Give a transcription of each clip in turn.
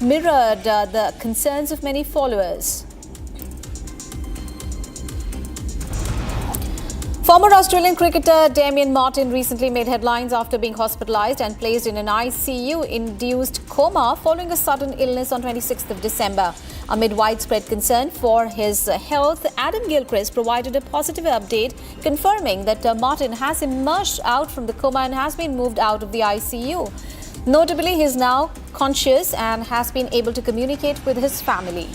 Mirrored the concerns of many followers. Former Australian cricketer Damian Martin recently made headlines after being hospitalised and placed in an ICU-induced coma following a sudden illness on 26th of December. Amid widespread concern for his health, Adam Gilchrist provided a positive update confirming that Martin has emerged out from the coma and has been moved out of the ICU. Notably, he is now conscious and has been able to communicate with his family.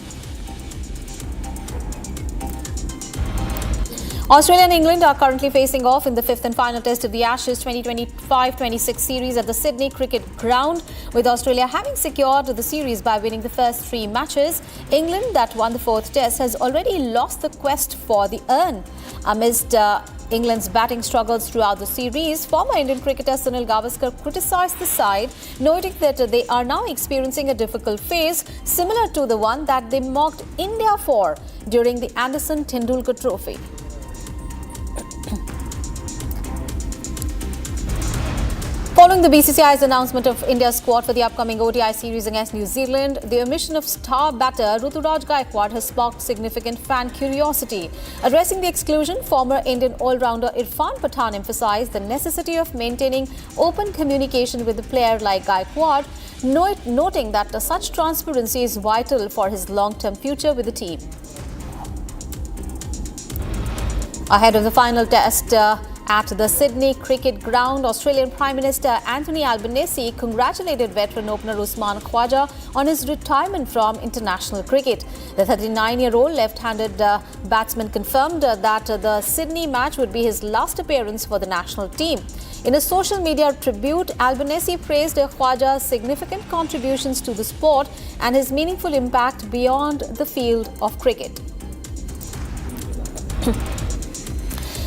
Australia and England are currently facing off in the fifth and final test of the Ashes 2025-26 series at the Sydney Cricket Ground, with Australia having secured the series by winning the first three matches. England, that won the fourth test, has already lost the quest for the urn. Amidst England's batting struggles throughout the series, former Indian cricketer Sunil Gavaskar criticised the side, noting that they are now experiencing a difficult phase similar to the one that they mocked India for during the Anderson Tendulkar Trophy. Following the BCCI's announcement of India's squad for the upcoming ODI series against New Zealand, the omission of star batter Ruturaj Gaikwad has sparked significant fan curiosity. Addressing the exclusion, former Indian all-rounder Irfan Pathan emphasised the necessity of maintaining open communication with a player like Gaikwad, noting that such transparency is vital for his long-term future with the team. Ahead of the final test at the Sydney Cricket Ground, Australian Prime Minister Anthony Albanese congratulated veteran opener Usman Khawaja on his retirement from international cricket. The 39-year-old left-handed batsman confirmed that the Sydney match would be his last appearance for the national team. In a social media tribute, Albanese praised Khawaja's significant contributions to the sport and his meaningful impact beyond the field of cricket.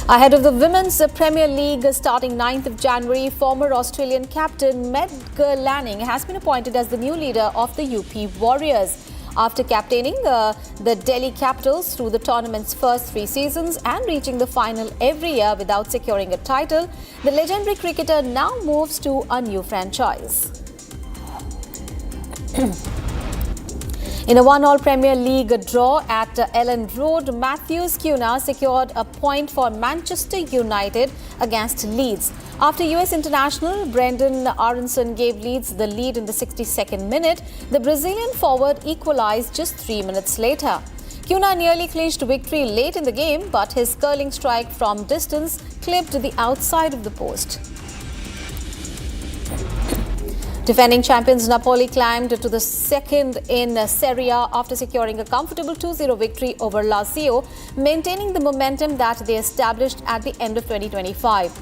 Ahead of the Women's Premier League starting 9th of January, former Australian captain Meg Lanning has been appointed as the new leader of the UP Warriors. After captaining the Delhi Capitals through the tournament's first three seasons and reaching the final every year without securing a title, the legendary cricketer now moves to a new franchise. In a 1-all Premier League draw at Ellen Road, Matthews Cunha secured a point for Manchester United against Leeds. After US international Brendan Aronson gave Leeds the lead in the 62nd minute, the Brazilian forward equalised just 3 minutes later. Cunha nearly clinched victory late in the game, but his curling strike from distance clipped the outside of the post. Defending champions Napoli climbed to the second in Serie A after securing a comfortable 2-0 victory over Lazio, maintaining the momentum that they established at the end of 2025.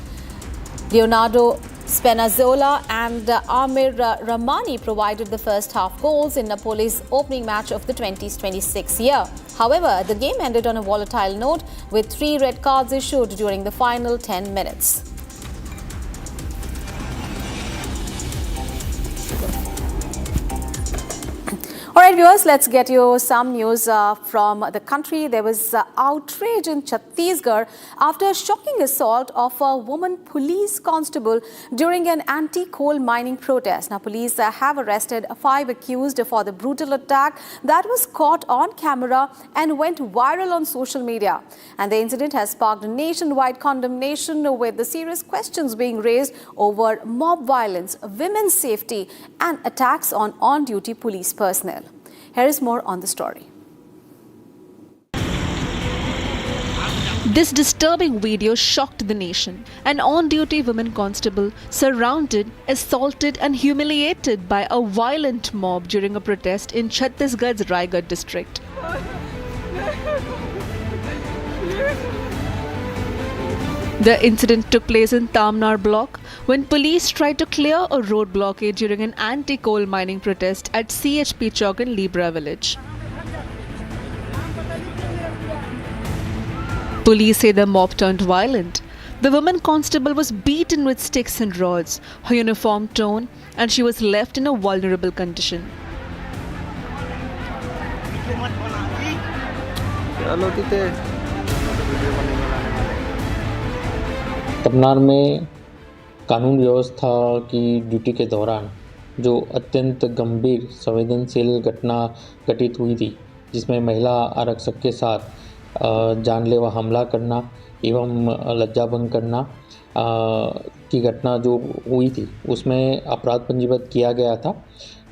Leonardo Spinazzola and Amir Rahmani provided the first half goals in Napoli's opening match of the 2026 year. However, the game ended on a volatile note with 3 red cards issued during the final 10 minutes. All right, viewers, let's get you some news from the country. There was outrage in Chhattisgarh after a shocking assault of a woman police constable during an anti-coal mining protest. Now, police have arrested 5 accused for the brutal attack that was caught on camera and went viral on social media. And the incident has sparked nationwide condemnation, with the serious questions being raised over mob violence, women's safety, and attacks on on-duty police personnel. Here is more on the story. This disturbing video shocked the nation. An on-duty women constable surrounded, assaulted and humiliated by a violent mob during a protest in Chhattisgarh's Raigad district. The incident took place in Tamnar block when police tried to clear a road blockade during an anti-coal mining protest at CHP Chowk in Libra village. Police say the mob turned violent. The woman constable was beaten with sticks and rods, her uniform torn, and she was left in a vulnerable condition. Tamnar में कानून व्यवस्था की duty के दौरान जो अत्यंत गंभीर संवेदनशील घटना घटित हुई थी, जिसमें महिला आरक्षक के साथ जानलेवा हमला करना एवं लज्जाभंग करना की घटना जो हुई थी, उसमें अपराध पंजीबद्ध किया गया था,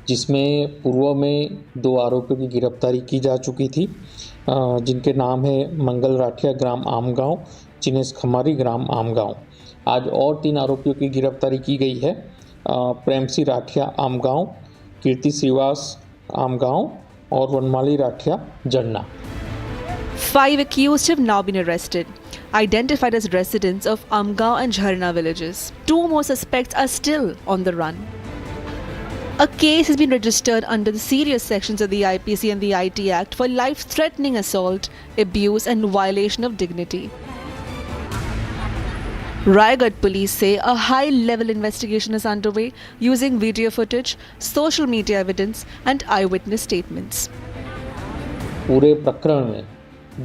जिसमें पूर्व में 2 आरोपियों की गिरफ्तारी की जा चुकी थी, जिनके नाम है मंगल राठिया ग्राम आमगांव, चिनेश खमारी ग्राम आमगांव। आज और 3 आरोपियों की गिरफ्तारी की गई है, प्रेमसी राठिया आमगांव, कीर्ति श्रीवास आमगांव और वनमाली राठिया जन्ना। 5 accused have now been arrested, identified as residents of Amgaon and Jharna villages. 2 more suspects are still on the run. A case has been registered under the serious sections of the IPC and the IT Act for life-threatening assault, abuse and violation of dignity. Raigad police say a high-level investigation is underway using video footage, social media evidence and eyewitness statements. पूरे प्रकरण में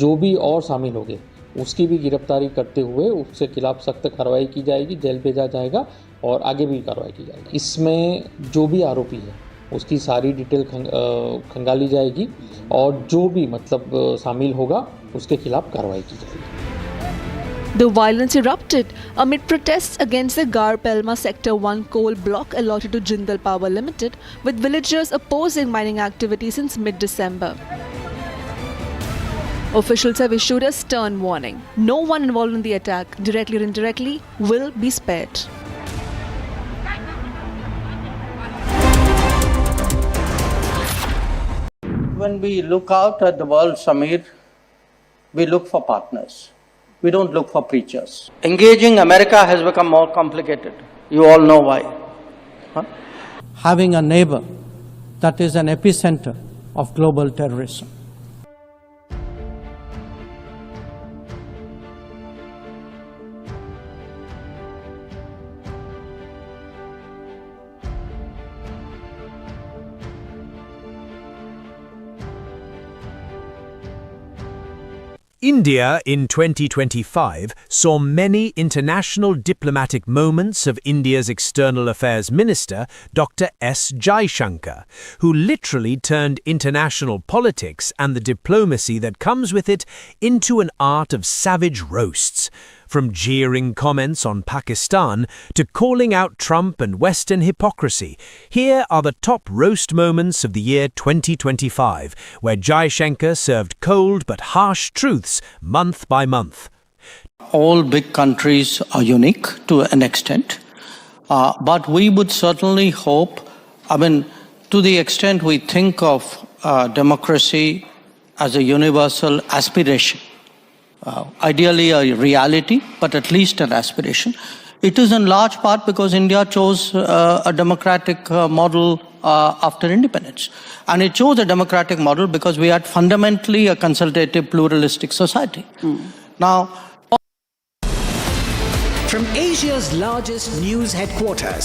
जो भी और शामिल हो गए उसकी भी गिरफ्तारी करते हुए उसके खिलाफ सख्त कार्रवाई की जाएगी, जेल भेजा जाएगा और आगे भी कार्रवाई की जाएगी। इसमें जो भी आरोपी है उसकी सारी डिटेल खंगाली जाएगी और जो भी शामिल होगा उसके खिलाफ कार्रवाई की जाएगी। The violence erupted amid protests against the Gar-Pelma Sector 1 coal block allotted to Jindal Power Limited, with villagers opposing mining activity since mid-December. Officials have issued a stern warning. No one involved in the attack, directly or indirectly, will be spared. When we look out at the world, Samir, we look for partners. We don't look for preachers. Engaging America has become more complicated. You all know why. Having a neighbor that is an epicenter of global terrorism. India in 2025 saw many international diplomatic moments of India's External Affairs Minister, Dr. S. Jaishankar, who literally turned international politics and the diplomacy that comes with it into an art of savage roasts. From jeering comments on Pakistan to calling out Trump and Western hypocrisy, here are the top roast moments of the year 2025, where Jaishankar served cold but harsh truths month by month. All big countries are unique to an extent, but we would certainly hope, to the extent we think of democracy as a universal aspiration, ideally a reality, but at least an aspiration. It is in large part because India chose a democratic model after independence. And it chose a democratic model because we had fundamentally a consultative, pluralistic society. Now, from Asia's largest news headquarters,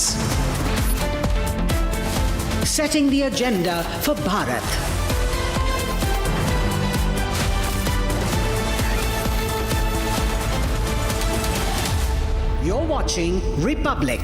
setting the agenda for Bharat. You're watching Republic.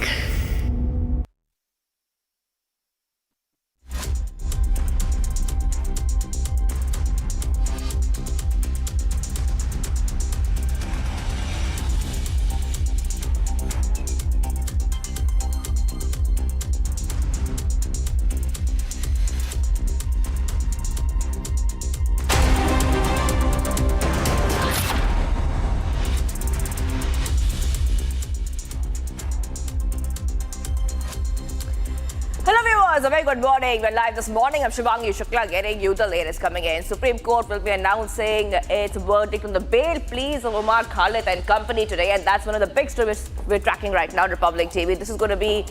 A very good morning. We're live this morning. I'm Shivangi Shukla getting you the latest coming in. Supreme Court will be announcing its verdict on the bail pleas of Umar Khalid and company today, and that's one of the big stories we're tracking right now on Republic TV. This is going to be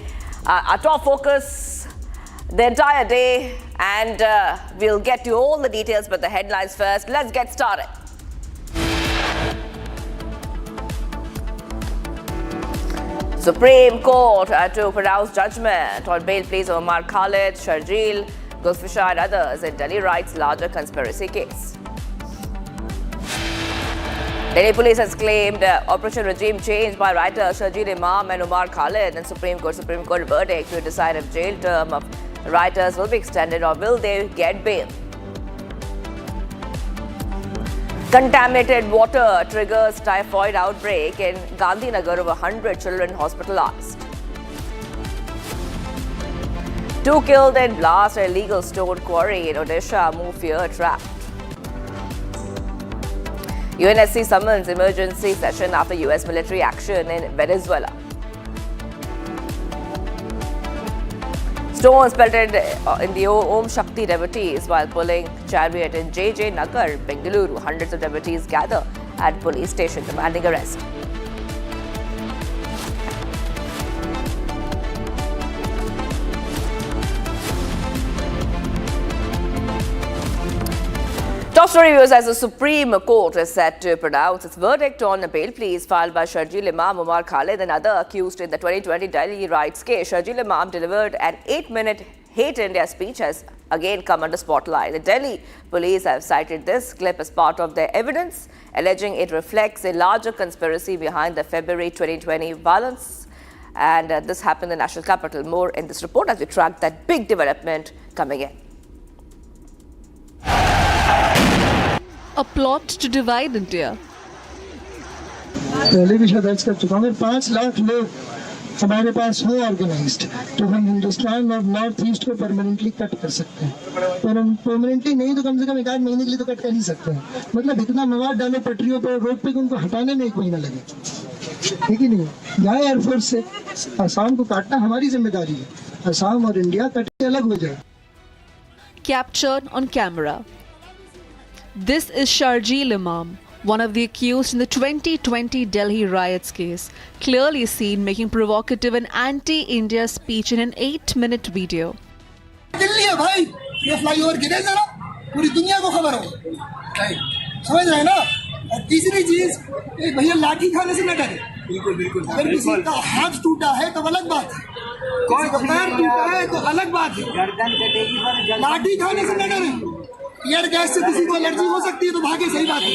our top focus the entire day, and we'll get to all the details, but the headlines first. Let's get started. Supreme Court to pronounce judgment on bail pleas of Umar Khalid, Sharjeel, Gulfisha and others in Delhi Riots' larger conspiracy case. Delhi police has claimed operation regime change by writer Sharjeel Imam and Umar Khalid, and Supreme Court verdict to decide if jail term of writers will be extended or will they get bail. Contaminated water triggers typhoid outbreak in Gandhinagar, over 100 children hospitalized. 2 killed in blast at illegal stone quarry in Odisha, move fear trapped. UNSC summons emergency session after US military action in Venezuela. Stones pelted in the Om Shakti devotees while pulling chariot in JJ Nagar, Bengaluru. Hundreds of devotees gather at police station demanding arrest. Top story viewers, as the Supreme Court is set to pronounce its verdict on the bail pleas filed by Sharjeel Imam, Umar Khalid and other accused in the 2020 Delhi riots case. Sharjeel Imam delivered an 8-minute Hate India speech has again come under spotlight. The Delhi police have cited this clip as part of their evidence, alleging it reflects a larger conspiracy behind the February 2020 violence. And this happened in the national capital. More in this report as we track that big development coming in. A plot to divide India. पहले भी शायद दर्ज कर चुका हूँ। अगर 5 लाख लोग हमारे पास हो ऑर्गेनाइज्ड तो हम हिंदुस्तान और नॉर्थ ईस्ट को परमानेंटली कट कर सकते हैं। परमानेंटली नहीं तो कम से कम 1-8 महीने के लिए तो कट कर ही सकते हैं। मतलब इतना मवाद डालो पटरियों पर, रोड पे, कि उनको हटाने में 1 महीना लगे, ठीक ही नहीं। जाए एयरफोर्स से, असम को काटना हमारी जिम्मेदारी है। असम और इंडिया कटे अलग हो जाए। Captured on camera. This is Sharjeel Imam, one of the accused in the 2020 Delhi riots case, clearly seen making provocative and anti-India speech in an 8-minute video. Delhi है भाई, ये फ्लाईओवर गिरे जरा, पूरी दुनिया को खबर हो, समझ रहे हैं ना। और तीसरी चीज, एक भैया लाठी खाने से न डरे। बिल्कुल। अगर किसी का हाथ टूटा है तो अलग बात है, किसी का पैर टूटा है तो अलग बात है। लाठी खाने से न डरे। एयर गैस से किसी को एलर्जी हो सकती है तो भागे, सही बात है।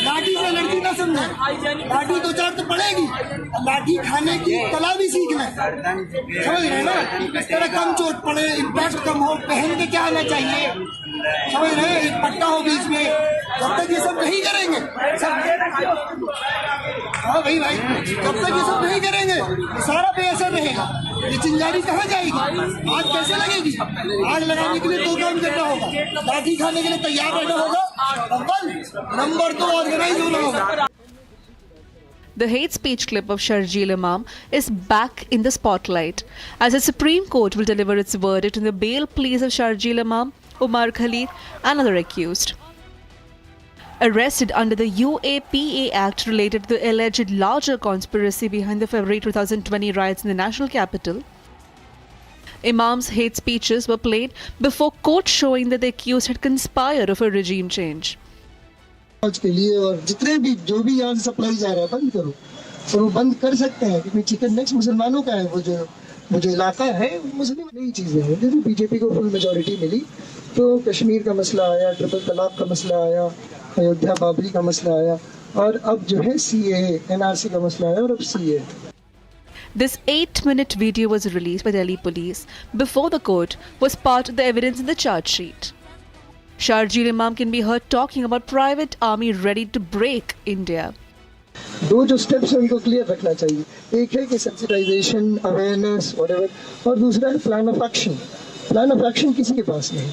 लाठी से एलर्जी ना समझे, लाठी 2-4 तो पड़ेगी, लाठी खाने की कला भी सीख लें, समझ रहे हैं ना। इस तरह कम चोट पड़े, इम्पैक्ट कम हो, पहन के क्या आना चाहिए, समझ रहे हैं, एक पट्टा हो बीच में। जब तक ये सब नहीं करेंगे, हाँ भाई, जब तक ये सब नहीं करेंगे सारा बेअसर रहेगा। ये चिंगारी कहाँ जाएगी, आग कैसे लगेगी? आग लगाने के लिए 2 काम करना होगा, लाठी खाने के लिए तैयार रहना होगा, नंबर 2 ऑर्गेनाइज होना होगा। The hate speech clip of Sharjeel Imam is back in the spotlight as the Supreme Court will deliver its verdict in the bail pleas of Sharjeel Imam, Umar Khalid and other accused. Arrested under the UAPA Act related to the alleged larger conspiracy behind the February 2020 riots in the national capital, Imam's hate speeches were played before court showing that the accused had conspired of a regime change. के लिए और जितने भी जो भी यहाँ supply जा रहा है बंद करो, और वो बंद कर सकते हैं क्योंकि चिकन नेक्स्ट मुसलमानों का है। वो जो इलाका है मुस्लिम नई चीज़ें हैं। जब बीजेपी को फुल मेजॉरिटी मिली तो कश्मीर का मसला आया, ट्रिपल तलाक का मसला आया, अयोध्या बाबरी का मसला आया, और अब जो है CAA NRC का मसला आया, और अब CAA। This 8-minute video was released by Delhi police before the court was part of the evidence in the charge sheet. Sharjeel Imam can be heard talking about private army ready to break India. 2 जो steps हैं उनको clear रखना चाहिए। एक है कि sensitisation, awareness, whatever, और दूसरा है plan of action. Plan of action किसी के पास नहीं,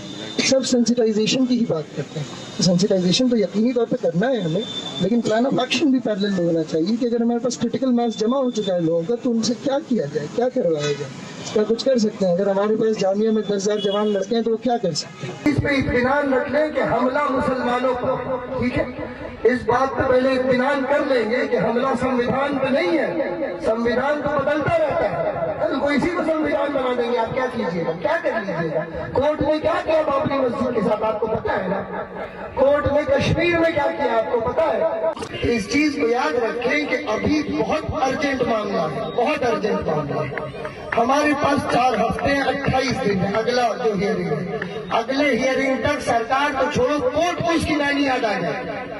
सब सेंसिटाइजेशन की ही बात करते हैं। तो सेंसिटाइजेशन तो यकीनी तौर पे करना है हमें, लेकिन प्लान ऑफ एक्शन भी पैरेलल में होना चाहिए कि अगर हमारे पास क्रिटिकल मास जमा हो चुका है लोगों का तो उनसे क्या किया जाए, क्या करवाया जाए, क्या कुछ कर सकते हैं। अगर हमारे पास जामिया में 10,000 जवान लड़के हैं तो वो क्या कर सकते हैं। इस पे इत्मीनान रख लें कि हमला मुसलमानों पर, ठीक है, इस बात पे पहले इत्मीनान कर लेंगे कि हमला संविधान पे नहीं है। संविधान तो बदलता रहता है, कल को इसी को संविधान बना देंगे। आप क्या कीजिएगा, क्या कर लीजिएगा। कोर्ट ने क्या किया बाबरी मस्जिद के साथ आपको पता है ना, कोर्ट ने कश्मीर में क्या किया आपको पता है। इस चीज को याद रखें कि अभी बहुत अर्जेंट मामला है, बहुत अर्जेंट मामला है। हमारे पास 4 हफ्ते 28 दिन है अगला जो हियरिंग है। अगले हियरिंग तक सरकार को छोड़ो, कोर्ट को इसकी लाइन याद आ जाए।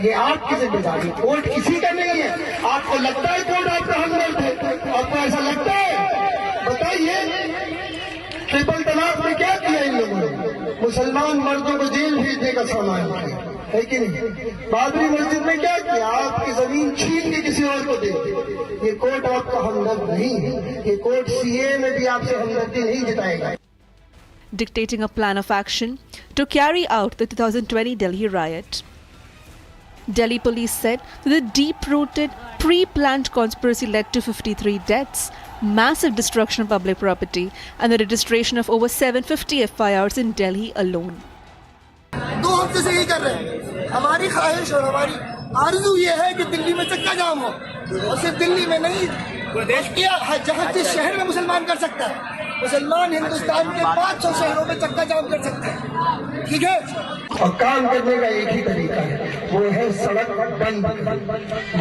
ये आपकी जिम्मेदारी है, कोर्ट किसी का नहीं है। आपको लगता है कोर्ट आपका हमदर्द है? आपको ऐसा लगता है? बताइए, ट्रिपल तलाक में क्या किया इन लोगों ने? मुसलमान मर्दों को जेल भेजने का सामान किया है कि नहीं? बाबरी मस्जिद में क्या किया? आपकी जमीन छीन के किसी और को दे दी। ये कोर्ट आपका हमदर्द नहीं है। ये कोर्ट सीए में भी आपसे हमदर्दी नहीं जताएगा। Dictating a plan of action to carry out the 2020 Delhi riot. Delhi police said that the deep-rooted, pre-planned conspiracy led to 53 deaths, massive destruction of public property, and the registration of over 750 FIRs in Delhi alone. 2 हफ्ते से यही कर रहे हैं। हमारी ख्वाहिश और हमारी आरज़ू ये है कि दिल्ली में चक्का जाम हो, और सिर्फ दिल्ली में नहीं, जहाँ जिस शहर में मुसलमान कर सकता है, मुसलमान हिंदुस्तान के 500 शहरों में चक्का जाम कर सकते हैं। ठीक है, और काम करने का एक ही तरीका है, वो है सड़क बंद,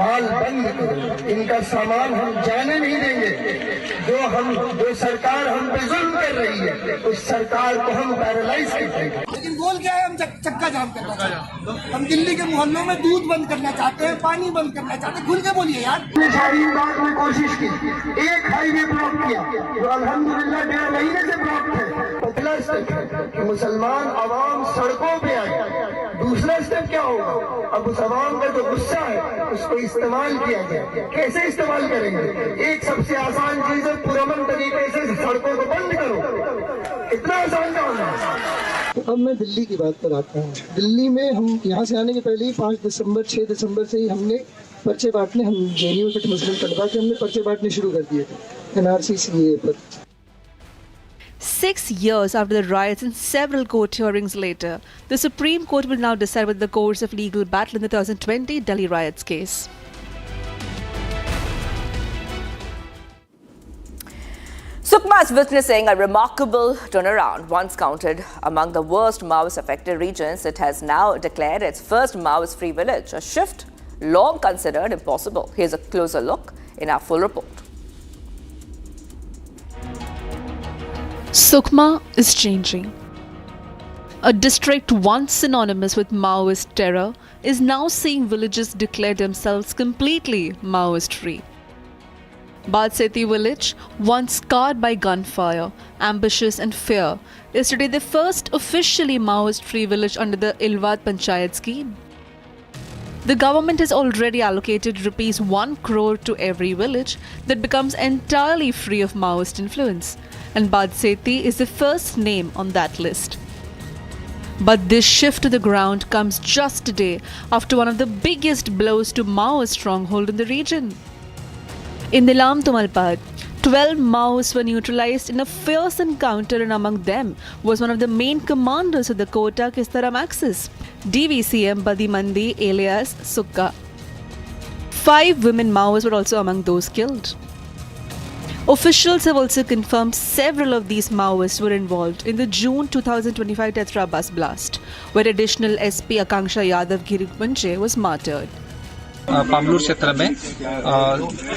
माल बंद करो, इनका सामान हम जाने नहीं देंगे। जो सरकार हम पे जुल्म कर रही है, उस सरकार को हम पैरालाइज कर देंगे। लेकिन गोल क्या है? हम चक्का जाम करना चाहते हैं। हम दिल्ली के मोहल्लों में दूध बंद करना चाहते हैं, पानी बंद करना चाहते हैं। खुल के बोलिए यार। शाहीन बाग में कोशिश की, एक हाईवे ब्लॉक किया, जो अल्हम्दुलिल्लाह 1.5 महीने से ब्लॉक थे। पहला स्टेप कि मुसलमान आवाम सड़कों पे आए। दूसरा स्टेप क्या होगा? अब उस आवाम का जो गुस्सा है उसको इस्तेमाल किया गया। कैसे इस्तेमाल करेंगे? एक सबसे आसान चीज है, पुरअमन तरीके से सड़कों को बंद करो। इतना आसान काम है। अब मैं दिल्ली की बात पर आता हूँ। दिल्ली में हम यहाँ से आने के पहले ही 5 दिसंबर 6 दिसंबर से ही हमने पर्चे बांटने, हम जेएनयू के मुस्लिम तलबा के हमने पर्चे बांटने शुरू कर दिए थे NRC CAA पर। 6 years after the riots and several court hearings later, the Supreme Court will now decide with the course of legal battle in the 2020 Delhi riots case. Sukma is witnessing a remarkable turnaround. Once counted among the worst Maoist-affected regions, it has now declared its first Maoist-free village, a shift long considered impossible. Here's a closer look in our full report. Sukma is changing. A district once synonymous with Maoist terror is now seeing villages declare themselves completely Maoist-free. Badseti village, once scarred by gunfire, ambitious and fear, is today the first officially Maoist-free village under the Ilwat Panchayat scheme. The government has already allocated ₹1 crore to every village that becomes entirely free of Maoist influence, and Badseti is the first name on that list. But this shift to the ground comes just a day after one of the biggest blows to Maoist stronghold in the region. In Nilam Tumalpad, 12 Maoists were neutralized in a fierce encounter, and among them was one of the main commanders of the Kota Kistaram Axis, DVCM Badimandi alias Sukka. 5 women Maoists were also among those killed. Officials have also confirmed several of these Maoists were involved in the June 2025 Tetra bus blast, where additional SP Akanksha Yadav Girikpunche was martyred. पामलूर क्षेत्र में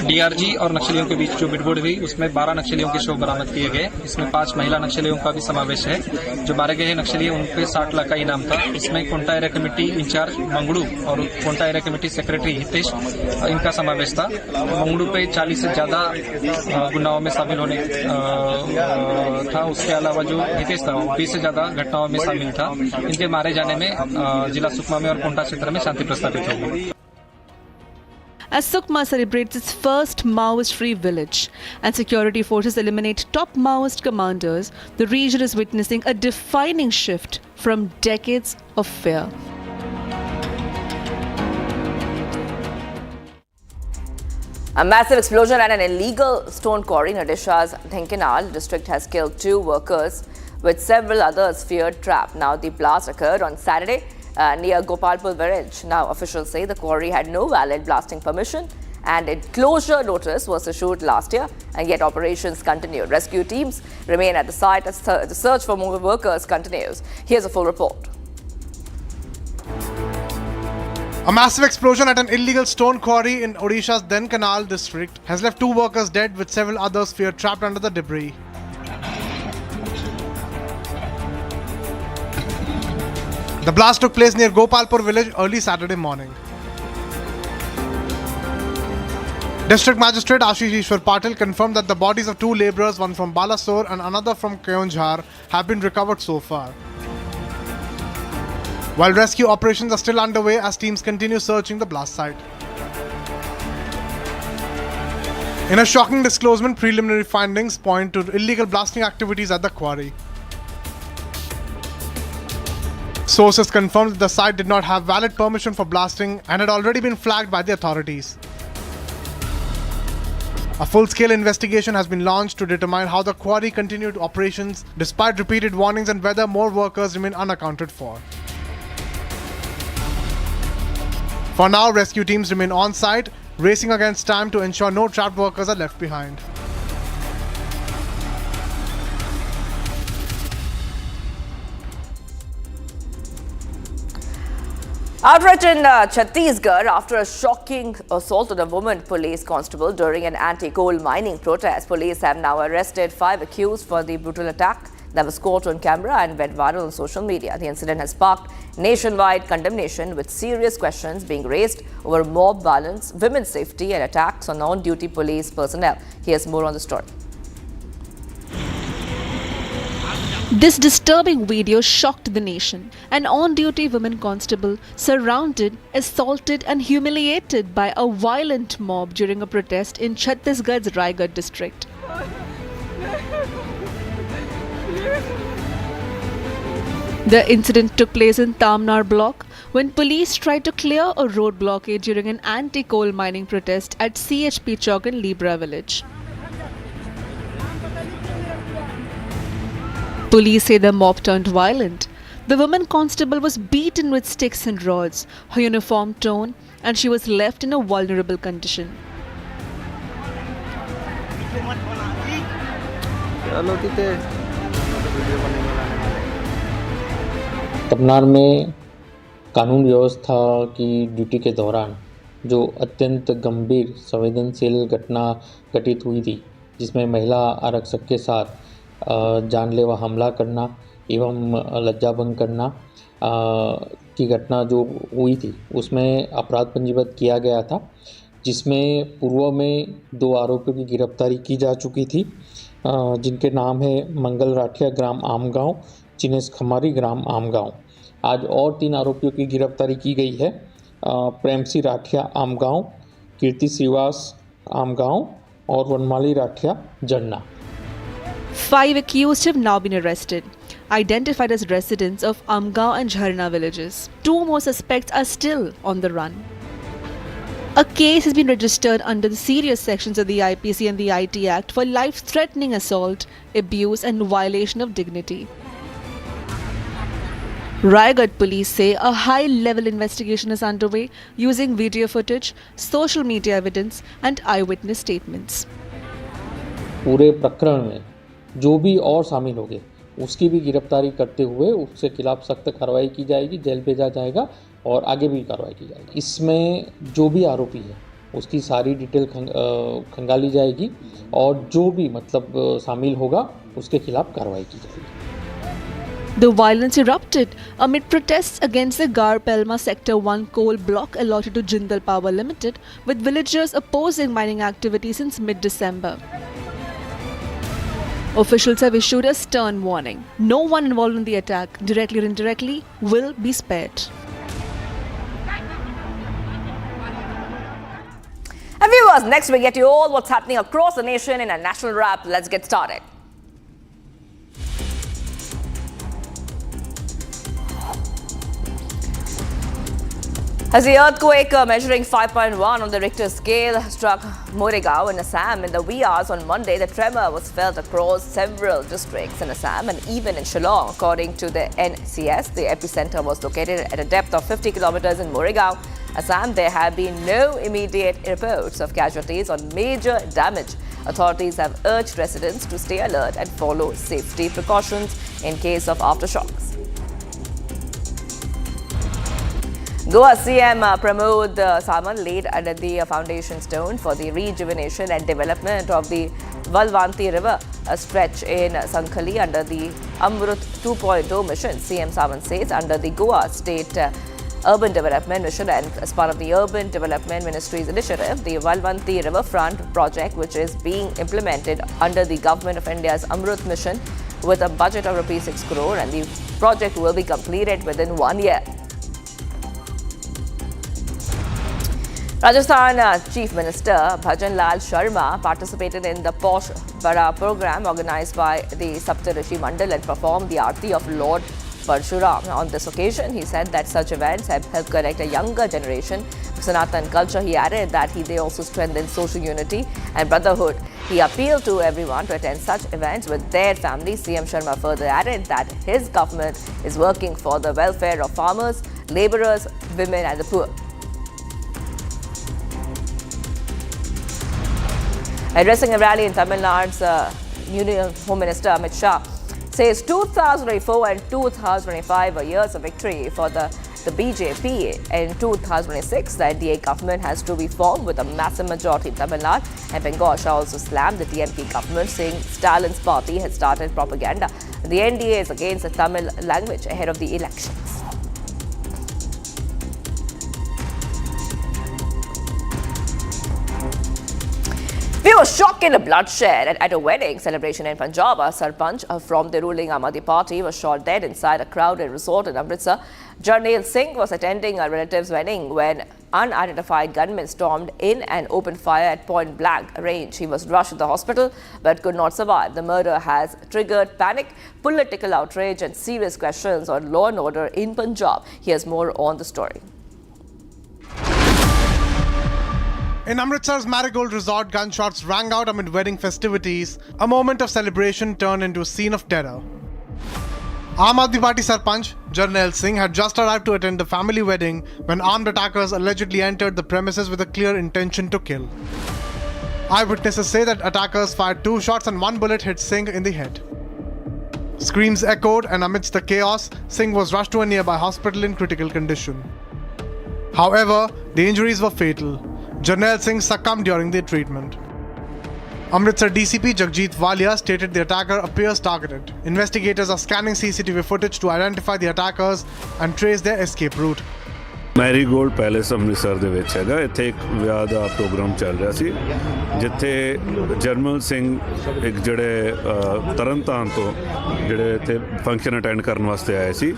DRG और नक्सलियों के बीच जो बिटबोड़ हुई, उसमें 12 नक्सलियों के शव बरामद किए गए। इसमें 5 महिला नक्सलियों का भी समावेश है। जो मारे गए नक्सली उन पे 60 लाख का इनाम था। इसमें Konta area committee in charge Mangdu और Konta area committee secretary Hitesh, इनका समावेश था। मंगड़ू पे 40 से ज्यादा गुनाहों में शामिल होने था। उसके अलावा जो हितेश था वो 20 से ज्यादा घटनाओं में शामिल था। इनके मारे जाने में जिला सुकमा में और कोंटा क्षेत्र में शांति प्रस्तावित हो गई। As Sukma celebrates its first Maoist-free village and security forces eliminate top Maoist commanders, the region is witnessing a defining shift from decades of fear. A massive explosion at an illegal stone quarry in Odisha's Dhenkanal district has killed 2 workers, with several others feared trapped. Now, the blast occurred on Saturday near Gopalpur village. Now, officials say the quarry had no valid blasting permission and a closure notice was issued last year, and yet operations continue. Rescue teams remain at the site as the search for more workers continues. Here's a full report. A massive explosion at an illegal stone quarry in Odisha's Dhenkanal district has left 2 workers dead, with several others feared trapped under the debris. The blast took place near Gopalpur village early Saturday morning. District Magistrate Ashish Ishwar Patil confirmed that the bodies of 2 labourers, one from Balasore and another from Keonjhar, have been recovered so far. While rescue operations are still underway as teams continue searching the blast site. In a shocking disclosure, preliminary findings point to illegal blasting activities at the quarry. Sources confirmed that the site did not have valid permission for blasting and had already been flagged by the authorities. A full-scale investigation has been launched to determine how the quarry continued operations despite repeated warnings and whether more workers remain unaccounted for. For now, rescue teams remain on site, racing against time to ensure no trapped workers are left behind. Outrage in Chhattisgarh after a shocking assault on a woman police constable during an anti-coal mining protest. Police have now arrested 5 accused for the brutal attack that was caught on camera and went viral on social media. The incident has sparked nationwide condemnation, with serious questions being raised over mob violence, women's safety and attacks on on-duty police personnel. Here's more on the story. This disturbing video shocked the nation. An on-duty women constable surrounded, assaulted and humiliated by a violent mob during a protest in Chhattisgarh's Riots district. The incident took place in Tamnar block when police tried to clear a road blockade during an anti-coal mining protest at CHP Chowk in Libra village. Police say the mob turned violent. The woman constable was beaten with sticks and rods, her uniform torn, and she was left in a vulnerable condition. Tamnar में कानून व्यवस्था की duty के दौरान जो अत्यंत गंभीर संवेदनशील घटना घटित हुई थी, जिसमें महिला आरक्षक के साथ जानलेवा हमला करना एवं लज्जाभंग करना की घटना जो हुई थी, उसमें अपराध पंजीबद्ध किया गया था, जिसमें पूर्व में 2 आरोपियों की गिरफ्तारी की जा चुकी थी, जिनके नाम है मंगल राठिया ग्राम आमगांव, चिनेश खमारी ग्राम आमगांव। आज और 3 आरोपियों की गिरफ्तारी की गई है, प्रेमसी राठिया आमगांव, कीर्ति श्रीवास आमगांव और वनमाली राठिया जन्ना। 5 accused have now been arrested, identified as residents of Amgaon and Jharna villages. 2 more suspects are still on the run. A case has been registered under the serious sections of the IPC and the IT Act for life-threatening assault, abuse and violation of dignity. Raigarh police say a high-level investigation is underway using video footage, social media evidence and eyewitness statements. पूरे प्रकरण में जो भी और शामिल होंगे उसकी भी गिरफ्तारी करते हुए उसके खिलाफ सख्त कार्रवाई की जाएगी, जेल भेजा जाएगा और आगे भी कार्रवाई की जाएगी। इसमें जो भी आरोपी है उसकी सारी डिटेल खंगाली जाएगी और जो भी शामिल होगा उसके खिलाफ कार्रवाई की जाएगी। The violence erupted amid protests against the Gar-Pelma Sector 1 coal block allotted to Jindal Power Limited, with villagers opposing mining activity since mid-December. Officials have issued a stern warning. No one involved in the attack, directly or indirectly, will be spared. And viewers, next we get you all what's happening across the nation in a national wrap. Let's get started. As the earthquake measuring 5.1 on the Richter scale struck Moregaon in Assam in the wee hours on Monday, the tremor was felt across several districts in Assam and even in Shillong. According to the NCS, the epicenter was located at a depth of 50 kilometers in Moregaon, Assam. There have been no immediate reports of casualties or major damage. Authorities have urged residents to stay alert and follow safety precautions in case of aftershocks. Goa CM Pramod Samant laid under the foundation stone for the rejuvenation and development of the Valvanti River, a stretch in Sankhali under the Amrut 2.0 mission. CM Samant says under the Goa State Urban Development Mission, and as part of the Urban Development Ministry's initiative, the Valvanti Riverfront project, which is being implemented under the Government of India's Amrut Mission with a budget of Rs 6 crore, and the project will be completed within 1 year. Rajasthan Chief Minister Bhajan Lal Sharma participated in the Posh Bara program organized by the Saptarishi Mandal and performed the Aarti of Lord Parshuram. On this occasion, he said that such events have helped connect a younger generation to Sanatan culture. He added that they also strengthen social unity and brotherhood. He appealed to everyone to attend such events with their families. CM Sharma further added that his government is working for the welfare of farmers, labourers, women and the poor. Addressing a rally in Tamil Nadu's Union Home Minister Amit Shah says 2024 and 2025 were years of victory for the BJP. In 2026, the NDA government has to be formed with a massive majority in Tamil Nadu, and Bengal Shah also slammed the TMP government, saying Stalin's party had started propaganda. The NDA is against the Tamil language ahead of the elections. We were shocked in a bloodshed at a wedding celebration in Punjab. A Sarpanch from the ruling Aam Aadmi Party was shot dead inside a crowded resort in Amritsar. Sharjeel Singh was attending a relative's wedding when unidentified gunmen stormed in and opened fire at point blank range. He was rushed to the hospital but could not survive. The murder has triggered panic, political outrage and serious questions on law and order in Punjab. Here's more on the story. In Amritsar's Marigold Resort, gunshots rang out amid wedding festivities. A moment of celebration turned into a scene of terror. Aam Aadmi Party Sarpanch, Sharjeel Singh, had just arrived to attend the family wedding when armed attackers allegedly entered the premises with a clear intention to kill. Eyewitnesses say that attackers fired 2 shots and 1 bullet hit Singh in the head. Screams echoed, and amidst the chaos, Singh was rushed to a nearby hospital in critical condition. However, the injuries were fatal. Sharjeel Singh succumbed during their treatment. Amritsar DCP Jagjit Walia stated the attacker appears targeted. Investigators are scanning CCTV footage to identify the attackers and trace their escape route. Marigold palace Amritsar ਦੇ ਵਿੱਚ ਹੈਗਾ। ਇੱਥੇ ਇੱਕ ਵਿਆਹ ਦਾ programme ਚੱਲ ਰਿਹਾ ਸੀ, ਜਿੱਥੇ general Singh ਇੱਕ ਜਿਹੜੇ ਤਰਨਤਾਰਨ ਤੋਂ ਜਿਹੜੇ ਇੱਥੇ ਫੰਕਸ਼ਨ ਅਟੈਂਡ ਕਰਨ ਵਾਸਤੇ ਆਏ ਸੀ,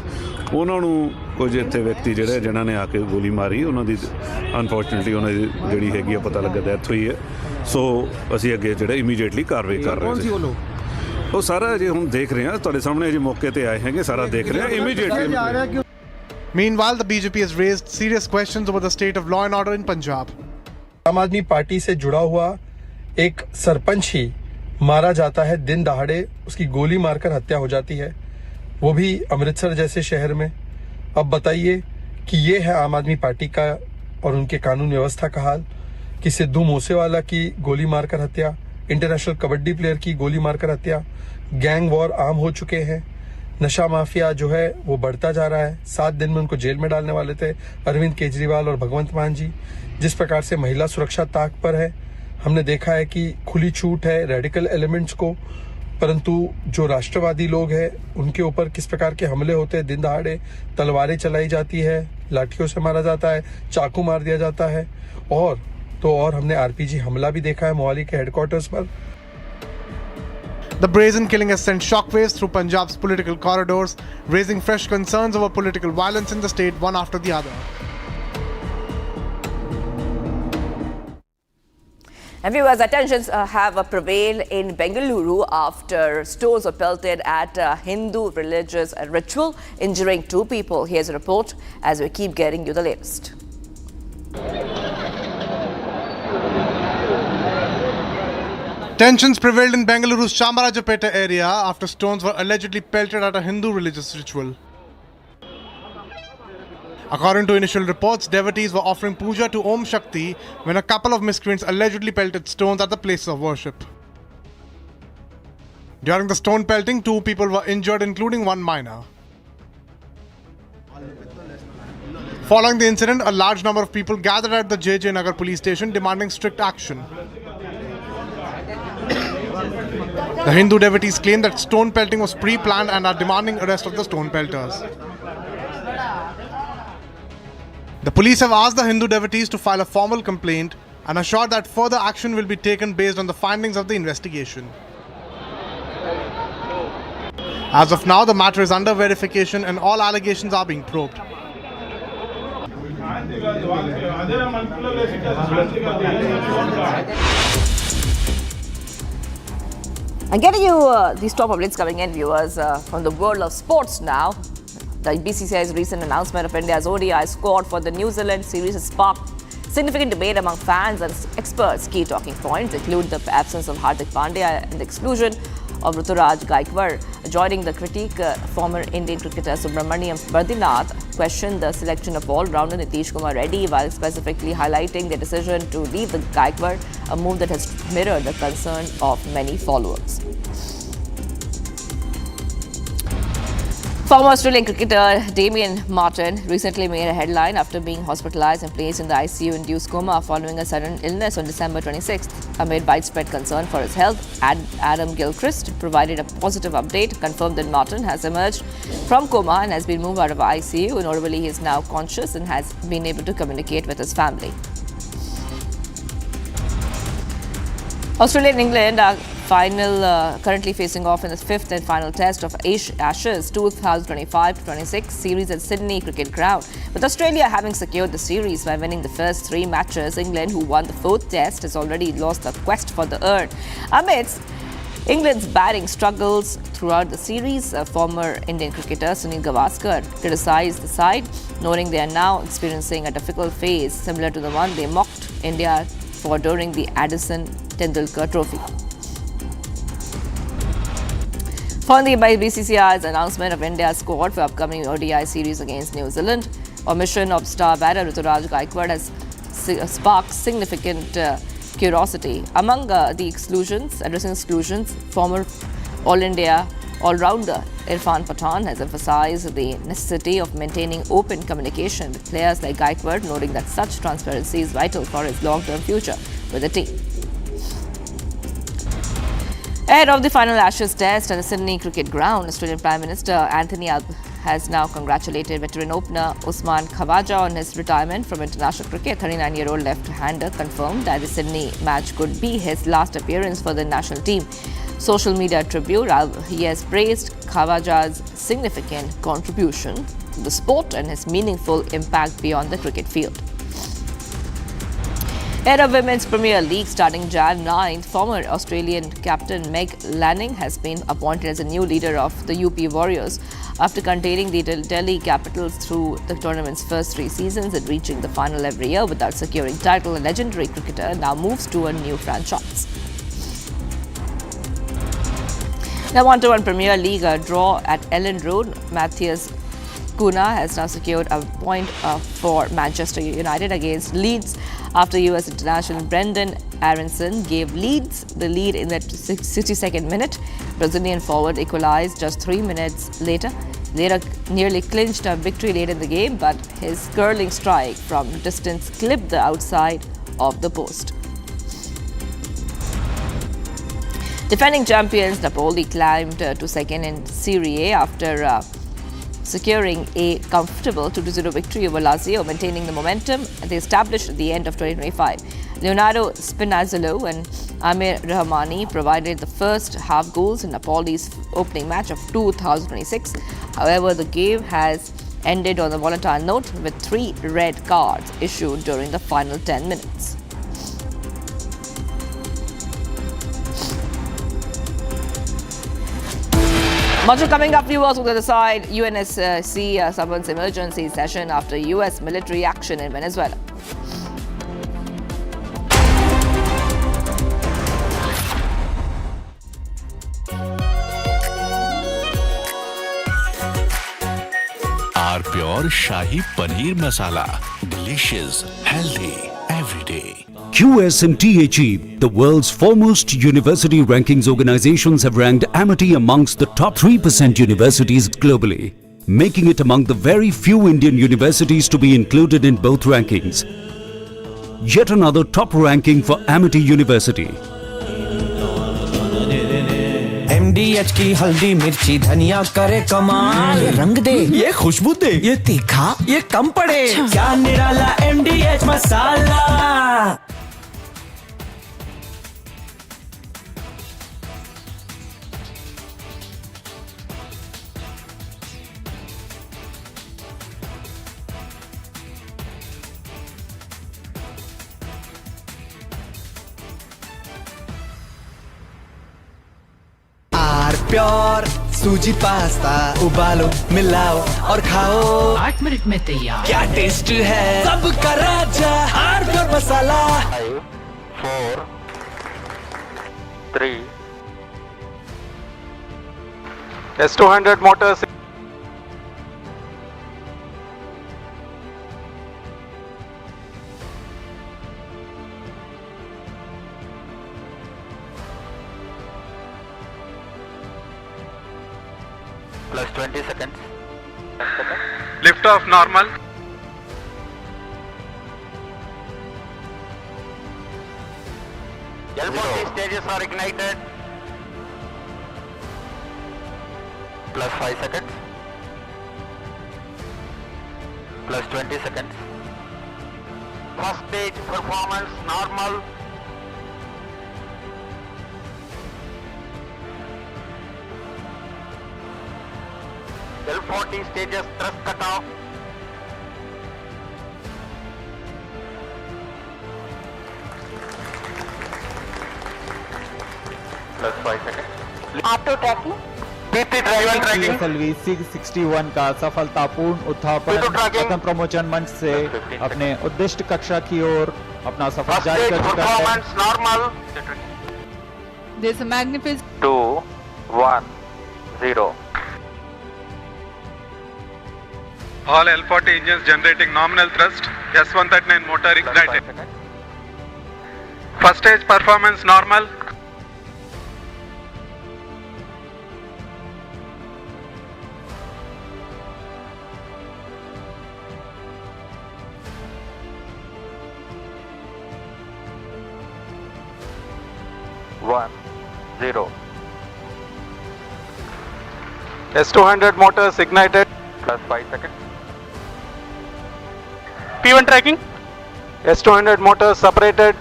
ਉਹਨਾਂ ਨੂੰ ਕੁਝ ਇੱਥੇ ਵਿਅਕਤੀ ਜਿਹੜੇ ਜਿਨ੍ਹਾਂ ਨੇ ਆ ਕੇ ਗੋਲੀ ਮਾਰੀ, ਉਹਨਾਂ ਦੀ ਅਨਫੋਰਚੂਨੇਟਲੀ ਉਹਨਾਂ ਦੀ ਜਿਹੜੀ ਹੈਗੀ ਆ ਪਤਾ ਲੱਗਾ ਡੈਥ ਹੋਈ ਹੈ। ਸੋ ਅਸੀਂ ਅੱਗੇ ਜਿਹੜੇ ਇਮੀਡੀਏਟਲੀ ਕਾਰਵਾਈ ਕਰ ਰਹੇ ਸੀ। ਉਹ ਸਾਰਾ ਅਜੇ ਹੁਣ ਦੇਖ ਰਹੇ ਹਾਂ, ਤੁਹਾਡੇ ਸਾਹਮਣੇ ਅਜੇ ਮੌਕੇ ਤੇ ਆਏ ਹੈਗੇ, ਸਾਰਾ ਦੇਖ ਰਹੇ ਹਾਂ immediately. Meanwhile, the BJP has raised serious questions over the state of law and order in Punjab. आम आदमी पार्टी से जुड़ा हुआ एक सरपंच ही मारा जाता है, दिन दहाड़े उसकी गोली मारकर हत्या हो जाती है, वो भी अमृतसर जैसे शहर में। अब बताइए कि ये है आम आदमी पार्टी का और उनके कानून व्यवस्था का हाल कि सिद्धू मूसेवाला की गोली मारकर हत्या, इंटरनेशनल कबड्डी प्लेयर की गोली मारकर हत्या, गैंग वॉर आम हो चुके हैं, नशा माफिया जो है वो बढ़ता जा रहा है। 7 दिन में उनको जेल में डालने वाले थे अरविंद केजरीवाल और भगवंत मान जी। जिस प्रकार से महिला सुरक्षा ताक पर है, हमने देखा है कि खुली छूट है रेडिकल एलिमेंट्स को, परंतु जो राष्ट्रवादी लोग हैं उनके ऊपर किस प्रकार के हमले होते हैं, दिन दहाड़े तलवारें चलाई जाती है, लाठियों से मारा जाता है, चाकू मार दिया जाता है। और हमने आरपीजी हमला भी देखा है मोहाली के हेडक्वार्टर्स पर। The brazen killing has sent shockwaves through Punjab's political corridors, raising fresh concerns over political violence in the state, one after the other. And viewers, attentions have prevailed in Bengaluru after stones were pelted at a Hindu religious ritual, injuring 2 people. Here's a report as we keep getting you the latest. Tensions prevailed in Bengaluru's Chamarajapeta area after stones were allegedly pelted at a Hindu religious ritual. According to initial reports, devotees were offering puja to Om Shakti when a couple of miscreants allegedly pelted stones at the place of worship. During the stone pelting, 2 people were injured, including 1 minor. Following the incident, a large number of people gathered at the JJ Nagar police station demanding strict action. The Hindu devotees claim that stone pelting was pre-planned and are demanding arrest of the stone pelters. The police have asked the Hindu devotees to file a formal complaint and assured that further action will be taken based on the findings of the investigation. As of now, the matter is under verification and all allegations are being probed. And getting you these top updates coming in, viewers, from the world of sports now. The BCCI's recent announcement of India's ODI squad for the New Zealand series has sparked significant debate among fans and experts. Key talking points include the absence of Hardik Pandya and the exclusion of Ruturaj Gaikwad. Joining the critique, former Indian cricketer Subramaniam Bardinath questioned the selection of all-rounder Nitish Kumar Reddy while specifically highlighting the decision to leave the Gaikwad, a move that has mirrored the concern of many followers. Former Australian cricketer Damian Martin recently made a headline after being hospitalized and placed in the ICU-induced coma following a sudden illness on December 26th. Amid widespread concern for his health, Adam Gilchrist provided a positive update, confirmed that Martin has emerged from coma and has been moved out of ICU. Notably, he is now conscious and has been able to communicate with his family. Australia and England are currently facing off in the fifth and final test of Ashes 2025-26 series at Sydney Cricket Ground. With Australia having secured the series by winning the first three matches, England, who won the fourth test, has already lost the quest for the urn. Amidst England's batting struggles throughout the series, former Indian cricketer Sunil Gavaskar criticized the side, noting they are now experiencing a difficult phase similar to the one they mocked India for during the Addison Tendulkar Trophy. Following by BCCI's announcement of India's squad for upcoming ODI series against New Zealand, omission of star batter Ruturaj Gaikwad has sparked significant curiosity. Among addressing exclusions, former All India all-rounder Irfan Pathan has emphasized the necessity of maintaining open communication with players like Gaikwad, noting that such transparency is vital for his long-term future with the team. Ahead of the final Ashes test at the Sydney Cricket Ground, Australian Prime Minister Anthony Albanese has now congratulated veteran opener Usman Khawaja on his retirement from international cricket. 39-year-old left-hander confirmed that the Sydney match could be his last appearance for the national team. Social media tribute, he has praised Khawaja's significant contribution to the sport and his meaningful impact beyond the cricket field. Head of Women's Premier League starting Jan 9th, former Australian captain Meg Lanning has been appointed as a new leader of the UP Warriors after containing the Delhi Capitals through the tournament's first three seasons and reaching the final every year without securing title. A legendary cricketer now moves to a new franchise. Now 1-1 Premier League draw at Ellen Road. Matthias Cunha has now secured a point for Manchester United against Leeds after US international Brendan Aronson gave Leeds the lead in the 62nd minute. Brazilian forward equalized just 3 minutes later. Nearly clinched a victory late in the game, but his curling strike from distance clipped the outside of the post. Defending champions Napoli climbed to second in Serie A after securing a comfortable 2-0 victory over Lazio, maintaining the momentum they established at the end of 2025. Leonardo Spinazzola and Amir Rahmani provided the first half goals in Napoli's opening match of 2026. However, the game has ended on a volatile note with 3 red cards issued during the final 10 minutes. Much coming up, viewers. On the other side, UNSC summons emergency session after US military action in Venezuela. Our pure Shahi Paneer Masala. Delicious, healthy, every day. QSMTHE, the world's foremost university rankings organizations, have ranked Amity amongst the top 3% universities globally, making it among the very few Indian universities to be included in both rankings. Yet another top ranking for Amity University. MDH की हल्दी मिर्ची धनिया करे कमाल। ये रंग दे, ये खुशबू दे, ये तीखा, ये कम पड़े। क्या निराला MDH मसाला। प्योर सूजी पास्ता उबालो मिलाओ और खाओ 8 मिनट में तैयार। क्या टेस्ट है सबका राजा R pure masala. 5, 4, 3 S200 motors plus 20 seconds. Lift off normal. L40 stages are ignited. Plus 5 seconds. Plus 20 seconds. First stage performance normal. L40 stages thrust cut off. Plus 5 seconds. Auto tracking. PT drive and tracking. PSLV 661 का सफलतापूर्ण उत्थापन प्रथम प्रमोचन मंच से अपने उद्दिष्ट कक्षा की ओर अपना सफर जारी कर चुका है। Normal. There's a magnificent 2, 1, 0. All L40 engines generating nominal thrust. S139 motor ignited. First stage performance normal. One, 0. S200 motors ignited. Plus 5 seconds. P1 tracking. S200 motors separated.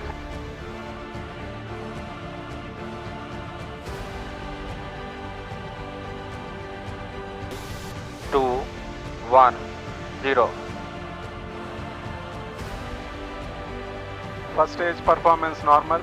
Two, 1, 0. First stage performance normal.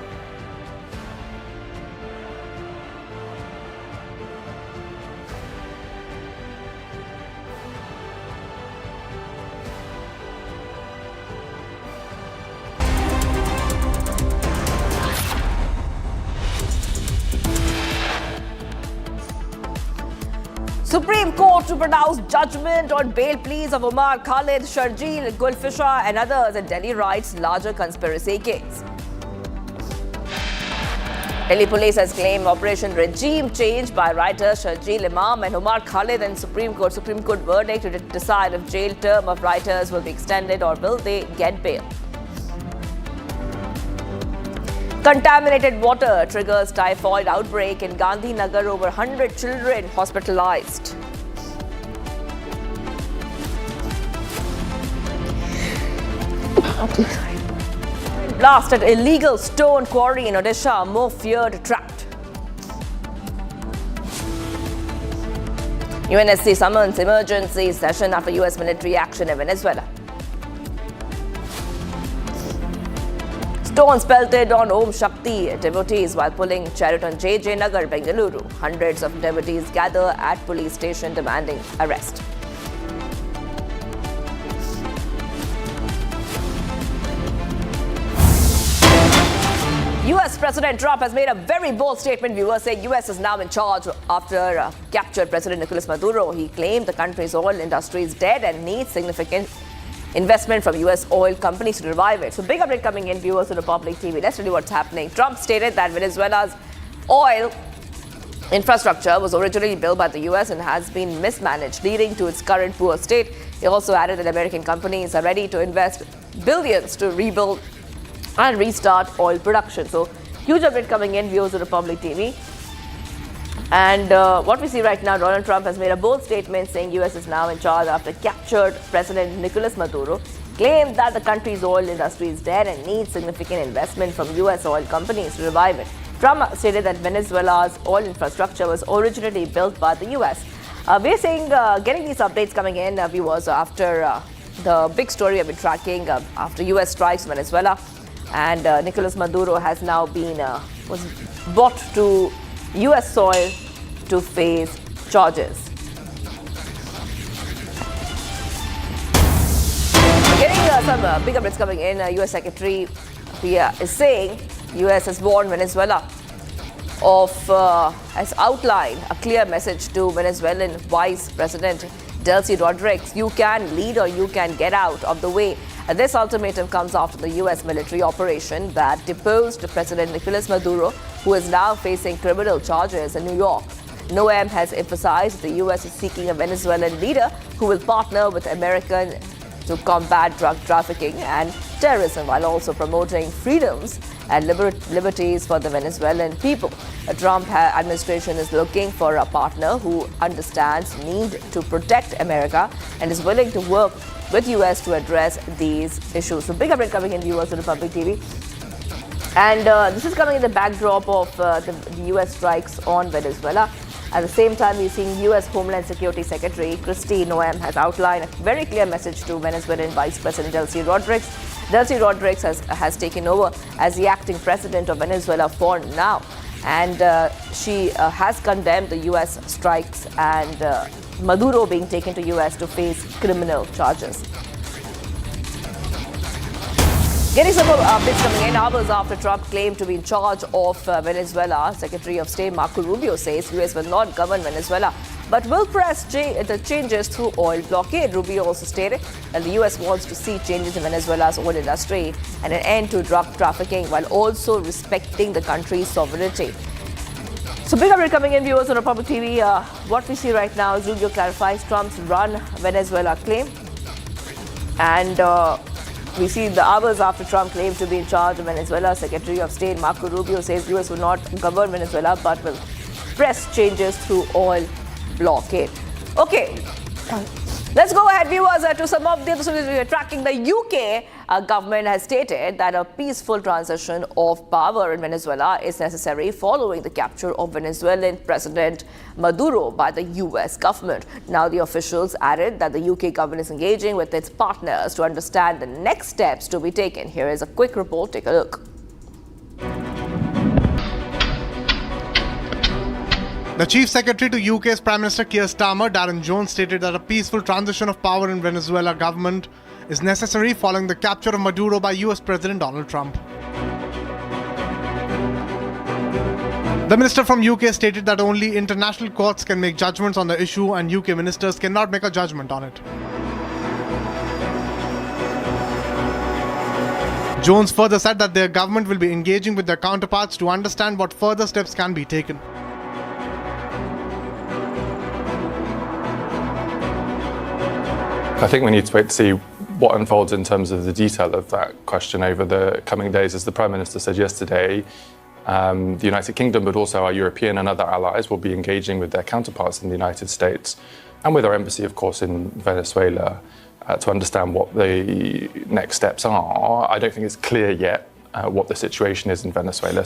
Supreme Court to pronounce judgment on bail pleas of Umar Khalid, Sharjeel, Gulfisha and others in Delhi Riots' larger conspiracy case. Delhi police has claimed operation regime change by writers Sharjeel Imam and Umar Khalid in Supreme Court. Supreme Court verdict to decide if jail term of writers will be extended or will they get bail. Contaminated water triggers typhoid outbreak in Gandhinagar. Over 100 children hospitalized. Blast at illegal stone quarry in Odisha. More feared trapped. UNSC summons emergency session after US military action in Venezuela. Stones pelted on Om Shakti devotees while pulling chariot on JJ Nagar, Bengaluru. Hundreds of devotees gather at police station demanding arrest. US President Trump has made a very bold statement, viewers, saying US is now in charge after captured President Nicolas Maduro. He claimed the country's oil industry is dead and needs significant investment from US oil companies to revive it. So big update coming in, viewers on Republic TV. Let's tell you what's happening. Trump stated that Venezuela's oil infrastructure was originally built by the US and has been mismanaged, leading to its current poor state. He also added that American companies are ready to invest billions to rebuild and restart oil production. So huge update coming in, viewers on Republic TV. And what we see right now, Donald Trump has made a bold statement saying US is now in charge after captured President Nicolas Maduro claimed that the country's oil industry is dead and needs significant investment from US oil companies to revive it. Trump stated that Venezuela's oil infrastructure was originally built by the US. We're saying, getting these updates coming in, viewers, after the big story we've been tracking after US strikes Venezuela, and Nicolas Maduro has now been was brought to US soil to face charges. Getting some big updates coming in, US Secretary is saying US has warned Venezuela has outlined a clear message to Venezuelan Vice President Delcy Rodriguez: you can lead or you can get out of the way. This ultimatum comes after the US military operation that deposed President Nicolas Maduro, who is now facing criminal charges in New York. NOAM has emphasized the US is seeking a Venezuelan leader who will partner with American to combat drug trafficking and terrorism, while also promoting freedoms and liberties for the Venezuelan people. The Trump administration is looking for a partner who understands the need to protect America and is willing to work with US to address these issues. So big update coming in, viewers to Republic TV. And this is coming in the backdrop of the US strikes on Venezuela. At the same time, we're seeing US Homeland Security Secretary Kristi Noem has outlined a very clear message to Venezuelan Vice President Delcy Rodriguez. Delcy Rodriguez has taken over as the acting president of Venezuela for now. And she has condemned the US strikes and Maduro being taken to US to face criminal charges. Getting some more updates coming in hours after Trump claimed to be in charge of Venezuela, Secretary of State Marco Rubio says US will not govern Venezuela but will press the changes through oil blockade. Rubio also stated that the US wants to see changes in Venezuela's oil industry and an end to drug trafficking while also respecting the country's sovereignty. So big update coming in, viewers on Republic TV. What we see right now is Rubio clarifies Trump's run Venezuela claim. And we see the hours after Trump claimed to be in charge of Venezuela, Secretary of State Marco Rubio says US will not govern Venezuela but will press changes through oil blockade. Okay, let's go ahead, viewers, to some of the other stories we are tracking. The UK government has stated that a peaceful transition of power in Venezuela is necessary following the capture of Venezuelan President Maduro by the US government. Now, the officials added that the UK government is engaging with its partners to understand the next steps to be taken. Here is a quick report. Take a look. The Chief Secretary to UK's Prime Minister Keir Starmer, Darren Jones, stated that a peaceful transition of power in Venezuela government is necessary following the capture of Maduro by US President Donald Trump. The minister from UK stated that only international courts can make judgments on the issue and UK ministers cannot make a judgment on it. Jones further said that their government will be engaging with their counterparts to understand what further steps can be taken. I think we need to wait to see what unfolds in terms of the detail of that question over the coming days. As the Prime Minister said yesterday, the United Kingdom, but also our European and other allies, will be engaging with their counterparts in the United States and with our embassy, of course, in Venezuela to understand what the next steps are. I don't think it's clear yet what the situation is in Venezuela.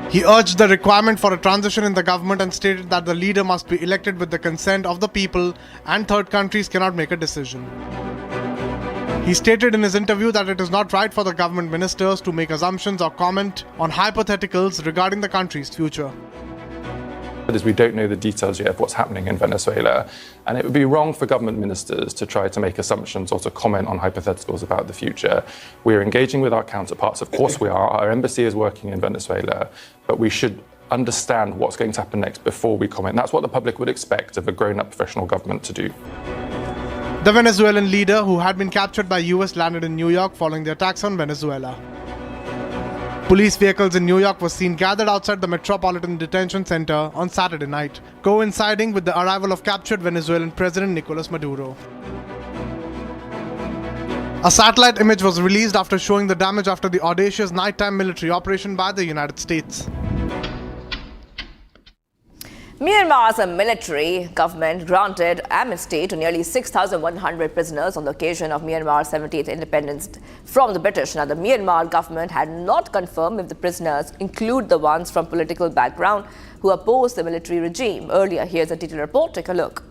He urged the requirement for a transition in the government and stated that the leader must be elected with the consent of the people and third countries cannot make a decision. He stated in his interview that it is not right for the government ministers to make assumptions or comment on hypotheticals regarding the country's future. As we don't know the details yet of what's happening in Venezuela, and it would be wrong for government ministers to try to make assumptions or to comment on hypotheticals about the future. We're engaging with our counterparts, of course we are. Our embassy is working in Venezuela, but we should understand what's going to happen next before we comment. That's what the public would expect of a grown-up professional government to do. The Venezuelan leader, who had been captured by US, landed in New York following the attacks on Venezuela. Police vehicles in New York were seen gathered outside the Metropolitan Detention Center on Saturday night, coinciding with the arrival of captured Venezuelan President Nicolas Maduro. A satellite image was released after showing the damage after the audacious nighttime military operation by the United States. Myanmar's military government granted amnesty to nearly 6,100 prisoners on the occasion of Myanmar's 70th independence from the British. Now, the Myanmar government had not confirmed if the prisoners include the ones from political background who oppose the military regime. Earlier, here's a detailed report. Take a look.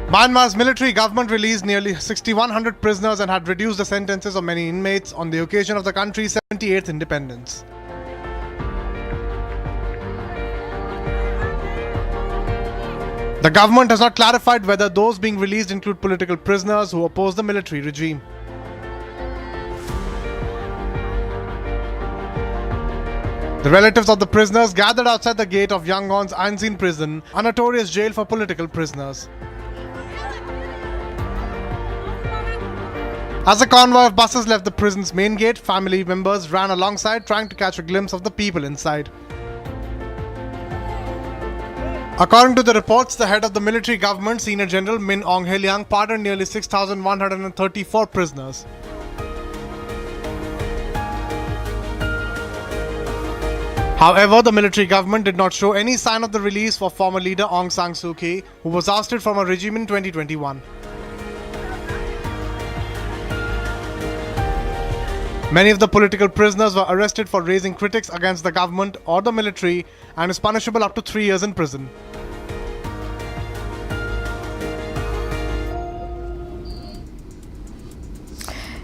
Myanmar's military government released nearly 6,100 prisoners and had reduced the sentences of many inmates on the occasion of the country's 78th independence. The government has not clarified whether those being released include political prisoners who oppose the military regime. The relatives of the prisoners gathered outside the gate of Yangon's Anzin prison, a notorious jail for political prisoners. As a convoy of buses left the prison's main gate, family members ran alongside trying to catch a glimpse of the people inside. According to the reports, the head of the military government, Senior General Min Aung Hlaing, pardoned nearly 6,134 prisoners. However, the military government did not show any sign of the release for former leader Aung San Suu Kyi, who was ousted from a regime in 2021. Many of the political prisoners were arrested for raising critics against the government or the military and is punishable up to 3 years in prison.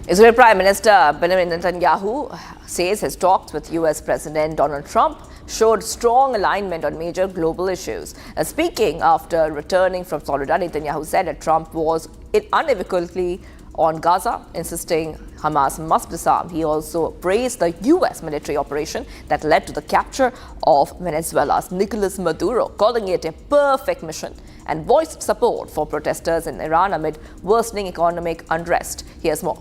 Israel Prime Minister Benjamin Netanyahu says his talks with US President Donald Trump showed strong alignment on major global issues. Speaking after returning from Florida, Netanyahu said that Trump was unequivocally on Gaza, insisting Hamas must disarm. He also praised the US military operation that led to the capture of Venezuela's Nicolas Maduro, calling it a perfect mission, and voiced support for protesters in Iran amid worsening economic unrest. Here's more.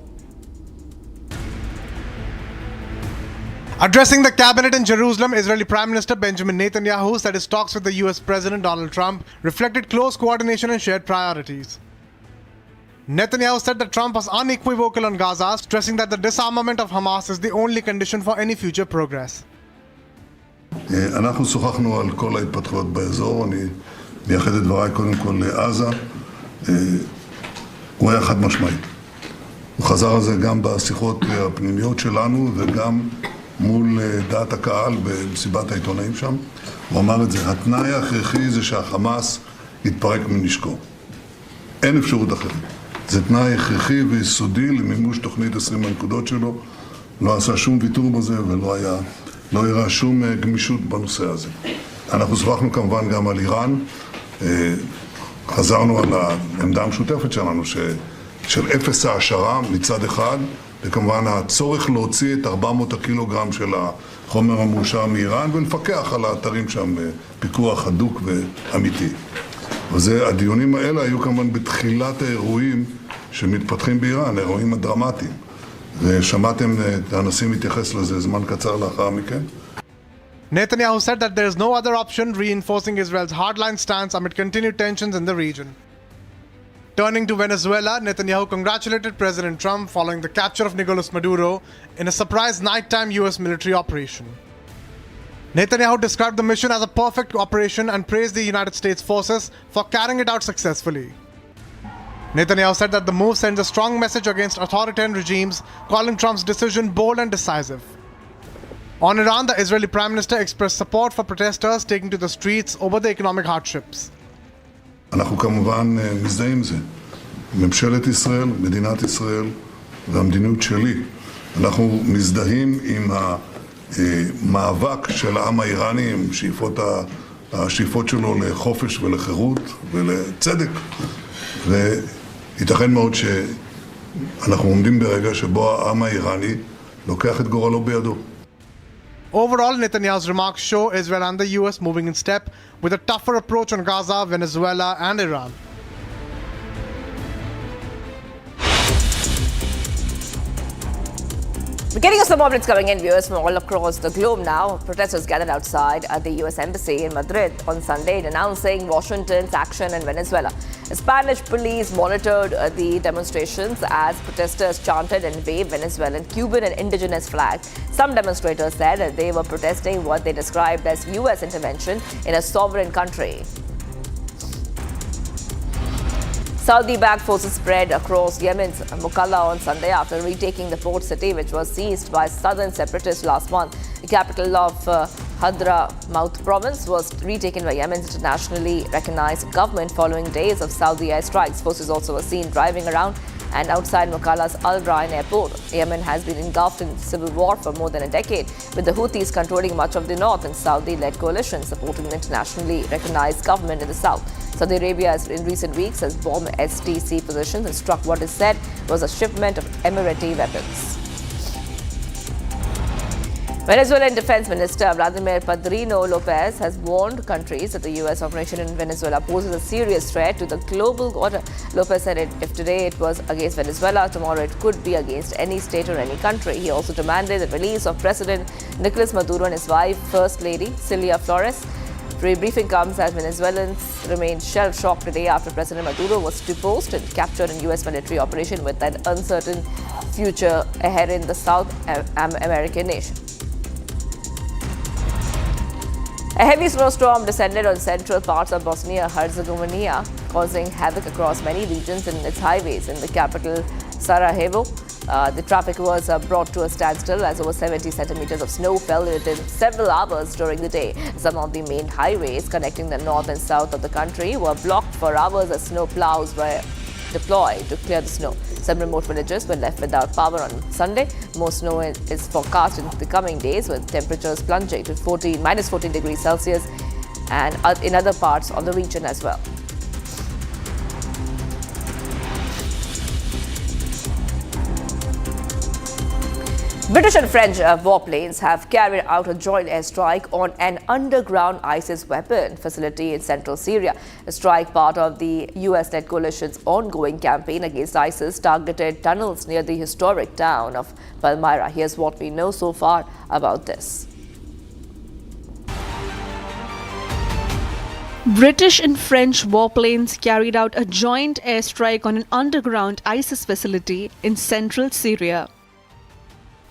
Addressing the cabinet in Jerusalem, Israeli Prime Minister Benjamin Netanyahu said his talks with the US President Donald Trump reflected close coordination and shared priorities. Netanyahu said that Trump was unequivocal on Gaza, stressing that the disarmament of Hamas is the only condition for any future progress. אנחנו שוחחנו על כל ההתפתחויות באזור, אני מייחד את דבריי קודם כל לעזה. הוא היה חד משמעי. הוא חזר על זה גם בשיחות הפנימיות שלנו וגם מול דעת הקהל במסיבת העיתונאים שם. הוא אמר את זה, התנאי ההכרחי זה שהחמאס יתפרק מנשקו. אין אפשרות אחרת. זה תנאי הכרחי ויסודי למימוש תוכנית 20 הנקודות שלו. לא עשה שום ויתור בזה ולא הראה שום גמישות בנושא הזה. אנחנו שוחחנו כמובן גם על איראן. חזרנו על העמדה המשותפת שלנו של אפס העשרה מצד אחד, וכמובן הצורך להוציא את 400 הקילוגרם של החומר המאושר מאיראן ולפקח על האתרים שם פיקוח הדוק ואמיתי. הדיונים האלה היו כמובן בתחילת האירועים שמתפתחים באיראן, האירועים הדרמטיים. ושמעתם את הנשיא מתייחס לזה זמן קצר לאחר מכן. Netanyahu said that there is no other option, reinforcing Israel's hardline stance amid continued tensions in the region. Turning to Venezuela, Netanyahu congratulated President Trump following the capture of Nicolas Maduro in a surprise nighttime US military operation. Netanyahu described the mission as a perfect operation and praised the United States forces for carrying it out successfully. Netanyahu said that the move sends a strong message against authoritarian regimes, calling Trump's decision bold and decisive. On Iran, the Israeli Prime Minister expressed support for protesters taking to the streets over the economic hardships. אנחנו כמובן מזדהים עם זה. ממשלת ישראל, מדינת ישראל והמדיניות שלי. אנחנו מזדהים עם המאבק של העם האיראני, עם השאיפות שלו לחופש ולחירות ולצדק. וייתכן מאוד שאנחנו עומדים ברגע שבו העם האיראני לוקח את גורלו בידו. Overall, Netanyahu's remarks show Israel and the US moving in step with a tougher approach on Gaza, Venezuela, and Iran. We're getting us some more updates coming in, viewers, from all across the globe now. Protesters gathered outside at the US Embassy in Madrid on Sunday, denouncing Washington's action in Venezuela. Spanish police monitored the demonstrations as protesters chanted and waved Venezuelan, Cuban and indigenous flags. Some demonstrators said that they were protesting what they described as US intervention in a sovereign country. Saudi-backed forces spread across Yemen's Mukalla on Sunday after retaking the port city, which was seized by southern separatists last month. The capital of Hadramaut province was retaken by Yemen's internationally recognized government following days of Saudi airstrikes. Forces also were seen driving around and outside Mukalla's Al Rain airport. Yemen has been engulfed in civil war for more than a decade, with the Houthis controlling much of the north and Saudi-led coalition supporting the internationally recognized government in the south. Saudi Arabia in recent weeks has bombed STC positions and struck what is said was a shipment of Emirati weapons. Venezuelan Defense Minister Vladimir Padrino Lopez has warned countries that the U.S. operation in Venezuela poses a serious threat to the global order. Lopez said if today it was against Venezuela, tomorrow it could be against any state or any country. He also demanded the release of President Nicolas Maduro and his wife, First Lady Celia Flores. The briefing comes as Venezuelans remain shell-shocked today after President Maduro was deposed and captured in U.S. military operation with an uncertain future ahead in the South American nation. A heavy snowstorm descended on central parts of Bosnia-Herzegovina, causing havoc across many regions and its highways. In the capital, Sarajevo, the traffic was brought to a standstill as over 70 centimeters of snow fell within several hours during the day. Some of the main highways connecting the north and south of the country were blocked for hours as snow plows were deployed to clear the snow. Some remote villages were left without power on Sunday. More snow is forecast in the coming days, with temperatures plunging to minus 14 degrees Celsius and in other parts of the region as well. British and French warplanes have carried out a joint airstrike on an underground ISIS weapon facility in central Syria. A strike, part of the US-led coalition's ongoing campaign against ISIS, targeted tunnels near the historic town of Palmyra. Here's what we know so far about this. British and French warplanes carried out a joint airstrike on an underground ISIS facility in central Syria.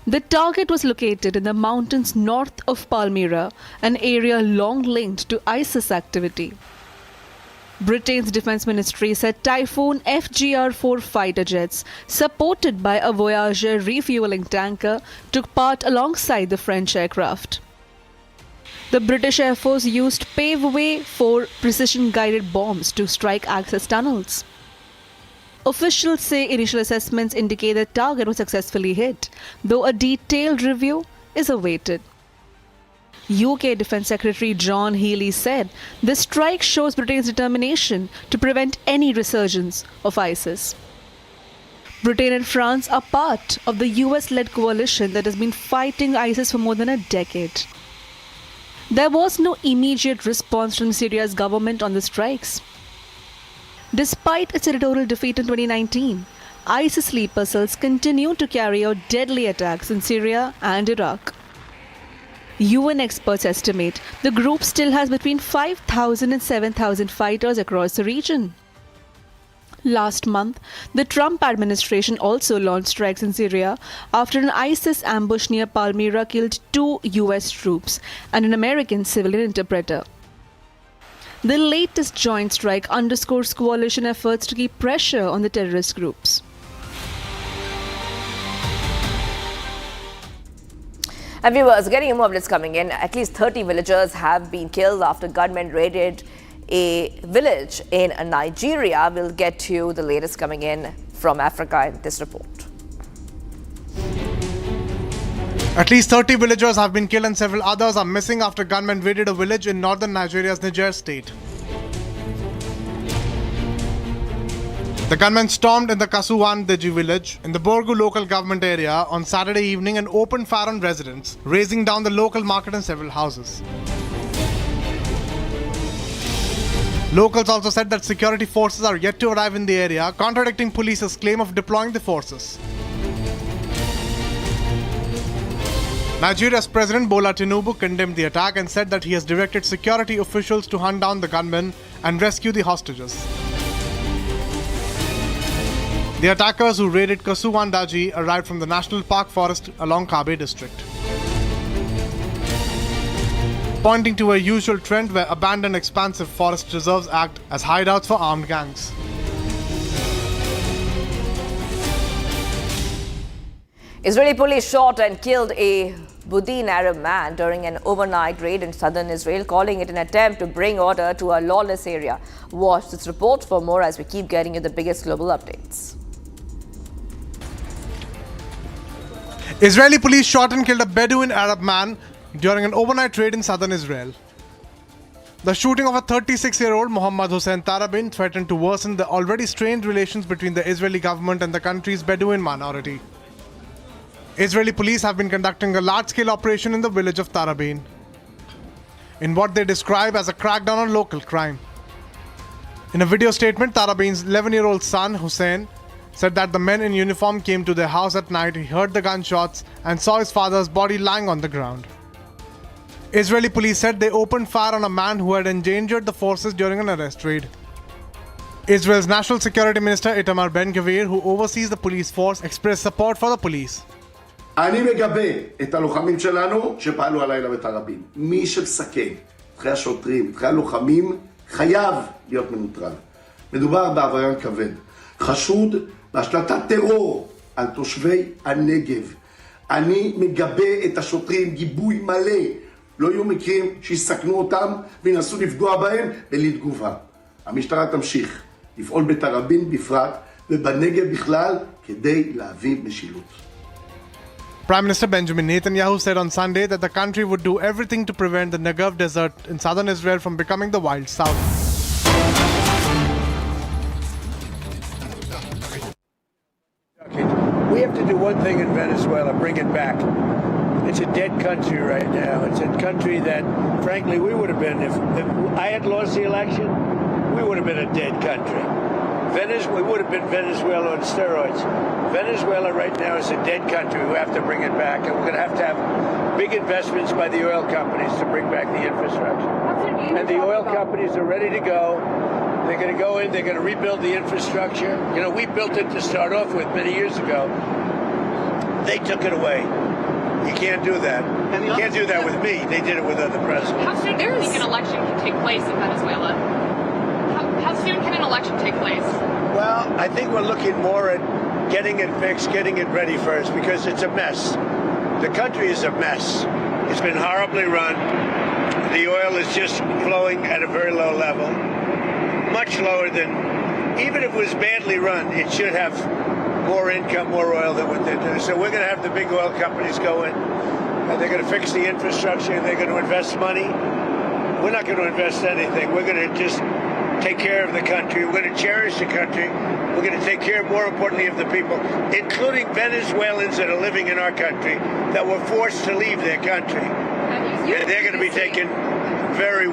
The target was located in the mountains north of Palmyra, an area long linked to ISIS activity. Britain's defense ministry said Typhoon FGR-4 fighter jets, supported by a Voyager refueling tanker, took part alongside the French aircraft. The British Air Force used pave-way for precision-guided bombs to strike access tunnels. Officials say initial assessments indicate the target was successfully hit, though a detailed review is awaited. UK Defence Secretary John Healey said the strike shows Britain's determination to prevent any resurgence of ISIS. Britain and France are part of the US-led coalition that has been fighting ISIS for more than a decade. There was no immediate response from Syria's government on the strikes. Despite its territorial defeat in 2019, ISIS sleeper cells continue to carry out deadly attacks in Syria and Iraq. UN experts estimate the group still has between 5,000 and 7,000 fighters across the region. Last month, the Trump administration also launched strikes in Syria after an ISIS ambush near Palmyra killed 2 US troops and an American civilian interpreter. The latest joint strike underscores coalition efforts to keep pressure on the terrorist groups. And viewers, getting more updates coming in. At least 30 villagers have been killed after gunmen raided a village in Nigeria. We'll get to the latest coming in from Africa in this report. At least 30 villagers have been killed and several others are missing after gunmen raided a village in northern Nigeria's Niger state. The gunmen stormed in the Kasuwan-Deji village in the Borgu local government area on Saturday evening and opened fire on residents, razing down the local market and several houses. Locals also said that security forces are yet to arrive in the area, contradicting police's claim of deploying the forces. Nigeria's President Bola Tinubu condemned the attack and said that he has directed security officials to hunt down the gunmen and rescue the hostages. The attackers who raided Kasuwandaji arrived from the National Park Forest along Kabe district, pointing to a usual trend where abandoned expansive forest reserves act as hideouts for armed gangs. Israeli police shot and killed a Buddhist Arab man during an overnight raid in southern Israel, calling it an attempt to bring order to a lawless area. Watch this report for more as we keep getting you the biggest global updates. Israeli police shot and killed a Bedouin Arab man during an overnight raid in southern Israel. The shooting of a 36-year-old Mohammad Hussein Tarabin threatened to worsen the already strained relations between the Israeli government and the country's Bedouin minority. Israeli police have been conducting a large-scale operation in the village of Tarabin, in what they describe as a crackdown on local crime. In a video statement, Tarabin's 11-year-old son, Hussein, said that the men in uniform came to their house at night, he heard the gunshots and saw his father's body lying on the ground. Israeli police said they opened fire on a man who had endangered the forces during an arrest raid. Israel's National Security Minister Itamar Ben-Gvir, who oversees the police force, expressed support for the police. אני מגבה את הלוחמים שלנו שפעלו הלילה בתראבין. מי שמסכן, אחרי השוטרים, אחרי הלוחמים, חייב להיות מנוטרל. מדובר בעבריין כבד. חשוד בהשלטת טרור על תושבי הנגב. אני מגבה את השוטרים גיבוי מלא. לא יהיו מקרים שיסכנו אותם וינסו לפגוע בהם בלי תגובה. המשטרה תמשיך לפעול בתראבין בפרט ובנגב בכלל כדי להביא משילות. Prime Minister Benjamin Netanyahu said on Sunday that the country would do everything to prevent the Negev desert in southern Israel from becoming the wild south. We have to do one thing in Venezuela, bring it back. It's a dead country right now. It's a country that, frankly, we would have been, if I had lost the election, we would have been a dead country. We would have been Venezuela on steroids. Venezuela right now is a dead country. We have to bring it back, and we're going to have big investments by the oil companies to bring back the infrastructure. And the oil companies are ready to go. They're going to go in, they're going to rebuild the infrastructure. You know, we built it to start off with many years ago. They took it away. You can't do that. You can't do that with me. They did it with other presidents. How soon do you think an election can take place in Venezuela? How soon can an election take place? Well, I think we're looking more at getting it fixed, getting it ready first, because it's a mess. The country is a mess. It's been horribly run. The oil is just flowing at a very low level, much lower than, even if it was badly run, it should have more income, more oil than what they do. So we're going to have the big oil companies go in, and they're going to fix the infrastructure, and they're going to invest money. We're not going to invest anything. We're going to just take care of the country. We're going to cherish the country. We're going to take care, more importantly, of the people, including Venezuelans that are living in our country that were forced to leave their country. They're going to be taken very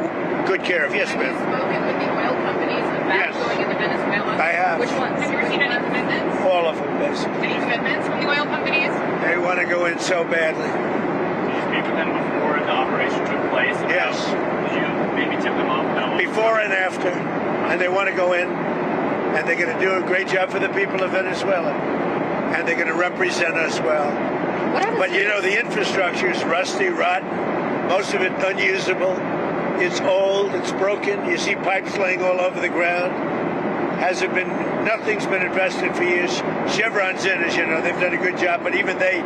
good care of. Yes, ma'am. Have you spoken with the oil companies about going into Venezuela? I have. Which ones? Have you received any commitments? All of them, basically. Any commitments from the oil companies? They want to go in so badly. Did you speak with them before the operation took place? Yes. Did you maybe tip them off? Before and after. And they want to go in, and they're going to do a great job for the people of Venezuela. And they're going to represent us well. But you know, the infrastructure is rusty, rotten, most of it unusable. It's old, it's broken. You see pipes laying all over the ground. Nothing's been invested for years. Chevron's in, as you know, they've done a good job, but even they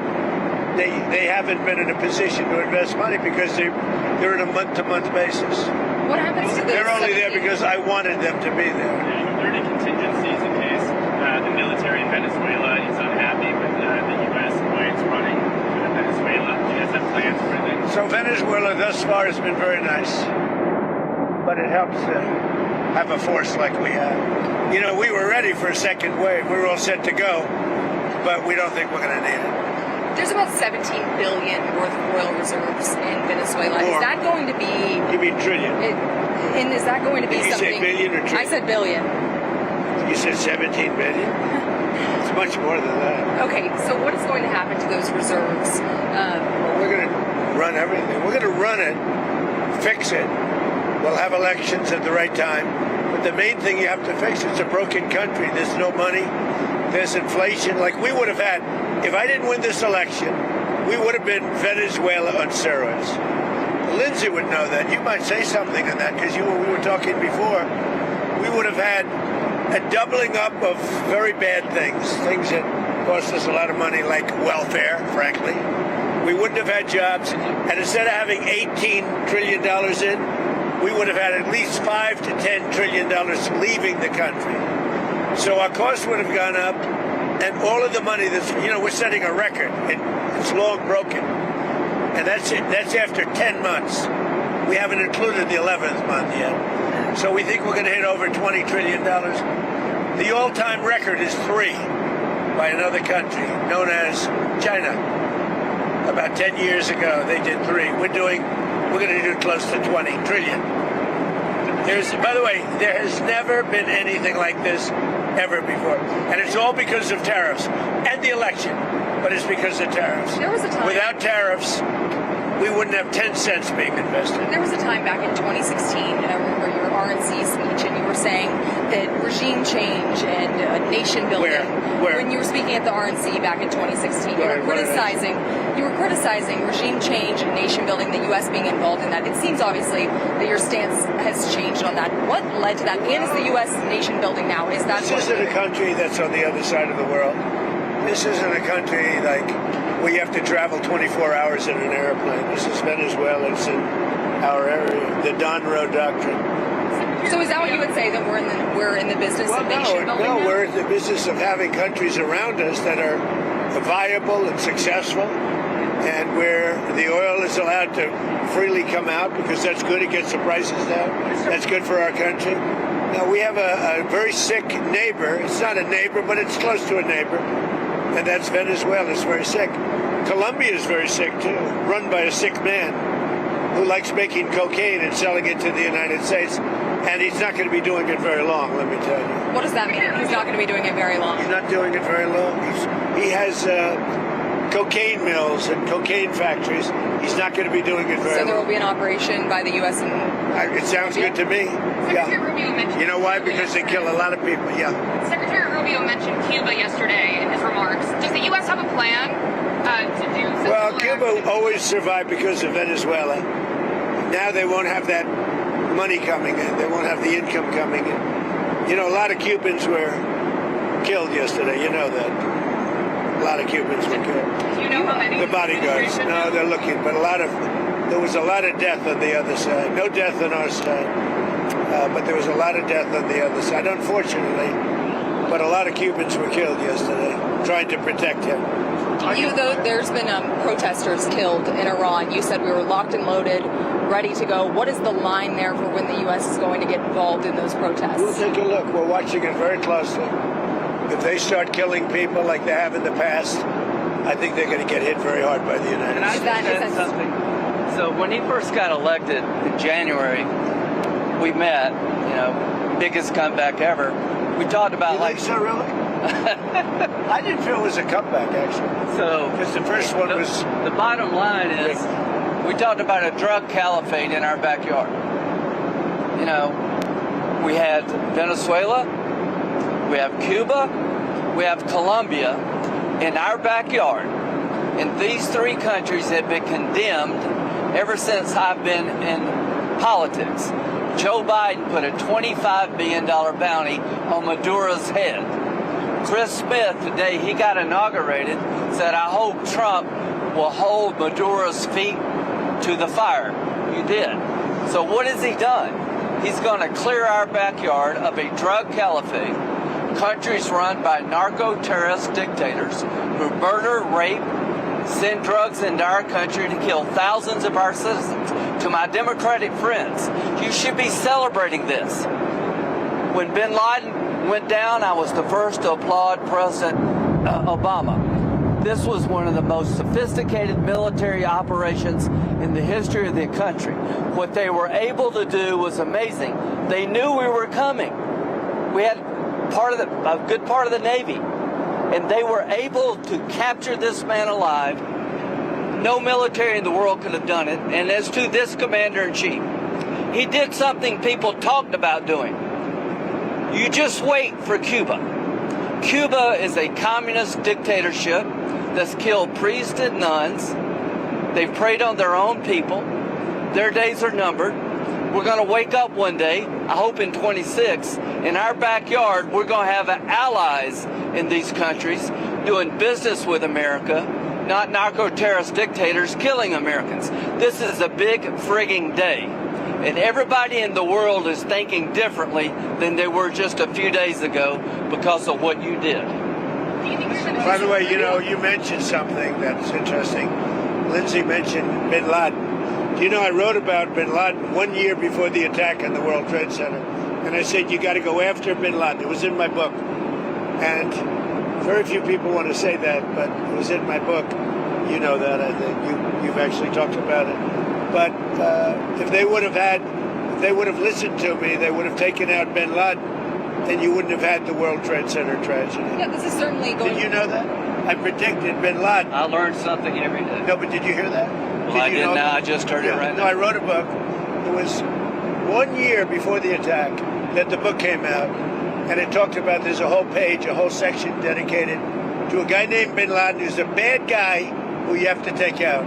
haven't been in a position to invest money because they're on a month-to-month basis. What happens to this? They're only there because I wanted them to be there. Are there any contingencies in case the military in Venezuela is unhappy with the U.S. and the way it's running Venezuela? Do you guys have plans for anything? So Venezuela thus far has been very nice, but it helps to have a force like we have. You know, we were ready for a second wave. We were all set to go, but we don't think we're going to need it. There's about $17 billion worth of oil reserves in Venezuela. Is that going to be... You mean trillion? And is that going to be Did you something... say billion or trillion? I said billion. You said 17 billion? It's much more than that. Okay, so what is going to happen to those reserves? Well, we're going to run everything. We're going to run it, fix it. We'll have elections at the right time. But the main thing you have to fix, it's a broken country. There's no money. There's inflation. Like we would have had, if I didn't win this election, we would have been Venezuela on steroids. Lindsay would know that. You might say something on that because we were talking before. We would have had a doubling up of very bad things that cost us a lot of money, like welfare, frankly. We wouldn't have had jobs. And instead of having $18 trillion in, we would have had at least $5 to $10 trillion leaving the country. So our costs would have gone up, and all of the money we're setting a record. It's long broken. And that's it. That's after 10 months. We haven't included the 11th month yet. So we think we're going to hit over $20 trillion. The all-time record is 3 by another country known as China. About 10 years ago, they did 3. We're going to do close to 20 trillion. By the way, there has never been anything like this ever before. And it's all because of tariffs and the election. But it's because of tariffs. There was a time. Without tariffs, we wouldn't have 10 cents being invested. There was a time back in 2016, and I remember your RNC speech, and you were saying that regime change and nation building. Where? When you were speaking at the RNC back in 2016, you were criticizing regime change and nation building, the U.S. being involved in that. It seems obviously that your stance has changed on that. What led to that? And is the U.S. nation building now? Is that? This isn't a country that's on the other side of the world. This isn't a country like where you have to travel 24 hours in an airplane. This is Venezuela. It's in our area. The Don Road Doctrine. So is that what you would say, that we're in the business of nation building? No, now? we're in the business of having countries around us that are viable and successful, and where the oil is allowed to freely come out because that's good. It gets the prices down. That's good for our country. Now, we have a very sick neighbor. It's not a neighbor, but it's close to a neighbor, and that's Venezuela. It's very sick. Colombia is very sick, too, run by a sick man who likes making cocaine and selling it to the United States, and he's not going to be doing it very long, let me tell you. What does that mean? He's not going to be doing it very long? He's not doing it very long. He has cocaine mills and cocaine factories. He's not going to be doing it very long. So there will be an operation by the U.S. and... It sounds good to me. Secretary Rubio mentioned... You know why? Because they kill a lot of people, yeah. Secretary Rubio mentioned Cuba yesterday in his remarks. Does the U.S. have a plan to do... Well, Cuba always survived because of Venezuela. Now they won't have that money coming in. They won't have the income coming in. You know, a lot of Cubans were killed yesterday. You know that. A lot of Cubans were killed. Do you know how many? The bodyguards. No, they're looking, but there was a lot of death on the other side. No death on our side, but there was a lot of death on the other side, unfortunately. But a lot of Cubans were killed yesterday, trying to protect him. There's been protesters killed in Iran. You said we were locked and loaded, ready to go. What is the line there for when the U.S. is going to get involved in those protests? We'll take a look. We're watching it very closely. If they start killing people like they have in the past, I think they're going to get hit very hard by the United States. Can I say something? So when he first got elected in January, we met, biggest comeback ever. We talked about you think so, really? I didn't feel it was a comeback, actually. So because the first one was... The bottom line is, we talked about a drug caliphate in our backyard. We had Venezuela, we have Cuba, we have Colombia in our backyard. And these 3 countries have been condemned ever since I've been in politics. Joe Biden put a $25 billion bounty on Maduro's head. Chris Smith, today he got inaugurated, said, I hope Trump will hold Maduro's feet to the fire. You did. So what has he done? He's going to clear our backyard of a drug caliphate, countries run by narco-terrorist dictators who murder, rape, send drugs into our country to kill thousands of our citizens. To my Democratic friends, you should be celebrating this. When bin Laden went down, I was the first to applaud President Obama. This was one of the most sophisticated military operations in the history of the country. What they were able to do was amazing. They knew we were coming. We had a good part of the Navy and they were able to capture this man alive. No military in the world could have done it. And as to this commander-in-chief, he did something people talked about doing. You just wait for Cuba. Cuba is a communist dictatorship that's killed priests and nuns. They've preyed on their own people. Their days are numbered. We're going to wake up one day, I hope in 26, in our backyard, we're going to have allies in these countries doing business with America, not narco-terrorist dictators killing Americans. This is a big frigging day. And everybody in the world is thinking differently than they were just a few days ago because of what you did. By the way, you mentioned something that's interesting. Lindsay mentioned bin Laden. Do you know I wrote about bin Laden 1 year before the attack on the World Trade Center? And I said, you got to go after bin Laden. It was in my book. And very few people want to say that, but it was in my book. You know that, I think. You've actually talked about it. But if they would have listened to me, they would have taken out bin Laden, then you wouldn't have had the World Trade Center tragedy. Yeah, this is certainly going. Did you know that? I predicted bin Laden. I learned something every day. No, but did you hear that? Well, I didn't now. I just heard it right now. No, I wrote a book. It was 1 year before the attack that the book came out, and it talked about, there's a whole page, a whole section dedicated to a guy named bin Laden who's a bad guy who you have to take out.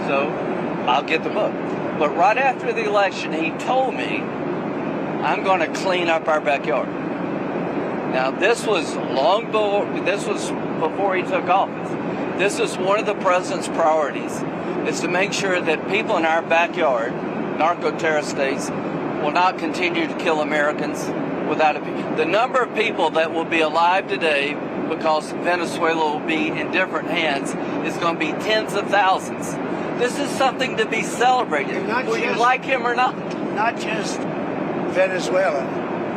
So I'll get the book. But right after the election, he told me, I'm going to clean up our backyard. Now, this was before he took office. This is one of the president's priorities, is to make sure that people in our backyard, narco-terrorist states, will not continue to kill Americans without the number of people that will be alive today because Venezuela will be in different hands is going to be tens of thousands. This is something to be celebrated, whether you like him or not. Not just Venezuela.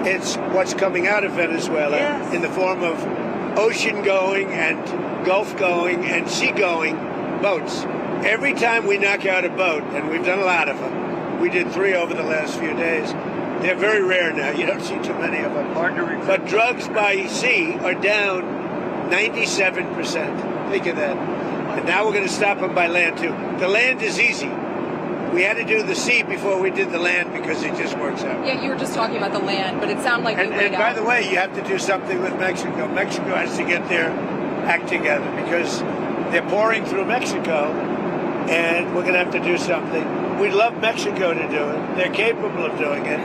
It's what's coming out of Venezuela in the form of ocean-going and Gulf-going and sea-going boats. Every time we knock out a boat, and we've done a lot of them, we did 3 over the last few days, they're very rare now. You don't see too many of them. But drugs by sea are down 97%. Think of that. And now we're going to stop them by land, too. The land is easy. We had to do the sea before we did the land because it just works out. Yeah, you were just talking about the land, but it sounded like And by the way, you have to do something with Mexico. Mexico has to get their act together because they're pouring through Mexico, and we're going to have to do something. We'd love Mexico to do it. They're capable of doing it.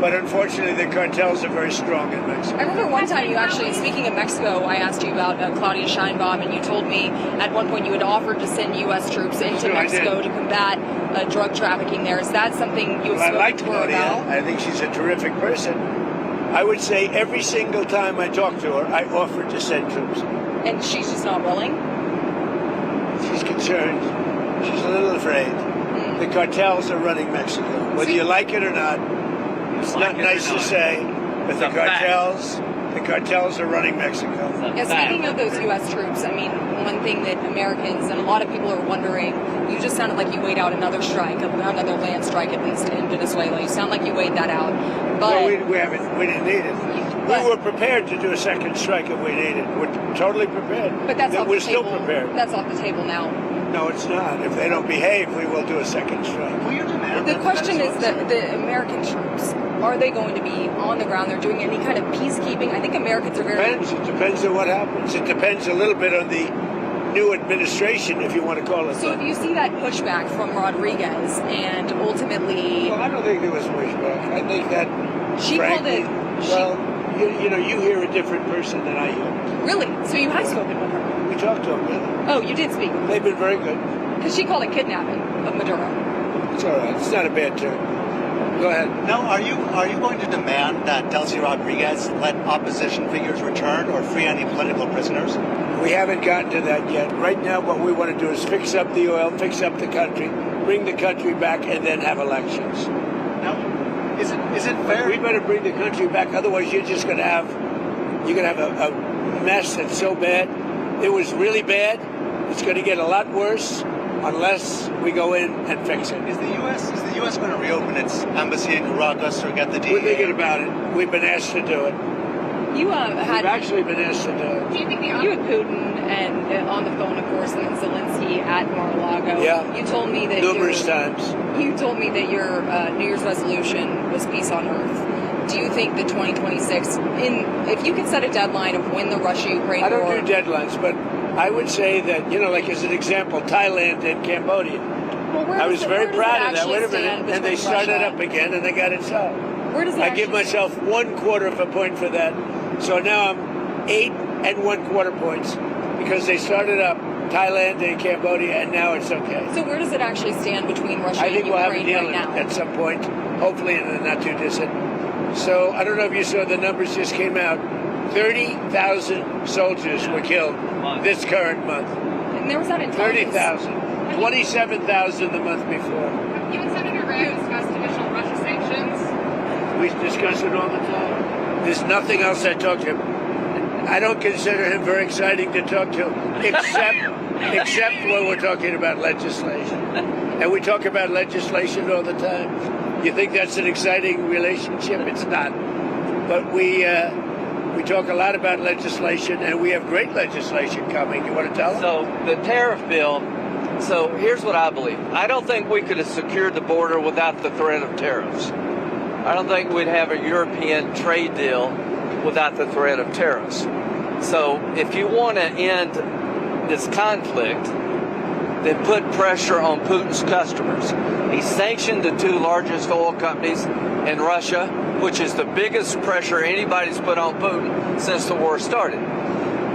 But unfortunately, the cartels are very strong in Mexico. I remember one time you actually, speaking of Mexico, I asked you about Claudia Sheinbaum, and you told me at one point you had offered to send U.S. troops into Mexico to combat drug trafficking there. Is that something you have spoken to her about? I think she's a terrific person. I would say every single time I talk to her, I offered to send troops. And she's just not willing? She's concerned. She's a little afraid. The cartels are running Mexico. Whether you like it or not, it's not nice to say, but the cartels are running Mexico. Yeah, speaking of those U.S. troops, I mean, one thing that Americans and a lot of people are wondering, you just sounded like you weighed out another strike, another land strike at least in Venezuela. You sound like you weighed that out. But no, we haven't. We didn't need it. We were prepared to do a second strike if we needed it. We're totally prepared. But that's off we're the table. Still prepared. That's off the table now. No, it's not. If they don't behave, we will do a second strike. The question is that the American troops, are they going to be on the ground? They're doing any kind of peacekeeping? I think Americans are very... It depends on what happens. It depends a little bit on the new administration, if you want to call it So that. if you see that pushback from Rodriguez and ultimately... Well, I don't think there was pushback. I think that, she frankly, called it... you hear a different person than I hear. Really? So you have spoken with her? We talked to them, yeah. Oh, you did speak? They've been very good. Because she called it kidnapping of Maduro. It's all right. It's not a bad term. Go ahead. Now, are you going to demand that Delcy Rodriguez let opposition figures return or free any political prisoners? We haven't gotten to that yet. Right now, what we want to do is fix up the oil, fix up the country, bring the country back, and then have elections. Now, is it fair? We better bring the country back. Otherwise, you're going to have a mess that's so bad. It was really bad. It's going to get a lot worse unless we go in and fix it. Is the U.S. going to reopen its embassy in Caracas or get the DEA? We're thinking about it. We've been asked to do it. You had We've actually been asked to do it. Do you think you and Putin and on the phone, of course, and Zelensky at Mar-a-Lago? Yeah. You told me that numerous times. You told me that your New Year's resolution was peace on earth. Do you think that 2026, if you could set a deadline of when the Russia-Ukraine war... I don't do deadlines, but I would say that, like as an example, Thailand and Cambodia. Well, I was very proud of that. Wait a minute. And they started up again and they got it solved. Where does I give myself 1/4 of a point for that. So now I'm 8 1/4 points because they started up Thailand and Cambodia and now it's okay. So where does it actually stand between Russia I think and we'll have a Ukraine deal right now? at some point, hopefully in the not too distant. So I don't know if you saw the numbers just came out. 30,000 soldiers were killed this current month. And there was that in 30,000. 27,000 the month before. You and Senator Ray discussed additional Russia sanctions. We discuss it all the time. There's nothing else I talk to him. I don't consider him very exciting to talk to, except when we're talking about legislation. And we talk about legislation all the time. You think that's an exciting relationship? It's not. But we talk a lot about legislation, and we have great legislation coming. You want to tell them? So the tariff bill, so here's what I believe. I don't think we could have secured the border without the threat of tariffs. I don't think we'd have a European trade deal without the threat of tariffs. So if you want to end this conflict, then put pressure on Putin's customers. He sanctioned the 2 largest oil companies in Russia, which is the biggest pressure anybody's put on Putin since the war started.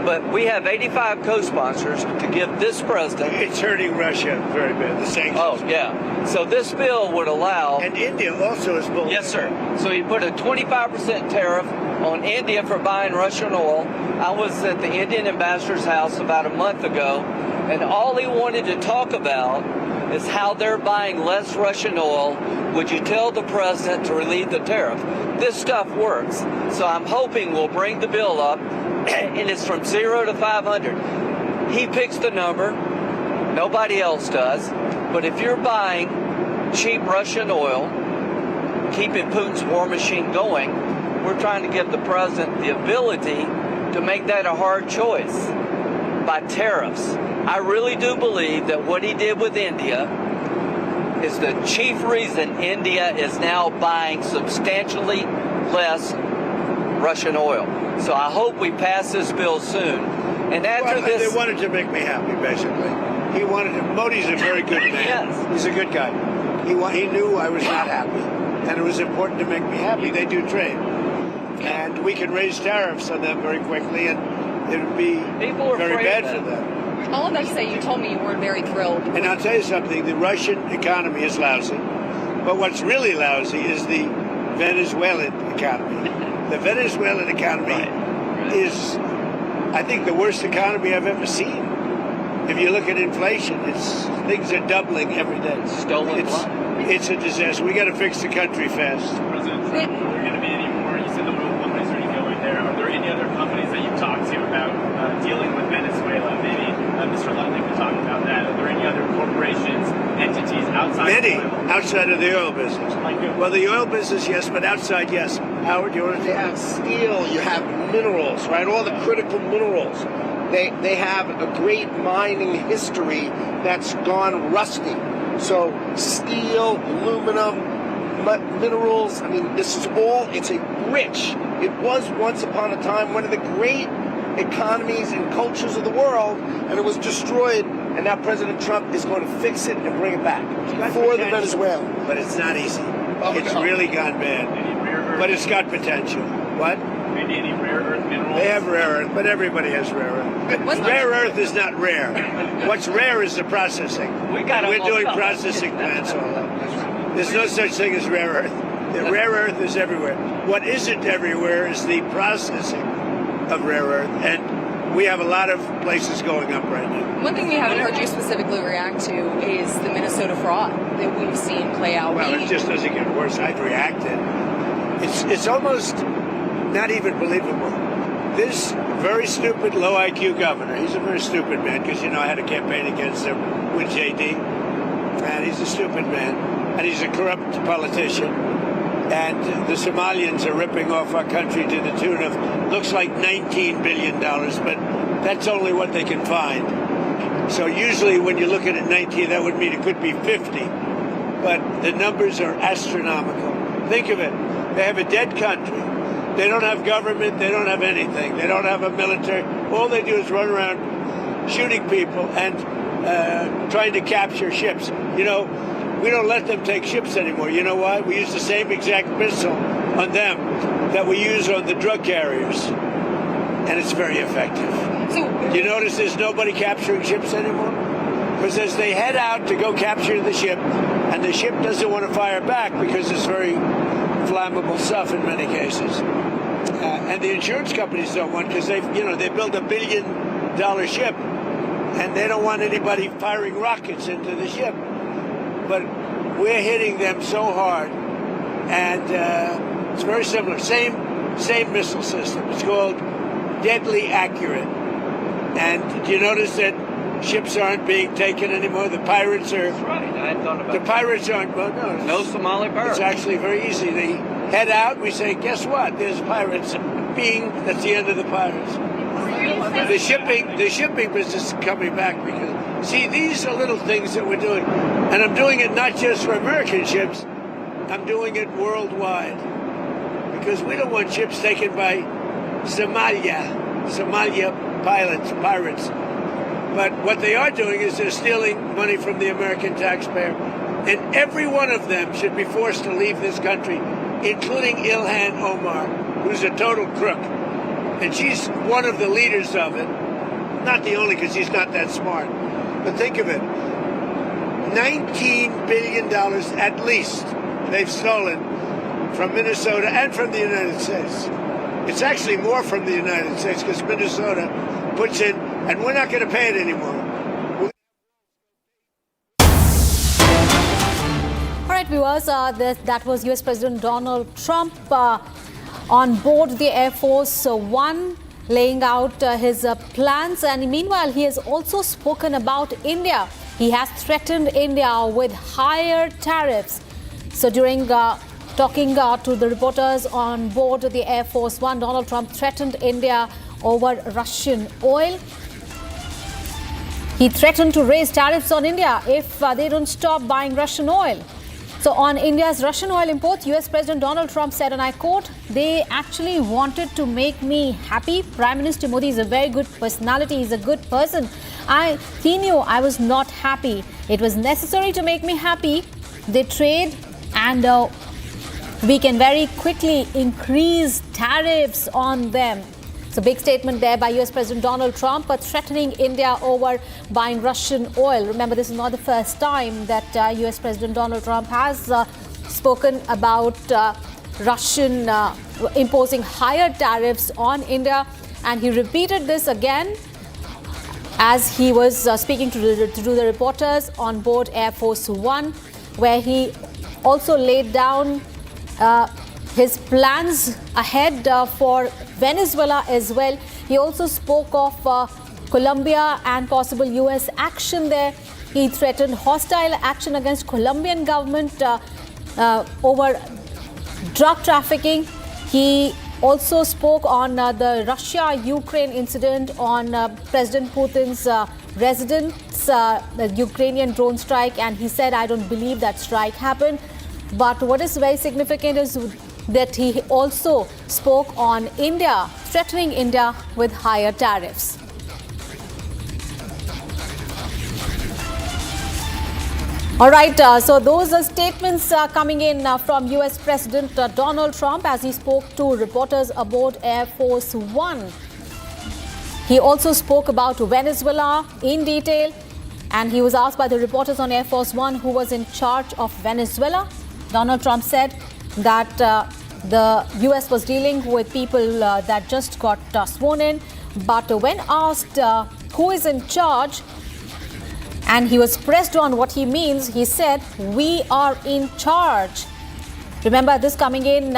But we have 85 co-sponsors to give this president... It's hurting Russia very bad, the sanctions. Oh, yeah. So this bill would allow... And India also is bullying. Yes, sir. So he put a 25% tariff on India for buying Russian oil. I was at the Indian ambassador's house about a month ago, and all he wanted to talk about is how they're buying less Russian oil. Would you tell the president to relieve the tariff? This stuff works. So I'm hoping we'll bring the bill up, and it's from 0 to 500. He picks the number. Nobody else does. But if you're buying cheap Russian oil, keeping Putin's war machine going, we're trying to give the president the ability to make that a hard choice by tariffs. I really do believe that what he did with India is the chief reason India is now buying substantially less Russian oil. So I hope we pass this bill soon. And after this... They wanted to make me happy, basically. He wanted to... Modi's a very good man. Yes. He's a good guy. He knew I was not happy. And it was important to make me happy. They do trade. And we can raise tariffs on them very quickly, and it would be very bad for them. All of that to say, you told me you weren't very thrilled. And I'll tell you something, the Russian economy is lousy. But what's really lousy is the Venezuelan economy. The Venezuelan economy is, I think, the worst economy I've ever seen. If you look at inflation, things are doubling every day. It's a disaster. We got to fix the country fast. President, are there going to be any more? You said the oil companies are going there. Are there any other companies that you've talked to about dealing with Venezuela? Maybe Mr. Lanning could talk about that. Are there any other corporations, entities outside? Many of oil? outside of the oil business. Well, the oil business, yes, but outside, yes. Howard, you want to? You have steel, you have minerals, right? All the critical minerals. They have a great mining history that's gone rusty. So steel, aluminum, minerals, I mean, this is all, it's a rich. It was once upon a time one of the great economies and cultures of the world, and it was destroyed, and now President Trump is going to fix it and bring it back for the Venezuela. But it's not easy. It's really gone bad. But it's got potential. What? Maybe any rare earth minerals? They have rare earth, but everybody has rare earth. Rare earth is not rare. What's rare is the processing. We're doing processing plants all over. There's no such thing as rare earth. The rare earth is everywhere. What isn't everywhere is the processing of rare earth, and we have a lot of places going up right now. One thing we haven't heard you specifically react to is the Minnesota fraud that we've seen play out. Well, it just doesn't get worse. I've reacted. It's almost not even believable. This very stupid, low IQ governor, he's a very stupid man, because, I had a campaign against him with JD, and he's a stupid man, and he's a corrupt politician, And the Somalians are ripping off our country to the tune of, looks like $19 billion, but that's only what they can find. So usually when you look at it 19, that would mean it could be 50. But the numbers are astronomical. Think of it. They have a dead country. They don't have government. They don't have anything. They don't have a military. All they do is run around shooting people and trying to capture ships. You know, we don't let them take ships anymore. You know why? We use the same exact missile on them that we use on the drug carriers. And it's very effective. You notice there's nobody capturing ships anymore? Because as they head out to go capture the ship, and the ship doesn't want to fire back because it's very flammable stuff in many cases. And the insurance companies don't want, because they build $1 billion ship, and they don't want anybody firing rockets into the ship. But we're hitting them so hard, and it's very similar. Same missile system. It's called deadly accurate. And do you notice that ships aren't being taken anymore? The pirates are. That's right. I hadn't thought about the pirates aren't. Well, no Somali pirates. It's actually very easy. They head out. We say, guess what? There's pirates. That's the end of the pirates. The shipping business is coming back because, see, these are little things that we're doing. And I'm doing it not just for American ships, I'm doing it worldwide. Because we don't want ships taken by Somalia pirates. But what they are doing is they're stealing money from the American taxpayer. And every one of them should be forced to leave this country, including Ilhan Omar, who's a total crook. And she's one of the leaders of it. Not the only, because she's not that smart. But think of it. $19 billion at least they've stolen from Minnesota and from the United States. It's actually more from the United States because Minnesota puts in, and we're not going to pay it anymore. All right, viewers, that was US President Donald Trump on board the Air Force One, laying out his plans. And meanwhile, he has also spoken about India. He has threatened India with higher tariffs. So during talking to the reporters on board the Air Force One, Donald Trump threatened India over Russian oil. He threatened to raise tariffs on India if they don't stop buying Russian oil. So on India's Russian oil imports, US President Donald Trump said, and I quote, "They actually wanted to make me happy. Prime Minister Modi is a very good personality. He's a good person. He knew I was not happy. It was necessary to make me happy. They trade and we can very quickly increase tariffs on them." So big statement there by US President Donald Trump, threatening India over buying Russian oil. Remember, this is not the first time that US President Donald Trump has spoken about Russian imposing higher tariffs on India. And he repeated this again as he was speaking to the reporters on board Air Force One, where he also laid down his plans ahead for Venezuela as well. He also spoke of Colombia and possible US action there. He threatened hostile action against Colombian government over drug trafficking. He also spoke on the Russia-Ukraine incident on President Putin's residence, the Ukrainian drone strike, and he said, "I don't believe that strike happened." But what is very significant is that he also spoke on India, threatening India with higher tariffs. All right, so those are statements coming in from US President Donald Trump as he spoke to reporters aboard Air Force One. He also spoke about Venezuela in detail, and he was asked by the reporters on Air Force One who was in charge of Venezuela. Donald Trump said that the US was dealing with people that just got sworn in. But when asked who is in charge, and he was pressed on what he means, he said, "We are in charge." Remember, this coming in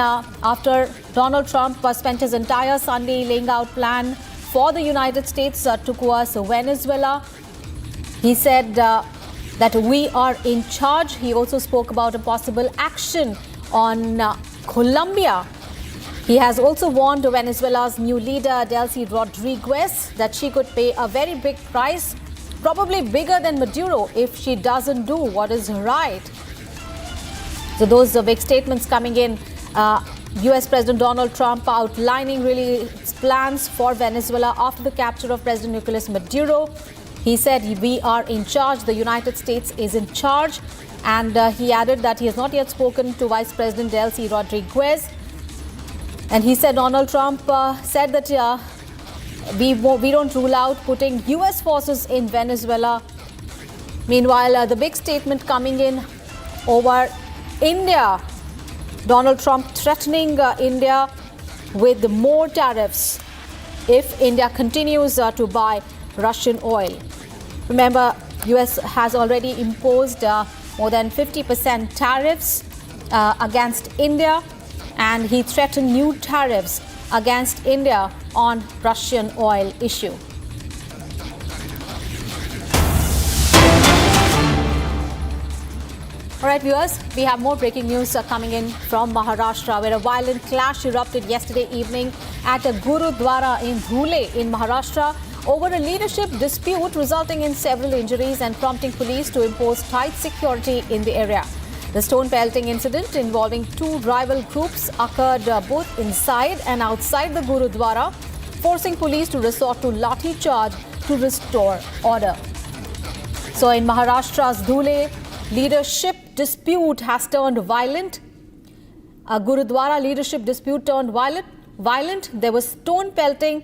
after Donald Trump spent his entire Sunday laying out plan for the United States towards Venezuela. He said that we are in charge. He also spoke about a possible action on Colombia. He has also warned Venezuela's new leader, Delcy Rodriguez, that she could pay a very big price, probably bigger than Maduro, if she doesn't do what is right. So those are big statements coming in. US President Donald Trump outlining really his plans for Venezuela after the capture of President Nicolas Maduro. He said, "We are in charge. The United States is in charge." And he added that he has not yet spoken to Vice President Delcy Rodriguez. And he said Donald Trump said that we don't rule out putting US forces in Venezuela. Meanwhile, the big statement coming in over India. Donald Trump threatening India with more tariffs if India continues to buy Russian oil. Remember, US has already imposed more than 50% tariffs against India, and he threatened new tariffs against India on Russian oil issue. All right, viewers, we have more breaking news coming in from Maharashtra, where a violent clash erupted yesterday evening at a Gurdwara in Dhule in Maharashtra over a leadership dispute, resulting in several injuries and prompting police to impose tight security in the area. The stone pelting incident involving two rival groups occurred both inside and outside the Gurdwara, forcing police to resort to lathi charge to restore order. So in Maharashtra's Dhule, leadership dispute has turned violent. A Gurudwara leadership dispute turned violent. There was stone pelting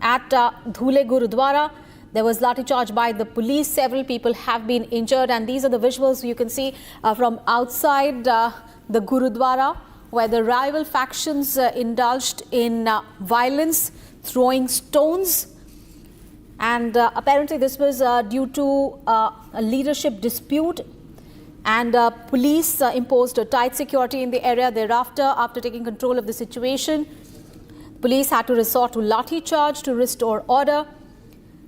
at Dhule Gurudwara. There was lathi charge by the police. Several people have been injured, and these are the visuals you can see from outside the Gurudwara, where the rival factions indulged in violence, throwing stones. And apparently this was due to a leadership dispute. And police imposed a tight security in the area thereafter. After taking control of the situation, police had to resort to lathi charge to restore order.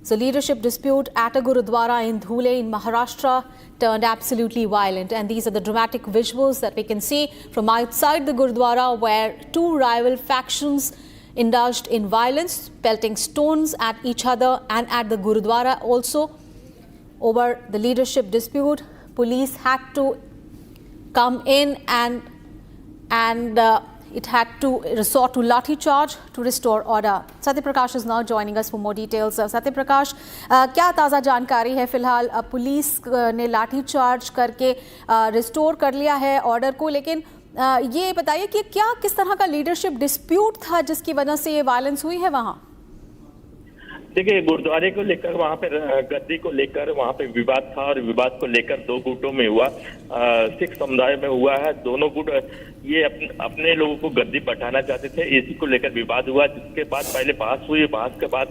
So leadership dispute at a Gurudwara in Dhule in Maharashtra turned absolutely violent. And these are the dramatic visuals that we can see from outside the Gurudwara, where two rival factions indulged in violence, pelting stones at each other and at the Gurudwara also. Over the leadership dispute, police had to come in and it had to resort to lathi charge to restore order. Satya Prakash is now joining us for more details. Satya Prakash, क्या ताज़ा जानकारी है? फिलहाल police ने लाठी charge करके restore कर लिया है ऑर्डर को, लेकिन ये बताइए कि क्या किस तरह का लीडरशिप डिस्प्यूट था जिसकी वजह से ये वायलेंस हुई है वहाँ? देखिए, गुरुद्वारे को लेकर वहाँ पे गद्दी को लेकर वहाँ पे विवाद था, और विवाद को लेकर दो गुटों में हुआ। सिख समुदाय में हुआ है। दोनों गुट ये अपने लोगों को गद्दी बैठाना चाहते थे, इसी को लेकर विवाद हुआ, जिसके बाद पहले बहस हुई। बहस के बाद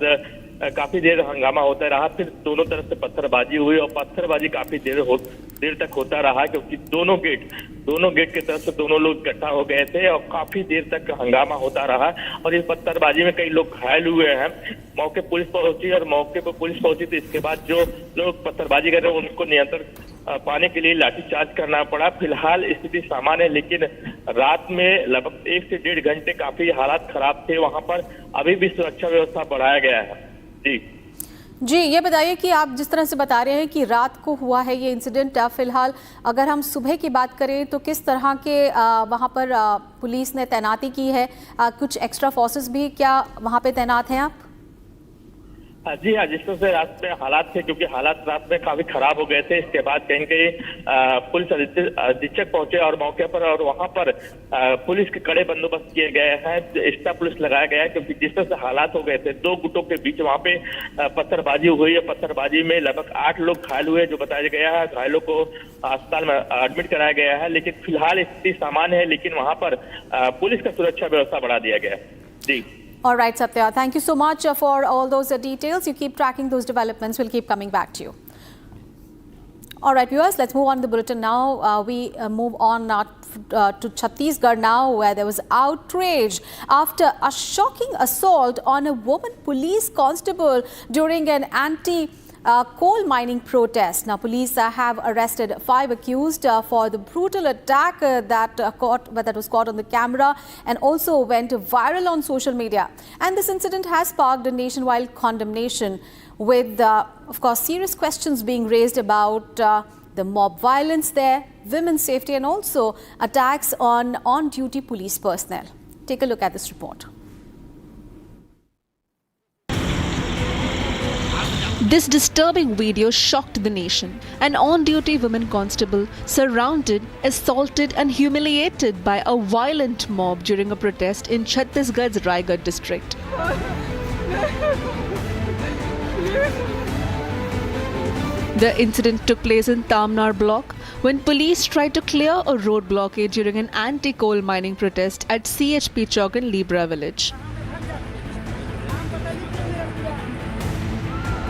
काफी देर हंगामा होता रहा, फिर दोनों तरफ से पत्थरबाजी हुई, और पत्थरबाजी काफी देर तक होता रहा, क्योंकि दोनों गेट की तरफ से दोनों लोग इकट्ठा हो गए थे, और काफी देर तक हंगामा होता रहा। और इस पत्थरबाजी में कई लोग घायल हुए हैं। मौके पुलिस पहुंची, और मौके पर पुलिस पहुंची तो इसके बाद जो लोग पत्थरबाजी कर रहे हैं उनको नियंत्रण पाने के लिए लाठीचार्ज करना पड़ा। फिलहाल स्थिति सामान्य है, लेकिन रात में लगभग 1 से 1.5 घंटे काफी हालात खराब थे वहां पर। अभी भी सुरक्षा व्यवस्था बढ़ाया गया है। जी, ये बताइए कि आप जिस तरह से बता रहे हैं कि रात को हुआ है ये इंसिडेंट, फिलहाल अगर हम सुबह की बात करें तो किस तरह के वहाँ पर पुलिस ने तैनाती की है? कुछ एक्स्ट्रा फोर्सेस भी क्या वहाँ पे तैनात हैं आप? जी हाँ, जिस तरह से रात में हालात थे, क्योंकि हालात रात में काफी खराब हो गए थे, इसके बाद कहीं पुलिस अधीक्षक पहुंचे और मौके पर, और वहां पर पुलिस के कड़े बंदोबस्त किए गए हैं, एक्स्ट्रा पुलिस लगाया गया है, क्योंकि जिस तरह से हालात हो गए थे, दो गुटों के बीच वहां पे पत्थरबाजी हुई है। पत्थरबाजी में लगभग 8 लोग घायल हुए, जो बताया गया है। घायलों को अस्पताल में एडमिट कराया गया है, लेकिन फिलहाल स्थिति सामान्य है, लेकिन वहां पर पुलिस का सुरक्षा व्यवस्था बढ़ा दिया गया है। जी। All right, Satya. Thank you so much for all those details. You keep tracking those developments. We'll keep coming back to you. All right, viewers, let's move on to the bulletin now. We move on to Chhattisgarh now, where there was outrage after a shocking assault on a woman police constable during an coal mining protest. Now, police have arrested 5 accused for the brutal attack that was caught on the camera and also went viral on social media. And this incident has sparked a nationwide condemnation with, of course, serious questions being raised about the mob violence there, women's safety and also attacks on on-duty police personnel. Take a look at this report. This disturbing video shocked the nation. An on-duty women constable surrounded, assaulted and humiliated by a violent mob during a protest in Chhattisgarh's Riots district. The incident took place in Tamnar block when police tried to clear a road blockade during an anti-coal mining protest at CHP Chowk in Libra village.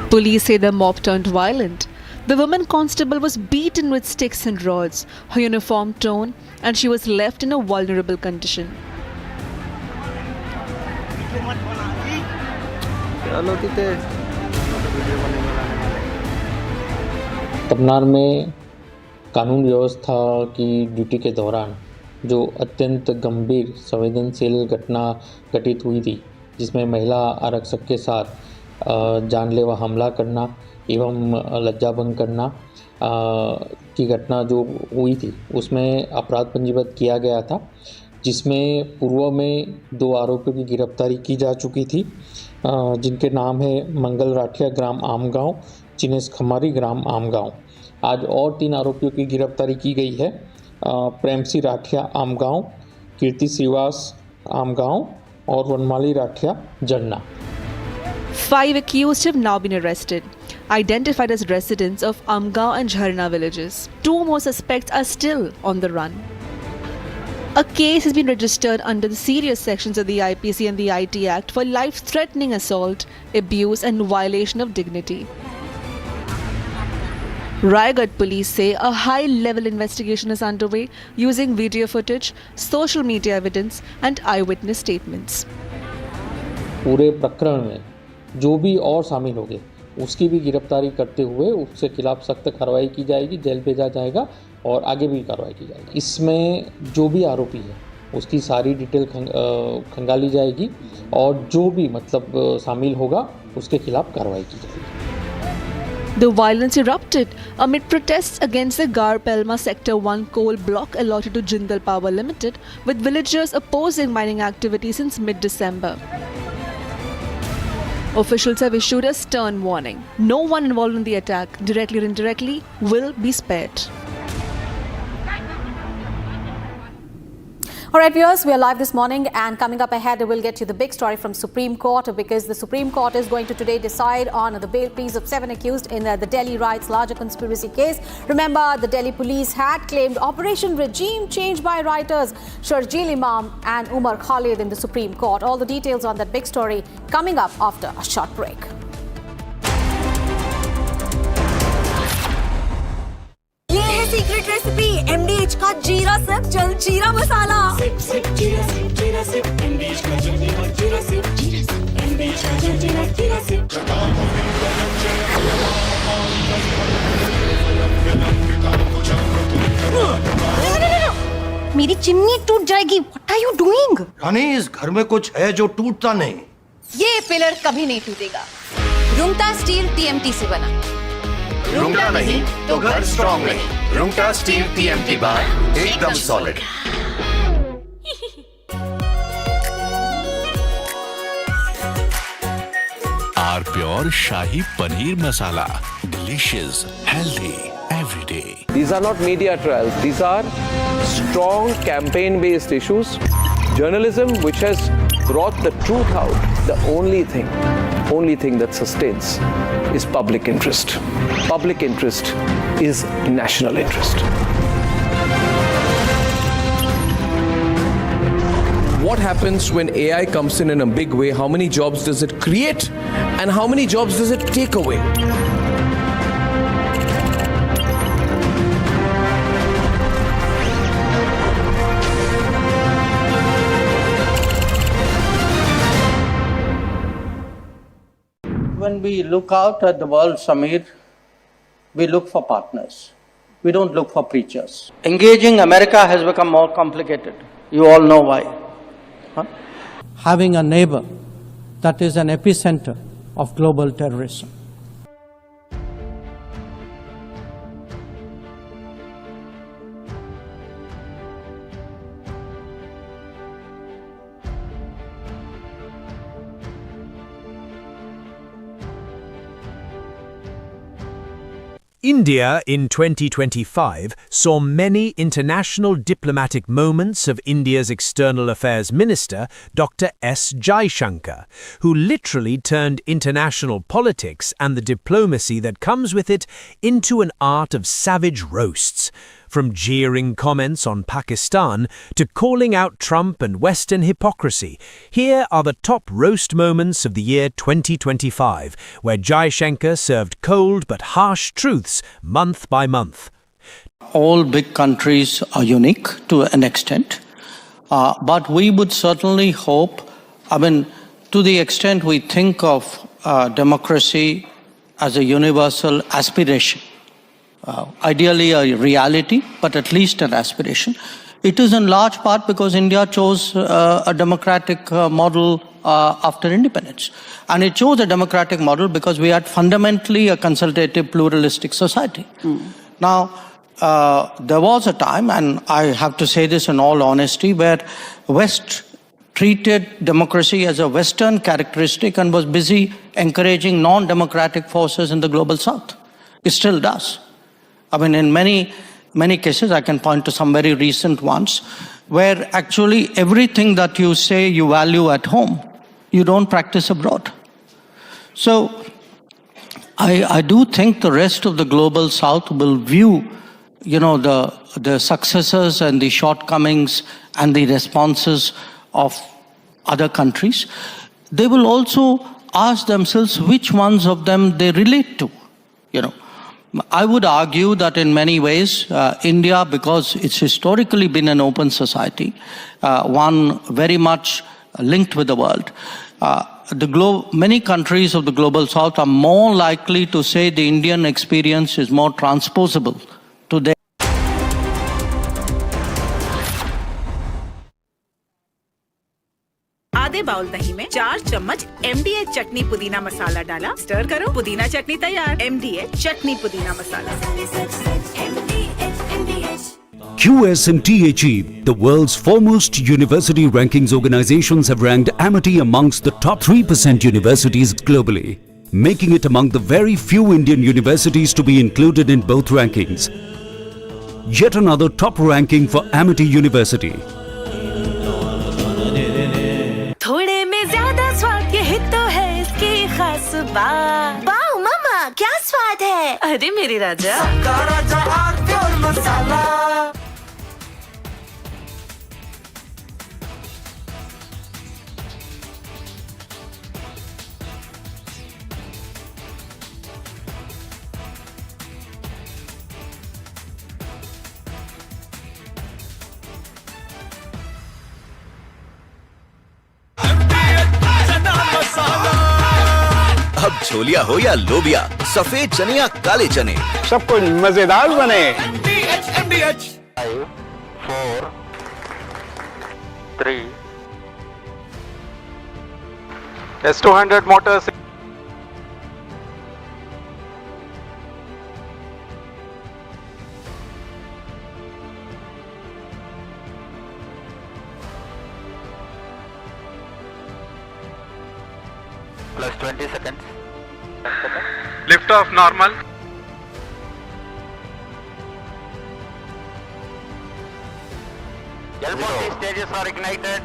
Police say the mob turned violent. The woman constable was beaten with sticks and rods, her uniform torn, and she was left in a vulnerable condition. Tamnar में कानून व्यवस्था की duty के दौरान जो अत्यंत गंभीर संवेदनशील घटना घटित हुई थी, जिसमें महिला आरक्षक के साथ जानलेवा हमला करना एवं लज्जाभंग करना की घटना जो हुई थी, उसमें अपराध पंजीबद्ध किया गया था, जिसमें पूर्व में 2 आरोपियों की गिरफ्तारी की जा चुकी थी, जिनके नाम है मंगल राठिया ग्राम आमगांव, चिनेश खमारी ग्राम आमगांव। आज और 3 आरोपियों की गिरफ्तारी की गई है, प्रेमसी राठिया आमगांव, कीर्ति श्रीवास आमगांव और वनमाली राठिया जन्ना। 5 accused have now been arrested, identified as residents of Amgaon and Jharna villages. 2 more suspects are still on the run. A case has been registered under the serious sections of the IPC and the IT Act for life-threatening assault, abuse and violation of dignity. Raigarh police say a high-level investigation is underway using video footage, social media evidence and eyewitness statements. पूरे प्रकरण में जो भी और शामिल होंगे उसकी भी गिरफ्तारी करते हुए उसके खिलाफ सख्त कार्रवाई की जाएगी, जेल भेजा जाएगा और आगे भी कार्रवाई की जाएगी। इसमें जो भी आरोपी है उसकी सारी डिटेल खंगाली जाएगी और जो भी शामिल होगा उसके खिलाफ कार्रवाई की जाएगी। The violence erupted amid protests against the Garpelma Sector 1 coal block allotted to Jindal Power Limited, with villagers opposing mining activity since mid-December. Officials have issued a stern warning. No one involved in the attack, directly or indirectly, will be spared. All right, viewers, we are live this morning, and coming up ahead, we'll get you the big story from Supreme Court, because the Supreme Court is going to today decide on the bail pleas of 7 accused in the Delhi riots larger conspiracy case. Remember, the Delhi police had claimed Operation Regime Change by rioters Sharjeel Imam and Umar Khalid in the Supreme Court. All the details on that big story coming up after a short break. Secret recipe MDH का जीरा SIP जल जीरा मसाला। SIP SIP जीरा SIP MDH का जल जीरा SIP MDH का जल जीरा सिप। मेरी चिमनी टूट जाएगी। What are you doing? रानी, इस घर में कुछ है जो टूटता नहीं। ये पिलर कभी नहीं टूटेगा। रुंगटा स्टील TMT से बना। रुंगटा नहीं तो घर स्ट्रॉन्ग नहीं। रुंगटा स्टील TMT बार एकदम solid. R pure shahi paneer masala, delicious, healthy everyday. These are not media trials. These are strong campaign-based issues. Journalism which has brought the truth out. The only thing that sustains is public interest. Public interest is national interest. What happens when AI comes in a big way? How many jobs does it create? And how many jobs does it take away? when we look out at the world, Samir, we look for partners. We don't look for preachers. Engaging America has become more complicated. You all know why. Having a neighbor that is an epicenter of global terrorism. India in 2025 saw many international diplomatic moments of India's External Affairs Minister, Dr. S. Jaishankar, who literally turned international politics and the diplomacy that comes with it into an art of savage roasts. From jeering comments on Pakistan to calling out Trump and Western hypocrisy, here are the top roast moments of the year 2025, where Jaishankar served cold but harsh truths month by month. All big countries are unique to an extent, but we would certainly hope, to the extent we think of democracy as a universal aspiration, ideally a reality, but at least an aspiration. It is in large part because India chose a democratic model after independence. And it chose a democratic model because we had fundamentally a consultative, pluralistic society. Now, there was a time, and I have to say this in all honesty, where West treated democracy as a Western characteristic and was busy encouraging non-democratic forces in the global South. It still does. In many cases, I can point to some very recent ones, where actually everything that you say you value at home, you don't practice abroad. So I do think the rest of the global South will view, the successes and the shortcomings and the responses of other countries. They will also ask themselves which ones of them they relate to, I would argue that in many ways, India, because it's historically been an open society, one very much linked with the world, many countries of the global South are more likely to say the Indian experience is more transposable to their. आधे bowl दही में 4 चम्मच MDH चटनी पुदीना मसाला डाला, stir करो, पुदीना चटनी तैयार। MDH चटनी पुदीना मसाला। QS&THE, the world's foremost university rankings organizations, have ranked Amity amongst the top 3% universities globally, making it among the very few Indian universities to be included in both rankings. Yet another top ranking for Amity University. थोड़े में ज्यादा स्वाद, यही तो है इसकी खास बात। वाओ मामा, क्या स्वाद है? अरे मेरे राजा, सबका राजा और मसाला। अब छोलिया हो या लोबिया, सफेद चने या काले चने, सब कुछ मजेदार बने। MDH 5, 4, 3 S200 motors. plus 20 seconds. Lift off normal. L40 stages are ignited.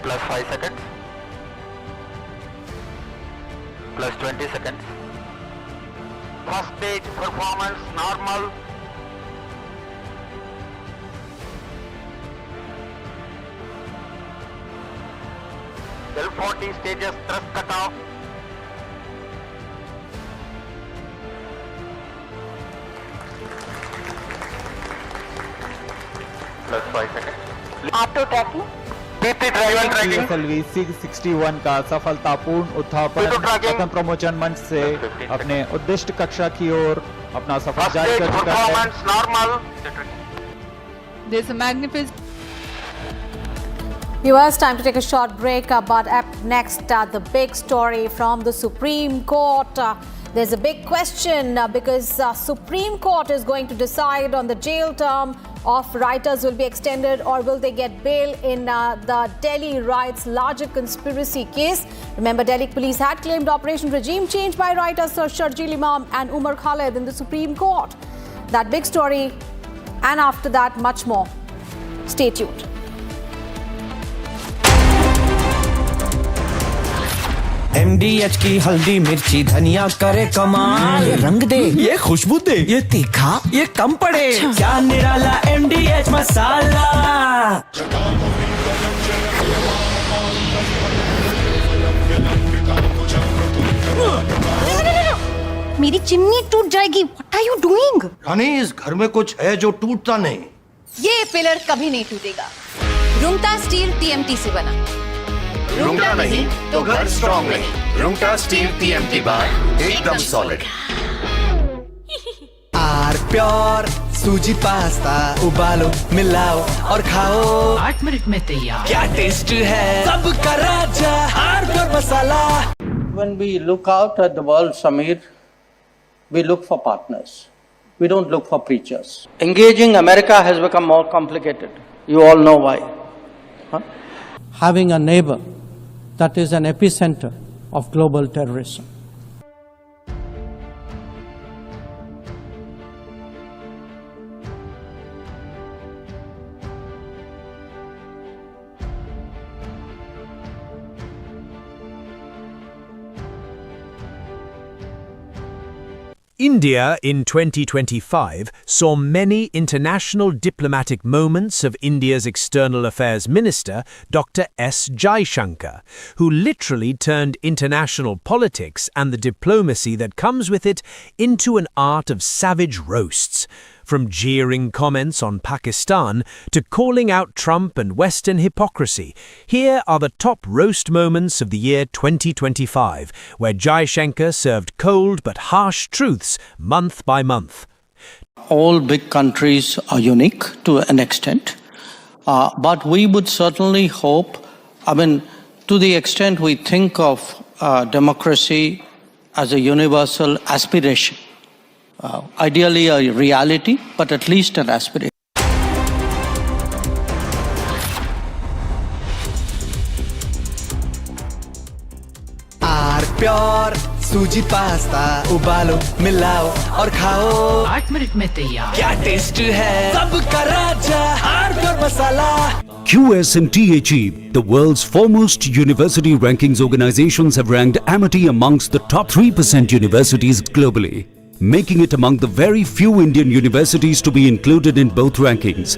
Plus 5 seconds. Plus 20 seconds. First stage performance normal. L40 stages thrust cut off. Plus 5 seconds. Auto tracking. बीती ड्राइव एंड ट्रैकिंग PSLV 661 का सफलतापूर्ण उत्थापन पतन प्रमोचन मंच से अपने उद्दिष्ट कक्षा की ओर अपना सफर जारी कर चुका है। Normal There's a magnificent. Viewers, time to take a short break, but up next, the big story from the Supreme Court. There's a big question because Supreme Court is going to decide on the jail term of rioters will be extended or will they get bail in the Delhi riots larger conspiracy case. Remember, Delhi police had claimed operation regime change by rioters Sharjeel Imam and Umar Khalid in the Supreme Court. That big story, and after that, much more. Stay tuned. MDH की हल्दी मिर्ची धनिया करे कमाल, ये रंग दे, ये खुशबू दे, ये तीखा, ये कम पड़े, क्या निराला MDH मसाला। मेरी चिमनी टूट जाएगी। What are you doing? रानी, इस घर में कुछ है जो टूटता नहीं। ये पिलर कभी नहीं टूटेगा। रुंगटा स्टील TMT से बना। रुंगटा नहीं तो घर स्ट्रॉन्ग नहीं। रुंगटा स्टील TMT बार एकदम सॉलिड। आर प्योर सूजी पास्ता उबालो मिलाओ और खाओ 8 मिनट में तैयार। क्या टेस्ट है सबका राजा R pure masala. When we look out at the world, Samir, we look for partners. We don't look for preachers. Engaging America has become more complicated. You all know why. Huh? Having a neighbor that is an epicenter of global terrorism. India in 2025 saw many international diplomatic moments of India's External Affairs Minister, Dr. S. Jaishankar, who literally turned international politics and the diplomacy that comes with it into an art of savage roasts. From jeering comments on Pakistan to calling out Trump and Western hypocrisy, here are the top roast moments of the year 2025, where Jaishankar served cold but harsh truths month by month. All big countries are unique to an extent, but we would certainly hope, to the extent we think of democracy as a universal aspiration, ideally a reality, but at least an aspiration. R pure सूजी pasta उबालो मिलाओ और खाओ 8 minute में तैयार। क्या taste है सबका राजा R pure masala. QS&THE, the world's foremost university rankings organizations, have ranked Amity amongst the top 3% universities globally, making it among the very few Indian universities to be included in both rankings.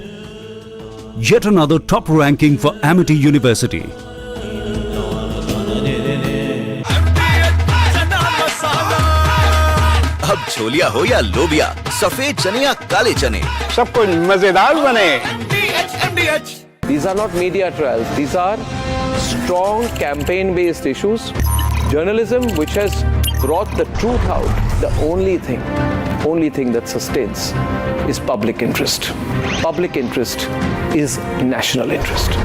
Yet another top ranking for Amity University. अब छोलिया हो या लोबिया, सफेद चने या काले चने, सबको मजेदार बने। These are not media trials. These are strong campaign-based issues. Journalism which has brought the truth out. The only thing that sustains is public interest. Public interest is national interest.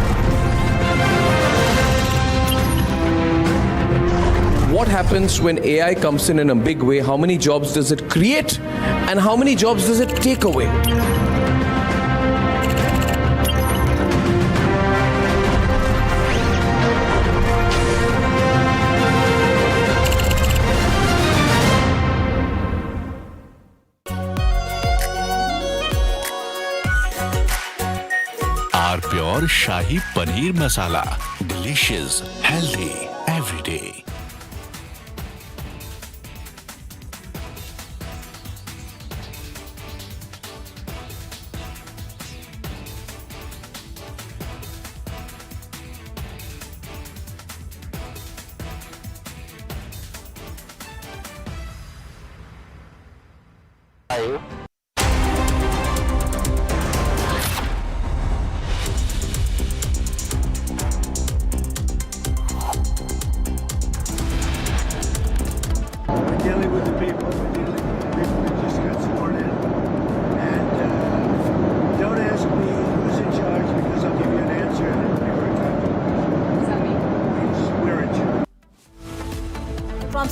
What happens when AI comes in a big way? How many jobs does it create? And how many jobs does it take away? R pure shahi paneer masala, delicious, healthy everyday.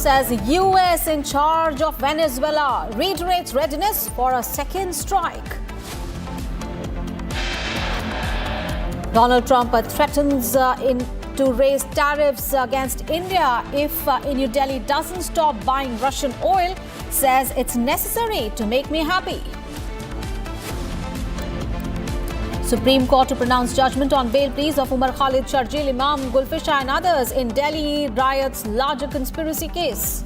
says US in charge of Venezuela reiterates readiness for a second strike. Donald Trump threatens to raise tariffs against India if New Delhi doesn't stop buying Russian oil, says it's necessary to make me happy. Supreme Court to pronounce judgment on bail pleas of Umar Khalid, Sharjeel Imam, Gulfisha and others in Delhi riots larger conspiracy case.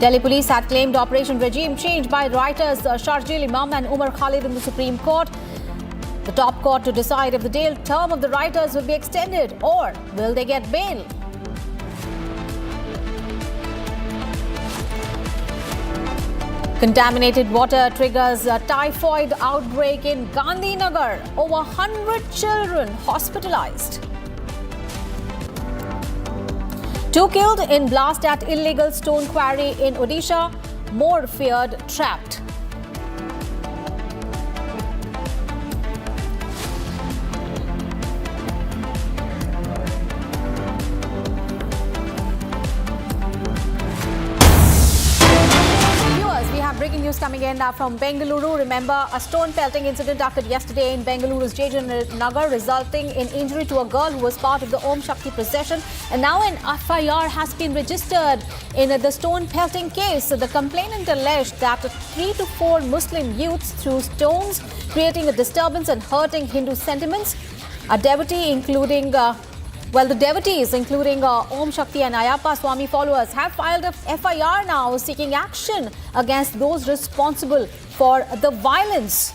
Delhi police had claimed Operation Regime Change by writers Sharjeel Imam and Umar Khalid in the Supreme Court. The top court to decide if the jail term of the writers will be extended or will they get bail. Contaminated water triggers a typhoid outbreak in Gandhinagar. Over 100 children hospitalized. 2 killed in blast at illegal stone quarry in Odisha. More feared trapped. Breaking news coming in from Bengaluru. Remember, a stone pelting incident occurred yesterday in Bengaluru's Nagar, resulting in injury to a girl who was part of the Om Shakti procession. And now an FIR has been registered in the stone pelting case. The complainant alleged that 3 to 4 Muslim youths threw stones, creating a disturbance and hurting Hindu sentiments. A devotee, the devotees, including Om Shakti and Ayappa Swami followers, have filed a FIR now seeking action against those responsible for the violence.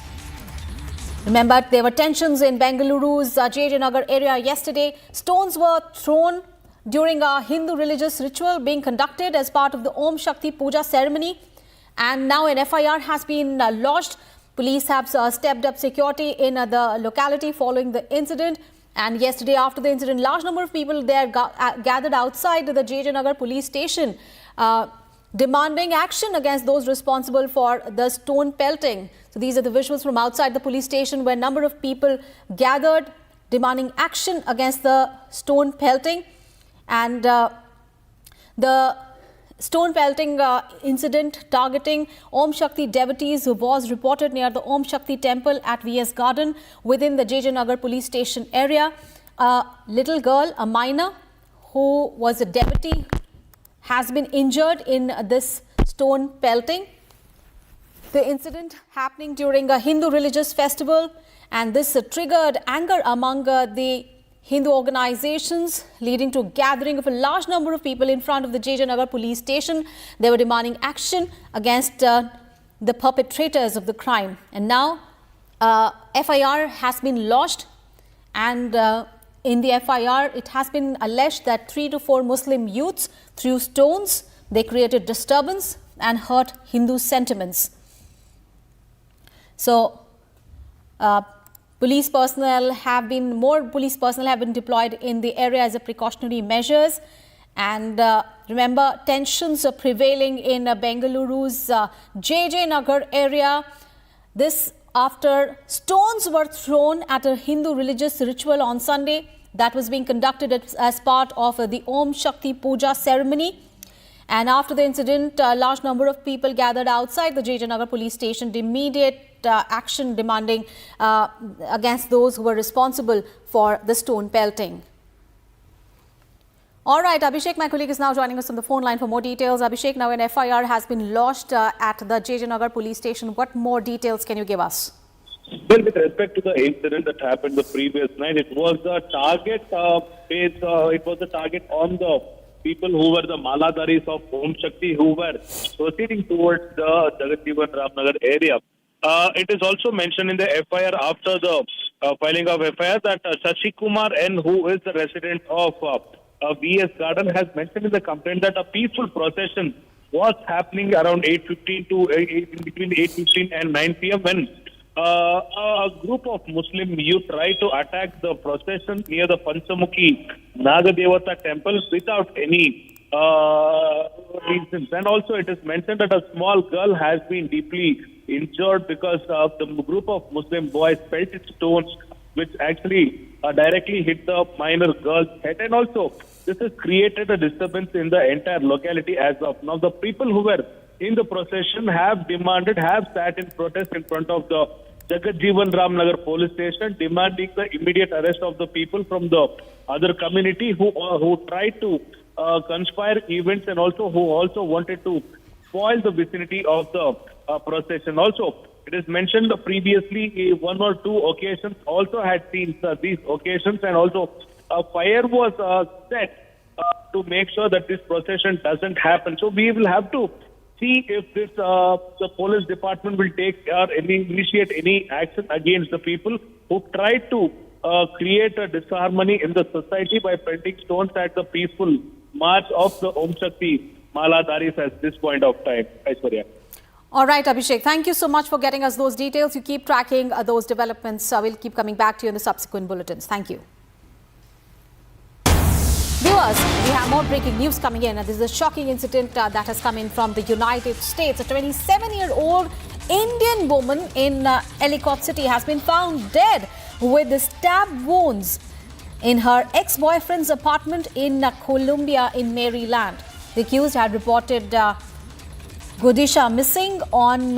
Remember, there were tensions in Bengaluru's Nagar area yesterday. Stones were thrown during a Hindu religious ritual being conducted as part of the Om Shakti Puja ceremony. And now an FIR has been lodged. Police have stepped up security in the locality following the incident. And yesterday, after the incident, large number of people there gathered outside the Nagar police station, demanding action against those responsible for the stone pelting. So these are the visuals from outside the police station where a number of people gathered demanding action against the stone pelting. And the stone pelting incident targeting Om Shakti devotees was reported near the Om Shakti temple at VS Garden within the Nagar police station area. A little girl, a minor who was a devotee, has been injured in this stone pelting. The incident happening during a Hindu religious festival, and this triggered anger among the Hindu organizations, leading to gathering of a large number of people in front of the Nagar police station. They were demanding action against the perpetrators of the crime. And now FIR has been lodged, and in the FIR it has been alleged that 3 to 4 Muslim youths threw stones. They created disturbance and hurt Hindu sentiments. So more police personnel have been deployed in the area as a precautionary measures. And remember, tensions are prevailing in Bengaluru's Nagar area. This after stones were thrown at a Hindu religious ritual on Sunday that was being conducted as part of the Om Shakti Puja ceremony. And after the incident, a large number of people gathered outside the Nagar police station, immediate action demanding against those who were responsible for the stone pelting. All right, Abhishek, my colleague, is now joining us on the phone line for more details. Abhishek, now an FIR has been lodged at the Nagar police station. What more details can you give us? Well, with respect to the incident that happened the previous night, it was the target on the people who were the Maladaris of Om Shakti who were proceeding towards the Jagat Ramnagar area. It is also mentioned in the FIR after the filing of FIR that Shashi Kumar N, who is the resident of VS Garden, has mentioned in the complaint that a peaceful procession was happening around between 8:15 and 9 p.m. when a group of Muslim youth tried to attack the procession near the Panchamukhi Nagadevata temple without any reasons. And also it is mentioned that a small girl has been deeply injured because the group of Muslim boys pelted stones which actually directly hit the minor girl's head, and also this has created a disturbance in the entire locality as of now. The people who were in the procession have sat in protest in front of the Jagatjeevan Ramnagar police station, demanding the immediate arrest of the people from the other community who tried to conspire events, and also who also wanted to spoil the vicinity of the procession. Also, it is mentioned previously, one or two occasions also had seen these occasions, and also a fire was set to make sure that this procession doesn't happen. So we will have to see if this the police department will take or initiate any action against the people who tried to create a disharmony in the society by pelting stones at the peaceful march of the Om Shakti Maladaris at this point of time. Aishwarya. All right, Abhishek, thank you so much for getting us those details. You keep tracking those developments. We'll keep coming back to you in the subsequent bulletins. Thank you. Viewers, we have more breaking news coming in. This is a shocking incident that has come in from the United States. A 27-year-old Indian woman in Ellicott City has been found dead with stab wounds in her ex-boyfriend's apartment in Columbia in Maryland. The accused had reported Gulfisha missing on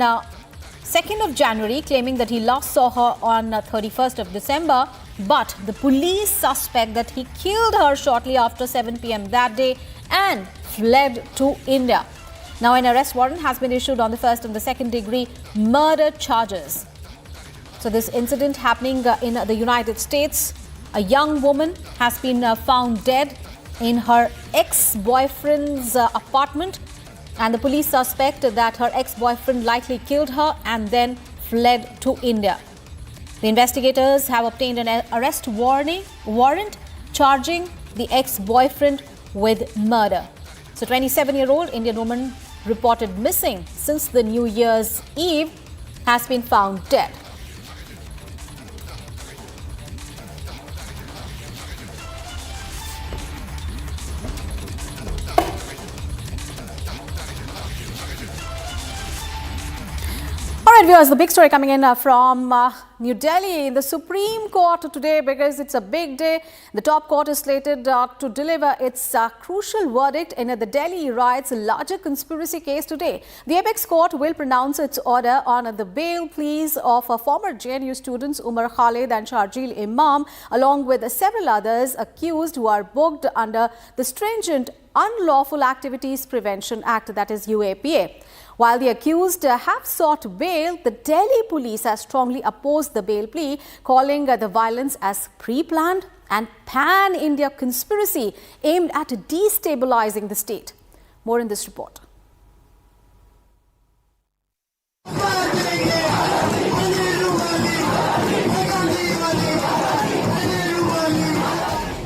2nd of January, claiming that he last saw her on 31st of December. But the police suspect that he killed her shortly after 7 p.m. that day and fled to India. Now an arrest warrant has been issued on the first and the second degree murder charges. So this incident happening in the United States. A young woman has been found dead in her ex-boyfriend's apartment, and the police suspect that her ex-boyfriend likely killed her and then fled to India. The investigators have obtained an arrest warrant charging the ex-boyfriend with murder. So 27-year-old Indian woman reported missing since the New Year's Eve has been found dead. All right, viewers, the big story coming in from New Delhi. The Supreme Court today, because it's a big day, the top court is slated to deliver its crucial verdict in the Delhi riots larger conspiracy case today. The apex court will pronounce its order on the bail pleas of former JNU students Umar Khalid and Sharjeel Imam, along with several others accused who are booked under the stringent Unlawful Activities Prevention Act, that is UAPA. While the accused have sought bail, the Delhi police has strongly opposed the bail plea, calling the violence as pre-planned and pan-India conspiracy aimed at destabilizing the state. More in this report.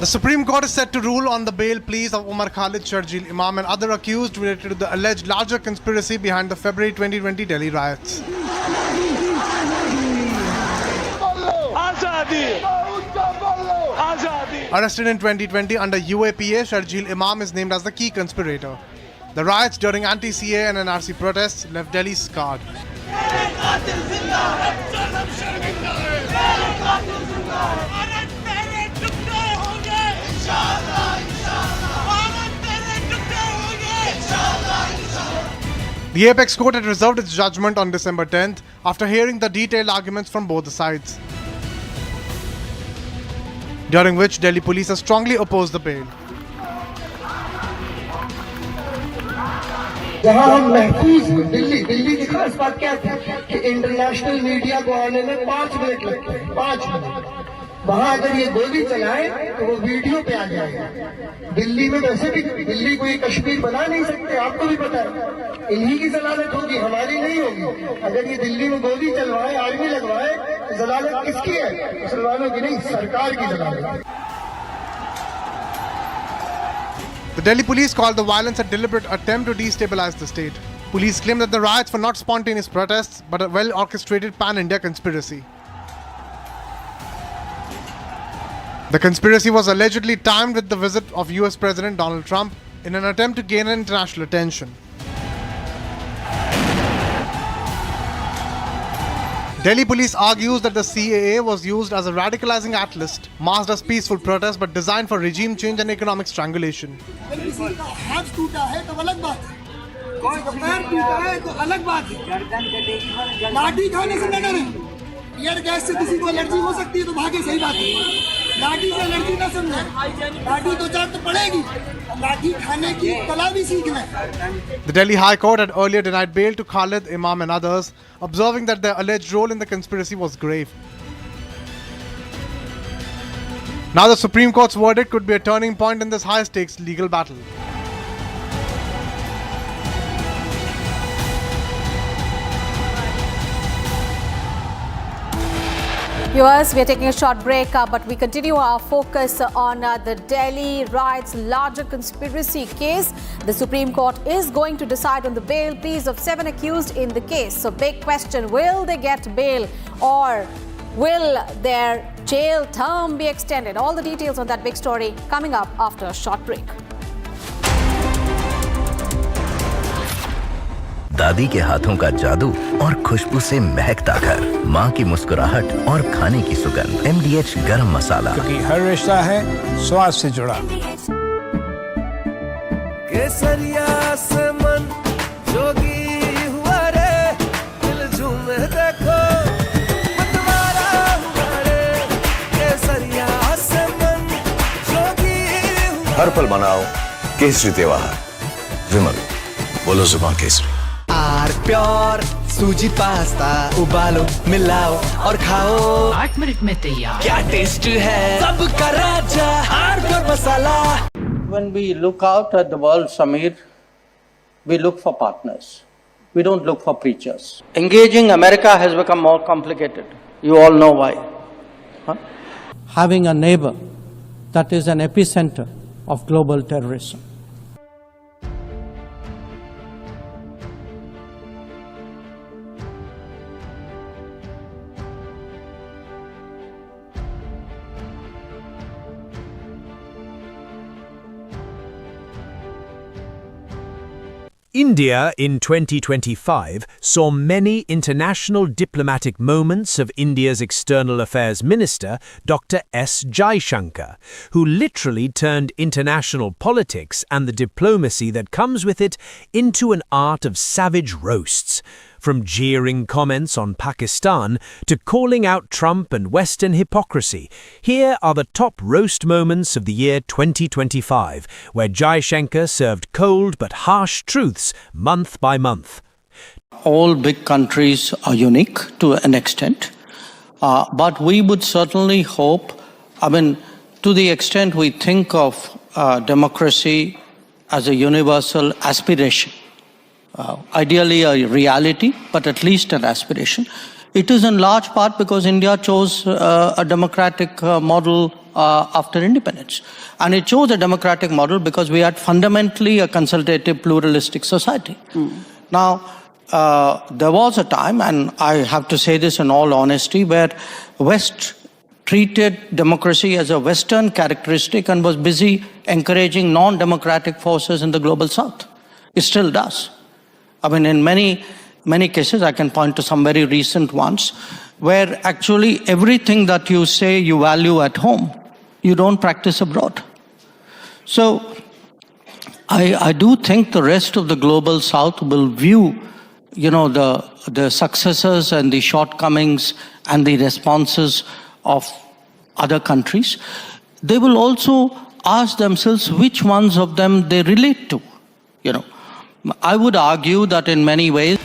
The Supreme Court is set to rule on the bail pleas of Umar Khalid, Sharjeel Imam and other accused related to the alleged larger conspiracy behind the February 2020 Delhi riots. Arrested in 2020 under UAPA, Sharjeel Imam is named as the key conspirator. The riots during anti-CA and NRC protests left Delhi scarred. The apex court had reserved its judgment on December 10th after hearing the detailed arguments from both the sides, during which Delhi police has strongly opposed the bail. जहां हम महफूज दिल्ली की खास बात क्या थी कि international media को आने में 5 मिनट लगते हैं, 5 मिनट। वहां अगर ये गोली चलाए तो वो वीडियो पे आ जाएगा। दिल्ली में वैसे भी दिल्ली को ये कश्मीर बना नहीं सकते, आपको भी पता है। इन्हीं की जलालत होगी, हमारी नहीं होगी। अगर ये दिल्ली में गोली चलवाए, आर्मी लगवाए, तो जलालत किसकी है? मुसलमानों की नहीं, सरकार की जलालत है। The Delhi police called the violence a deliberate attempt to destabilize the state. Police claim that the riots were not spontaneous protests, but a well-orchestrated pan-India conspiracy. The conspiracy was allegedly timed with the visit of US President Donald Trump in an attempt to gain international attention. Delhi police argues that the CAA was used as a radicalizing catalyst, masked as peaceful protest but designed for regime change and economic strangulation. हाथ टूटा है तो अलग बात है, पैर टूटा है तो अलग बात है, लाठी खाने से न डरें। टीयर गैस से किसी को एलर्जी हो सकती है तो भागे, सही बात है। लाठी से एलर्जी न समझे, लाठी तो चार तो पड़ेगी, लाठी खाने की कला भी सीख लें। The Delhi High Court had earlier denied bail to Khalid, Imam and others, observing that their alleged role in the conspiracy was grave. Now the Supreme Court's verdict could be a turning point in this high-stakes legal battle. Viewers, we are taking a short break, but we continue our focus on the Delhi riots larger conspiracy case. The Supreme Court is going to decide on the bail pleas of 7 accused in the case. So big question, will they get bail or will their jail term be extended? All the details on that big story coming up after a short break. दादी के हाथों का जादू और खुशबू से महकता घर, माँ की मुस्कुराहट और खाने की सुगंध। MDH गरम मसाला, क्योंकि हर रिश्ता है स्वाद से जुड़ा। केसरिया से मन जोगी हुआ रे, दिल झूमे देखो मतवारा हुआ रे। केसरिया से मन जोगी हुआ। हर पल मनाओ केसरी त्योहार। विमल, बोलो जुबान केसरी। आर प्योर सूजी पास्ता, उबालो मिलाओ और खाओ, 8 मिनट में तैयार। क्या टेस्ट है सबका राजा, R pure masala. When we look out at the world, Samir, we look for partners. We don't look for preachers. Engaging America has become more complicated. You all know why. Having a neighbor that is an epicenter of global terrorism. India in 2025 saw many international diplomatic moments of India's External Affairs Minister, Dr. S. Jaishankar, who literally turned international politics and the diplomacy that comes with it into an art of savage roasts. From jeering comments on Pakistan to calling out Trump and Western hypocrisy, here are the top roast moments of the year 2025, where Jaishankar served cold but harsh truths month by month. All big countries are unique to an extent, but we would certainly hope, to the extent we think of democracy as a universal aspiration, ideally a reality, but at least an aspiration. It is in large part because India chose a democratic model after independence. And it chose a democratic model because we had fundamentally a consultative, pluralistic society. Now, there was a time, and I have to say this in all honesty, where West treated democracy as a Western characteristic and was busy encouraging non-democratic forces in the global South. It still does. In many cases, I can point to some very recent ones, where actually everything that you say you value at home, you don't practice abroad. So I do think the rest of the global South will view, the successes and the shortcomings and the responses of other countries. They will also ask themselves which ones of them they relate to, I would argue that in many ways.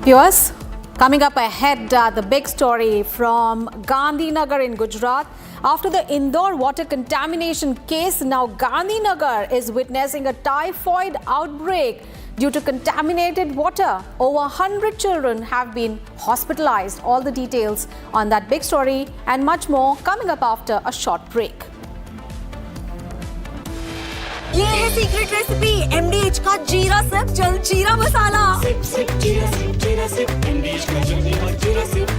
Viewers, coming up ahead, the big story from Gandhinagar in Gujarat. After the Indore water contamination case, now Gandhinagar is witnessing a typhoid outbreak due to contaminated water. Over 100 children have been hospitalized. All the details on that big story and much more coming up after a short break. ये है secret recipe MDH का जीरा SIP जल जीरा मसाला। SIP SIP जीरा SIP MDH का जल जीरा सिप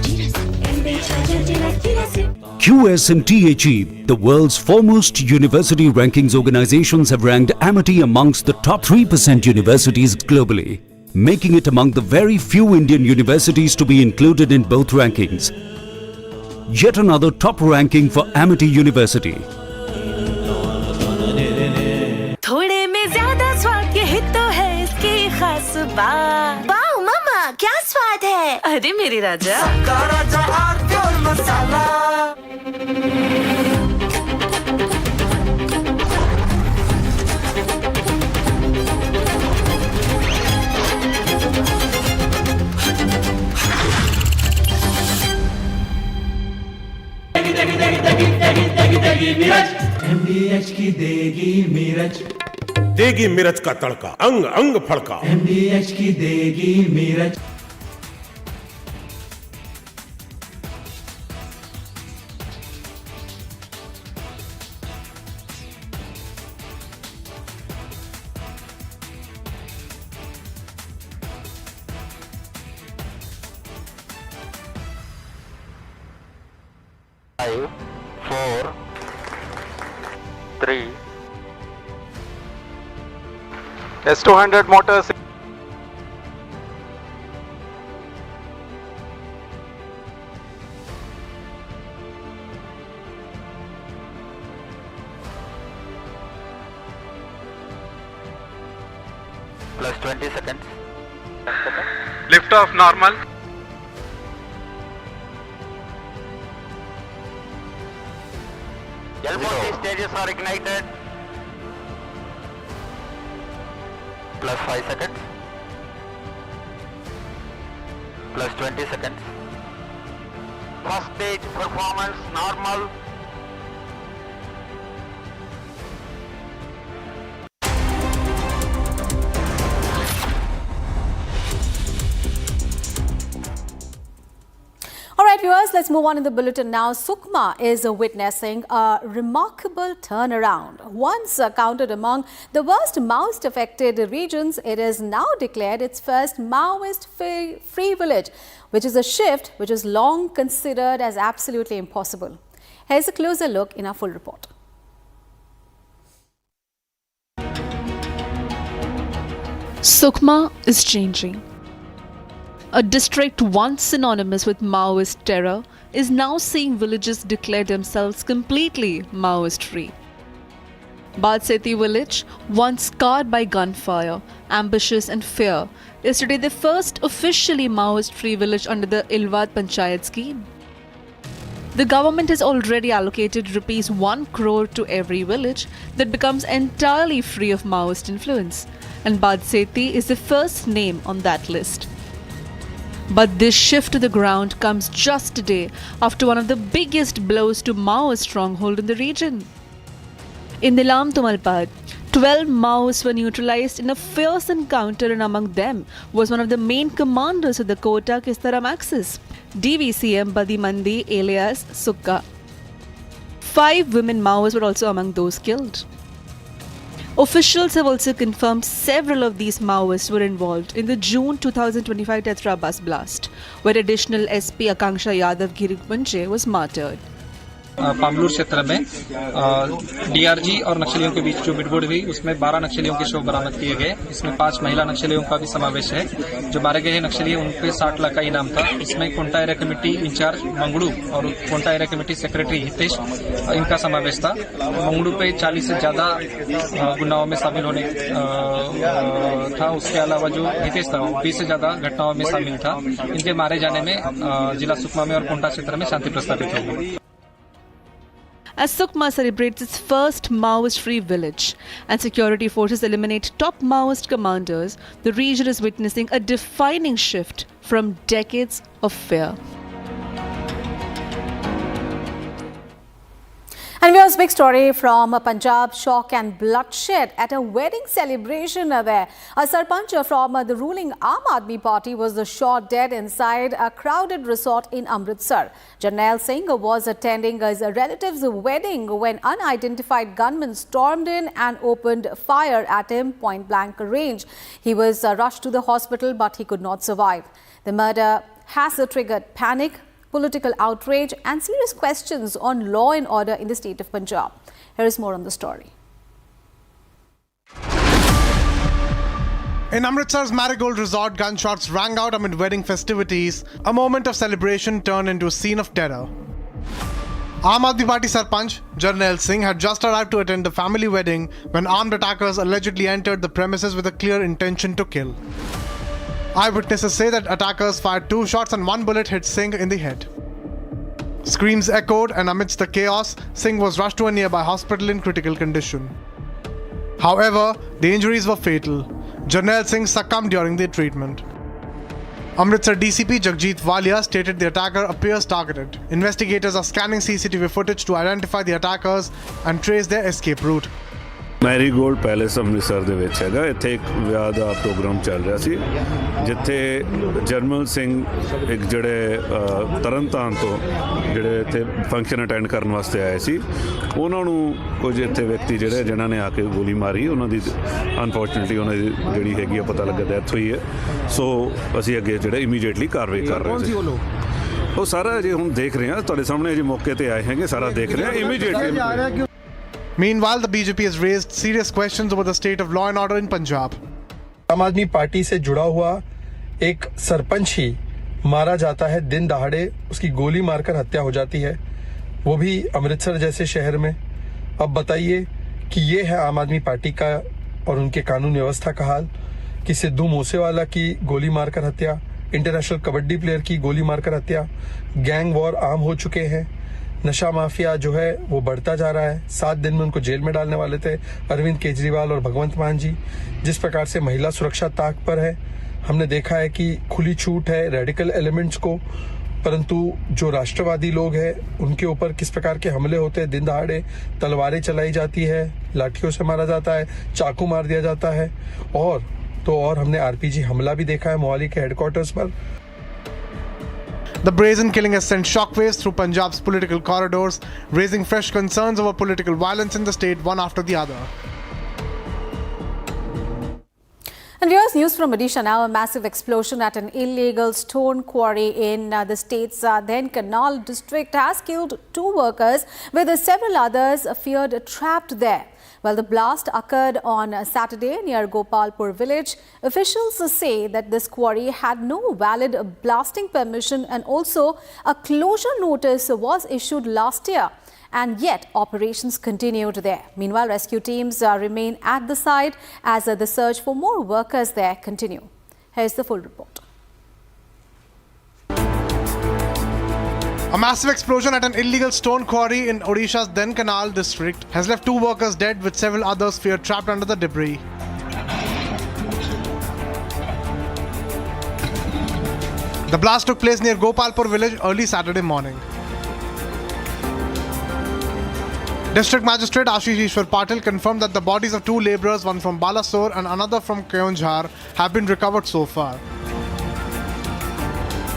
MDH का जल जीरा SIP. QS and THE, the world's foremost university rankings organizations, have ranked Amity amongst the top 3% universities globally, making it among the very few Indian universities to be included in both rankings. Yet another top ranking for Amity University. थोड़े में ज्यादा स्वाद यही तो है इसकी खास बात। वाओ मामा, क्या स्वाद है? अरे मेरी राजा, सबका राजा और मसाला। MDH की देगी मीरज, देगी मिर्च का तड़का, अंग अंग फड़का। MDH की देगी Miraj. S200 motors. Plus 20 seconds. Lift off normal. L40 stages are ignited. Plus 5 seconds. Plus 20 seconds. First stage performance normal. All right, viewers, let's move on in the bulletin now. Sukma is witnessing a remarkable turnaround. Once counted among the worst Maoist-affected regions, it is now declared its first Maoist-free village, which is a shift which is long considered as absolutely impossible. Here's a closer look in our full report. Sukma is changing. A district once synonymous with Maoist terror is now seeing villages declare themselves completely Maoist-free. Badseti village, once scarred by gunfire, ambushes and fear, is today the first officially Maoist-free village under the Ilwad Panchayat scheme. The government has already allocated Rs 1 crore to every village that becomes entirely free of Maoist influence, and Badseti is the first name on that list. But this shift to the ground comes just a day after one of the biggest blows to Maoist stronghold in the region. In Nilam Tumalpad, 12 Maoists were neutralized in a fierce encounter, and among them was one of the main commanders of the Kota Kistaram axis, DVCM Badimandi alias Sukka. 5 women Maoists were also among those killed. Officials have also confirmed several of these Maoists were involved in the June 2025 Tetra bus blast, where additional SP Akanksha Yadav Girikpunche was martyred. पामलूर क्षेत्र में DRG और नक्सलियों के बीच जो बिटबोड़ हुई उसमें 12 नक्सलियों के शव बरामद किए गए। इसमें 5 महिला नक्सलियों का भी समावेश है। जो मारे गए नक्सली उनके 60 लाख का इनाम था। इसमें Konta area committee in charge Mangdu और Konta area committee secretary Hitesh इनका समावेश था। मंगड़ू पे 40 से ज्यादा गुनाहों में शामिल होने था। उसके अलावा जो हितेश था 20 से ज्यादा घटनाओं में शामिल था। इनके मारे जाने में जिला सुकमा में और कोंटा क्षेत्र में शांति प्रस्तावित हो गई। As Sukma celebrates its first Maoist-free village and security forces eliminate top Maoist commanders, the region is witnessing a defining shift from decades of fear. And here's a big story from Punjab. Shock and bloodshed at a wedding celebration there. A sarpanch from the ruling Aam Aadmi Party was shot dead inside a crowded resort in Amritsar. Jarnail Singh was attending his relative's wedding when unidentified gunmen stormed in and opened fire at him point blank range. He was rushed to the hospital, but he could not survive. The murder has triggered panic, political outrage and serious questions on law and order in the state of Punjab. Here is more on the story. In Amritsar's Marigold Resort, gunshots rang out amid wedding festivities. A moment of celebration turned into a scene of terror. Aam Aadmi Party Sarpanch, Jarnail Singh, had just arrived to attend the family wedding when armed attackers allegedly entered the premises with a clear intention to kill. Eyewitnesses say that attackers fired 2 shots and 1 bullet hit Singh in the head. Screams echoed, and amidst the chaos, Singh was rushed to a nearby hospital in critical condition. However, the injuries were fatal. Jarnail Singh succumbed during the treatment. Amritsar DCP Jagjit Walia stated the attacker appears targeted. Investigators are scanning CCTV footage to identify the attackers and trace their escape route. Marigold palace Amritsar ਦੇ ਵਿੱਚ ਹੈਗਾ। ਇੱਥੇ ਇੱਕ ਵਿਆਹ ਦਾ programme ਚੱਲ ਰਿਹਾ ਸੀ, ਜਿੱਥੇ general Singh ਇੱਕ ਜਿਹੜੇ ਤਰਨਤਾਰਨ ਤੋਂ ਜਿਹੜੇ ਇੱਥੇ ਫੰਕਸ਼ਨ ਅਟੈਂਡ ਕਰਨ ਵਾਸਤੇ ਆਏ ਸੀ, ਉਹਨਾਂ ਨੂੰ ਕੁਝ ਇੱਥੇ ਵਿਅਕਤੀ ਜਿਹੜੇ ਜਿਨ੍ਹਾਂ ਨੇ ਆ ਕੇ ਗੋਲੀ ਮਾਰੀ, ਉਹਨਾਂ ਦੀ ਅਨਫੋਰਚੂਨੇਟਲੀ ਉਹਨਾਂ ਦੀ ਜਿਹੜੀ ਹੈਗੀ ਆ ਪਤਾ ਲੱਗਾ ਡੈਥ ਹੋਈ ਹੈ। ਸੋ ਅਸੀਂ ਅੱਗੇ ਜਿਹੜੇ ਇਮੀਡੀਏਟਲੀ ਕਾਰਵਾਈ ਕਰ ਰਹੇ ਸੀ। ਉਹ ਸਾਰਾ ਜੇ ਹੁਣ ਦੇਖ ਰਹੇ ਹਾਂ, ਤੁਹਾਡੇ ਸਾਹਮਣੇ ਜੇ ਮੌਕੇ ਤੇ ਆਏ ਹੈਗੇ, ਸਾਰਾ ਦੇਖ ਰਹੇ ਹਾਂ immediately. Meanwhile, the BJP has raised serious questions over the state of law and order in Punjab. आम आदमी पार्टी से जुड़ा हुआ एक सरपंच ही मारा जाता है दिन दहाड़े, उसकी गोली मारकर हत्या हो जाती है, वो भी अमृतसर जैसे शहर में। अब बताइए कि ये है आम आदमी पार्टी का और उनके कानून व्यवस्था का हाल कि सिद्धू मूसेवाला की गोली मारकर हत्या, इंटरनेशनल कबड्डी प्लेयर की गोली मारकर हत्या, गैंग वॉर आम हो चुके हैं, नशा माफिया जो है वो बढ़ता जा रहा है। 7 दिन में उनको जेल में डालने वाले थे अरविंद केजरीवाल और भगवंत मान जी। जिस प्रकार से महिला सुरक्षा ताक पर है, हमने देखा है कि खुली छूट है रेडिकल एलिमेंट्स को, परंतु जो राष्ट्रवादी लोग हैं उनके ऊपर किस प्रकार के हमले होते हैं, दिन दहाड़े तलवारें चलाई जाती है, लाठियों से मारा जाता है, चाकू मार दिया जाता है। और हमने आरपीजी हमला भी देखा है मोहाली के हेडक्वार्टर्स पर। The brazen killing has sent shockwaves through Punjab's political corridors, raising fresh concerns over political violence in the state, one after the other. And viewers, news from Odisha now. A massive explosion at an illegal stone quarry in the state's then Canal district has killed 2 workers, with several others feared trapped there. Well, the blast occurred on Saturday near Gopalpur village. Officials say that this quarry had no valid blasting permission, and also a closure notice was issued last year. And yet operations continued there. Meanwhile, rescue teams remain at the site as the search for more workers there continue. Here's the full report. A massive explosion at an illegal stone quarry in Odisha's then Canal district has left 2 workers dead, with several others feared trapped under the debris. The blast took place near Gopalpur village early Saturday morning. District Magistrate Ashish Ishwar Patil confirmed that the bodies of 2 labourers, one from Balasore and another from Keonjhar, have been recovered so far.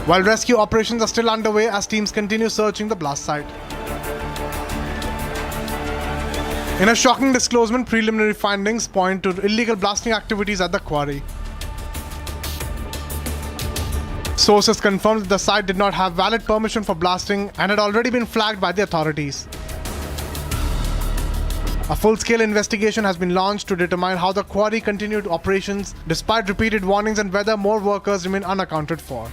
While rescue operations are still underway as teams continue searching the blast site. In a shocking disclosure, preliminary findings point to illegal blasting activities at the quarry. Sources confirmed that the site did not have valid permission for blasting and had already been flagged by the authorities. A full-scale investigation has been launched to determine how the quarry continued operations despite repeated warnings and whether more workers remain unaccounted for.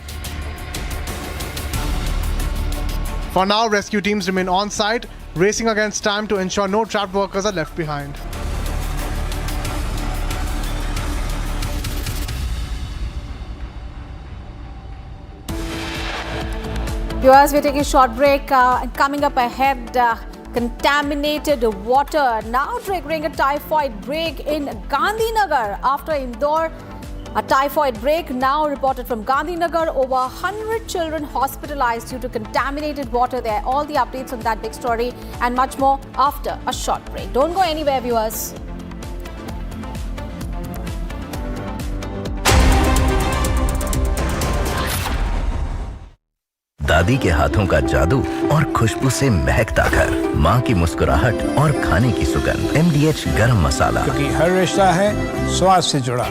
For now, rescue teams remain on site, racing against time to ensure no trapped workers are left behind. Viewers, we're taking a short break. Coming up ahead, contaminated water now triggering a typhoid break in Gandhinagar after Indore. A typhoid break now reported from Gandhinagar. Over 100 children hospitalized due to contaminated water there. All the updates on that big story and much more after a short break. Don't go anywhere, viewers. दादी के हाथों का जादू और खुशबू से महकता घर, माँ की मुस्कुराहट और खाने की सुगंध। MDH गरम मसाला, क्योंकि हर रिश्ता है स्वाद से जुड़ा।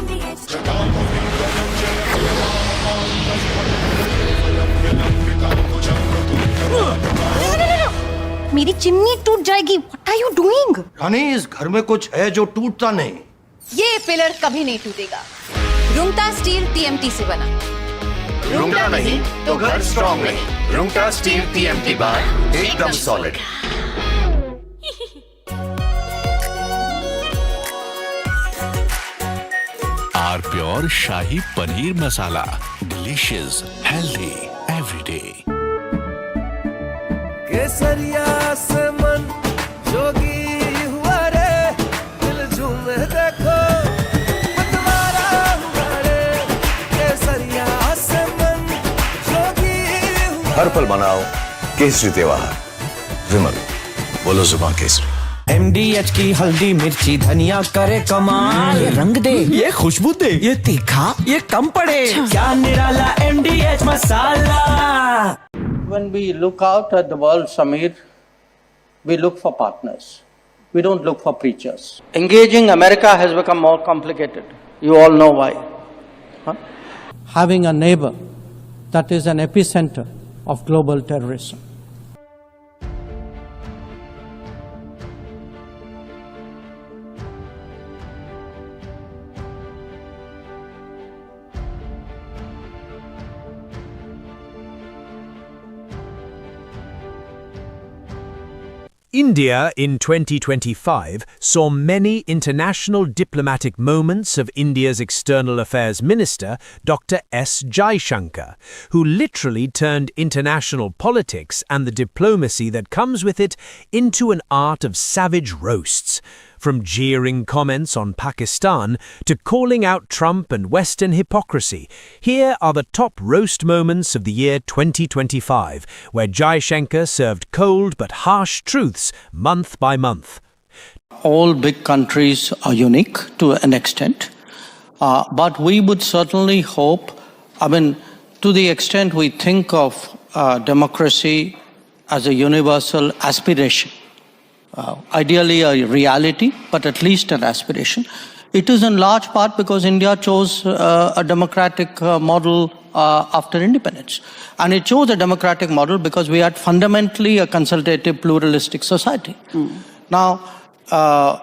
मेरी चिमनी टूट जाएगी। What are you doing? रानी, इस घर में कुछ है जो टूटता नहीं। ये पिलर कभी नहीं टूटेगा। रुंगटा स्टील TMT से बना। रुंगटा नहीं तो घर स्ट्रॉन्ग नहीं। रुंगटा स्टील TMT बार एकदम solid. R pure shahi paneer masala, delicious, healthy everyday. Kesariya से मन जोगी हुआ रे, दिल झूमे देखो मतवारा हुआ रे। केसरिया से मन जोगी हुआ। हर पल मनाओ केसरी त्योहार। विमल, बोलो जुबान केसरी। MDH की हल्दी मिर्ची धनिया करे कमाल। ये रंग दे, ये खुशबू दे, ये तीखा, ये कम पड़े। क्या निराला MDH masala. When we look out at the world, Samir, we look for partners. We don't look for preachers. Engaging America has become more complicated. You all know why. Huh? Having a neighbor that is an epicenter of global terrorism. India in 2025 saw many international diplomatic moments of India's External Affairs Minister, Dr. S. Jaishankar, who literally turned international politics and the diplomacy that comes with it into an art of savage roasts. From jeering comments on Pakistan to calling out Trump and Western hypocrisy, here are the top roast moments of the year 2025, where Jaishankar served cold but harsh truths month by month. All big countries are unique to an extent, but we would certainly hope, to the extent we think of democracy as a universal aspiration, ideally a reality, but at least an aspiration. It is in large part because India chose a democratic model after independence. And it chose a democratic model because we had fundamentally a consultative, pluralistic society. Now,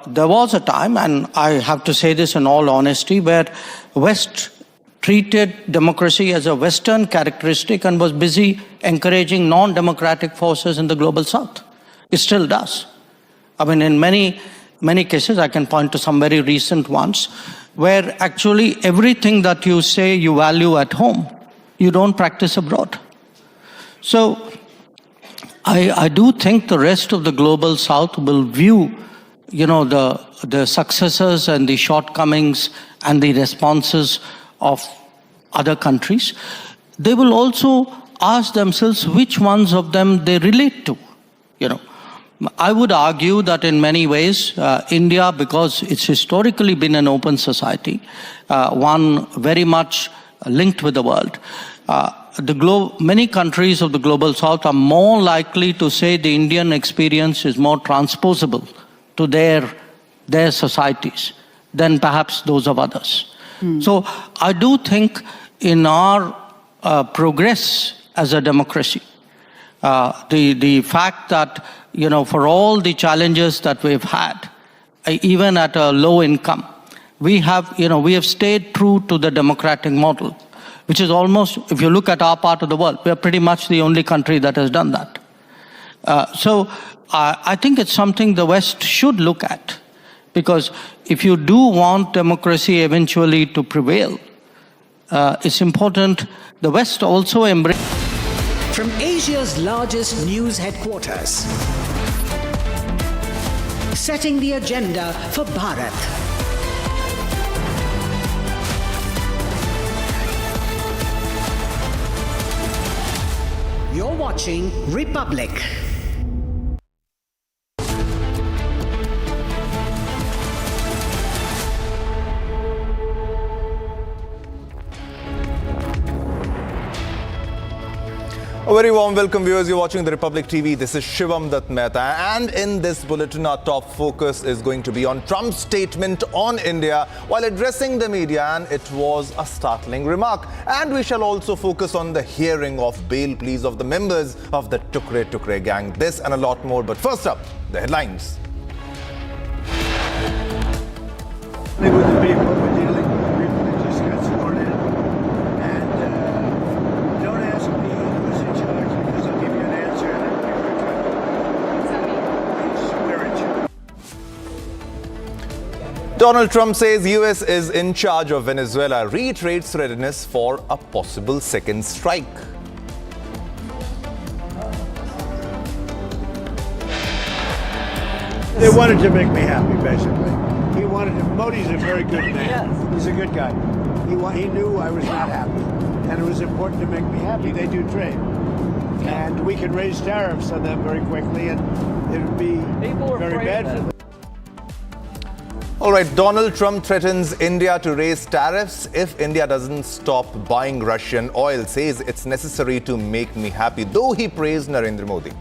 there was a time, and I have to say this in all honesty, where West treated democracy as a Western characteristic and was busy encouraging non-democratic forces in the global South. It still does. In many cases, I can point to some very recent ones, where actually everything that you say you value at home, you don't practice abroad. So I do think the rest of the global South will view, the successes and the shortcomings and the responses of other countries. They will also ask themselves which ones of them they relate to, I would argue that in many ways, India, because it's historically been an open society, one very much linked with the world, many countries of the global South are more likely to say the Indian experience is more transposable to their societies than perhaps those of others. So I do think in our progress as a democracy, the fact that for all the challenges that we've had, even at a low income, we have stayed true to the democratic model, which is almost, if you look at our part of the world, we are pretty much the only country that has done that. So I think it's something the West should look at, because if you do want democracy eventually to prevail, it's important the West also embrace. From Asia's largest news headquarters, setting the agenda for Bharat. You're watching Republic. A very warm welcome, viewers. You're watching the Republic TV. This is Shivam Dutt Mehta, and in this bulletin our top focus is going to be on Trump's statement on India while addressing the media, and it was a startling remark. And we shall also focus on the hearing of bail pleas of the members of the Tukra Tukra gang. This and a lot more, but first up, the headlines. Donald Trump says US is in charge of Venezuela, reiterates readiness for a possible second strike. They wanted to make me happy, basically. He wanted to. Modi's a very good man. Yes. He's a good guy. He knew I was not happy, and it was important to make me happy. They do trade, and we can raise tariffs on them very quickly, and it would be very bad for them. All right, Donald Trump threatens India to raise tariffs if India doesn't stop buying Russian oil. Says it's necessary to make me happy, though he praised Narendra Modi.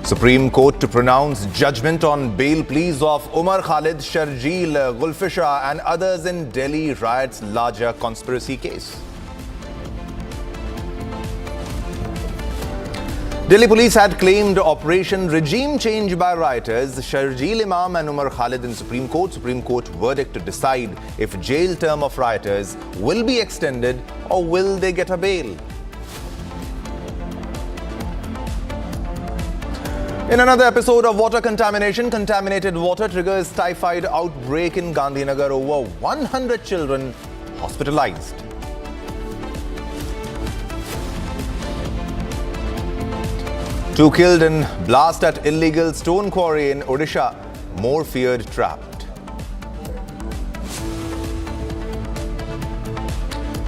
Supreme Court to pronounce judgment on bail pleas of Umar Khalid, Sharjeel, Gulfisha and others in Delhi riots larger conspiracy case. Delhi police had claimed Operation Regime Change by rioters. Sharjeel Imam and Umar Khalid in Supreme Court. Supreme Court verdict to decide if jail term of rioters will be extended or will they get a bail. In another episode of water contamination, contaminated water triggers typhoid outbreak in Gandhinagar. Over 100 children hospitalized. Two killed in blast at illegal stone quarry in Odisha. More feared trapped.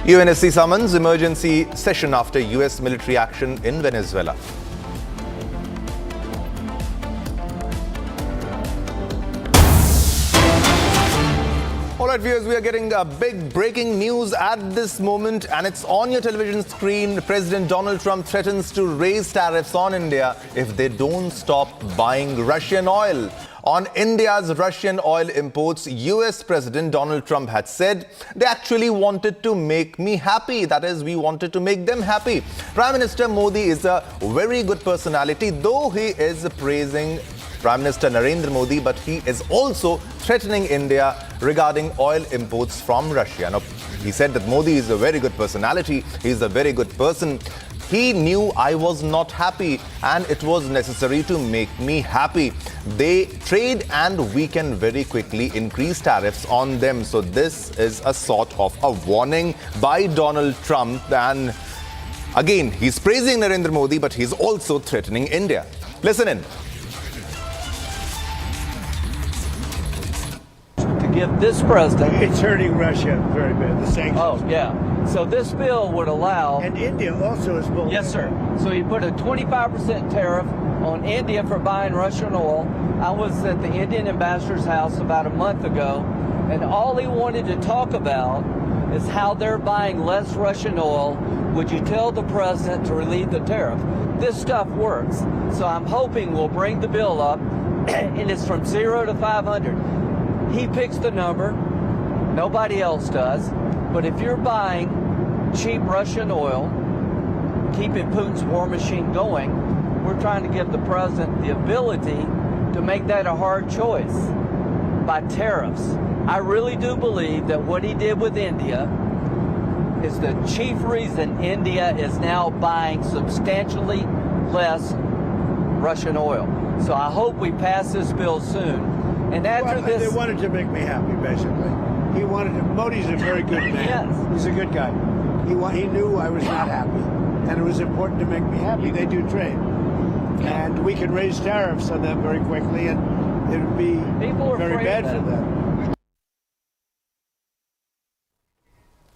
UNSC summons emergency session after US military action in Venezuela. Alright viewers, we are getting a big breaking news at this moment and it's on your television screen. President Donald Trump threatens to raise tariffs on India if they don't stop buying Russian oil. On India's Russian oil imports, US President Donald Trump had said they actually wanted to make me happy. That is, we wanted to make them happy. Prime Minister Modi is a very good personality, though he is praising Prime Minister Narendra Modi, but he is also threatening India regarding oil imports from Russia. Now, he said that Modi is a very good personality, he is a very good person. He knew I was not happy and it was necessary to make me happy. They trade and we can very quickly increase tariffs on them. So this is a sort of a warning by Donald Trump. And again, he's praising Narendra Modi, but he's also threatening India. Listen in. Give this president... It's hurting Russia very bad, the sanctions. Oh, yeah. So this bill would allow... And India also is bullying. Yes, sir. So you put a 25% tariff on India for buying Russian oil. I was at the Indian ambassador's house about a month ago, and all he wanted to talk about is how they're buying less Russian oil. Would you tell the president to relieve the tariff? This stuff works. So I'm hoping we'll bring the bill up, and it's from 0 to 500. He picks the number, nobody else does. But if you're buying cheap Russian oil, keeping Putin's war machine going, we're trying to give the president the ability to make that a hard choice by tariffs. I really do believe that what he did with India is the chief reason India is now buying substantially less Russian oil. So I hope we pass this bill soon. And after this... They wanted to make me happy, basically. He wanted to... Modi's a very good man. Yes. He's a good guy. He knew I was not happy, and it was important to make me happy. They do trade. And we can raise tariffs on them very quickly, and it would be very bad for them.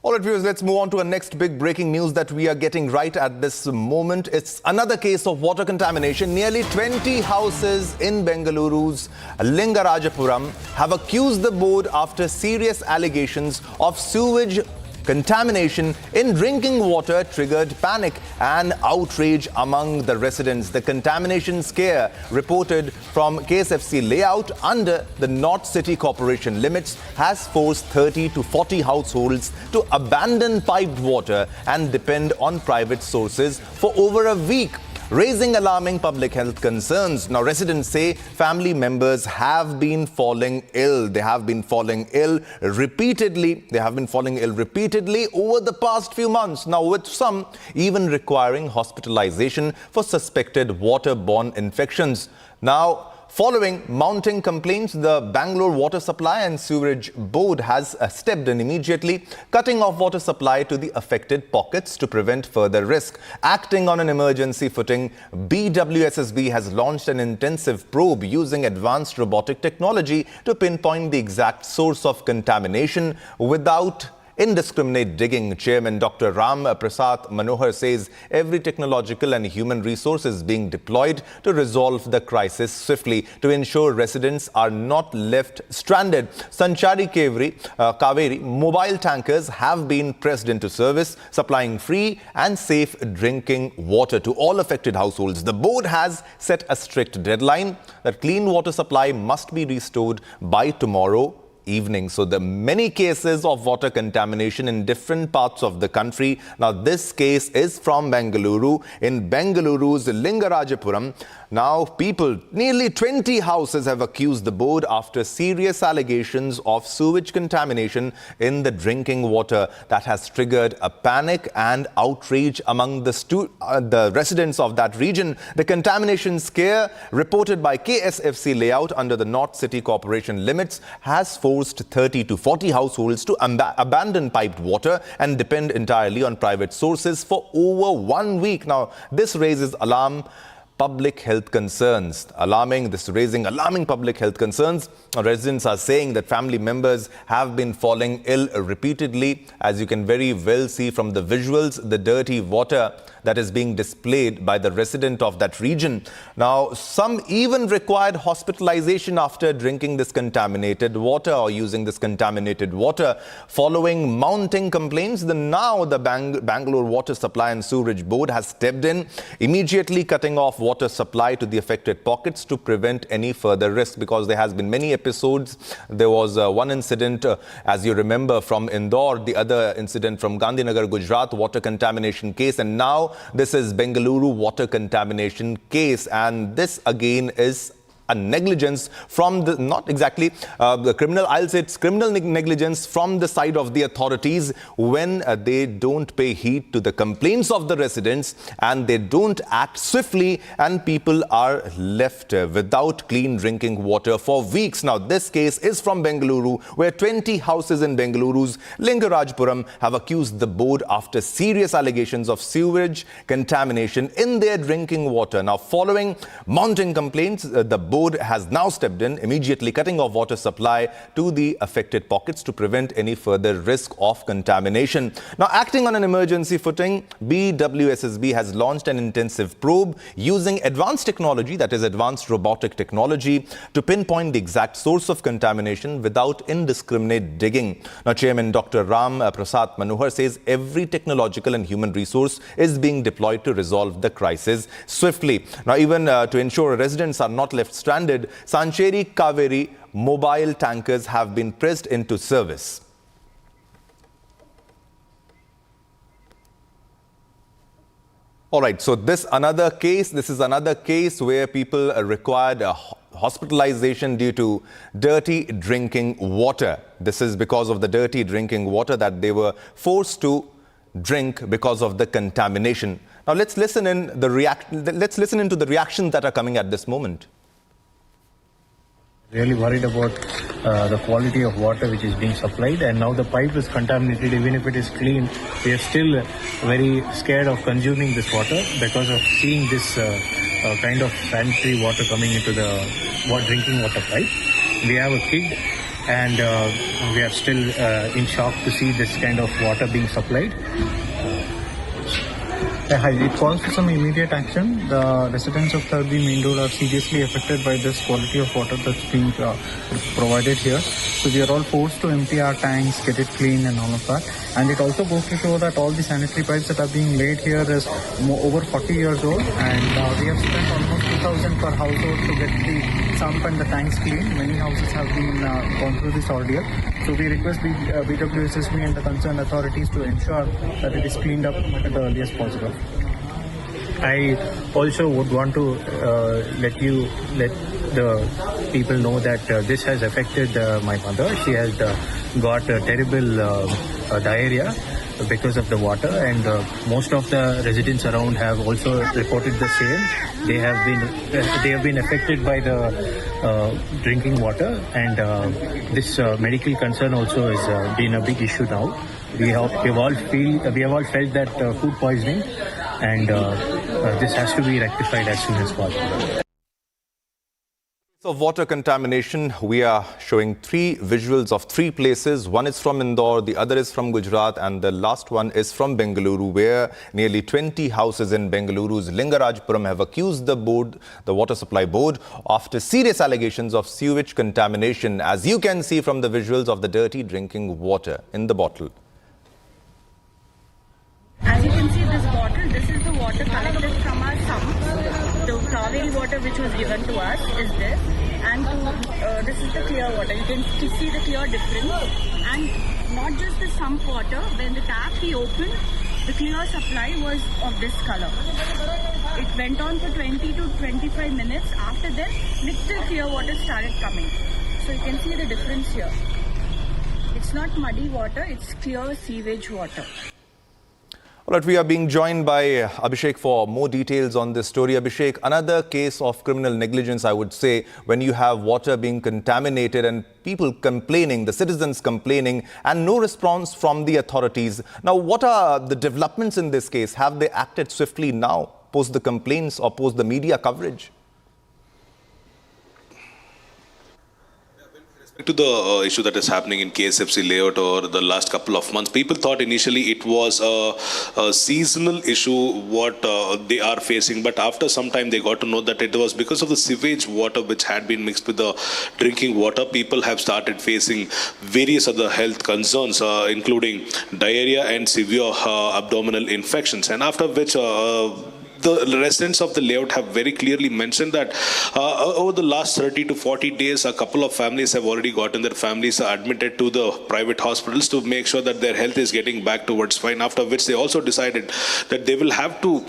All right, viewers, let's move on to our next big breaking news that we are getting right at this moment. It's another case of water contamination. Nearly 20 houses in Bengaluru's Lingarajapuram have accused the board after serious allegations of sewage contamination in drinking water triggered panic and outrage among the residents. The contamination scare reported from KSFC layout under the North City Corporation limits has forced 30 to 40 households to abandon piped water and depend on private sources for over a week, raising alarming public health concerns. Now, residents say family members have been falling ill. They have been falling ill repeatedly. They have been falling ill repeatedly over the past few months. Now, with some even requiring hospitalization for suspected waterborne infections. Now, following mounting complaints, the Bengaluru Water Supply and Sewerage Board has stepped in immediately, cutting off water supply to the affected pockets to prevent further risk. Acting on an emergency footing, BWSSB has launched an intensive probe using advanced robotic technology to pinpoint the exact source of contamination without indiscriminate digging. Chairman Dr. Ram Prasad Manohar says every technological and human resource is being deployed to resolve the crisis swiftly to ensure residents are not left stranded. Sanchari Kaveri mobile tankers have been pressed into service, supplying free and safe drinking water to all affected households. The board has set a strict deadline that clean water supply must be restored by tomorrow evening. So the many cases of water contamination in different parts of the country. Now this case is from Bengaluru. In Bengaluru's Lingarajapuram, now people, nearly 20 houses have accused the board after serious allegations of sewage contamination in the drinking water that has triggered a panic and outrage among the residents of that region. The contamination scare reported by KSFC layout under the North City Corporation limits has forced 30 to 40 households to abandon piped water and depend entirely on private sources for over 1 week. Now, this raises public health concerns. Raising alarming public health concerns. Residents are saying that family members have been falling ill repeatedly. As you can very well see from the visuals, the dirty water that is being displayed by the resident of that region. Now, some even required hospitalization after drinking this contaminated water or using this contaminated water. Following mounting complaints, now the Bengaluru Water Supply and Sewerage Board has stepped in, immediately cutting off water supply to the affected pockets to prevent any further risk, because there has been many episodes. There was one incident, as you remember, from Indore, the other incident from Gandhinagar, Gujarat, water contamination case, and now this is Bengaluru water contamination case. And this again is a negligence from the, not exactly the criminal, I'll say it's criminal negligence from the side of the authorities when they don't pay heed to the complaints of the residents and they don't act swiftly, and people are left without clean drinking water for weeks. Now, this case is from Bengaluru, where 20 houses in Bengaluru's Lingarajapuram have accused the board after serious allegations of sewage contamination in their drinking water. Now, following mounting complaints, the board has now stepped in, immediately cutting off water supply to the affected pockets to prevent any further risk of contamination. Now, acting on an emergency footing, BWSSB has launched an intensive probe using advanced technology, that is advanced robotic technology, to pinpoint the exact source of contamination without indiscriminate digging. Now, Chairman Dr. Ram Prasad Manohar says every technological and human resource is being deployed to resolve the crisis swiftly. Now, even to ensure residents are not left stranded, Sanchari Kaveri mobile tankers have been pressed into service. All right, so this is another case where people required hospitalization due to dirty drinking water. This is because of the dirty drinking water that they were forced to drink because of the contamination. Now let's listen into the reactions that are coming at this moment. Really worried about the quality of water which is being supplied, and now the pipe is contaminated. Even if it is clean, we are still very scared of consuming this water because of seeing this kind of sanitary water coming into the drinking water pipe. We have a kid, and we are still in shock to see this kind of water being supplied. It calls for some immediate action. The residents of Tharbi Main Road are seriously affected by this quality of water that's being provided here. So we are all forced to empty our tanks, get it clean and all of that. And it also goes to show that all the sanitary pipes that are being laid here is over 40 years old. And we have spent almost 2,000 per household to get the sump and the tanks clean. Many houses have been gone through this ordeal. So we request BWSSB and the concerned authorities to ensure that it is cleaned up at the earliest possible. I also would want to let the people know that this has affected my mother. She has got terrible diarrhea, because of the water, and most of the residents around have also reported the same. They have been affected by the drinking water, and this medical concern also has been a big issue now. We have all felt that food poisoning, and this has to be rectified as soon as possible. Of water contamination, we are showing three visuals of three places. One is from Indore, the other is from Gujarat, and the last one is from Bengaluru, where nearly 20 houses in Bengaluru's Lingarajpuram have accused the water supply board, after serious allegations of sewage contamination, as you can see from the visuals of the dirty drinking water in the bottle. As you can see, this bottle, this is the water collected from our sump. The Kaveri water which was given to us is this, and this is the clear water. You can see the clear difference, and not just the sump water. When the tap we opened, the clear supply was of this color. It went on for 20 to 25 minutes. After that, little clear water started coming. So you can see the difference here. It's not muddy water, it's clear sewage water. All right, we are being joined by Abhishek for more details on this story. Abhishek, another case of criminal negligence, I would say, when you have water being contaminated and people complaining, the citizens complaining, and no response from the authorities. Now, what are the developments in this case? Have they acted swiftly now, post the complaints or post the media coverage? To the issue that is happening in KSFC layout over the last couple of months, people thought initially it was a seasonal issue what they are facing, but after some time they got to know that it was because of the sewage water which had been mixed with the drinking water. People have started facing various other health concerns, including diarrhea and severe abdominal infections, and after which the residents of the layout have very clearly mentioned that over the last 30 to 40 days, a couple of families have already gotten their families admitted to the private hospitals to make sure that their health is getting back towards fine, after which they also decided that they will have to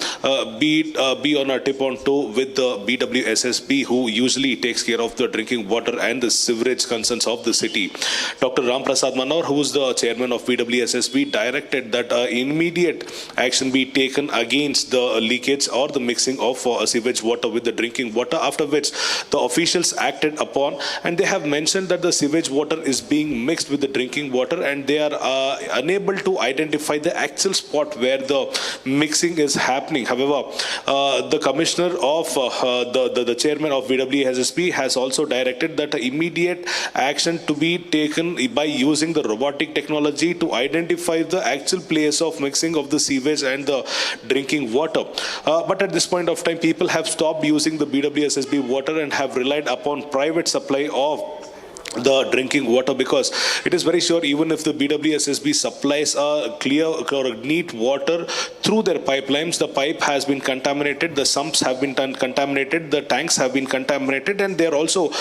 be on a tip on toe with the BWSSB, who usually takes care of the drinking water and the sewerage concerns of the city. Dr. Ram Prasad Manohar, who is the chairman of BWSSB, directed that immediate action be taken against the leakage or the mixing of sewage water with the drinking water, after which the officials acted upon, and they have mentioned that the sewage water is being mixed with the drinking water and they are unable to identify the actual spot where the mixing is happening. However, the commissioner of the chairman of BWSSB has also directed that immediate action to be taken by using the robotic technology to identify the actual place of mixing of the sewage and the drinking water. But at this point of time, people have stopped using the BWSSB water and have relied upon private supply of the drinking water, because it is very sure even if the BWSSB supplies clear or neat water through their pipelines, the pipe has been contaminated, the sumps have been contaminated, the tanks have been contaminated, and they are also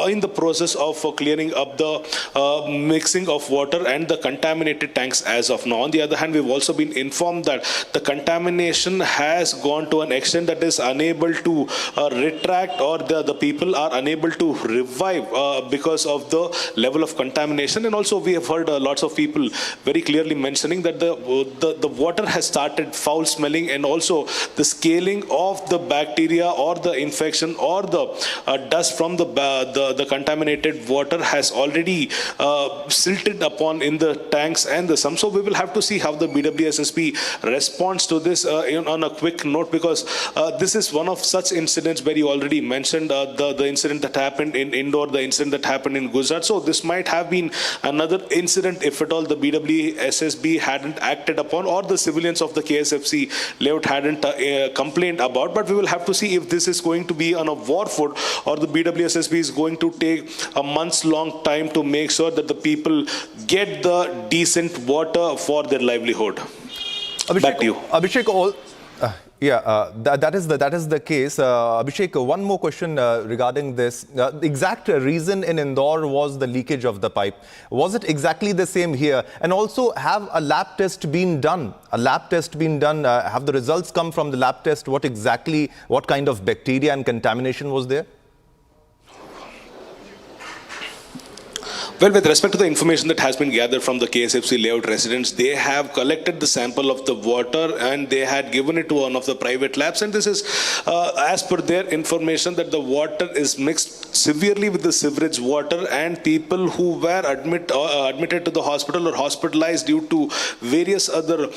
in the process of clearing up the mixing of water and the contaminated tanks as of now. On the other hand, we've also been informed that the contamination has gone to an extent that is unable to retract, or the people are unable to revive because of the level of contamination. And also we have heard lots of people very clearly mentioning that the water has started foul smelling, and also the scaling of the bacteria or the infection or the dust from the contaminated water has already silted upon in the tanks and the sumps. So we will have to see how the BWSSB responds to this on a quick note, because this is one of such incidents where you already mentioned the incident that happened in Indore, the incident that happened in Gujarat. So this might have been another incident if at all the BWSSB hadn't acted upon, or the civilians of the KSFC layout hadn't complained about. But we will have to see if this is going to be on a war foot, or the BWSSB is going to take a months-long time to make sure that the people get the decent water for their livelihood. Abhishek, back to you. Abhishek, that is the case. Abhishek, one more question regarding this. The exact reason in Indore was the leakage of the pipe. Was it exactly the same here? And also, have a lab test been done? Have the results come from the lab test? What kind of bacteria and contamination was there? Well, with respect to the information that has been gathered from the KSFC layout residents, they have collected the sample of the water and they had given it to one of the private labs. And this is as per their information that the water is mixed severely with the sewage water, and people who were admitted to the hospital or hospitalized due to various other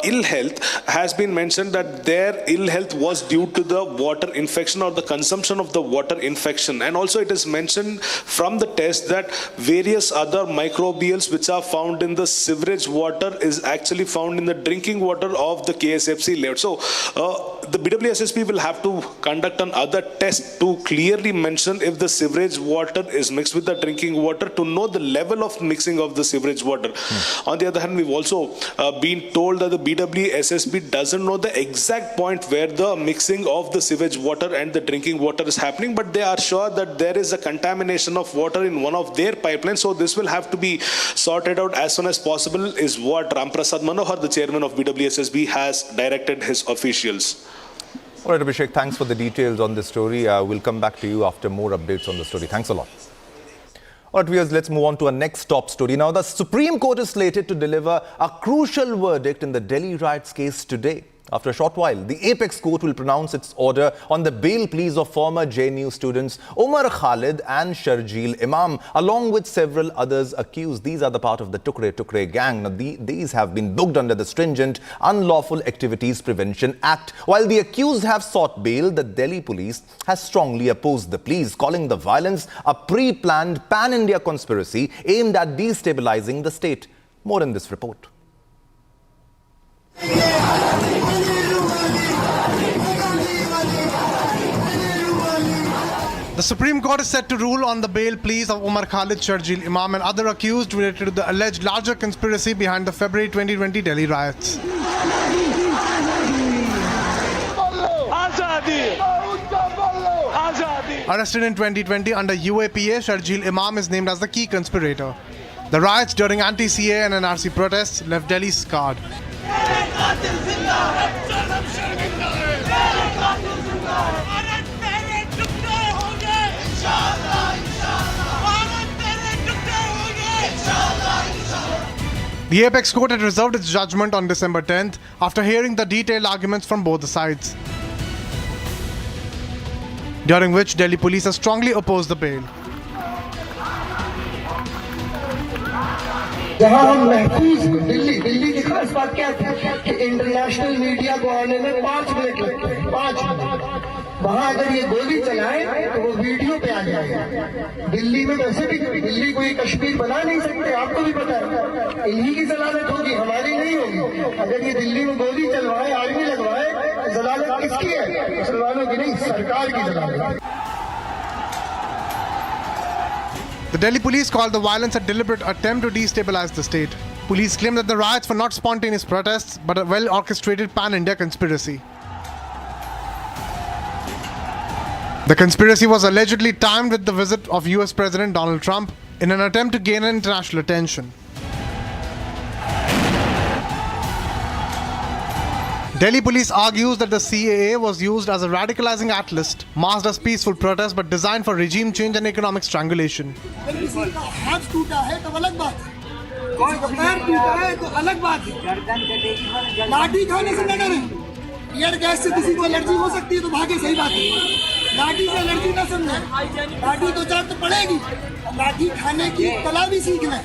ill health has been mentioned that their ill health was due to the water infection or the consumption of the water infection. And also it is mentioned from the test that various other microbials which are found in the sewerage water is actually found in the drinking water of the KSFC layout. So the BWSSP will have to conduct another test to clearly mention if the sewerage water is mixed with the drinking water to know the level of mixing of the sewerage water. On the other hand, we've also been told that the BWSSB doesn't know the exact point where the mixing of the sewage water and the drinking water is happening, but they are sure that there is a contamination of water in one of their pipelines. So this will have to be sorted out as soon as possible is what Ramprasad Manohar, the chairman of BWSSB, has directed his officials. All right, Abhishek, thanks for the details on this story. We'll come back to you after more updates on the story. Thanks a lot. All right, viewers, let's move on to our next top story. Now, the Supreme Court is slated to deliver a crucial verdict in the Delhi riots case today. After a short while, the Apex Court will pronounce its order on the bail pleas of former JNU students Umar Khalid and Sharjeel Imam, along with several others accused. These are the part of the Tukra Tukra gang. Now, these have been booked under the stringent Unlawful Activities Prevention Act. While the accused have sought bail, the Delhi police has strongly opposed the pleas, calling the violence a pre-planned pan-India conspiracy aimed at destabilizing the state. More in this report. The Supreme Court is set to rule on the bail pleas of Umar Khalid, Sharjeel Imam and other accused related to the alleged larger conspiracy behind the February 2020 Delhi riots. Arrested in 2020 under UAPA, Sharjeel Imam is named as the key conspirator. The riots during anti-CA and NRC protests left Delhi scarred. The Apex Court had reserved its judgment on December 10th after hearing the detailed arguments from both the sides, during which Delhi police has strongly opposed the bail. जहां हम महफूज दिल्ली की खास बात क्या थी कि international media को आने में 5 मिनट लगते हैं, 5 मिनट। वहां अगर ये गोली चलाए तो वो वीडियो पे आ जाएगा। दिल्ली में वैसे भी दिल्ली कोई कश्मीर बना नहीं सकते, आपको भी पता है। इन्हीं की जलालत होगी, हमारी नहीं होगी। अगर ये दिल्ली में गोली चलवाए, आर्मी लगवाए, जलालत किसकी है? मुसलमानों की नहीं, सरकार की जलालत। The Delhi police called the violence a deliberate attempt to destabilize the state. Police claim that the riots were not spontaneous protests, but a well-orchestrated pan-India conspiracy. The conspiracy was allegedly timed with the visit of US President Donald Trump in an attempt to gain international attention. Delhi police argues that the CAA was used as a radicalizing catalyst, masked as peaceful protest but designed for regime change and economic strangulation. हाथ टूटा है तो अलग बात है, पैर टूटा है तो अलग बात है। लाठी खाने से न डरें, टीयर गैस से किसी को एलर्जी हो सकती है तो भागे, सही बात है। लाठी से एलर्जी न समझें, लाठी तो जड़ तो पड़ेगी, लाठी खाने की कला भी सीख लें।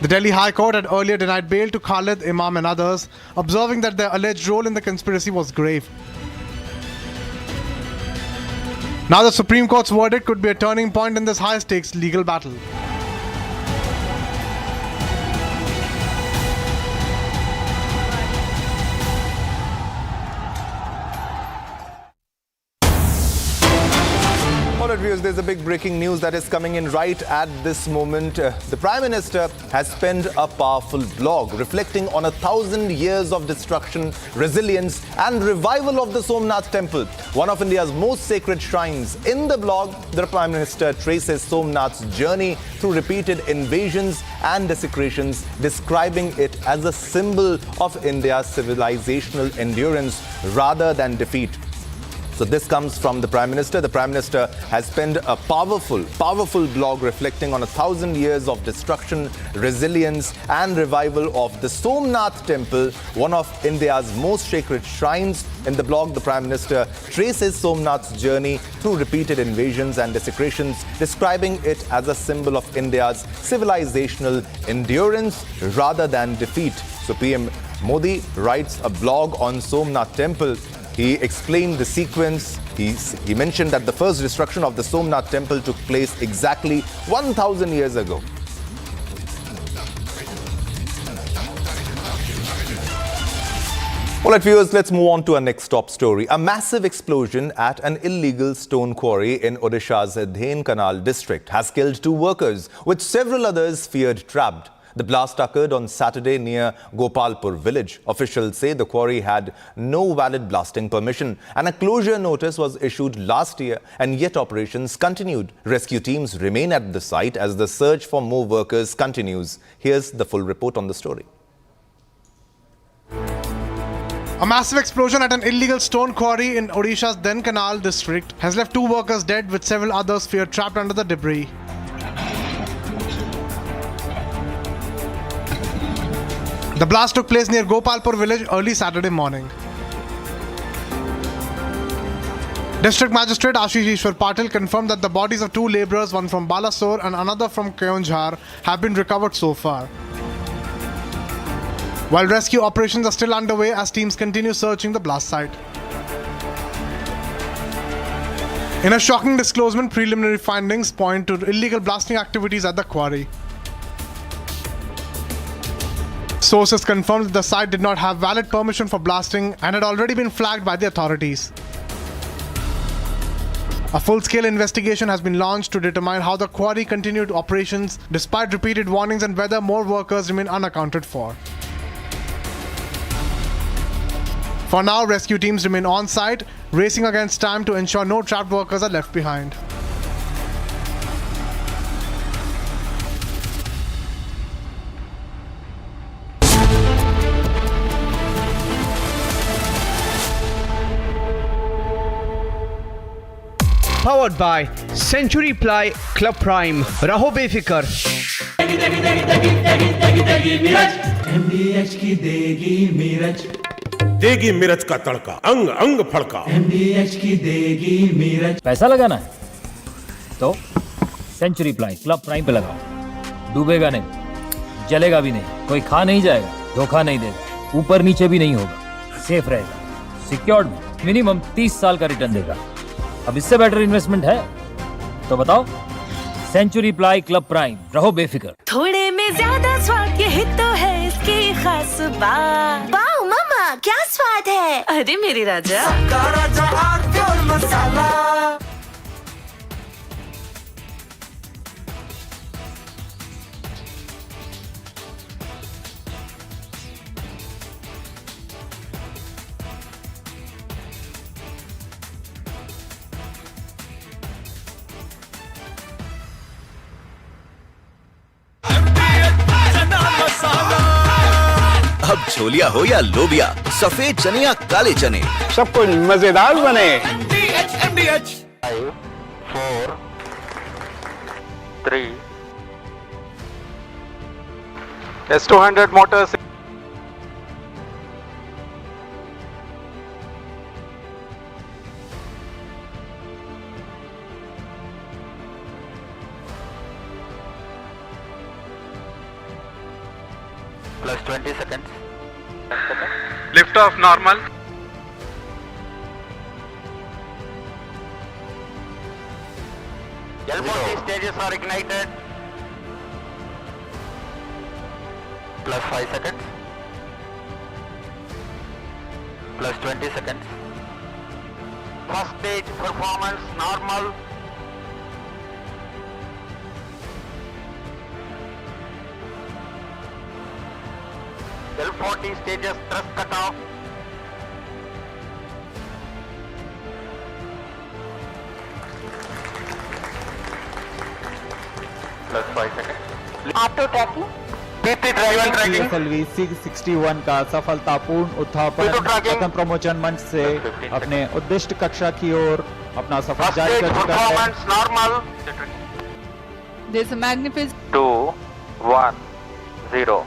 The Delhi High Court had earlier denied bail to Khalid, Imam and others, observing that their alleged role in the conspiracy was grave. Now the Supreme Court's verdict could be a turning point in this high-stakes legal battle. Alright viewers, there's a big breaking news that is coming in right at this moment. The Prime Minister has penned a powerful blog reflecting on 1,000 years of destruction, resilience and revival of the Somnath Temple, one of India's most sacred shrines. In the blog, the Prime Minister traces Somnath's journey through repeated invasions and desecrations, describing it as a symbol of India's civilizational endurance rather than defeat. So this comes from the Prime Minister. The Prime Minister has penned a powerful blog reflecting on 1,000 years of destruction, resilience and revival of the Somnath Temple, one of India's most sacred shrines. In the blog, the Prime Minister traces Somnath's journey through repeated invasions and desecrations, describing it as a symbol of India's civilizational endurance rather than defeat. So PM Modi writes a blog on Somnath Temple. He explained the sequence. He mentioned that the first destruction of the Somnath Temple took place exactly 1,000 years ago. All right, viewers, let's move on to our next top story. A massive explosion at an illegal stone quarry in Odisha's Dhenkanal district has killed 2 workers, with several others feared trapped. The blast occurred on Saturday near Gopalpur village. Officials say the quarry had no valid blasting permission and a closure notice was issued last year, and yet operations continued. Rescue teams remain at the site as the search for more workers continues. Here's the full report on the story. A massive explosion at an illegal stone quarry in Odisha's Dhenkanal district has left 2 workers dead, with several others feared trapped under the debris. The blast took place near Gopalpur village early Saturday morning. District Magistrate Ashish Ishwar Patil confirmed that the bodies of 2 labourers, one from Balasore and another from Keonjhar, have been recovered so far. While rescue operations are still underway as teams continue searching the blast site. In a shocking disclosure, preliminary findings point to illegal blasting activities at the quarry. Sources confirmed that the site did not have valid permission for blasting and had already been flagged by the authorities. A full-scale investigation has been launched to determine how the quarry continued operations despite repeated warnings and whether more workers remain unaccounted for. For now, rescue teams remain on site, racing against time to ensure no trapped workers are left behind. Powered by Century Ply Club Prime. Raho befikar. MDH की देगी मीरज, देगी मिर्च का तड़का, अंग अंग फड़का। MDH की देगी मीरज। पैसा लगाना है तो सेंचुरी प्लाई क्लब प्राइम पे लगाओ। डूबेगा नहीं, जलेगा भी नहीं, कोई खा नहीं जाएगा, धोखा नहीं देगा, ऊपर नीचे भी नहीं होगा, सेफ रहेगा, सिक्योर्ड में मिनिमम 30 साल का रिटर्न देगा। अब इससे बेटर इन्वेस्टमेंट है तो बताओ। सेंचुरी प्लाई क्लब प्राइम, रहो बेफिक्र। थोड़े में ज्यादा स्वाद, यही तो है इसकी खास बात। वाओ मामा, क्या स्वाद है। अरे मेरी राजा, सबका राजा और मसाला। अब छोलिया हो या लोबिया, सफेद चने या काले चने, सब कुछ मजेदार बने। MDH 5 4 3 S200 motors. Plus 20 seconds. Lift off normal. L40 stages are ignited. Plus 5 seconds. Plus 20 seconds. First stage performance normal. L40 stages thrust cut off. Plus 5 seconds. Auto tracking. PSLV 661 का सफलतापूर्ण उत्थापन प्रथम प्रमोचन मंच से अपने उद्दिष्ट कक्षा की ओर अपना सफर जारी कर चुका है। There's a magnificent 2, 1, 0.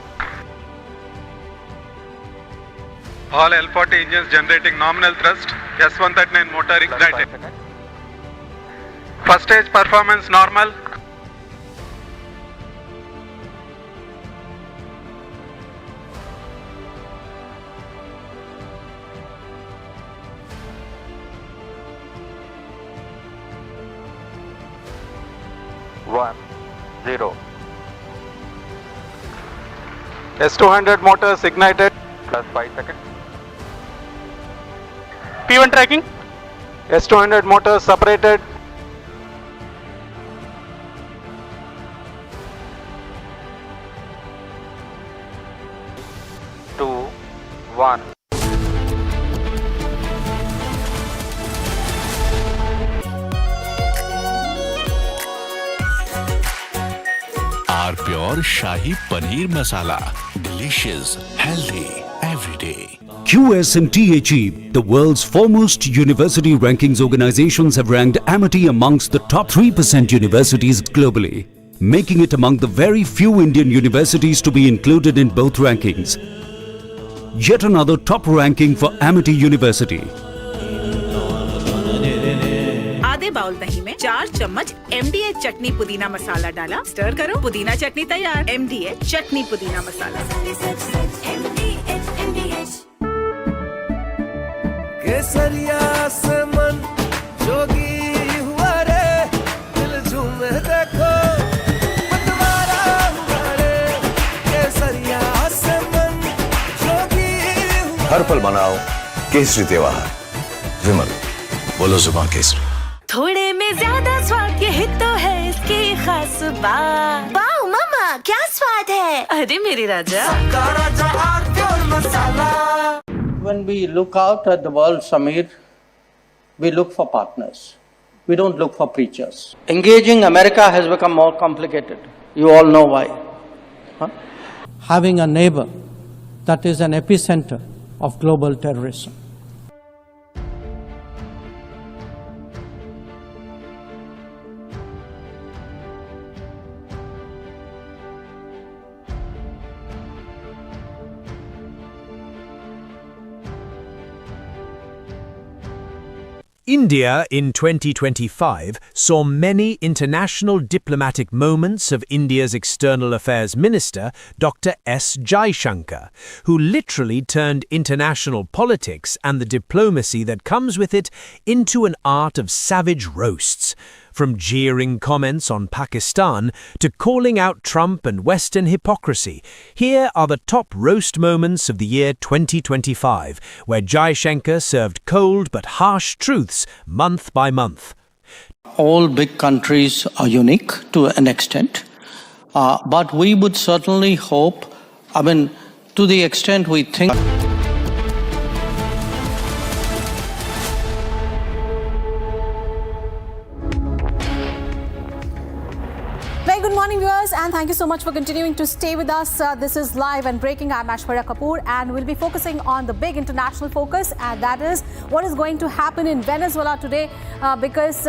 All L40 engines generating nominal thrust. S139 motor ignited. First stage performance normal. S200 motors ignited. Plus 5 seconds. P1 tracking. S200 motors separated. Two, 1. Our pure Shahi Paneer Masala. Delicious, healthy, every day. QSMTHE, the world's foremost university rankings organizations, have ranked Amity amongst the top 3% universities globally, making it among the very few Indian universities to be included in both rankings. Yet another top ranking for Amity University. आधे bowl दही में 4 चम्मच MDH चटनी पुदीना मसाला डाला, stir करो, पुदीना चटनी तैयार। MDH चटनी पुदीना मसाला। केसरिया से मन जोगी हुआ रे, दिल झूमे देखो पतवारा हुआ रे। केसरिया से मन जोगी हुआ। हर पल मनाओ केसरी त्योहार। विमल, बोलो जुबान केसरी। थोड़े में ज्यादा स्वाद, यही तो है इसकी खास बात। वाओ मामा, क्या स्वाद है? अरे मेरे राजा। When we look out at the world, Samir, we look for partners. We don't look for preachers. Engaging America has become more complicated. You all know why. Having a neighbor that is an epicenter of global terrorism. India in 2025 saw many international diplomatic moments of India's External Affairs Minister, Dr. S. Jaishankar, who literally turned international politics and the diplomacy that comes with it into an art of savage roasts. From jeering comments on Pakistan to calling out Trump and Western hypocrisy, here are the top roast moments of the year 2025, where Jaishankar served cold but harsh truths month by month. All big countries are unique to an extent, but we would certainly hope, to the extent we think. Very good morning, viewers, and thank you so much for continuing to stay with us. This is Live and Breaking. I'm Aishwarya Kapoor, and we'll be focusing on the big international focus, and that is what is going to happen in Venezuela today, because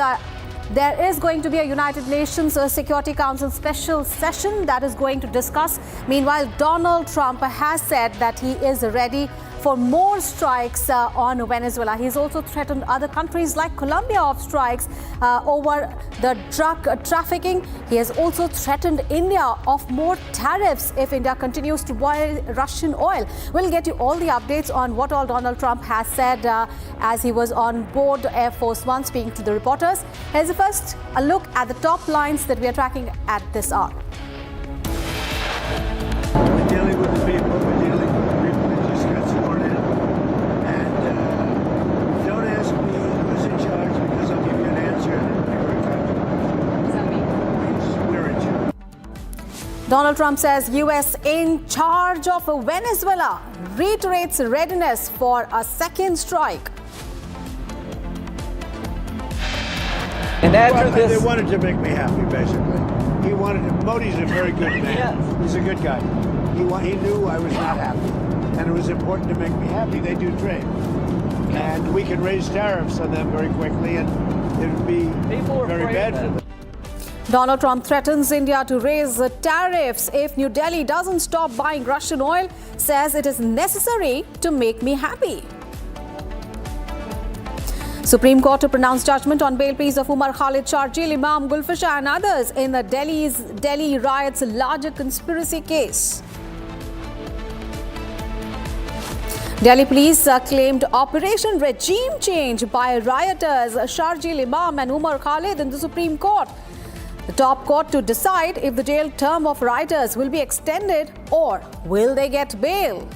there is going to be a United Nations Security Council special session that is going to discuss. Meanwhile, Donald Trump has said that he is ready for more strikes on Venezuela. He's also threatened other countries like Colombia of strikes over the drug trafficking. He has also threatened India of more tariffs if India continues to buy Russian oil. We'll get you all the updates on what all Donald Trump has said as he was on board Air Force One speaking to the reporters. Here's first a look at the top lines that we are tracking at this hour. We're dealing with the people. We're dealing with the people that just got sworn in. And don't ask me who's in charge, because I'll give you an answer and it'll be very comfortable. We're in charge. Donald Trump says US in charge of Venezuela, reiterates readiness for a second strike. And after they wanted to make me happy, basically. He wanted to. Modi's a very good man. Yes. He's a good guy. He knew I was not happy, and it was important to make me happy. They do trade, and we can raise tariffs on them very quickly, and it would be very bad for them. Donald Trump threatens India to raise tariffs if New Delhi doesn't stop buying Russian oil, says it is necessary to make me happy. Supreme Court to pronounce judgment on bail pleas of Umar Khalid, Sharjeel Imam, Gulfisha and others in the Delhi riots larger conspiracy case. Delhi police claimed Operation Regime Change by rioters Sharjeel Imam and Umar Khalid in the Supreme Court, the top court to decide if the jail term of rioters will be extended or will they get bail.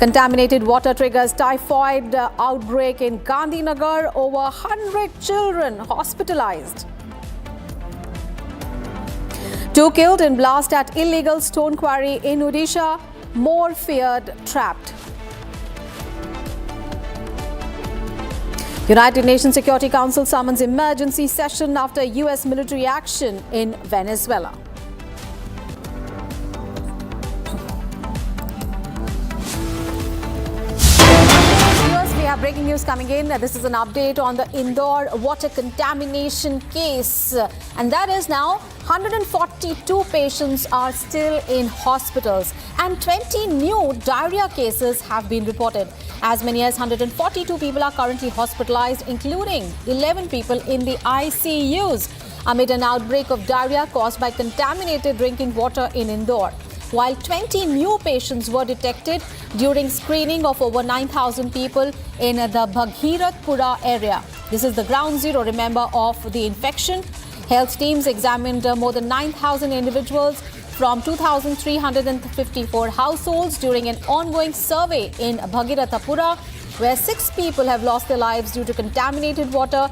Contaminated water triggers typhoid outbreak in Gandhinagar, over 100 children hospitalized. 2 killed in blast at illegal stone quarry in Odisha, more feared trapped. United Nations Security Council summons emergency session after US military action in Venezuela. We have breaking news coming in. This is an update on the Indore water contamination case, and that is now 142 patients are still in hospitals and 20 new diarrhea cases have been reported. As many as 142 people are currently hospitalized, including 11 people in the ICUs amid an outbreak of diarrhea caused by contaminated drinking water in Indore. While 20 new patients were detected during screening of over 9,000 people in the Bhagirathpura area. This is the ground zero, remember, of the infection. Health teams examined more than 9,000 individuals from 2,354 households during an ongoing survey in Bhagirathpura, where 6 people have lost their lives due to contaminated water.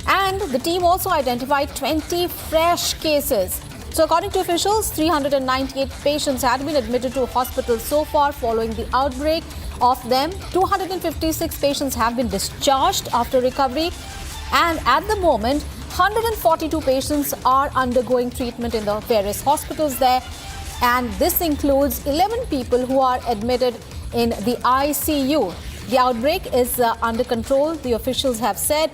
And the team also identified 20 fresh cases. So according to officials, 398 patients had been admitted to hospital so far following the outbreak. Of them, 256 patients have been discharged after recovery. And at the moment, 142 patients are undergoing treatment in the various hospitals there. And this includes 11 people who are admitted in the ICU. The outbreak is under control, the officials have said.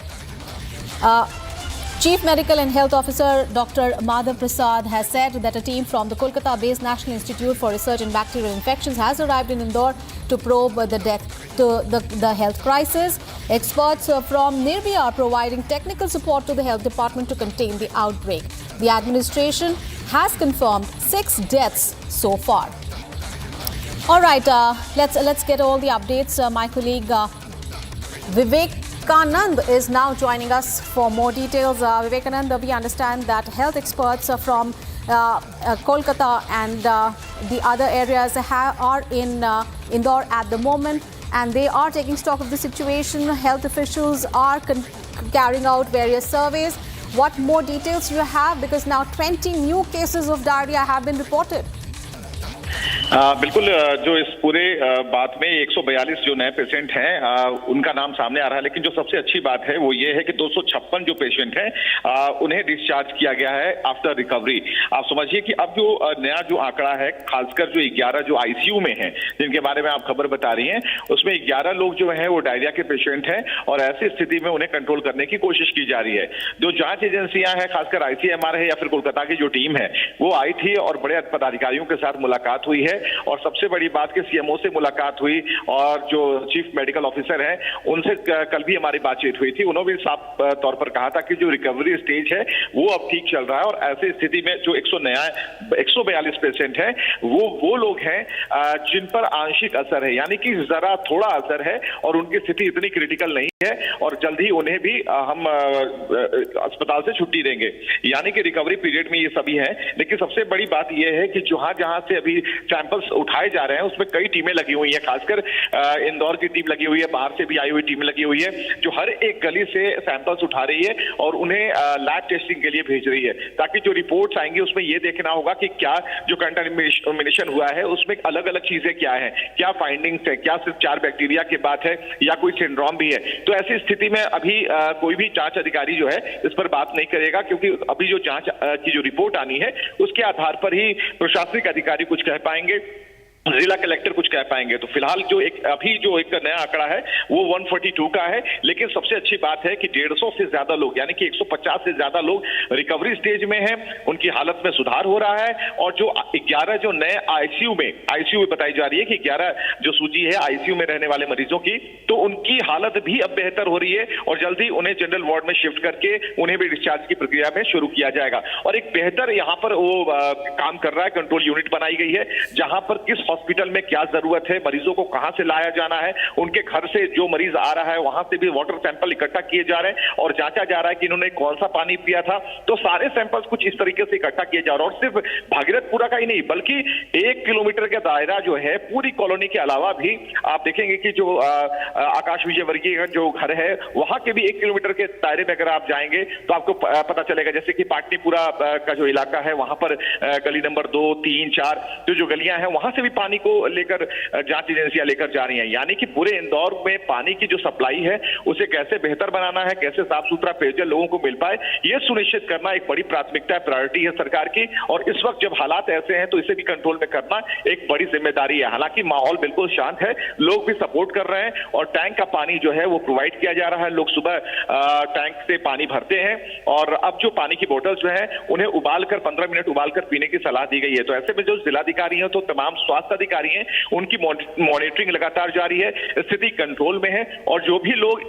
Chief Medical and Health Officer Dr. Madhav Prasad has said that a team from the Kolkata-based National Institute for Research in Bacterial Infections has arrived in Indore to probe the health crisis. Experts from Nirbhaya are providing technical support to the health department to contain the outbreak. The administration has confirmed 6 deaths so far. All right, let's get all the updates. My colleague Vivekanand is now joining us for more details. Vivekanand, we understand that health experts from Kolkata and the other areas are in Indore at the moment, and they are taking stock of the situation. Health officials are carrying out various surveys. What more details do you have? Because now 20 new cases of diarrhea have been reported. बिल्कुल, जो इस पूरे बात में 142 जो नए patient हैं उनका नाम सामने आ रहा है, लेकिन जो सबसे अच्छी बात है वो ये है कि 256 जो पेशेंट हैं उन्हें डिस्चार्ज किया गया है आफ्टर रिकवरी। आप समझिए कि अब जो नया जो आंकड़ा है, खासकर जो 11 जो आईसीयू में हैं जिनके बारे में आप खबर बता रही हैं, उसमें 11 लोग जो हैं वो डायरिया के पेशेंट हैं और ऐसी स्थिति में उन्हें कंट्रोल करने की कोशिश की जा रही है। जो जांच एजेंसियां हैं, खासकर आईसीएमआर है या फिर कोलकाता की जो टीम है, वो आई थी और बड़े पदाधिकारियों के साथ मुलाकात हुई है और सबसे बड़ी बात कि सीएमओ से मुलाकात हुई और जो चीफ मेडिकल ऑफिसर हैं उनसे कल भी हमारी बातचीत हुई थी। उन्होंने भी साफ तौर पर कहा था कि जो रिकवरी स्टेज है वो अब ठीक चल रहा है और ऐसी स्थिति में जो 142 पेशेंट हैं वो लोग हैं जिन पर आंशिक असर है, यानी कि जरा थोड़ा असर है और उनकी स्थिति इतनी क्रिटिकल नहीं है और जल्द ही उन्हें भी हम अस्पताल से छुट्टी देंगे, यानी कि रिकवरी पीरियड में ये सभी हैं। लेकिन सबसे बड़ी बात यह है कि जहां से अभी सैंपल्स उठाए जा रहे हैं उसमें कई टीमें लगी हुई है, खासकर इंदौर की टीम लगी हुई है, बाहर से भी आई हुई टीम लगी हुई है जो हर एक गली से सैंपल्स उठा रही है और उन्हें लैब टेस्टिंग के लिए भेज रही है, ताकि जो रिपोर्ट्स आएंगी उसमें यह देखना होगा कि क्या जो कंटामिनेशन हुआ है उसमें अलग अलग चीजें क्या है, क्या फाइंडिंग्स है, क्या सिर्फ 4 बैक्टीरिया की बात है या कोई सिंड्रोम भी है। तो ऐसी स्थिति में अभी कोई भी जांच अधिकारी जो है इस पर बात नहीं करेगा, क्योंकि अभी जो जांच की जो रिपोर्ट आनी है उसके आधार पर ही प्रशासनिक अधिकारी कुछ कह पाएंगे, जिला कलेक्टर कुछ कह पाएंगे। तो फिलहाल जो एक नया आंकड़ा है वो 142 का है, लेकिन सबसे अच्छी बात है कि 150 से ज्यादा लोग यानी कि 150 से ज्यादा लोग रिकवरी स्टेज में हैं, उनकी हालत में सुधार हो रहा है। और जो 11 जो नए आईसीयू में बताई जा रही है कि 11 जो सूची है आईसीयू में रहने वाले मरीजों की, तो उनकी हालत भी अब बेहतर हो रही है और जल्दी उन्हें जनरल वार्ड में शिफ्ट करके उन्हें भी डिस्चार्ज की प्रक्रिया में शुरू किया जाएगा। और एक बेहतर यहाँ पर वो काम कर रहा है, कंट्रोल यूनिट बनाई गई है जहां पर किस हॉस्पिटल में क्या जरूरत है, मरीजों को कहां से लाया जाना है, उनके घर से जो मरीज आ रहा है वहां से भी वाटर सैंपल इकट्ठा किए जा रहे हैं और जांचा जा रहा है कि इन्होंने कौन सा पानी पिया था। तो सारे सैंपल्स कुछ इस तरीके से इकट्ठा किए जा रहे हैं और सिर्फ भागीरथपुरा का ही नहीं बल्कि 1 किलोमीटर का दायरा जो है पूरी कॉलोनी के अलावा भी आप देखेंगे कि जो आकाश विजयवर्गीय जो घर है वहां के भी 1 किलोमीटर के दायरे में अगर आप जाएंगे तो आपको पता चलेगा, जैसे कि पाटनीपुरा का जो इलाका है वहां पर गली नंबर 2, 3, 4 जो गलियां हैं वहां से भी पानी को लेकर जांच एजेंसियां लेकर जा रही हैं। यानी कि पूरे इंदौर में पानी की जो सप्लाई है उसे कैसे बेहतर बनाना है, कैसे साफ सुथरा पेयजल लोगों को मिल पाए, यह सुनिश्चित करना एक बड़ी प्राथमिकता है, प्रायोरिटी है सरकार की। और इस वक्त जब हालात ऐसे हैं तो इसे भी कंट्रोल में करना एक बड़ी जिम्मेदारी है। हालांकि माहौल बिल्कुल शांत है, लोग भी सपोर्ट कर रहे हैं और टैंक का पानी जो है वो प्रोवाइड किया जा रहा है। लोग सुबह टैंक से पानी भरते हैं और अब जो पानी की बोतल जो है उन्हें उबालकर 15 मिनट उबालकर पीने की सलाह दी गई है। तो ऐसे में जो जिलाधिकारी हैं तो तमाम स्वास्थ्य अधिकारी हैं, उनकी मॉनिटरिंग लगातार जारी है, स्थिति कंट्रोल में है और जो भी लोग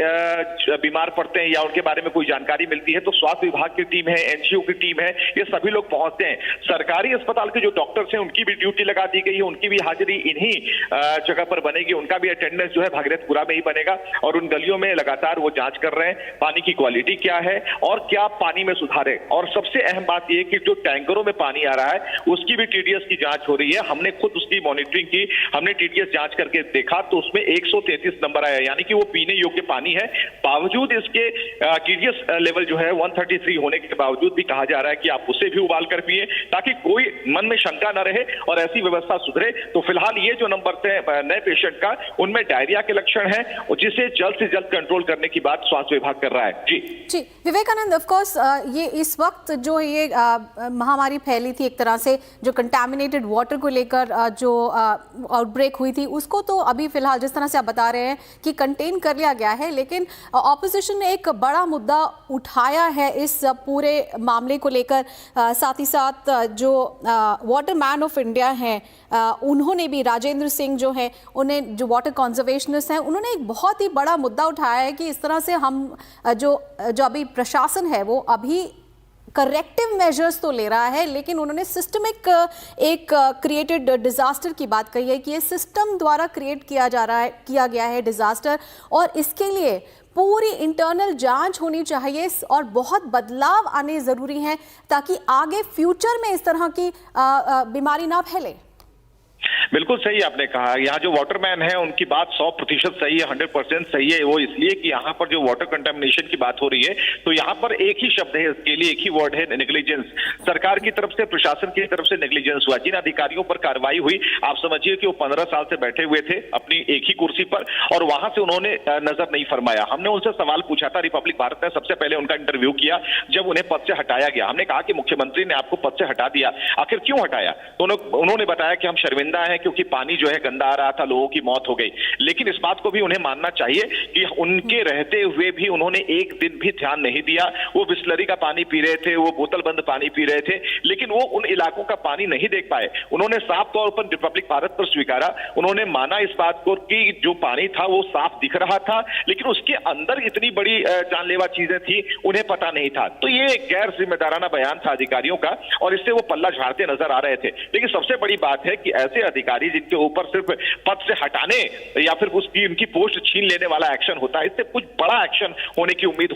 बीमार पड़ते हैं या उनके बारे में कोई जानकारी मिलती है तो स्वास्थ्य विभाग की टीम है, एनजीओ की टीम है, ये सभी लोग पहुंचते हैं। सरकारी अस्पताल के जो डॉक्टर्स हैं उनकी भी ड्यूटी लगा दी गई है, उनकी भी हाजिरी इन्हीं जगह पर बनेगी, उनका भी अटेंडेंस जो है भागीरथपुरा में ही बनेगा और उन गलियों में लगातार वो जांच कर रहे हैं पानी की क्वालिटी क्या है और क्या पानी में सुधार है। और सबसे अहम बात यह कि जो टैंकरों में पानी आ रहा है उसकी भी टीडीएस की जांच हो रही है। हमने खुद उसकी मॉनिटरिंग की, हमने टीडीएस जांच करके देखा तो उसमें 133 नंबर आया, यानी कि वो पीने योग्य पानी है। बावजूद इसके टीडीएस लेवल जो है 133 होने के बावजूद भी कहा जा रहा है कि आप उसे भी उबाल कर पिए ताकि कोई मन में शंका न रहे और ऐसी व्यवस्था सुधरे। तो फिलहाल ये जो नंबर थे नए पेशेंट का उनमें डायरिया के लक्षण है और जिसे जल्द से जल्द कंट्रोल करने की बात स्वास्थ्य विभाग कर रहा है। जी विवेकानंद, ऑफ कोर्स ये इस वक्त जो ये महामारी फैली थी एक तरह से, जो कंटामिनेटेड वाटर को लेकर जो आउटब्रेक हुई थी उसको तो अभी फिलहाल जिस तरह से आप बता रहे हैं कि कंटेन कर लिया गया है, लेकिन ऑपोजिशन ने एक बड़ा मुद्दा उठाया है इस पूरे मामले को लेकर। साथ ही साथ जो वाटर मैन ऑफ इंडिया हैं उन्होंने भी, राजेंद्र सिंह जो हैं, उन्हें जो वाटर कंजर्वेशनिस्ट हैं, उन्होंने एक बहुत ही बड़ा मुद्दा उठाया है कि इस तरह से हम जो अभी प्रशासन है वो अभी करेक्टिव मेजर्स तो ले रहा है, लेकिन उन्होंने सिस्टमिक एक क्रिएटेड डिजास्टर की बात कही है कि ये सिस्टम द्वारा क्रिएट किया गया है डिजास्टर और इसके लिए पूरी इंटरनल जांच होनी चाहिए और बहुत बदलाव आने जरूरी हैं ताकि आगे फ्यूचर में इस तरह की बीमारी ना फैले। बिल्कुल सही आपने कहा, यहाँ जो वाटरमैन है उनकी बात 100% सही है, 100% सही है। वो इसलिए कि यहाँ पर जो वाटर कंटामिनेशन की बात हो रही है तो यहाँ पर एक ही शब्द है इसके लिए, एक ही वर्ड है, नेग्लिजेंस। सरकार की तरफ से, प्रशासन की तरफ से नेग्लिजेंस हुआ। जिन अधिकारियों पर कार्रवाई हुई, आप समझिए कि वो 15 साल से बैठे हुए थे अपनी एक ही कुर्सी पर और वहां से उन्होंने नजर नहीं फरमाया। हमने उनसे सवाल पूछा था, रिपब्लिक भारत ने सबसे पहले उनका इंटरव्यू किया जब उन्हें पद से हटाया गया। हमने कहा कि मुख्यमंत्री ने आपको पद से हटा दिया, आखिर क्यों हटाया? तो उन्होंने बताया कि हम शर्मिंदा हैं क्योंकि पानी जो है गंदा आ रहा था, लोगों की मौत हो गई। लेकिन इस बात को भी उन्हें मानना चाहिए कि उनके रहते हुए भी उन्होंने एक दिन भी ध्यान नहीं दिया। वो बिस्लरी का पानी पी रहे थे, वो बोतल बंद पानी पी रहे थे, लेकिन वो उन इलाकों का पानी नहीं देख पाए। उन्होंने साफ तौर पर रिपब्लिक भारत पर स्वीकारा, उन्होंने माना इस बात को कि जो पानी था वो साफ दिख रहा था, लेकिन उसके अंदर इतनी बड़ी जानलेवा चीजें थी उन्हें पता नहीं था। तो ये गैर जिम्मेदाराना बयान था अधिकारियों का और इससे वो पल्ला झाड़ते नजर आ रहे थे। लेकिन सबसे बड़ी बात है कि ऐसे अधिकारी जिनके ऊपर सिर्फ पद से हटाने या फिर उसकी उनकी पोस्ट छीन लेने वाला एक्शन होता है, इससे कुछ बड़ा एक्शन होने की उम्मीद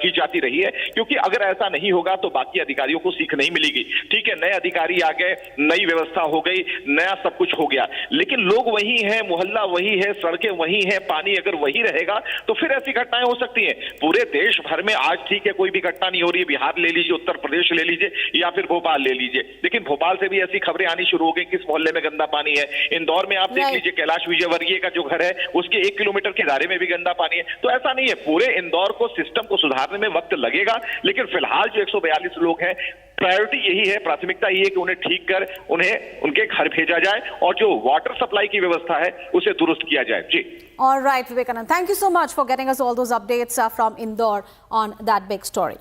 की जाती रही है, क्योंकि अगर ऐसा नहीं होगा तो बाकी अधिकारियों को सीख नहीं मिलेगी। ठीक है, नए अधिकारी आ गए, नई व्यवस्था हो गई, नया सब कुछ हो गया, लेकिन लोग वही हैं, मोहल्ला वही है, सड़कें वही हैं, पानी अगर वही रहेगा तो फिर ऐसी घटनाएं हो सकती हैं। पूरे देश भर में आज ठीक है कोई भी घटना नहीं हो रही है, बिहार ले लीजिए, उत्तर प्रदेश ले लीजिए या फिर भोपाल ले लीजिए, लेकिन भोपाल से भी ऐसी खबरें आनी शुरू हो गई किस मोहल्ले में गंदा पानी है। इंदौर में आप देख लीजिए, कैलाश विजयवर्गीय का जो घर है उसके 1 किलोमीटर के दायरे में भी गंदा पानी है। तो ऐसा नहीं है, पूरे इंदौर को सिस्टम को सुधारने में वक्त लगेगा, लेकिन फिलहाल जो 142 लोग हैं, प्रायोरिटी यही है, प्राथमिकता यही है कि उन्हें ठीक कर उन्हें उनके घर भेजा जाए और जो वाटर सप्लाई की व्यवस्था है उसे दुरुस्त किया जाए। जी। All right, Vivekanand, thank you so much for getting us all those updates from Indore on that big story.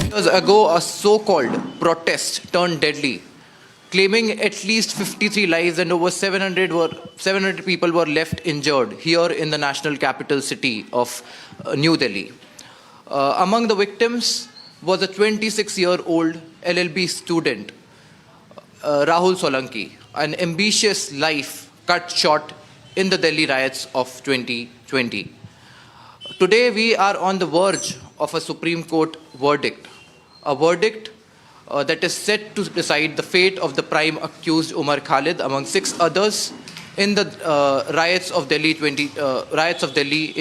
Years ago, a so-called protest turned deadly, claiming at least 53 lives and over 700 people were left injured here in the national capital city of New Delhi. Among the victims was a 26-year-old LLB student, Rahul Solanki, an ambitious life cut short in the Delhi riots of 2020. Today we are on the verge of a Supreme Court verdict, a verdict that is set to decide the fate of the prime accused Umar Khalid among 6 others in the riots of Delhi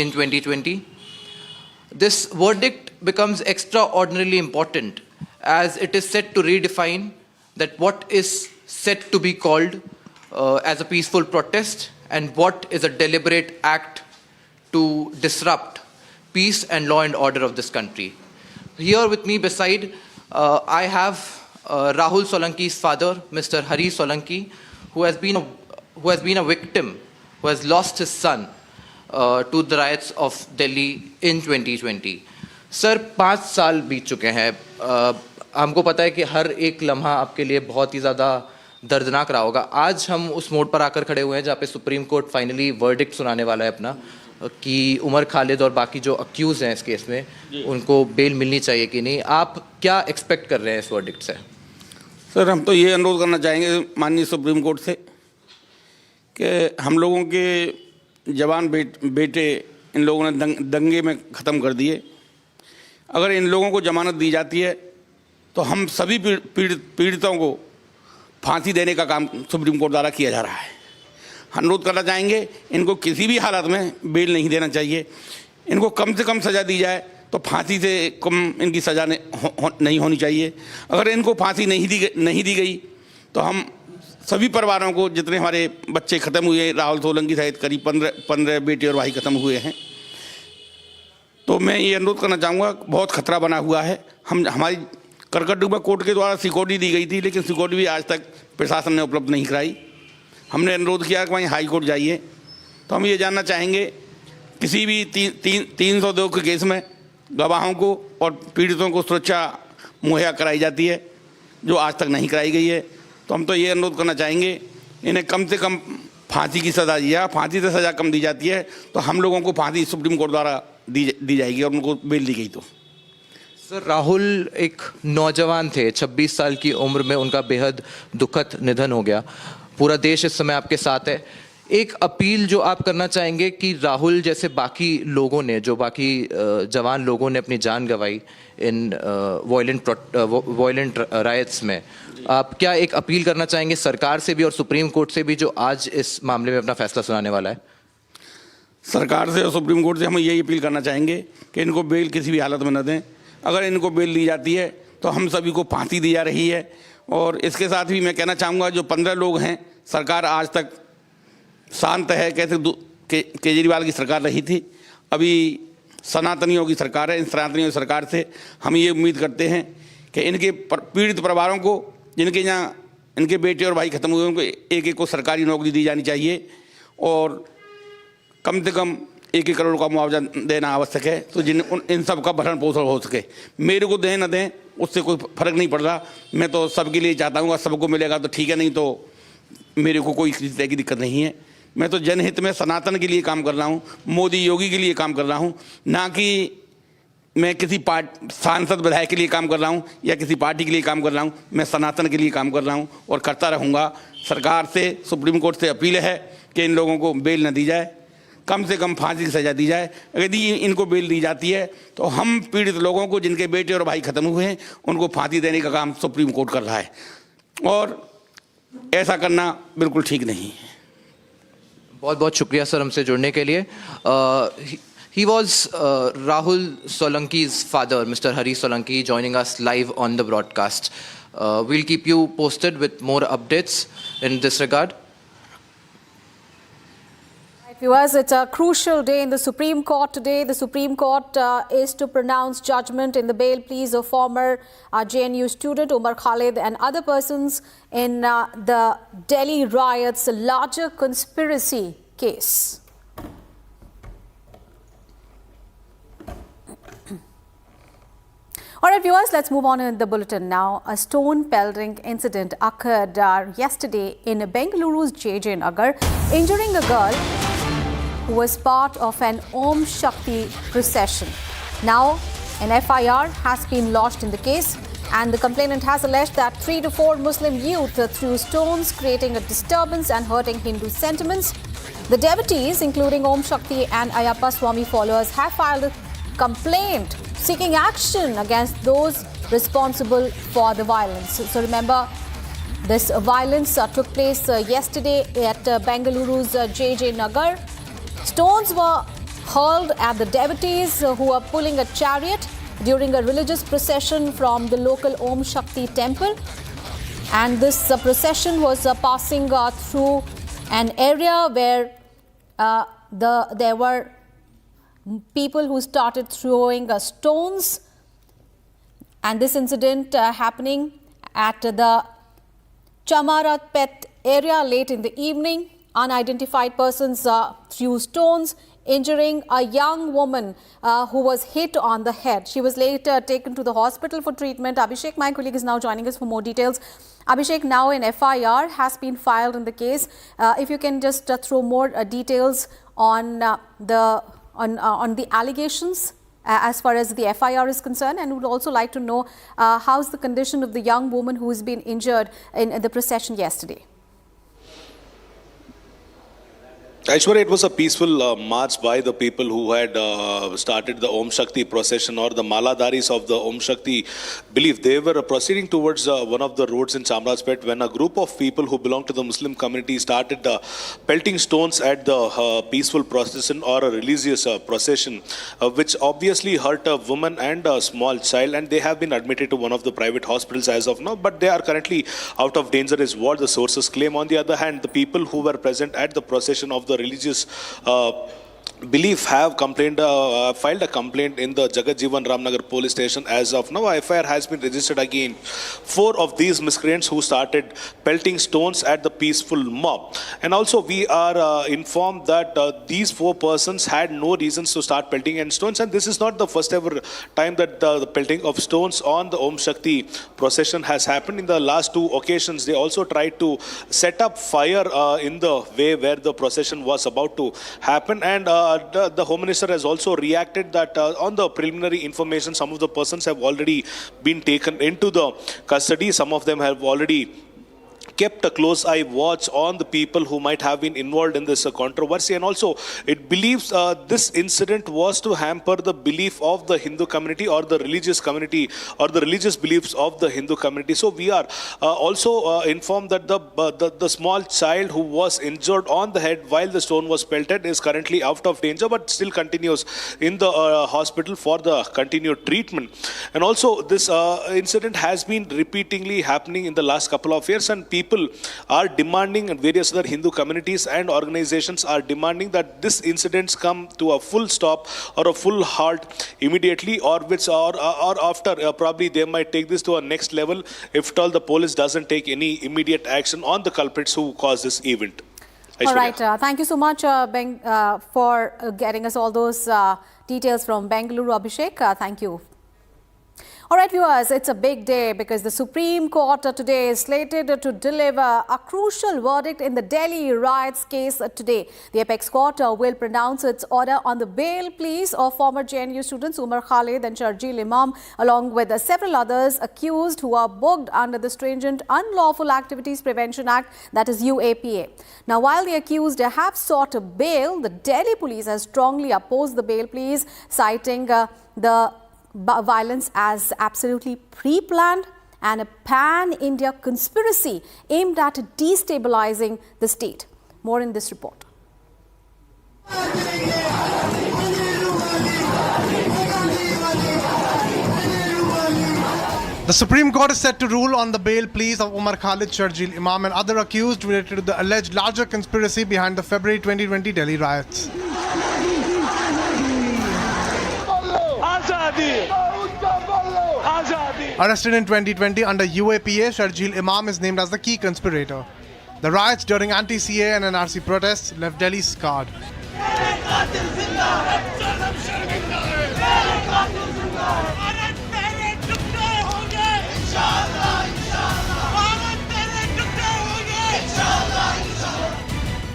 in 2020. This verdict becomes extraordinarily important as it is set to redefine that what is set to be called as a peaceful protest and what is a deliberate act to disrupt peace and law and order of this country. Here with me beside I have Rahul Solanki's father, Mr. Hari Solanki, who has been a victim, who has lost his son to the riots of Delhi in 2020. Sir, 5 साल बीत चुके हैं। हमको पता है कि हर एक लम्हा आपके लिए बहुत ही ज़्यादा दर्दनाक रहा होगा। आज हम उस मोड़ पर आकर खड़े हुए हैं जहाँ पे सुप्रीम कोर्ट फाइनली वर्डिक्ट सुनाने वाला है अपना, कि उमर खालिद और बाकी जो अक्यूज हैं इस केस में उनको बेल मिलनी चाहिए कि नहीं। आप क्या एक्सपेक्ट कर रहे हैं इस वर्डिक्ट से? सर, हम तो ये अनुरोध करना चाहेंगे माननीय सुप्रीम कोर्ट से कि हम लोगों के जवान बेटे इन लोगों ने दंगे में ख़त्म कर दिए। अगर इन लोगों को जमानत दी जाती है तो हम सभी पीड़ितों को फांसी देने का काम सुप्रीम कोर्ट द्वारा किया जा रहा है। अनुरोध करना चाहेंगे इनको किसी भी हालत में बेल नहीं देना चाहिए, इनको कम से कम सज़ा दी जाए, तो फांसी से कम इनकी सज़ा नहीं होनी चाहिए। अगर इनको फांसी नहीं दी गई तो हम सभी परिवारों को, जितने हमारे बच्चे ख़त्म हुए, राहुल सोलंकी सहित करीब 15 बेटे और भाई ख़त्म हुए हैं, तो मैं ये अनुरोध करना चाहूँगा, बहुत खतरा बना हुआ है। हमारी करकटडुबा कोर्ट के द्वारा सिक्योरिटी दी गई थी, लेकिन सिक्योरिटी भी आज तक प्रशासन ने उपलब्ध नहीं कराई। हमने अनुरोध किया कि वहीं हाई कोर्ट जाइए। तो हम ये जानना चाहेंगे, किसी भी 302 के केस में गवाहों को और पीड़ितों को सुरक्षा मुहैया कराई जाती है, जो आज तक नहीं कराई गई है। तो हम तो ये अनुरोध करना चाहेंगे, इन्हें कम से कम फांसी की सज़ा दी जाए। फांसी से सज़ा कम दी जाती है तो हम लोगों को फांसी सुप्रीम कोर्ट द्वारा दी जाएगी और उनको बेल दी गई। तो सर, राहुल एक नौजवान थे, 26 साल की उम्र में उनका बेहद दुखद निधन हो गया। पूरा देश इस समय आपके साथ है। एक अपील जो आप करना चाहेंगे कि राहुल जैसे बाकी लोगों ने, जो बाकी जवान लोगों ने अपनी जान गंवाई इन वॉयलेंट राइट्स में, आप क्या एक अपील करना चाहेंगे सरकार से भी और सुप्रीम कोर्ट से भी, जो आज इस मामले में अपना फैसला सुनाने वाला है? सरकार से और सुप्रीम कोर्ट से हम यही अपील करना चाहेंगे कि इनको बेल किसी भी हालत में न दें। अगर इनको बेल दी जाती है तो हम सभी को फांसी दी जा रही है। और इसके साथ भी मैं कहना चाहूँगा, जो 15 लोग हैं, सरकार आज तक शांत है। कैसे केजरीवाल की सरकार रही थी, अभी सनातनियों की सरकार है। इन सनातनियों की सरकार से हम ये उम्मीद करते हैं कि इनके पीड़ित परिवारों को, जिनके यहाँ इनके बेटे और भाई ख़त्म हुए, उनको एक को सरकारी नौकरी दी जानी चाहिए और कम से कम 1 करोड़ का मुआवजा देना आवश्यक है, तो इन सब का भरण पोषण हो सके। मेरे को दें न दें उससे कोई फ़र्क नहीं पड़ रहा। मैं तो सबके लिए चाहता हूँ, सबको मिलेगा तो ठीक है, नहीं तो मेरे को कोई किसी तरह की दिक्कत नहीं है। मैं तो जनहित में सनातन के लिए काम कर रहा हूँ, मोदी योगी के लिए काम कर रहा हूँ, ना कि मैं किसी सांसद विधायक के लिए काम कर रहा हूँ या किसी पार्टी के लिए काम कर रहा हूँ, मैं सनातन के लिए काम कर रहा हूँ और करता रहूँगा। सरकार से, सुप्रीम कोर्ट से अपील है कि इन लोगों को बेल न दी जाए, कम से कम फांसी की सज़ा दी जाए। यदि इनको बेल दी जाती है तो हम पीड़ित लोगों को, जिनके बेटे और भाई ख़त्म हुए हैं, उनको फांसी देने का काम सुप्रीम कोर्ट कर रहा है और ऐसा करना बिल्कुल ठीक नहीं है। बहुत बहुत शुक्रिया सर हमसे जुड़ने के लिए। He was Rahul Solanki's father, Mr. Hari Solanki, joining us live on the broadcast. We'll keep you posted with more updates in this regard. Right, viewers, it's a crucial day in the Supreme Court today. The Supreme Court is to pronounce judgment in the bail pleas of former JNU student Umar Khalid and other persons in the Delhi riots, a larger conspiracy case. All right, viewers, let's move on in the bulletin now. A stone pelting incident occurred yesterday in Bengaluru's JJ Nagar, injuring a girl who was part of an Om Shakti procession. Now, an FIR has been lodged in the case, and the complainant has alleged that 3 to 4 Muslim youth threw stones, creating a disturbance and hurting Hindu sentiments. The devotees, including Om Shakti and Ayyappa Swami followers, have filed a complaint seeking action against those responsible for the violence. So remember, this violence took place yesterday at Bengaluru's JJ Nagar. Stones were hurled at the devotees who were pulling a chariot during a religious procession from the local Om Shakti temple. And this procession was passing through an area where there were people who started throwing stones, and this incident happening at the Chamaratpet area late in the evening. Unidentified persons threw stones, injuring a young woman who was hit on the head. She was later taken to the hospital for treatment. Abhishek, my colleague, is now joining us for more details. Abhishek, now an FIR has been filed in the case. If you can just throw more details on the allegations as far as the FIR is concerned, and would also like to know how's the condition of the young woman who has been injured in the procession yesterday. Aishwarya, it was a peaceful march by the people who had started the Om Shakti procession, or the Maladaris of the Om Shakti belief. They were proceeding towards one of the roads in Chamrajpet when a group of people who belong to the Muslim community started pelting stones at the peaceful procession or a religious procession, which obviously hurt a woman and a small child, and they have been admitted to one of the private hospitals as of now, but they are currently out of danger is what the sources claim. On the other hand, the people who were present at the procession of the religious belief have complained, filed a complaint in the Jagajivan Ramnagar police station. As of now, FIR has been registered again 4 of these miscreants who started pelting stones at the peaceful mob. And also we are informed that these 4 persons had no reasons to start pelting and stones, and this is not the first ever time that the pelting of stones on the Om Shakti procession has happened. In the last 2 occasions, they also tried to set up fire in the way where the procession was about to happen, and the Home Minister has also reacted that on the preliminary information, some of the persons have already been taken into the custody. Some of them have already kept a close eye watch on the people who might have been involved in this controversy, and also it believes this incident was to hamper the belief of the Hindu community or the religious community or the religious beliefs of the Hindu community. So we are also informed that the small child who was injured on the head while the stone was pelted is currently out of danger, but still continues in the hospital for the continued treatment. And also this incident has been repeatedly happening in the last couple of years, and people are demanding, and various other Hindu communities and organizations are demanding that this incidents come to a full stop or a full halt immediately, or after probably they might take this to a next level if at all the police doesn't take any immediate action on the culprits who caused this event. All right, thank you so much for getting us all those details from Bengaluru, Abhishek. Thank you. All right, viewers, it's a big day because the Supreme Court today is slated to deliver a crucial verdict in the Delhi riots case today. The apex court will pronounce its order on the bail pleas of former JNU students Umar Khalid and Sharjeel Imam, along with several others accused who are booked under the stringent Unlawful Activities Prevention Act, that is UAPA. Now, while the accused have sought bail, the Delhi police has strongly opposed the bail pleas, citing the violence as absolutely pre-planned and a pan-India conspiracy aimed at destabilizing the state. More in this report. The Supreme Court is set to rule on the bail pleas of Umar Khalid, Sharjeel Imam and other accused related to the alleged larger conspiracy behind the February 2020 Delhi riots. Arrested in 2020 under UAPA, Sharjeel Imam is named as the key conspirator. The riots during anti-CA and NRC protests left Delhi scarred.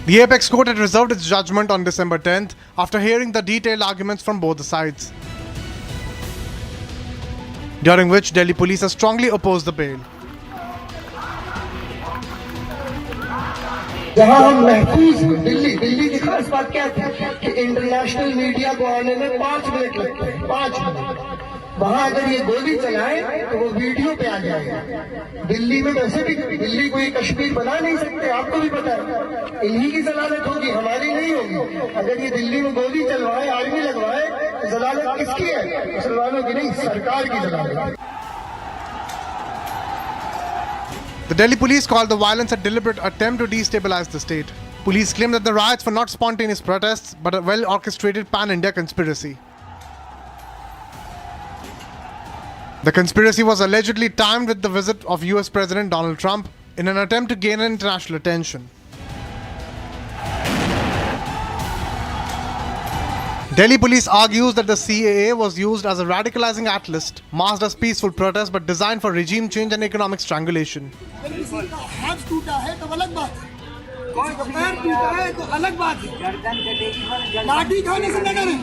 The apex court had reserved its judgment on December 10th after hearing the detailed arguments from both the sides, during which Delhi police has strongly opposed the bail. जहां हम महफूज दिल्ली की खास बात क्या थी कि international media को आने में 5 मिनट लगते हैं, 5 मिनट। वहां अगर ये गोली चलाए तो वो वीडियो पे आ जाएगा। दिल्ली में वैसे भी दिल्ली कोई कश्मीर बना नहीं सकते, आपको भी पता है। इन्हीं की जलालत होगी, हमारी नहीं होगी। अगर ये दिल्ली में गोली चलवाए, आर्मी लगवाए, तो जलालत किसकी है? मुसलमानों की नहीं, सरकार की जलालत। The Delhi police called the violence a deliberate attempt to destabilize the state. Police claim that the riots were not spontaneous protests, but a well-orchestrated pan-India conspiracy. The conspiracy was allegedly timed with the visit of US President Donald Trump in an attempt to gain international attention. Delhi police argues that the CAA was used as a radicalizing catalyst, masked as peaceful protest but designed for regime change and economic strangulation. हाथ टूटा है तो अलग बात है, पैर टूटा है तो अलग बात है। लाठी खाने से न डरें,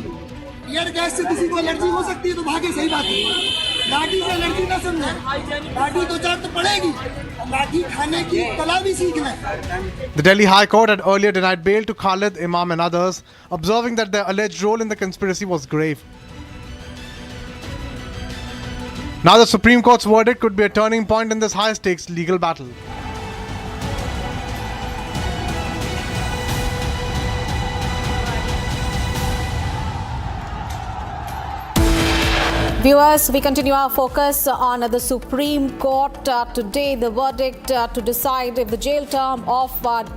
ईयर गैस से किसी को एलर्जी हो सकती है तो भागे, सही बात है। लाठी से एलर्जी न समझें, लाठी तो चार तो पड़ेगी, लाठी खाने की कला भी सीख लें। The Delhi High Court had earlier denied bail to Khalid, Imam and others, observing that their alleged role in the conspiracy was grave. Now the Supreme Court's verdict could be a turning point in this high-stakes legal battle. Viewers, we continue our focus on the Supreme Court. Today, the verdict to decide if the jail term of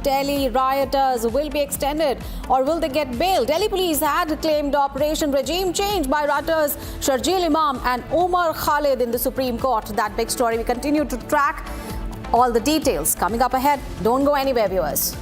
Delhi rioters will be extended or will they get bail. Delhi police had claimed Operation Regime Change by rioters Sharjeel Imam and Umar Khalid in the Supreme Court. That big story, we continue to track all the details. Coming up ahead, don't go anywhere, viewers.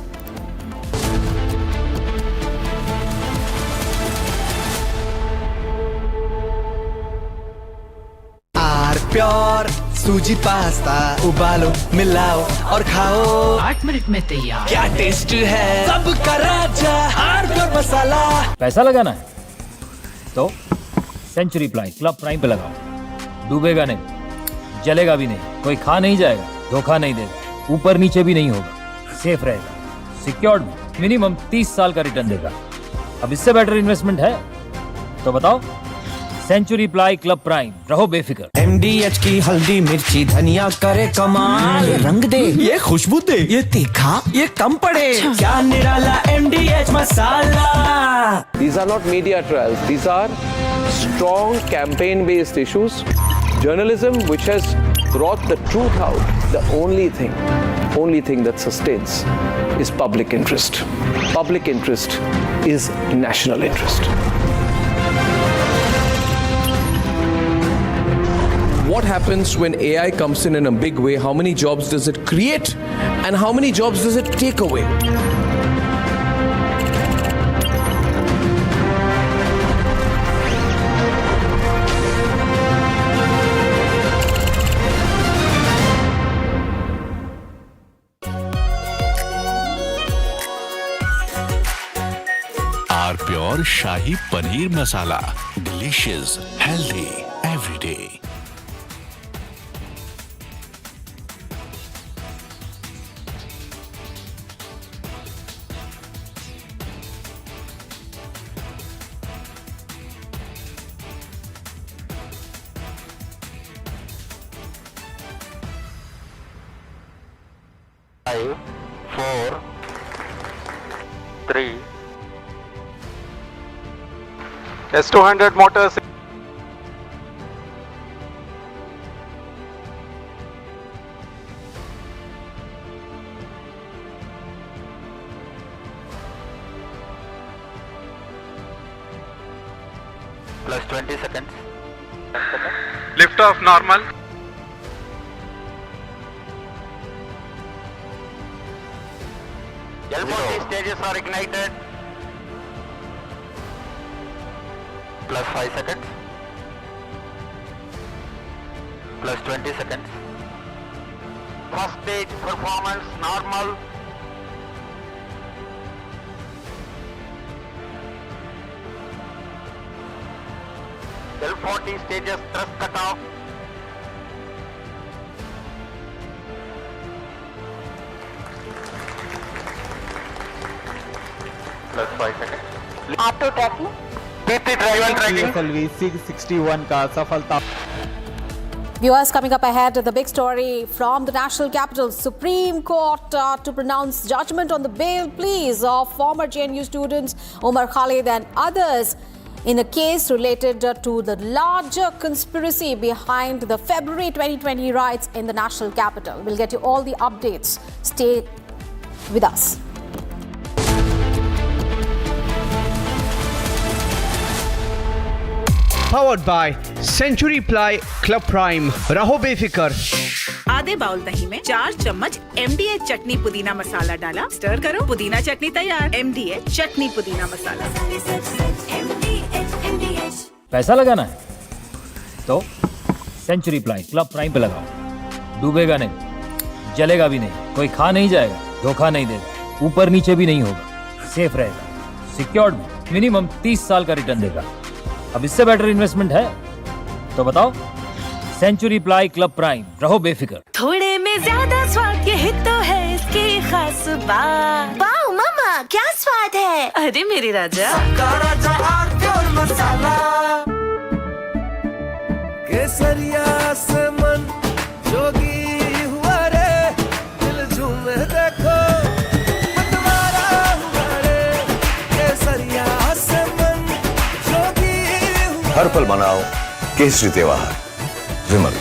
Pure सूजी pasta उबालो मिलाओ और खाओ 8 minute में तैयार। क्या taste है सबका राजा हार्डकोर मसाला। पैसा लगाना है तो सेंचुरी प्लाई क्लब प्राइम पे लगाओ, डूबेगा नहीं, जलेगा भी नहीं, कोई खा नहीं जाएगा, धोखा नहीं देगा, ऊपर नीचे भी नहीं होगा, सेफ रहेगा, सिक्योर्ड भी, मिनिमम 30 साल का रिटर्न देगा। अब इससे बेटर इन्वेस्टमेंट है तो बताओ। सेंचुरी प्लाई क्लब प्राइम, रहो बेफिक्र। MDH की हल्दी मिर्ची धनिया करे कमाल, ये रंग दे, ये खुशबू दे, ये तीखा, ये कम पड़े, क्या निराला MDH masala. These are not media trials. These are strong campaign-based issues. Journalism which has brought the truth out. The only thing that sustains is public interest. Public interest is national interest. What happens when AI comes in a big way? How many jobs does it create? And how many jobs does it take away? Pure shahi paneer masala, delicious, healthy every day. S200 motors. Plus 20 seconds. Lift off normal. L40 stages are ignited. Plus 5 seconds. Plus 20 seconds. First stage performance normal. L40 stages thrust cut off. Plus 5 seconds. Auto tracking. PT driver tracking. PSLV 661 का सफलता. Viewers, coming up ahead, the big story from the national capital. Supreme Court to pronounce judgment on the bail pleas of former JNU students Umar Khalid and others in a case related to the larger conspiracy behind the February 2020 riots in the national capital. We'll get you all the updates. Stay with us. Powered by Century Ply Club Prime. रहो बेफिकर. आधे bowl दही में 4 चम्मच MDH चटनी पुदीना मसाला डाला, stir करो, पुदीना चटनी तैयार। MDH चटनी पुदीना मसाला। पैसा लगाना है तो सेंचुरी प्लाई क्लब प्राइम पे लगाओ। डूबेगा नहीं, जलेगा भी नहीं, कोई खा नहीं जाएगा, धोखा नहीं देगा, ऊपर नीचे भी नहीं होगा, सेफ रहेगा, सिक्योर्ड भी, मिनिमम 30 साल का रिटर्न देगा। अब इससे बेटर इन्वेस्टमेंट है तो बताओ। सेंचुरी प्लाई क्लब प्राइम, रहो बेफिक्र। थोड़े में ज्यादा स्वाद, यही तो है इसकी खास बात। वाओ मामा, क्या स्वाद है। अरे मेरे राजा, राजा और मसाला केसरिया से मन जोगी हुआ रे, दिल झूमे देखो मतवारा हुआ रे, केसरिया से मन जोगी हुआ। हर पल मनाओ केसरी त्योहार। विमल,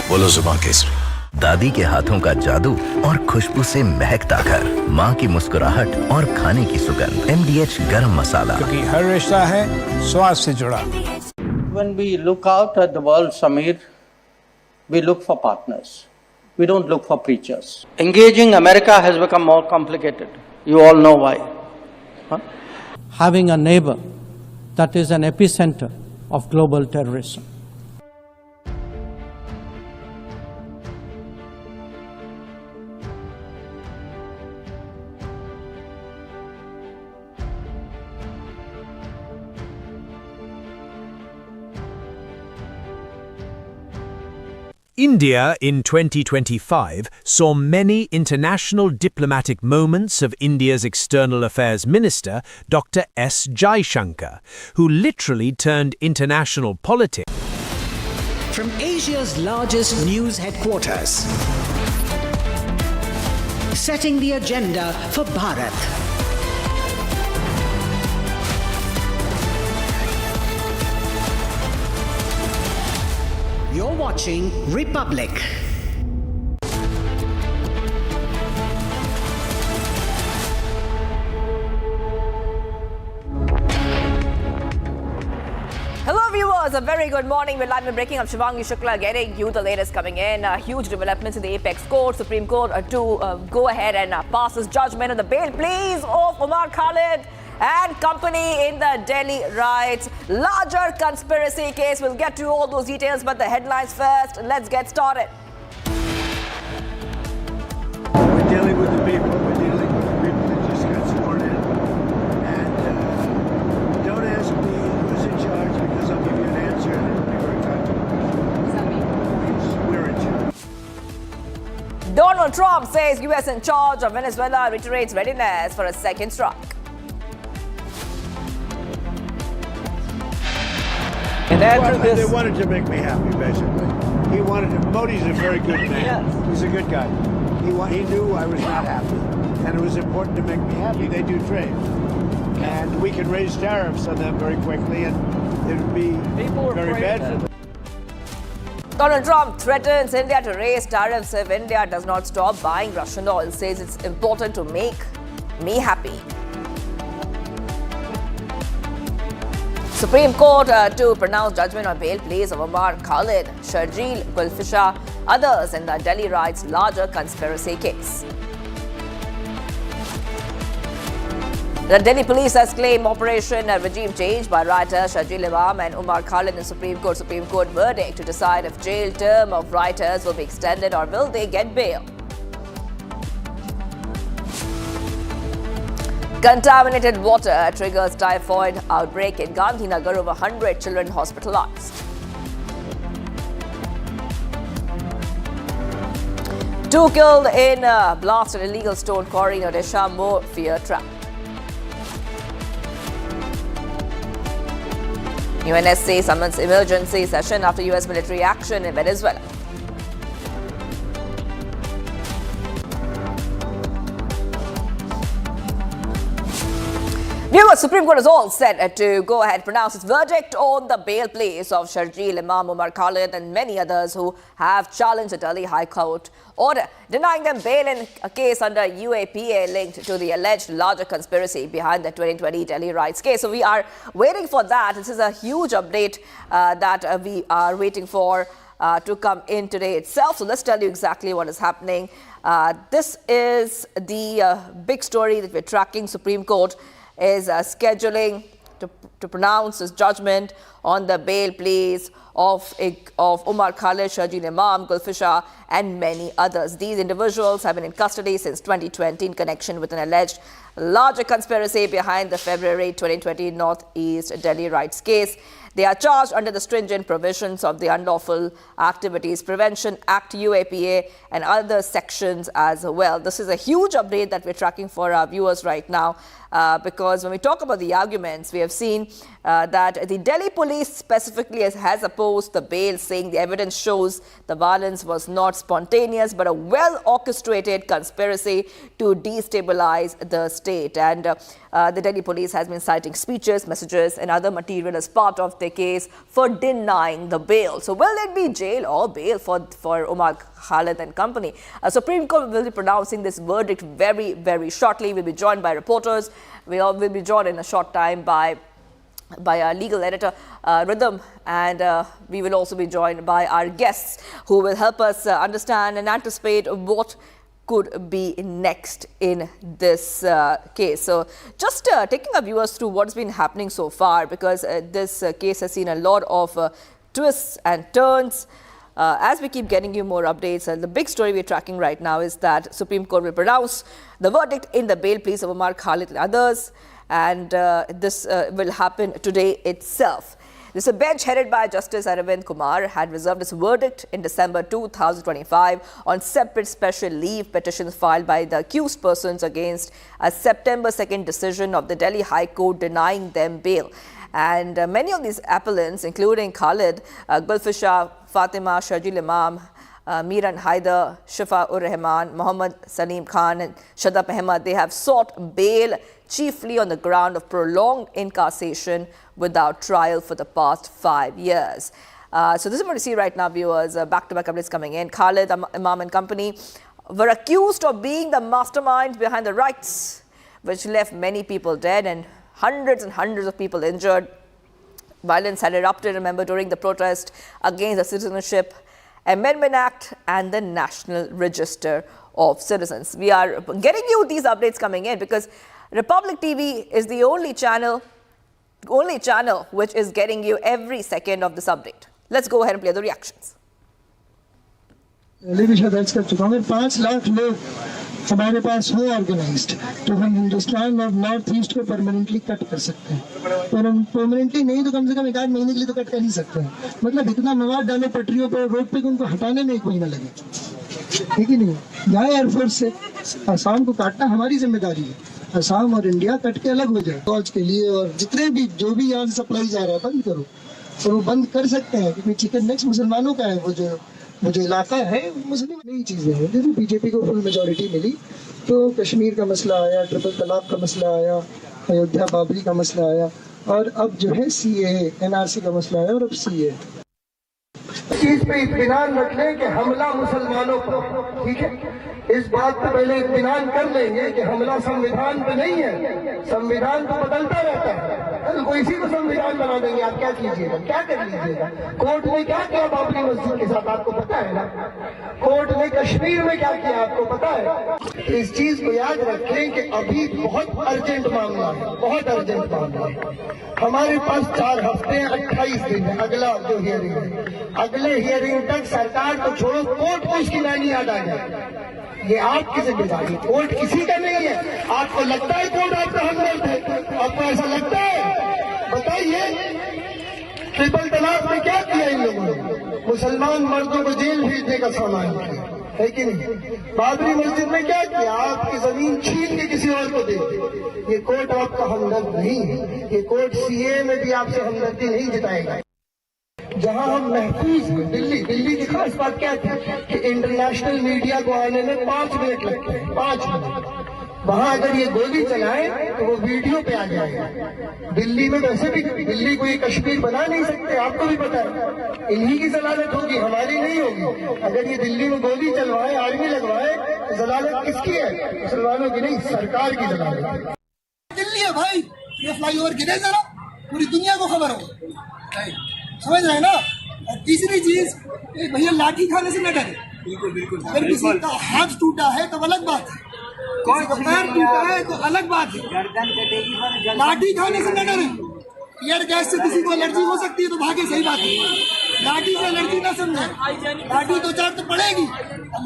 बोलो जुबान केसरी। दादी के हाथों का जादू और खुशबू से महकता घर, माँ की मुस्कुराहट और खाने की सुगंध। MDH गरम मसाला, क्योंकि हर रिश्ता है स्वाद से जुड़ा। When we look out at the world, Samir, we look for partners. We don't look for preachers. Engaging America has become more complicated. You all know why. Having a neighbor that is an epicenter of global terrorism. India in 2025 saw many international diplomatic moments of India's External Affairs Minister, Dr. S. Jaishankar, who literally turned international politics. From Asia's largest news headquarters, setting the agenda for Bharat. You're watching Republic. Hello viewers, a very good morning. We're live and breaking. I'm Shivangi Shukla getting you the latest coming in. Huge developments in the Apex Court, Supreme Court to go ahead and pass this judgment on the bail pleas of Umar Khalid and company in the Delhi riots. Larger conspiracy case. We'll get to all those details, but the headlines first. Let's get started. We're dealing with the people. We're dealing with the people that just got sworn in. And Donald Trump says US in charge of Venezuela reiterates readiness for a second strike. They wanted to make me happy, basically. He wanted to. Modi's a very good man. Yes. He's a good guy. He knew I was not happy, and it was important to make me happy. They do trade, and we can raise tariffs on them very quickly, and it would be very bad for them. Donald Trump threatens India to raise tariffs if India does not stop buying Russian oil. Says it's important to make me happy. Supreme Court to pronounce judgment on bail pleas of Umar Khalid, Sharjeel, Gulfisha, others in the Delhi riots larger conspiracy case. The Delhi police has claimed operation regime change by rioters Sharjeel Imam and Umar Khalid in Supreme Court. Supreme Court verdict to decide if jail term of rioters will be extended or will they get bail. Contaminated water triggers typhoid outbreak in Gandhinagar. Over 100 children hospitalized. 2 killed in a blast at illegal stone quarry in Odisha. More fear trapped. UNSC summons emergency session after US military action in Venezuela. Viewers, Supreme Court is all set to go ahead and pronounce its verdict on the bail pleas of Sharjeel Imam, Umar Khalid and many others who have challenged the Delhi High Court order, denying them bail in a case under UAPA linked to the alleged larger conspiracy behind the 2020 Delhi riots case. So we are waiting for that. This is a huge update that we are waiting for to come in today itself. So let's tell you exactly what is happening. This is the big story that we're tracking. Supreme Court is scheduling to pronounce its judgment on the bail pleas of Umar Khalid, Sharjeel Imam, Gulfisha and many others. These individuals have been in custody since 2020 in connection with an alleged larger conspiracy behind the February 2020 Northeast Delhi riots case. They are charged under the stringent provisions of the Unlawful Activities Prevention Act, UAPA, and other sections as well. This is a huge update that we're tracking for our viewers right now because when we talk about the arguments, we have seen that the Delhi police specifically has opposed the bail, saying the evidence shows the violence was not spontaneous but a well-orchestrated conspiracy to destabilize the state. And the Delhi police has been citing speeches, messages and other material as part of their case for denying the bail. So will it be jail or bail for Umar Khalid and company? Supreme Court will be pronouncing this verdict very, very shortly. We'll be joined by reporters. We will be joined in a short time by our legal editor, Rhythm, and we will also be joined by our guests who will help us understand and anticipate what could be next in this case. So just taking our viewers through what's been happening so far, because this case has seen a lot of twists and turns. As we keep getting you more updates, the big story we're tracking right now is that Supreme Court will pronounce the verdict in the bail pleas of Umar Khalid and others, and this will happen today itself. This bench headed by Justice Aravind Kumar had reserved its verdict in December 2025 on separate special leave petitions filed by the accused persons against a September 2nd decision of the Delhi High Court denying them bail. And many of these appellants, including Khalid, Gulfisha Fatima, Sharjeel Imam, Meeran Haider, Shifa-ur-Rahman, Mohammad Salim Khan and Shadab Ahmed, they have sought bail chiefly on the ground of prolonged incarceration without trial for the past 5 years. So this is what you see right now, viewers. Back-to-back updates coming in. Khalid, Imam and company were accused of being the masterminds behind the riots, which left many people dead and hundreds of people injured. Violence had erupted, remember, during the protest against the Citizenship Amendment Act and the National Register of Citizens. We are getting you these updates coming in because Republic TV is the only channel which is getting you every second of this update. Let's go ahead and play the reactions. दर्ज कर चुका हूँ 5 लाख लोग हमारे पास हो organised तो हम हिंदुस्तान और नॉर्थ ईस्ट को परमानेंटली कट कर सकते हैं पर हम परमानेंटली नहीं तो कम से कम 1 महीने के लिए तो कट कर ही सकते हैं मतलब इतना मवाद डालो पटरियों पर रोड पे उनको हटाने में 1 महीना लगे ठीक ही नहीं, यहाँ एयरफोर्स से असम को काटना हमारी जिम्मेदारी है। असम और इंडिया कट के अलग हो जाए फौज के लिए, और जितने भी जो भी यहाँ से सप्लाई जा रहा है बंद करो। और वो बंद कर सकते हैं क्योंकि चिकन नेक्स्ट मुसलमानों का है, वो जो इलाका है मुस्लिम। नई चीजें हैं, जैसे बीजेपी को फुल मेजोरिटी मिली तो कश्मीर का मसला आया, ट्रिपल तलाक का मसला आया, अयोध्या बाबरी का मसला आया, और अब जो है CAA NRC का मसला आया, और अब CAA। चीज पे इत्मीनान रख लें कि हमला मुसलमानों पर, ठीक है, इस बात पे पहले इत्मीनान कर लेंगे कि हमला संविधान पे नहीं है। संविधान तो बदलता रहता है, कल को इसी को संविधान बना देंगे। आप क्या कीजिएगा, क्या कर लीजिएगा? कोर्ट ने क्या किया बाबरी मस्जिद के साथ आपको पता है ना? कोर्ट ने कश्मीर में क्या किया आपको पता है? इस चीज को याद रखें कि अभी बहुत अर्जेंट मामला है, बहुत अर्जेंट मामला है। हमारे पास 4 हफ्ते 28 दिन है अगला जो हियरिंग है। अगले हियरिंग तक सरकार को छोड़ो, कोर्ट को इसकी नानी याद आ जाए। ये आपकी जिम्मेदारी, कोर्ट किसी का नहीं है। आपको लगता है कोर्ट आपका हमदर्द है? आपको ऐसा लगता है? बताइए, ट्रिपल तलाक में क्या किया इन लोगों ने? मुसलमान मर्दों को जेल भेजने का सामान किया है कि नहीं? बाबरी मस्जिद में क्या किया? आपकी जमीन छीन के किसी और को दे दी। ये कोर्ट आपका हमदर्द नहीं है। ये कोर्ट CAA में भी आपसे हमदर्दी नहीं जताएगा। जहां हम महफूज हैं, दिल्ली की खास बात क्या थी कि इंटरनेशनल मीडिया को आने में 5 मिनट लगते हैं, 5 मिनट। वहां अगर ये गोली चलाएं तो वो वीडियो पे आ जाएगा। दिल्ली में वैसे भी दिल्ली को ये कश्मीर बना नहीं सकते, आपको भी पता है। इन्हीं की जलालत होगी, हमारी नहीं होगी। अगर ये दिल्ली में गोली चलवाए, आर्मी लगवाए, तो जलालत किसकी है? मुसलमानों की नहीं, सरकार की जलालत है। दिल्ली है भाई, ये फ्लाईओवर गिरे जरा, पूरी दुनिया को खबर हो, समझ रहे हैं ना? और तीसरी चीज, भैया लाठी खाने से न डरे। बिल्कुल। अगर किसी का हाथ टूटा है तो अलग बात है, किसी का पैर टूटा है तो अलग बात है। लाठी खाने से न डरे। ईयर गैस से किसी को एलर्जी हो सकती है तो भागे, सही बात है। लाठी से एलर्जी ना समझे, लाठी 2-4 तो पड़ेगी,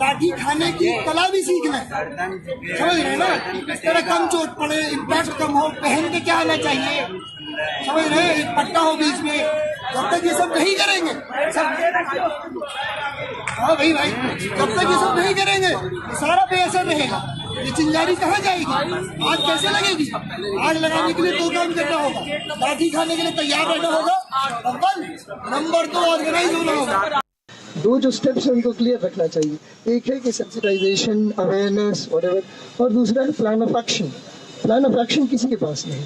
लाठी खाने की कला भी सीख लें, समझ रहे हैं ना? इस तरह कम चोट पड़े, इम्पैक्ट कम हो, पहन के क्या आना चाहिए, समझ रहे हैं? एक पट्टा हो बीच में। जब तक ये सब नहीं करेंगे, हाँ भाई, जब तक ये सब नहीं करेंगे सारा बेअसर रहेगा। ये चिंगारी कहाँ जाएगी? आग कैसे लगेगी? आग लगाने के लिए 2 काम करना होगा, लाठी खाने के लिए तैयार रहना होगा, अव्वल, नंबर 2 ऑर्गेनाइज होना होगा। 2 जो स्टेप्स हैं उनको क्लियर रखना चाहिए। एक है कि सेंसिटाइजेशन, अवेयरनेस, व्हाटएवर, और दूसरा है plan of action. Plan of action किसी के पास नहीं,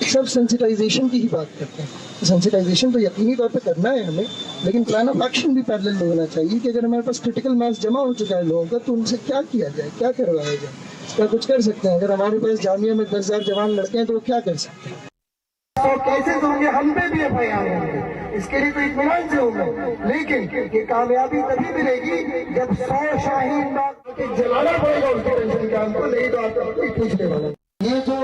सब सेंसिटाइजेशन की ही बात करते हैं। सेंसिटाइजेशन तो यकीनी तौर पे करना है हमें, लेकिन प्लान ऑफ एक्शन भी पैरेलल में होना चाहिए कि अगर हमारे पास क्रिटिकल मास जमा हो चुका है लोगों का तो उनसे क्या किया जाए, क्या करवाया जाए, क्या कुछ कर सकते हैं। अगर हमारे पास जामिया में 10,000 जवान लड़के हैं तो वो क्या कर सकते हैं? तो कैसे होंगे? हम पे भी FIR होंगे, इसके लिए तो इत्मीनान से होंगे। लेकिन ये कामयाबी तभी मिलेगी जब 100 शाहीन बाग जलाना पड़ेगा उसके टेंशन कैंप को, नहीं तो आपको कोई पूछने वाला। ये जो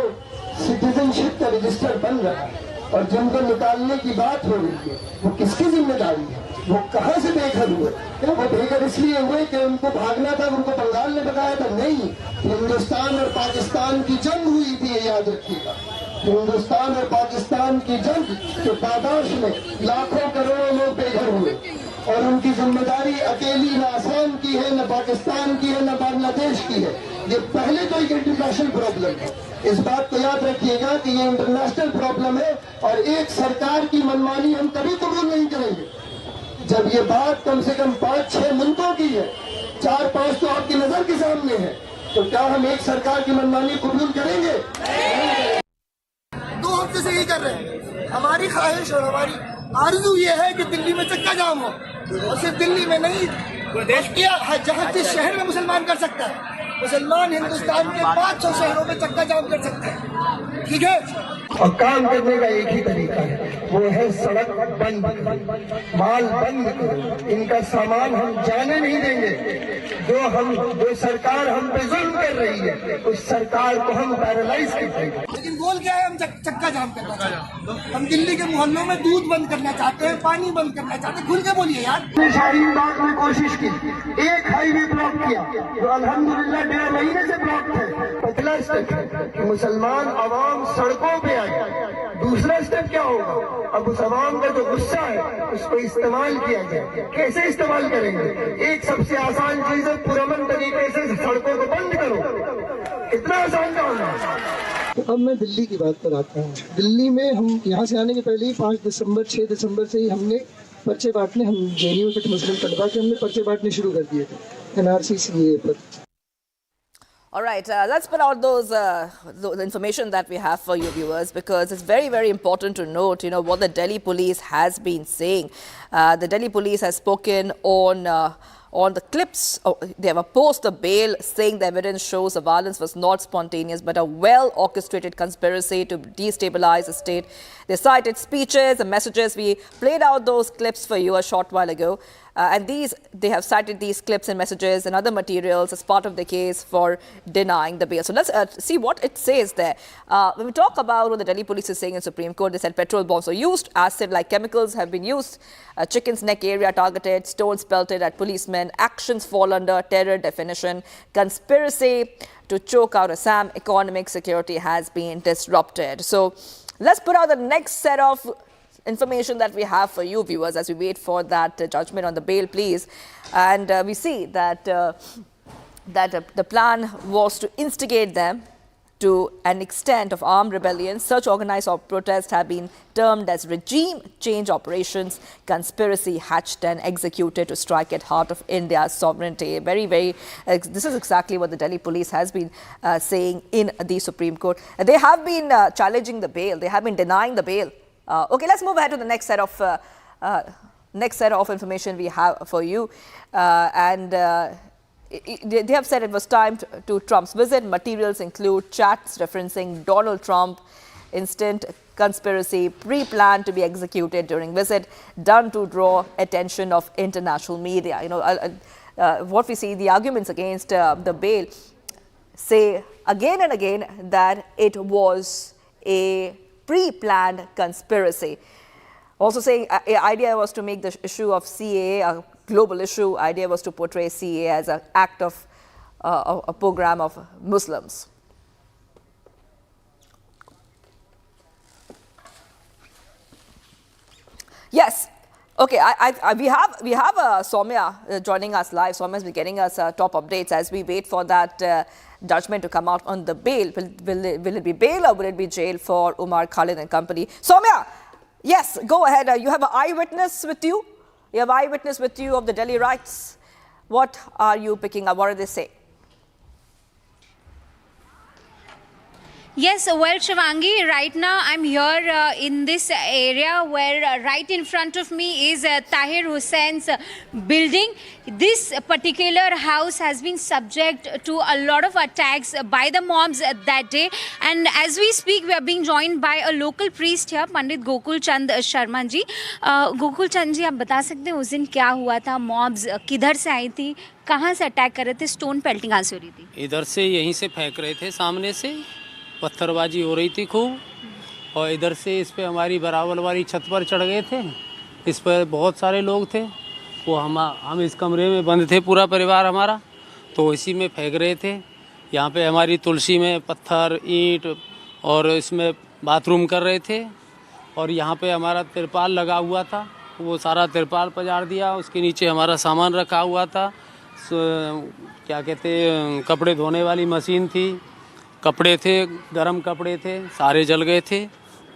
सिटीजनशिप का रजिस्टर बन रहा है और जिनको निकालने की बात हो रही है, वो किसकी जिम्मेदारी है? वो कहाँ से बेघर हुए? क्या वो बेघर इसलिए हुए कि उनको भागना था, उनको बंगाल ने बताया था? नहीं, हिंदुस्तान और पाकिस्तान की जंग हुई थी, ये याद रखिएगा। हिंदुस्तान और पाकिस्तान की जंग के पादाश में लाखों करोड़ों लोग बेघर हुए, और उनकी जिम्मेदारी अकेली न असम की है, न पाकिस्तान की है, न बांग्लादेश की है। ये पहले तो एक इंटरनेशनल प्रॉब्लम है, इस बात को याद रखिएगा कि ये इंटरनेशनल प्रॉब्लम है। और एक सरकार की मनमानी हम कभी कबूल नहीं करेंगे। जब ये बात कम से कम 5-6 मुल्कों की है, 4-5 तो आपकी नजर के सामने है, तो क्या हम एक सरकार की मनमानी कबूल करेंगे? 2 हफ्ते से यही कर रहे हैं। हमारी ख्वाहिश और हमारी आरज़ू ये है कि दिल्ली में चक्का जाम हो, और सिर्फ दिल्ली में नहीं, जहाँ जिस शहर में मुसलमान कर सकता है, मुसलमान हिंदुस्तान के 500 शहरों में चक्का जाम कर सकते हैं, ठीक है? और काम करने का एक ही तरीका है, वो है सड़क बंद, माल बंद करो, इनका सामान हम जाने नहीं देंगे। जो सरकार हम पे जुल्म कर रही है, उस सरकार को हम पैरालाइज कर देंगे। लेकिन बोल क्या है? हम चक्का जाम करना चाहते हैं, हम दिल्ली के मोहल्लों में दूध बंद करना चाहते हैं, पानी बंद करना चाहते हैं। खुल के बोलिए यार। शाहीन बाग में कोशिश की, एक हाईवे ब्लॉक किया जो अल्हम्दुलिल्लाह 1.5 महीने से ब्लॉक थे। पहला स्टेप है कि मुसलमान अवाम सड़कों पे आ गए। दूसरा स्टेप क्या होगा? अब उस आवाम का जो गुस्सा है उसको इस्तेमाल किया जाए। कैसे इस्तेमाल करेंगे? एक सबसे आसान चीज है, पुरअमन तरीके से सड़कों को बंद करो। इतना आसान काम है। तो अब मैं दिल्ली की बात पर आता हूँ। दिल्ली में हम यहाँ से आने के पहले ही 5 दिसंबर 6 दिसंबर से ही हमने पर्चे बांटने, हम जेएनयू के मुस्लिम तलबा के हमने पर्चे बांटने शुरू कर दिए थे NRC CAA पर। All right, let's put out those the information that we have for you viewers, because it's very, very important to note, you know, what the Delhi police has been saying. The Delhi police has spoken on the clips. They have opposed the bail, saying the evidence shows the violence was not spontaneous but a well-orchestrated conspiracy to destabilize the state. They cited speeches and messages. We played out those clips for you a short while ago. And they have cited these clips and messages and other materials as part of the case for denying the bail. So let's see what it says there. When we talk about what the Delhi police is saying in Supreme Court, they said petrol bombs were used, acid-like chemicals have been used, chicken's neck area targeted, stones pelted at policemen, actions fall under terror definition, conspiracy to choke out Assam, economic security has been disrupted. So let's put out the next set of information that we have for you viewers as we wait for that judgment on the bail pleas. And we see that the plan was to instigate them to an extent of armed rebellion. Such organized protests have been termed as regime change operations, conspiracy hatched and executed to strike at heart of India's sovereignty. Very, very, this is exactly what the Delhi police has been saying in the Supreme Court. They have been challenging the bail. They have been denying the bail. Okay, let's move ahead to the next set of information we have for you. They have said it was timed to Trump's visit. Materials include chats referencing Donald Trump, instant conspiracy, pre-planned to be executed during visit, done to draw attention of international media. You know, what we see, the arguments against the bail say again and again that it was a pre-planned conspiracy. Also saying idea was to make the issue of CAA a global issue. Idea was to portray CAA as an act of a program of Muslims. Yes. Okay, we have Soumya joining us live. Soumya has been getting us top updates as we wait for that judgment to come out on the bail. Will it be bail or will it be jail for Umar Khalid and company? Soumya, yes, go ahead. You have an eyewitness with you. You have eyewitness with you of the Delhi riots. What are you picking up? What do they say? Yes, well, Shivangi, right now I'm here in this area where right in front of me is Tahir Hussein's building. This particular house has been subject to a lot of attacks by the mobs that day. And as we speak, we are being joined by a local priest here, Pandit Gokul Chand Sharma ji. Gokul Chand ji, आप बता सकते हैं उस दिन क्या हुआ था? Mobs किधर से आई थी? कहाँ से अटैक कर रहे थे? स्टोन पेल्टिंग कहाँ से हो रही थी? इधर से यहीं से फेंक रहे थे, सामने से पत्थरबाजी हो रही थी खूब, और इधर से इस पे हमारी बराबर वाली छत पर चढ़ गए थे। इस पर बहुत सारे लोग थे, वो हम इस कमरे में बंद थे, पूरा परिवार हमारा, तो इसी में फेंक रहे थे। यहाँ पे हमारी तुलसी में पत्थर ईंट और इसमें बाथरूम कर रहे थे, और यहाँ पे हमारा तिरपाल लगा हुआ था, वो सारा तिरपाल पजाड़ दिया। उसके नीचे हमारा सामान रखा हुआ था, क्या कहते हैं, कपड़े धोने वाली मशीन थी, कपड़े थे, गरम कपड़े थे, सारे जल गए थे।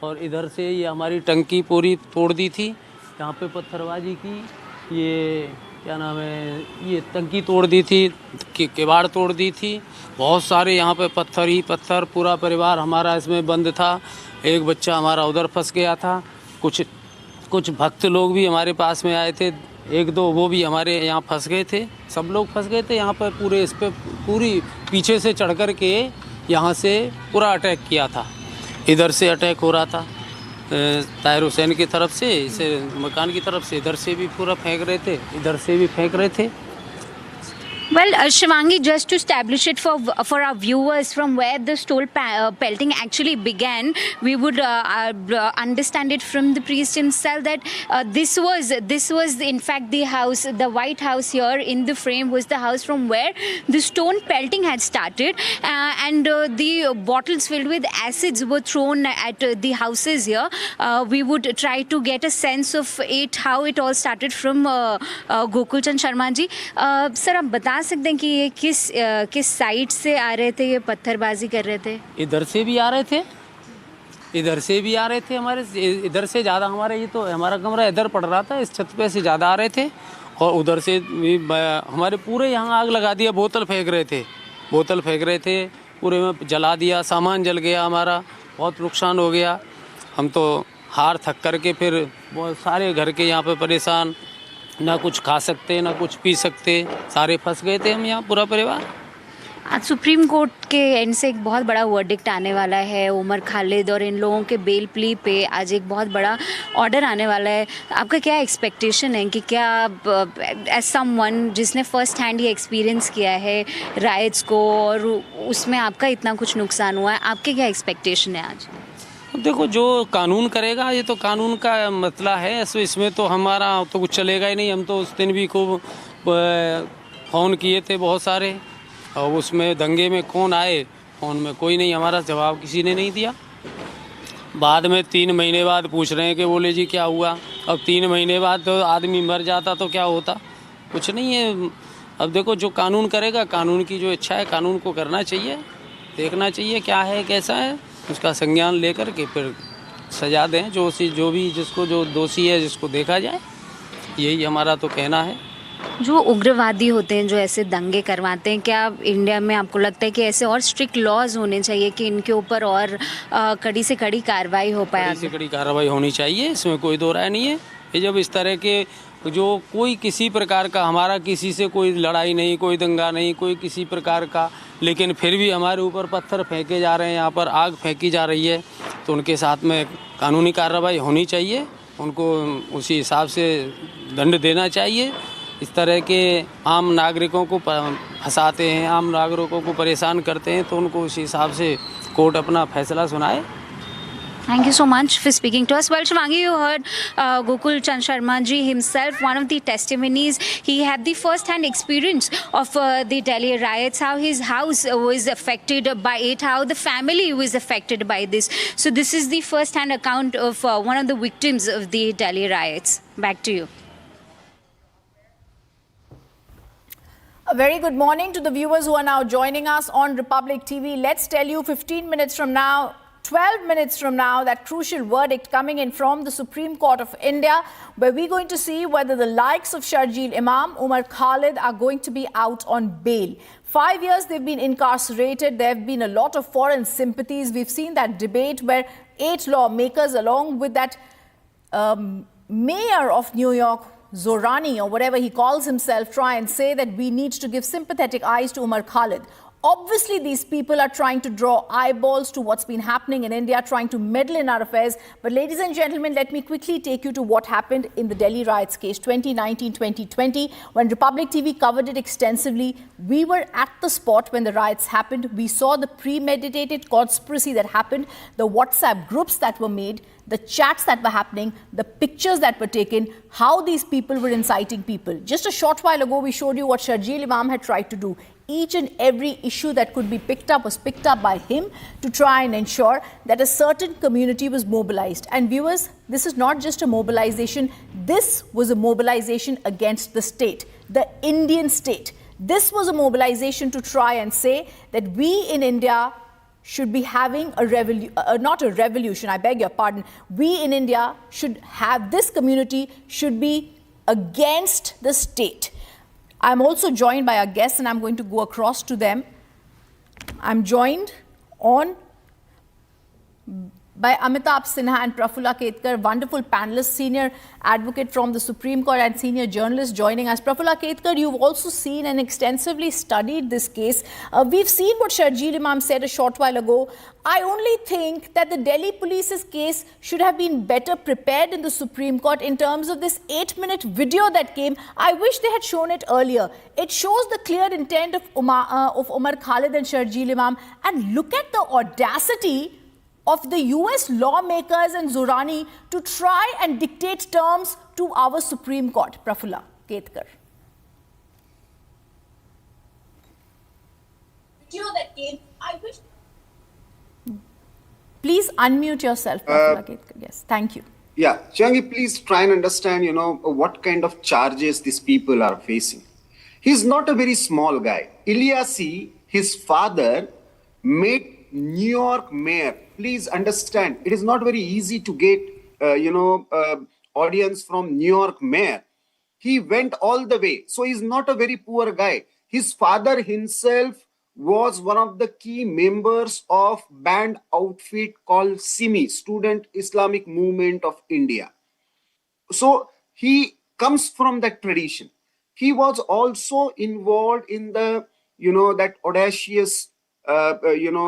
और इधर से ये हमारी टंकी पूरी तोड़ दी थी, यहाँ पे पत्थरबाजी की, ये क्या नाम है, ये टंकी तोड़ दी थी, किवाड़ तोड़ दी थी, बहुत सारे यहाँ पे पत्थर ही पत्थर। पूरा परिवार हमारा इसमें बंद था, एक बच्चा हमारा उधर फंस गया था, कुछ भक्त लोग भी हमारे पास में आए थे, एक दो वो भी हमारे यहाँ फंस गए थे, सब लोग फंस गए थे यहाँ पर। पूरे इस पर पूरी पीछे से चढ़ कर के यहाँ से पूरा अटैक किया था, इधर से अटैक हो रहा था ताहिर हुसैन की तरफ से, इसे मकान की तरफ से, इधर से भी पूरा फेंक रहे थे, इधर से भी फेंक रहे थे। Well, Shivangi, just to establish it for our viewers from where the stone pelting actually began, we would understand it from the priest himself that this was in fact the house, the White House here in the frame was the house from where the stone pelting had started, and the bottles filled with acids were thrown at the houses here. We would try to get a sense of it, how it all started from Gokul Chand Sharma ji. Sir, आप बता सकते हैं कि ये किस side से आ रहे थे, ये पत्थरबाजी कर रहे थे? इधर से भी आ रहे थे, इधर से भी आ रहे थे, हमारे इधर से ज़्यादा, हमारे ये तो हमारा कमरा इधर पड़ रहा था, इस छत पे से ज़्यादा आ रहे थे और उधर से भी हमारे पूरे यहाँ आग लगा दिया, बोतल फेंक रहे थे, पूरे में जला दिया, सामान जल गया, हमारा बहुत नुकसान हो गया। हम तो हार थक करके फिर बहुत सारे घर के यहाँ पे परेशान, ना कुछ खा सकते ना कुछ पी सकते, सारे फंस गए थे हम यहाँ, पूरा परिवार। आज सुप्रीम कोर्ट के एंड से एक बहुत बड़ा वर्डिक्ट आने वाला है उमर खालिद और इन लोगों के बेल प्ली पे आज एक बहुत बड़ा ऑर्डर आने वाला है। आपका क्या एक्सपेक्टेशन है कि क्या एज समवन जिसने फर्स्ट हैंड ये एक्सपीरियंस किया है राइट्स को और उसमें आपका इतना कुछ नुकसान हुआ है, आपके क्या एक्सपेक्टेशन है आज? देखो, जो कानून करेगा, ये तो कानून का मसला है, इसमें तो हमारा तो कुछ चलेगा ही नहीं। हम तो उस दिन भी खूब फ़ोन किए थे बहुत सारे, और उसमें दंगे में कौन आए, फ़ोन में कोई नहीं, हमारा जवाब किसी ने नहीं दिया। बाद में 3 महीने बाद पूछ रहे हैं कि बोले जी क्या हुआ। अब 3 महीने बाद तो आदमी मर जाता तो क्या होता, कुछ नहीं है। अब देखो, जो कानून करेगा, कानून की जो इच्छा है, कानून को करना चाहिए, देखना चाहिए क्या है कैसा है, उसका संज्ञान लेकर के फिर सजा दें, जो भी जिसको जो दोषी है जिसको देखा जाए, यही हमारा तो कहना है। जो उग्रवादी होते हैं, जो ऐसे दंगे करवाते हैं, क्या इंडिया में आपको लगता है कि ऐसे और स्ट्रिक्ट लॉज होने चाहिए कि इनके ऊपर और कड़ी से कड़ी कार्रवाई हो पाए? कड़ी से कड़ी कार्रवाई होनी चाहिए, इसमें कोई दो राय नहीं है। ये जब इस तरह के जो कोई किसी प्रकार का, हमारा किसी से कोई लड़ाई नहीं, कोई दंगा नहीं, कोई किसी प्रकार का, लेकिन फिर भी हमारे ऊपर पत्थर फेंके जा रहे हैं, यहाँ पर आग फेंकी जा रही है, तो उनके साथ में कानूनी कार्रवाई होनी चाहिए, उनको उसी हिसाब से दंड देना चाहिए। इस तरह के आम नागरिकों को फंसाते हैं, आम नागरिकों को परेशान करते हैं, तो उनको उसी हिसाब से कोर्ट अपना फैसला सुनाए। Thank you so much for speaking to us. Well, Shivangi, you heard Gokul Chand Sharma ji himself, one of the testimonies. He had the first-hand experience of the Delhi riots, how his house was affected by it, how the family was affected by this. So this is the first-hand account of one of the victims of the Delhi riots. Back to you. A very good morning to the viewers who are now joining us on Republic TV. Let's tell you 15 minutes from now, 12 minutes from now, that crucial verdict coming in from the Supreme Court of India, where we're going to see whether the likes of Sharjeel Imam, Umar Khalid are going to be out on bail. 5 years they've been incarcerated. There have been a lot of foreign sympathies. We've seen that debate where 8 lawmakers, along with that mayor of New York, Zorani, or whatever he calls himself, try and say that we need to give sympathetic eyes to Umar Khalid. Obviously, these people are trying to draw eyeballs to what's been happening in India, trying to meddle in our affairs. But ladies and gentlemen, let me quickly take you to what happened in the Delhi riots case 2019-2020. When Republic TV covered it extensively, we were at the spot when the riots happened. We saw the premeditated conspiracy that happened, the WhatsApp groups that were made, the chats that were happening, the pictures that were taken, how these people were inciting people. Just a short while ago, we showed you what Sharjeel Imam had tried to do. Each and every issue that could be picked up was picked up by him to try and ensure that a certain community was mobilized. And viewers, this is not just a mobilization. This was a mobilization against the state, the Indian state. This was a mobilization to try and say that we in India should be having a not a revolution, I beg your pardon. We in India should have, this community should be against the state. I'm also joined by our guests, and I'm going to go across to them. I'm joined on by Amitabh Sinha and Prafulla Ketkar, wonderful panelists, senior advocate from the Supreme Court and senior journalist joining us. Prafulla Ketkar, you've also seen and extensively studied this case. We've seen what Sharjeel Imam said a short while ago. I only think that the Delhi police's case should have been better prepared in the Supreme Court in terms of this 8-minute video that came. I wish they had shown it earlier. It shows the clear intent of Umar Khalid and Sharjeel Imam. And look at the audacity of the US lawmakers and Zorani to try and dictate terms to our Supreme Court. Prafulla Ketkar. Video that came, I wish. Please unmute yourself, Prafulla Ketkar. Yes, thank you. Yeah, Changi, please try and understand, what kind of charges these people are facing. He's not a very small guy. Ilyasi, his father, made New York mayor. Please understand, it is not very easy to get, audience from New York mayor. He went all the way. So he's not a very poor guy. His father himself was one of the key members of band outfit called SIMI, Student Islamic Movement of India. So he comes from that tradition. He was also involved in the, that audacious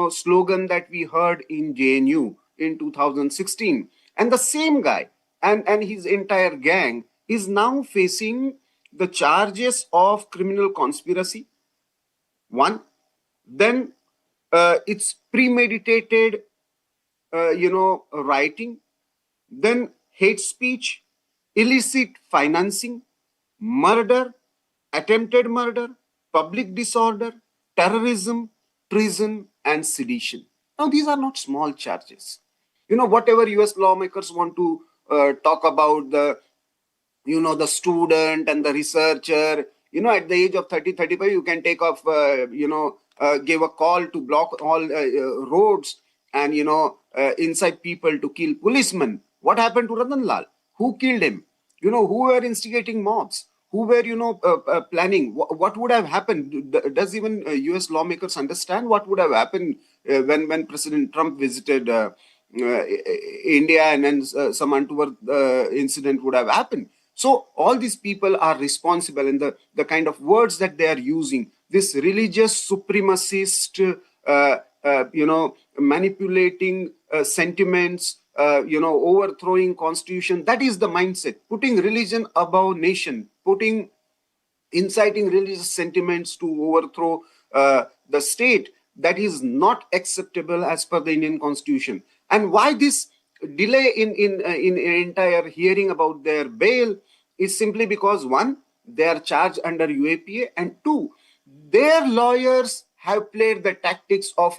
slogan that we heard in JNU in 2016. And the same guy and his entire gang is now facing the charges of criminal conspiracy. One, then it's premeditated, writing, then hate speech, illicit financing, murder, attempted murder, public disorder, terrorism, treason, and sedition. Now, these are not small charges. Whatever US lawmakers want to talk about the student and the researcher, at the age of 30, 35, you can take off, give a call to block all roads and, incite people to kill policemen. What happened to Ratan Lal? Who killed him? Who were instigating mobs? Who were, planning? What would have happened? Does even US lawmakers understand what would have happened when President Trump visited India and then some untoward incident would have happened? So all these people are responsible in the kind of words that they are using. This religious supremacist, manipulating sentiments, overthrowing constitution. That is the mindset. Putting religion above nation, inciting religious sentiments to overthrow the state. That is not acceptable as per the Indian constitution. And why this delay in entire hearing about their bail is simply because, one, they are charged under UAPA, and two, their lawyers have played the tactics of,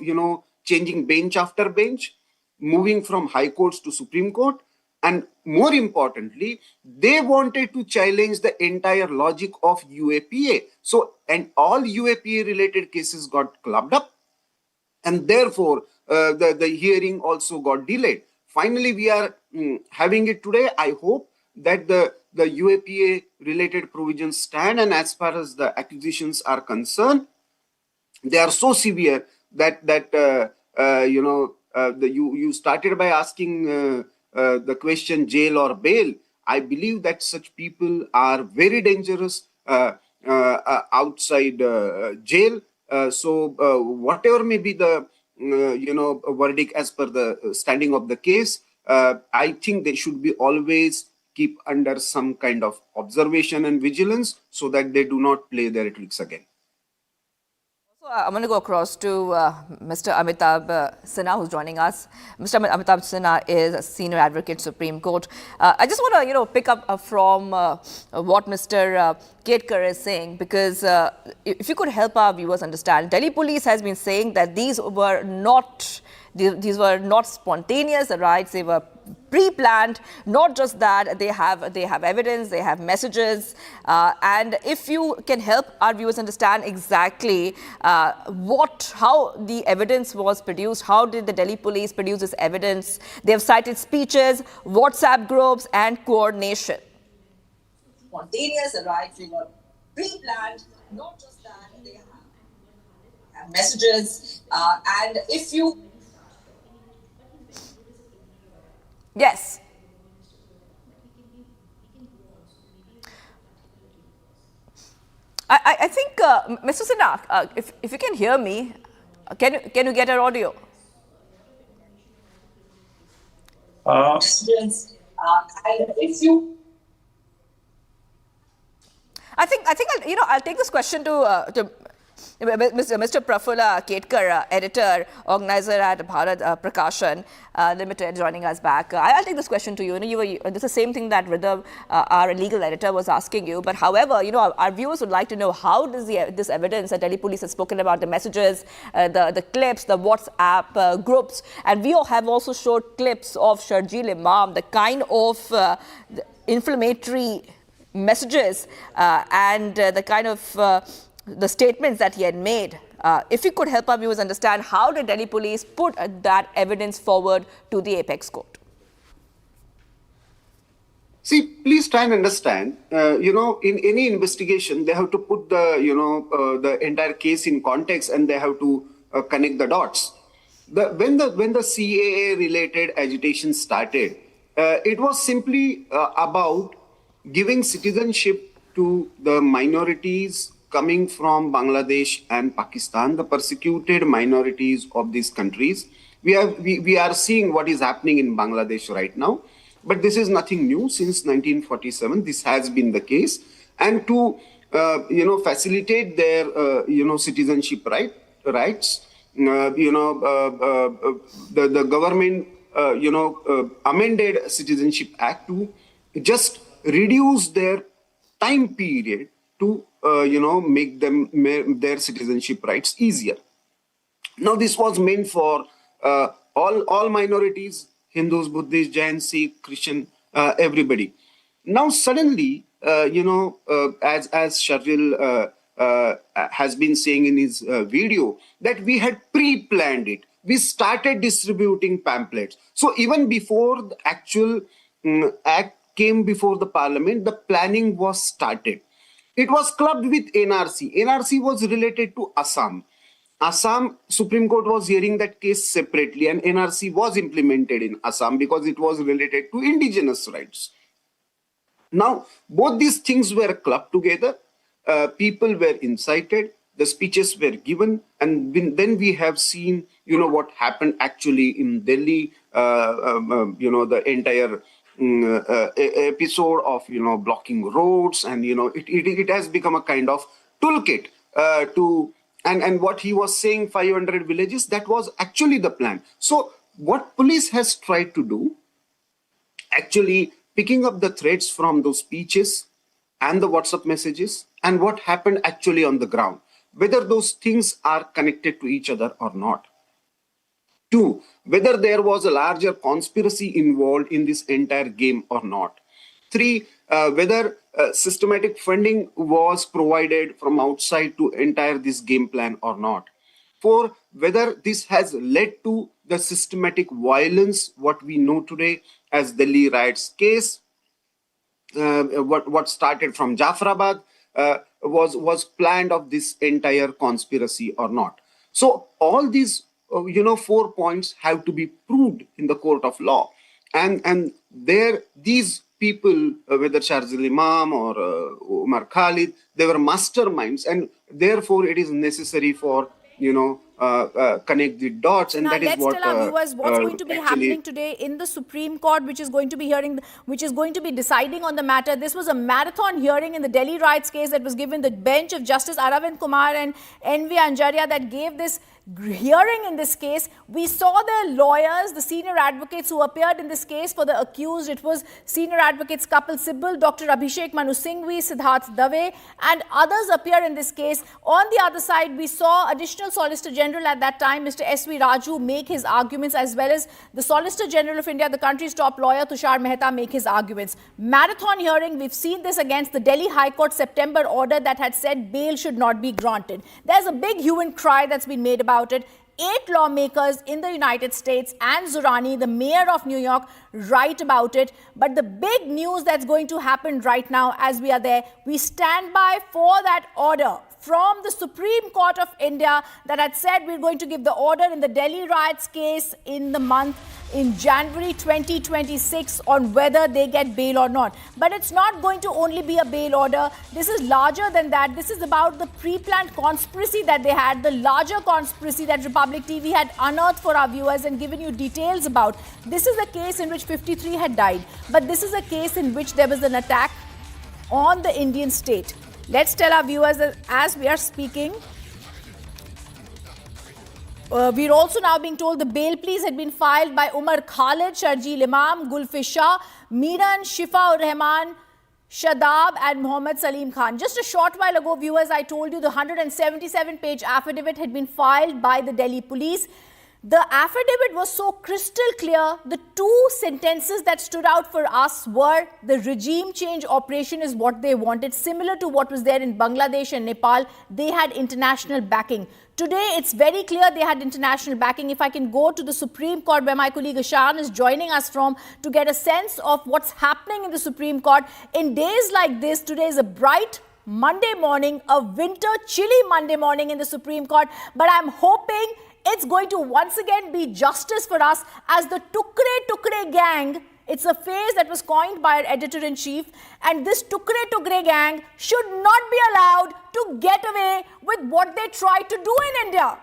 changing bench after bench, moving from high courts to Supreme Court. And more importantly, they wanted to challenge the entire logic of UAPA. So, and all UAPA related cases got clubbed up. And therefore, the hearing also got delayed. Finally, we are having it today. I hope that the UAPA related provisions stand. And as far as the accusations are concerned, they are so severe that you started by asking the question jail or bail. I believe that such people are very dangerous outside jail. So whatever may be the verdict as per the standing of the case, I think they should be always keep under some kind of observation and vigilance so that they do not play their tricks again. I'm going to go across to Mr. Amitabh Sinha, who's joining us. Mr. Amitabh Sinha is a senior advocate, Supreme Court. I just want to, pick up from what Mr. Ketkar is saying, because if you could help our viewers understand, Delhi police has been saying that these were not spontaneous riots. They were pre-planned. Not just that, they have evidence, they have messages, and if you can help our viewers understand exactly how the evidence was produced, how did the Delhi police produce this evidence? They have cited speeches, WhatsApp groups, and coordination. Spontaneous riots, they were pre-planned. Not just that, they have messages, and if you Mr. Sinha, if you can hear me, can you get our audio? Yes. If you. I think I'll take this question to Mr. Prafulla Ketkar, editor, organizer at Bharat Prakashan Limited, joining us back. I'll take this question to you. This is the same thing that Ridhav, our legal editor, was asking you. But however, our viewers would like to know, how does this evidence that Delhi police has spoken about, the messages, the clips, the WhatsApp groups, and we have also showed clips of Sharjeel Imam, the kind of inflammatory messages and the kind of the statements that he had made. If you could help our viewers understand, how did Delhi police put that evidence forward to the apex court? See, please try and understand, in any investigation, they have to put the entire case in context, and they have to connect the dots. When the CAA related agitation started, it was simply about giving citizenship to the minorities coming from Bangladesh and Pakistan, the persecuted minorities of these countries. We are seeing what is happening in Bangladesh right now, but this is nothing new. Since 1947, this has been the case, and to facilitate their citizenship rights, the government amended Citizenship Act to just reduce their time period to make their citizenship rights easier. Now, this was meant for all minorities: Hindus, Buddhists, Jains, Sikh, Christian, everybody. Now, suddenly, as Sharjeel has been saying in his video, that we had pre-planned it. We started distributing pamphlets. So even before the actual act came before the parliament, the planning was started. It was clubbed with NRC. NRC was related to Assam. Assam Supreme Court was hearing that case separately, and NRC was implemented in Assam because it was related to indigenous rights. Now, both these things were clubbed together. People were incited, the speeches were given, and then we have seen, what happened actually in Delhi, the entire episode of blocking roads, and it has become a kind of toolkit and what he was saying, 500 villages, that was actually the plan. So what police has tried to do, actually picking up the threads from those speeches and the WhatsApp messages and what happened actually on the ground, whether those things are connected to each other or not. 2, whether there was a larger conspiracy involved in this entire game or not. 3, whether systematic funding was provided from outside to entire this game plan or not. 4, whether this has led to the systematic violence, what we know today as Delhi riots case, what started from Jafrabad was planned of this entire conspiracy or not. So all these 4 points have to be proved in the court of law, and these people, whether Sharjeel Imam or Umar Khalid, they were masterminds, and therefore it is necessary for connect the dots, and now that is what. Let's tell our viewers what's going to be happening today in the Supreme Court, which is going to be deciding on the matter. This was a marathon hearing in the Delhi riots case that was given the bench of Justice Aravind Kumar and N.V. Anjaria that gave this hearing in this case. We saw the lawyers, the senior advocates who appeared in this case for the accused. It was senior advocates Kapil Sibal, Dr. Abhishek Manu Singhvi, Siddharth Dave, and others appear in this case. On the other side, we saw additional Solicitor General at that time, Mr. S.V. Raju, make his arguments, as well as the Solicitor General of India, the country's top lawyer, Tushar Mehta, make his arguments. Marathon hearing, we've seen this against the Delhi High Court September order that had said bail should not be granted. There's a big hue and cry that's been made about it. 8 lawmakers in the United States and Zurani, the mayor of New York, write about it. But the big news that's going to happen right now as we are there, we stand by for that order from the Supreme Court of India that had said we're going to give the order in the Delhi riots case in January 2026 on whether they get bail or not. But it's not going to only be a bail order. This is larger than that. This is about the pre-planned conspiracy that they had, the larger conspiracy that Republic TV had unearthed for our viewers and given you details about. This is a case in which 53 had died. But this is a case in which there was an attack on the Indian state. Let's tell our viewers that as we are speaking, we're also now being told the bail pleas had been filed by Umar Khalid, Sharjeel Imam, Gulfisha, Meeran, Shifa-ur-Rahman, Shadab and Mohammad Salim Khan. Just a short while ago, viewers, I told you the 177-page affidavit had been filed by the Delhi police. The affidavit was so crystal clear. The two sentences that stood out for us were the regime change operation is what they wanted, similar to what was there in Bangladesh and Nepal. They had international backing. Today, it's very clear they had international backing. If I can go to the Supreme Court, where my colleague Ashan is joining us from, to get a sense of what's happening in the Supreme Court. In days like this, today is a bright Monday morning, a winter chilly Monday morning in the Supreme Court. But I'm hoping it's going to once again be justice for us as the Tukra Tukra gang. It's a phrase that was coined by our editor-in-chief, and this Tukra Tukra gang should not be allowed to get away with what they tried to do in India.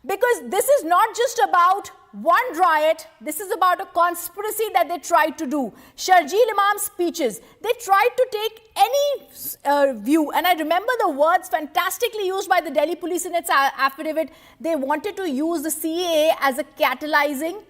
Because this is not just about one riot, this is about a conspiracy that they tried to do. Sharjeel Imam's speeches, they tried to take any view, and I remember the words fantastically used by the Delhi police in its affidavit. They wanted to use the CAA as a galvanizing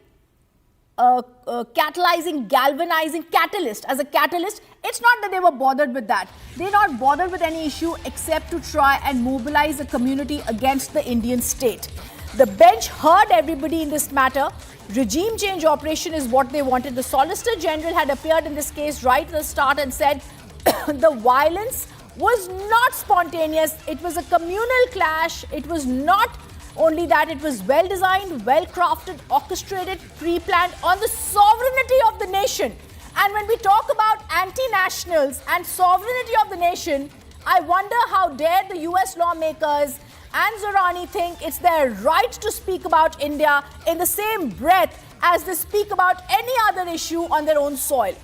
catalyst. As a catalyst, it's not that they were bothered with that. They're not bothered with any issue except to try and mobilize the community against the Indian state. The bench heard everybody in this matter. Regime change operation is what they wanted. The Solicitor General had appeared in this case right at the start and said the violence was not spontaneous. It was a communal clash. It was not only that, it was well designed, well crafted, orchestrated, pre-planned on the sovereignty of the nation. And when we talk about anti-nationals and sovereignty of the nation, I wonder how dare the US lawmakers and Zorani think it's their right to speak about India in the same breath as they speak about any other issue on their own soil.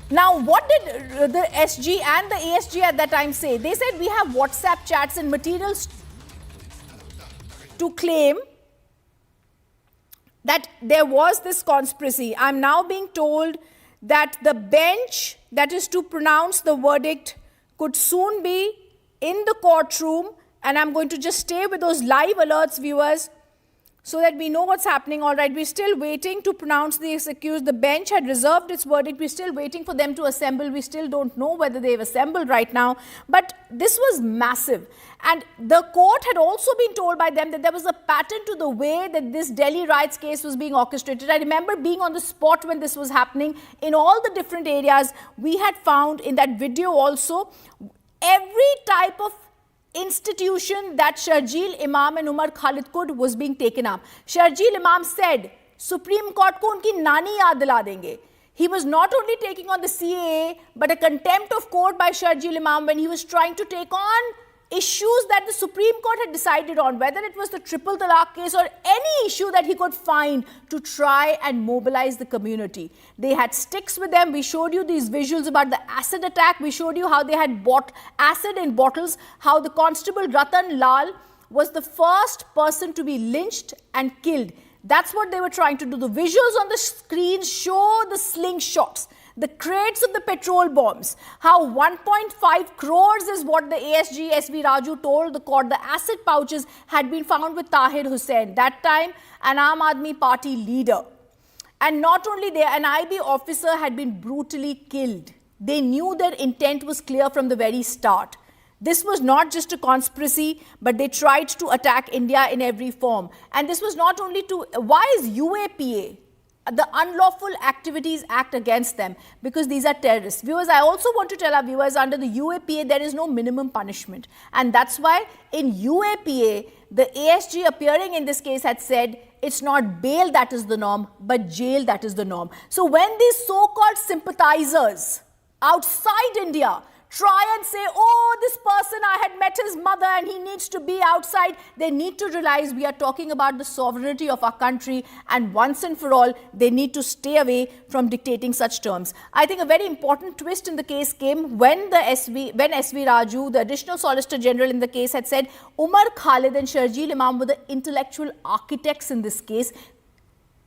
Now, what did the SG and the ASG at that time say? They said we have WhatsApp chats and materials to claim that there was this conspiracy. I'm now being told that the bench that is to pronounce the verdict could soon be in the courtroom, and I'm going to just stay with those live alerts, viewers, so that we know what's happening. All right, we're still waiting to pronounce the accused. The bench had reserved its verdict. We're still waiting for them to assemble. We still don't know whether they've assembled right now. But this was massive. And the court had also been told by them that there was a pattern to the way that this Delhi riots case was being orchestrated. I remember being on the spot when this was happening in all the different areas. We had found in that video also every type of institution that Sharjeel Imam and Umar Khalid could was being taken up. Sharjeel Imam said, Supreme Court ko unki nani yaad dila denge. He was not only taking on the CAA, but a contempt of court by Sharjeel Imam when he was trying to take on issues that the Supreme Court had decided on, whether it was the triple talaq case or any issue that he could find to try and mobilize the community. They had sticks with them. We showed you these visuals about the acid attack. We showed you how they had bought acid in bottles, how the constable Ratan Lal was the first person to be lynched and killed. That's what they were trying to do. The visuals on the screen show the slingshots, the crates of the petrol bombs, how 1.5 crores is what the ASG SV Raju told the court. The acid pouches had been found with Tahir Hussain, that time an Aam Aadmi Party leader. And not only there, an IB officer had been brutally killed. They knew their intent was clear from the very start. This was not just a conspiracy, but they tried to attack India in every form. And this was not only to, why is UAPA, the Unlawful Activities Act, against them? Because these are terrorists. Viewers, I also want to tell our viewers, under the UAPA, there is no minimum punishment. And that's why in UAPA, the ASG appearing in this case had said, it's not bail that is the norm, but jail that is the norm. So when these so-called sympathizers outside India try and say, oh, this person, I had met his mother and he needs to be outside. They need to realize we are talking about the sovereignty of our country, and once and for all, they need to stay away from dictating such terms. I think a very important twist in the case came when SV Raju, the additional Solicitor General in the case, had said Umar Khalid and Sharjeel Imam were the intellectual architects in this case.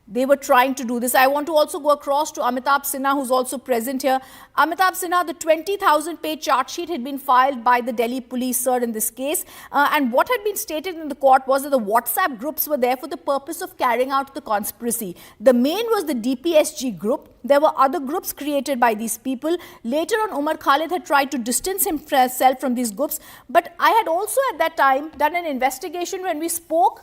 They were trying to do this. I want to also go across to Amitabh Sinha, who's also present here. Amitabh Sinha, the 20,000-page charge sheet had been filed by the Delhi police, sir, in this case. And what had been stated in the court was that the WhatsApp groups were there for the purpose of carrying out the conspiracy. The main was the DPSG group. There were other groups created by these people. Later on, Umar Khalid had tried to distance himself from these groups. But I had also at that time done an investigation when we spoke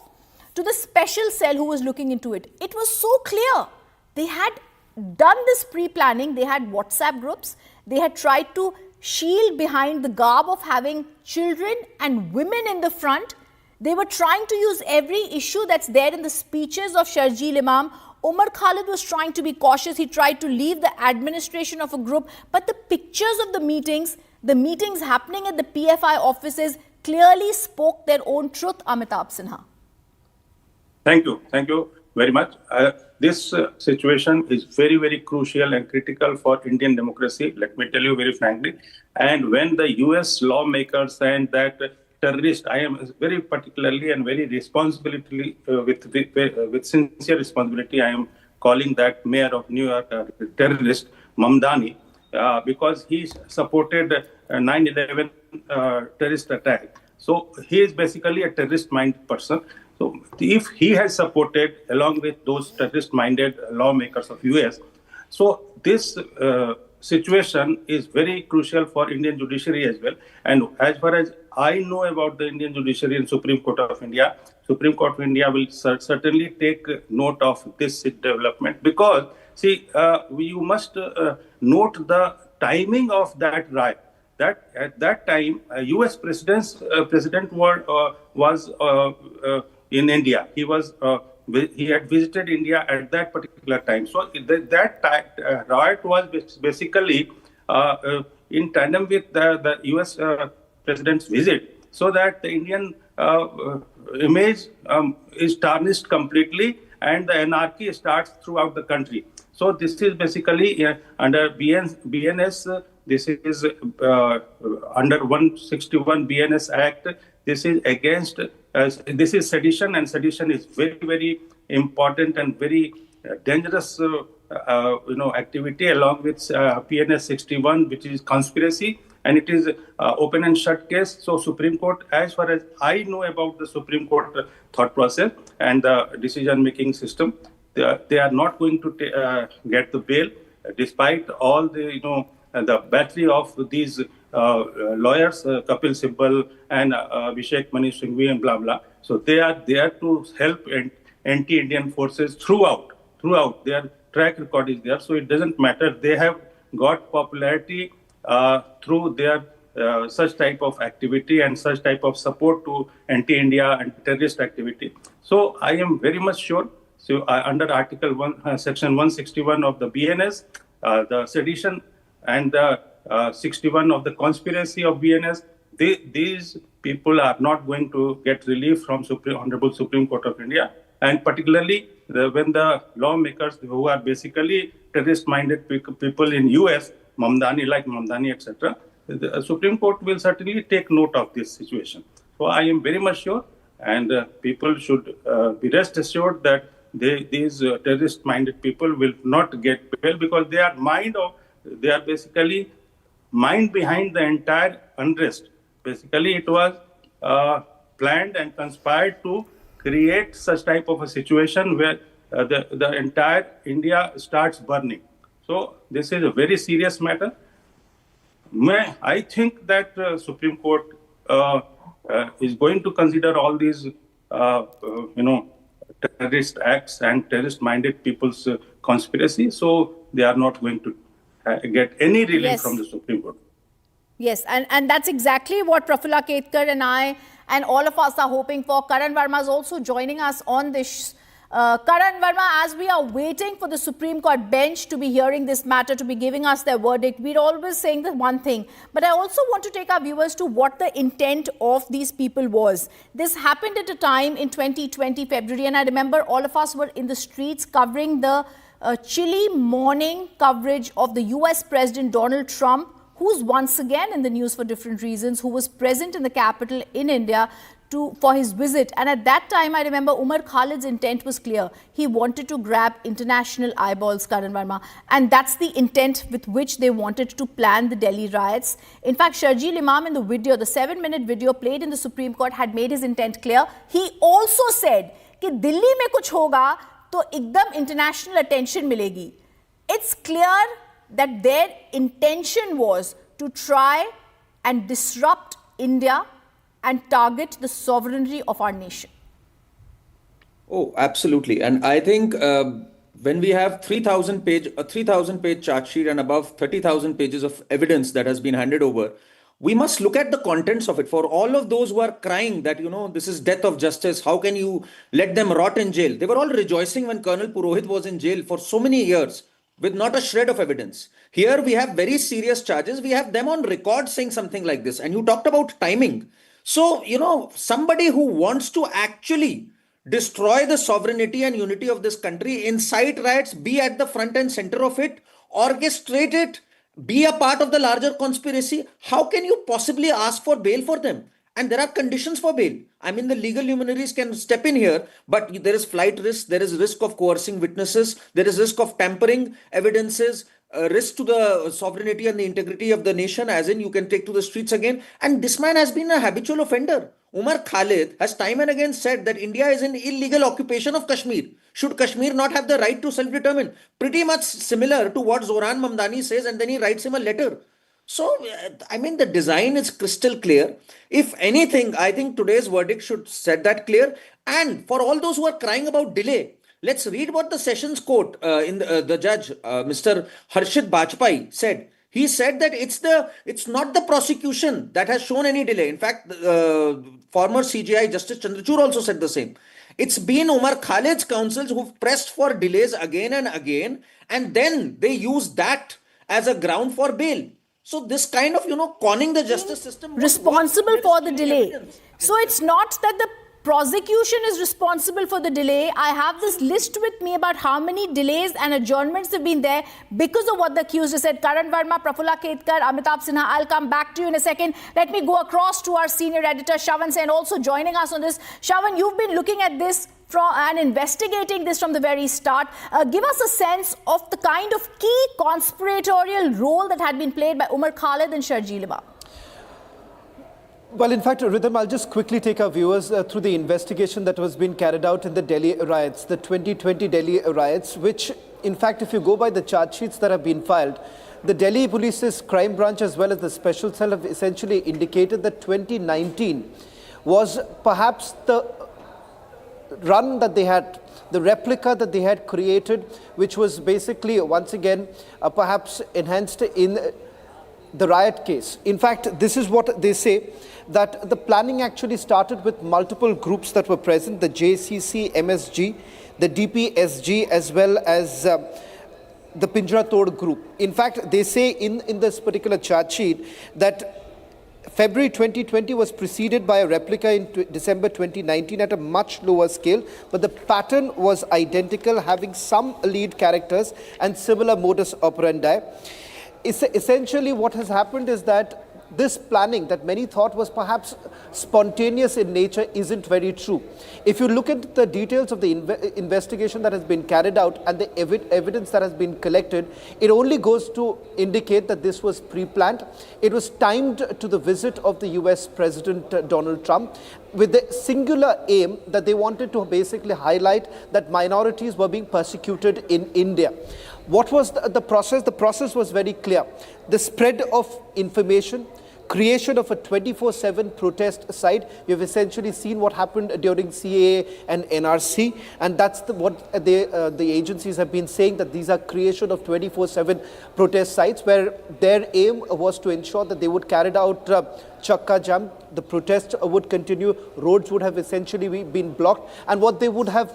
to the special cell who was looking into it. It was so clear. They had done this pre-planning. They had WhatsApp groups. They had tried to shield behind the garb of having children and women in the front. They were trying to use every issue that's there in the speeches of Sharjeel Imam. Umar Khalid was trying to be cautious. He tried to leave the administration of a group. But the pictures of the meetings happening at the PFI offices clearly spoke their own truth, Amitabh Sinha. Thank you very much. This situation is very, very crucial and critical for Indian democracy, let me tell you very frankly. And when the US lawmakers and that terrorist, I am very particularly and very responsibly, with sincere responsibility, I am calling that mayor of New York terrorist, Mamdani, because he supported 9/11 terrorist attack. So he is basically a terrorist-minded person. So if he has supported along with those terrorist-minded lawmakers of US, so this situation is very crucial for Indian judiciary as well. And as far as I know about the Indian judiciary and Supreme Court of India will certainly take note of this development, because see, you must note the timing of that riot. That at that time, US president was in India. He had visited India at that particular time. So that riot was basically in tandem with the US president's visit, so that the Indian image is tarnished completely and the anarchy starts throughout the country. So this is basically under BNS. This is under 161 BNS Act. This is against, this is sedition, and sedition is very, very important and very dangerous, activity, along with PNS 61, which is conspiracy, and it is open and shut case. So Supreme Court, as far as I know about the Supreme Court thought process and the decision-making system, they are not going to get the bail, despite all the, the battery of these lawyers, Kapil Sibal and Abhishek Mani Singhvi and blah, blah. So they are there to help anti-Indian forces throughout. Their track record is there. So it doesn't matter. They have got popularity through their such type of activity and such type of support to anti-India and terrorist activity. So I am very much sure. So under Article 1, Section 161 of the BNS, the sedition and the 61 of the conspiracy of BNS, these people are not going to get relief from Honorable Supreme Court of India. And particularly when the lawmakers who are basically terrorist-minded people in US, Mamdani, etc., the Supreme Court will certainly take note of this situation. So I am very much sure, and people should be rest assured that these terrorist-minded people will not get bail, because they are basically mind behind the entire unrest. Basically, it was planned and conspired to create such type of a situation where the entire India starts burning. So this is a very serious matter. I think that Supreme Court is going to consider all these, terrorist acts and terrorist-minded people's conspiracy. So they are not going to get any relief from the Supreme Court. Yes, and that's exactly what Prafulla Ketkar and I and all of us are hoping for. Karan Verma is also joining us on this Karan Verma, as we are waiting for the Supreme Court bench to be hearing this matter, to be giving us their verdict, we're always saying the one thing. But I also want to take our viewers to what the intent of these people was. This happened at a time in 2020 February, and I remember all of us were in the streets covering the chilly morning coverage of the US President Donald Trump, who's once again in the news for different reasons, who was present in the capital in India for his visit. And at that time, I remember Umar Khalid's intent was clear. He wanted to grab international eyeballs, Karan Verma. And that's the intent with which they wanted to plan the Delhi riots. In fact, Sharjeel Imam in the video, the 7-minute video played in the Supreme Court, had made his intent clear. He also said कि दिल्ली में कुछ होगा तो एकदम international attention मिलेगी. It's clear that their intention was to try and disrupt India and target the sovereignty of our nation. Oh, absolutely. And I think when we have 3,000 page charge sheet and above 30,000 pages of evidence that has been handed over, we must look at the contents of it. For all of those who are crying that, this is death of justice, how can you let them rot in jail? They were all rejoicing when Colonel Purohit was in jail for so many years with not a shred of evidence. Here we have very serious charges. We have them on record saying something like this. And you talked about timing. So, somebody who wants to actually destroy the sovereignty and unity of this country, incite riots, be at the front and center of it, orchestrate it, be a part of the larger conspiracy, how can you possibly ask for bail for them? And there are conditions for bail. I mean, the legal luminaries can step in here, but there is flight risk, there is risk of coercing witnesses, there is risk of tampering evidences, risk to the sovereignty and the integrity of the nation, as in you can take to the streets again. And this man has been a habitual offender. Umar Khalid has time and again said that India is in illegal occupation of Kashmir. Should Kashmir not have the right to self-determine? Pretty much similar to what Zoran Mamdani says, and then he writes him a letter. So, I mean, the design is crystal clear. If anything, I think today's verdict should set that clear. And for all those who are crying about delay, let's read what the Sessions Court, the judge, Mr. Harshit Bajpai, said. He said that it's not the prosecution that has shown any delay. In fact, former CJI Justice Chandrachud also said the same. It's been Umar Khalid's counsels who've pressed for delays again and again, and then they use that as a ground for bail. So this kind of, conning the justice system. Responsible for the delay. So it's not that the prosecution is responsible for the delay. I have this list with me about how many delays and adjournments have been there because of what the accused has said. Karan Verma, Prafulla Ketkar, Amitabh Sinha, I'll come back to you in a second. Let me go across to our senior editor, Shravan Sen, also joining us on this. Shravan, you've been looking at this and investigating this from the very start. Give us a sense of the kind of key conspiratorial role that had been played by Umar Khalid and Sharjeel Imam. Well, in fact, Rhythm, I'll just quickly take our viewers through the investigation that was being carried out in the Delhi riots, the 2020 Delhi riots, which, in fact, if you go by the charge sheets that have been filed, the Delhi Police's crime branch as well as the special cell have essentially indicated that 2019 was perhaps the run that they had, the replica that they had created, which was basically once again perhaps enhanced in the riot case. In fact, this is what they say, that the planning actually started with multiple groups that were present, the JCC, MSG, the DPSG, as well as the Pinjra Tod group. In fact, they say in this particular charge sheet that February 2020 was preceded by a replica in December 2019 at a much lower scale, but the pattern was identical, having some lead characters and similar modus operandi. Essentially, what has happened is that this planning that many thought was perhaps spontaneous in nature isn't very true. If you look at the details of the investigation that has been carried out and the evidence that has been collected, it only goes to indicate that this was pre-planned. It was timed to the visit of the US President Donald Trump with the singular aim that they wanted to basically highlight that minorities were being persecuted in India. What was the process? The process was very clear. The spread of information, creation of a 24/7 protest site. You've essentially seen what happened during CAA and NRC, and that's what the agencies have been saying, that these are creation of 24/7 protest sites where their aim was to ensure that they would carry out Chakka Jam. The protest would continue, roads would have essentially been blocked, and what they would have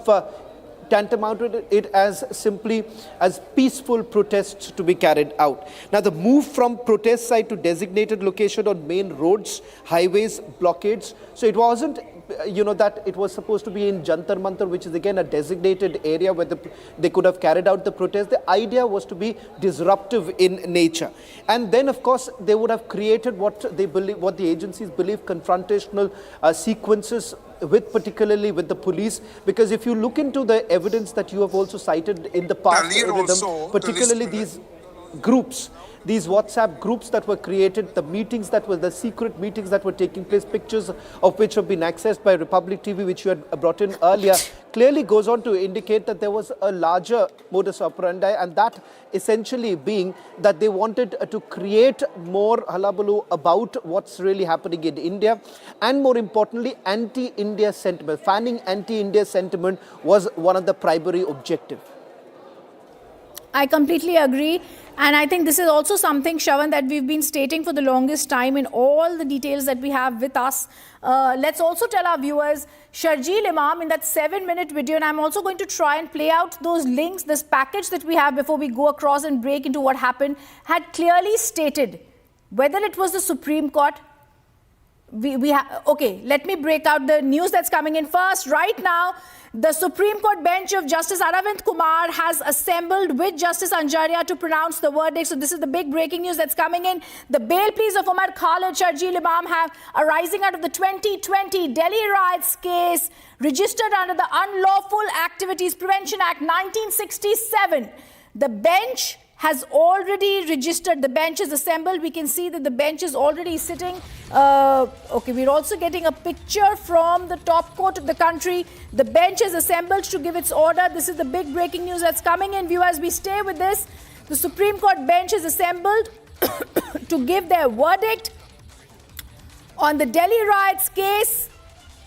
tantamounted it as simply as peaceful protests to be carried out. Now, the move from protest site to designated location on main roads, highways, blockades. So it wasn't, that it was supposed to be in Jantar Mantar, which is again a designated area where they could have carried out the protest. The idea was to be disruptive in nature. And then, of course, they would have created what the agencies believe, confrontational sequences particularly with the police, because if you look into the evidence that you have also cited in the past with them, particularly these groups, these WhatsApp groups that were created, the secret meetings that were taking place, pictures of which have been accessed by Republic TV, which you had brought in earlier, clearly goes on to indicate that there was a larger modus operandi, and that essentially being that they wanted to create more hullabaloo about what's really happening in India, and more importantly, anti-India sentiment. Fanning anti-India sentiment was one of the primary objectives. I completely agree. And I think this is also something, Shravan, that we've been stating for the longest time in all the details that we have with us. Let's also tell our viewers, Sharjeel Imam in that 7-minute video, and I'm also going to try and play out those links, this package that we have before we go across and break into what happened, had clearly stated whether it was the Supreme Court. Okay, let me break out the news that's coming in first. Right now, the Supreme Court bench of Justice Aravind Kumar has assembled with Justice Anjaria to pronounce the verdict. So this is the big breaking news that's coming in. The bail pleas of Umar Khalid, Sharjeel Imam have arising out of the 2020 Delhi riots case registered under the Unlawful Activities Prevention Act 1967. The bench has already registered. The bench is assembled. We can see that the bench is already sitting. Okay, we're also getting a picture from the top court of the country. The bench is assembled to give its order. This is the big breaking news that's coming in. Viewers, we stay with this. The Supreme Court bench is assembled to give their verdict on the Delhi riots case.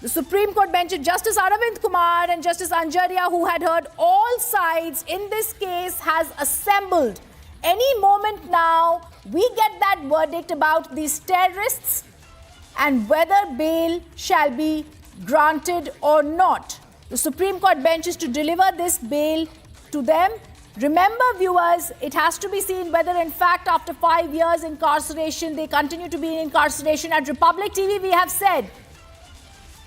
The Supreme Court bench of Justice Aravind Kumar and Justice Anjaria, who had heard all sides in this case, has assembled. Any moment now, we get that verdict about these terrorists and whether bail shall be granted or not. The Supreme Court bench is to deliver this bail to them. Remember, viewers, it has to be seen whether, in fact, after 5 years incarceration, they continue to be in incarceration. At Republic TV, we have said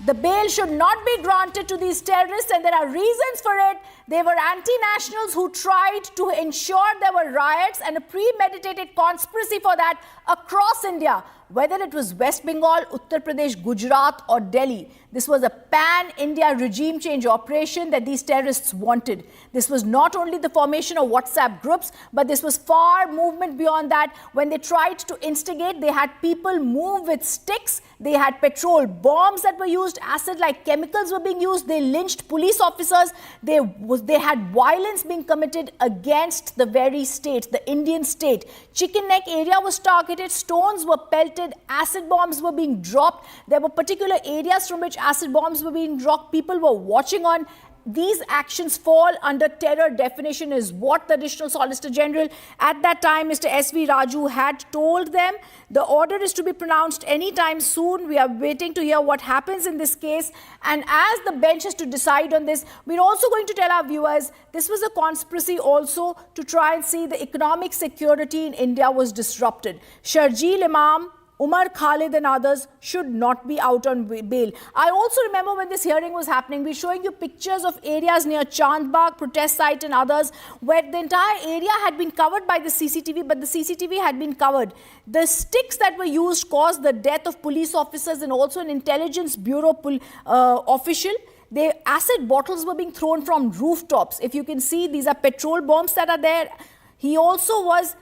the bail should not be granted to these terrorists, and there are reasons for it. They were anti-nationals who tried to ensure there were riots and a premeditated conspiracy for that across India. Whether it was West Bengal, Uttar Pradesh, Gujarat or Delhi, this was a pan-India regime change operation that these terrorists wanted. This was not only the formation of WhatsApp groups, but this was far movement beyond that. When they tried to instigate, they had people move with sticks. They had petrol bombs that were used. Acid-like chemicals were being used. They lynched police officers. They had violence being committed against the very state, the Indian state. Chicken Neck area was targeted. Stones were pelted. Acid bombs were being dropped. There were particular areas from which acid bombs were being dropped. People were watching on. These actions fall under terror definition, is what the Additional Solicitor General at that time, Mr. S.V. Raju, had told them. The order is to be pronounced anytime soon. We are waiting to hear what happens in this case. And as the bench has to decide on this, we're also going to tell our viewers this was a conspiracy also to try and see the economic security in India was disrupted. Sharjeel Imam, Umar Khalid and others should not be out on bail. I also remember when this hearing was happening, we're showing you pictures of areas near Chandbagh, protest site and others, where the entire area had been covered by the CCTV, but the CCTV had been covered. The sticks that were used caused the death of police officers and also an intelligence bureau official. The acid bottles were being thrown from rooftops. If you can see, these are petrol bombs that are there. He also was,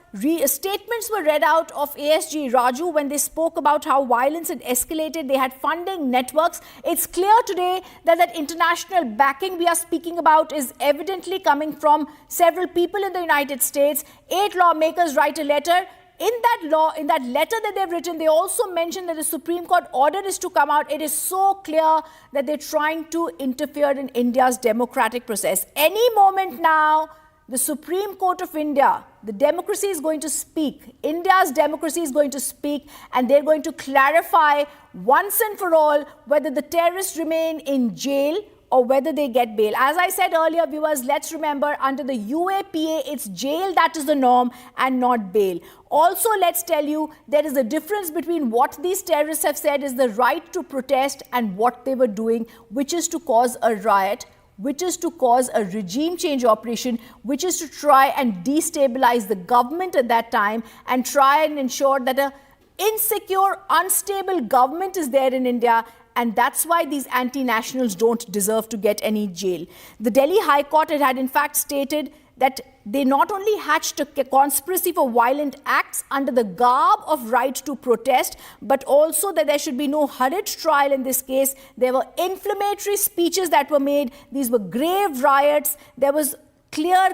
statements were read out of ASG Raju when they spoke about how violence had escalated. They had funding networks. It's clear today that that international backing we are speaking about is evidently coming from several people in the United States. 8 lawmakers write a letter. In that letter that they've written, they also mention that the Supreme Court order is to come out. It is so clear that they're trying to interfere in India's democratic process. Any moment now, the Supreme Court of India, the democracy is going to speak. India's democracy is going to speak, and they're going to clarify once and for all whether the terrorists remain in jail or whether they get bail. As I said earlier, viewers, let's remember, under the UAPA, it's jail that is the norm and not bail. Also, let's tell you, there is a difference between what these terrorists have said is the right to protest and what they were doing, which is to cause a riot, which is to cause a regime change operation, which is to try and destabilize the government at that time and try and ensure that a insecure, unstable government is there in India. And that's why these anti-nationals don't deserve to get any jail. The Delhi High Court had in fact stated that they not only hatched a conspiracy for violent acts under the garb of right to protest, but also that there should be no hurried trial in this case. There were inflammatory speeches that were made. These were grave riots. There was clear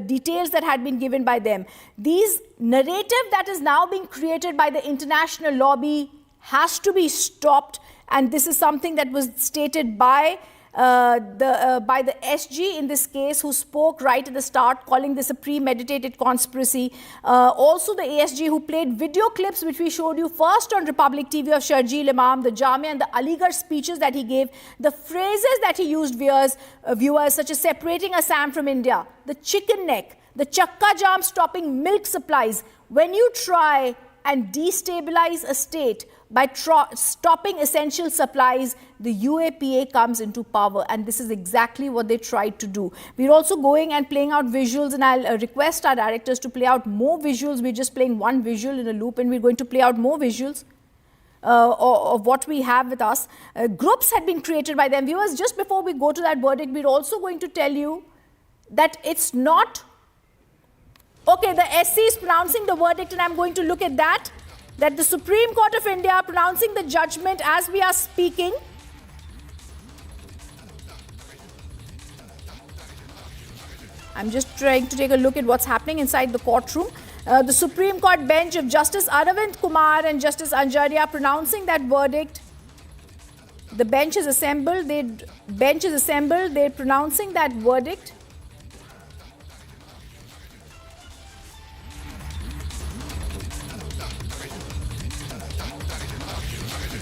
details that had been given by them. These narrative that is now being created by the international lobby has to be stopped. And this is something that was stated by the SG in this case, who spoke right at the start, calling this a premeditated conspiracy. Also the ASG, who played video clips, which we showed you first on Republic TV, of Sharjeel Imam, the Jamia and the Aligarh speeches that he gave, the phrases that he used, viewers, such as separating Assam from India, the chicken neck, the chakka jam stopping milk supplies. When you try and destabilize a state by stopping essential supplies, the UAPA comes into power, and this is exactly what they tried to do. We're also going and playing out visuals, and I'll request our directors to play out more visuals. We're just playing one visual in a loop, and we're going to play out more visuals of what we have with us. Groups had been created by them. Viewers, just before we go to that verdict, we're also going to tell you that it's not... Okay, the SC is pronouncing the verdict, and I'm going to look at that the Supreme Court of India pronouncing the judgment as we are speaking. I'm just trying to take a look at what's happening inside the courtroom. The Supreme Court bench of Justice Aravind, Kumar and Justice Anjaria pronouncing that verdict. The bench is assembled. They're pronouncing that verdict.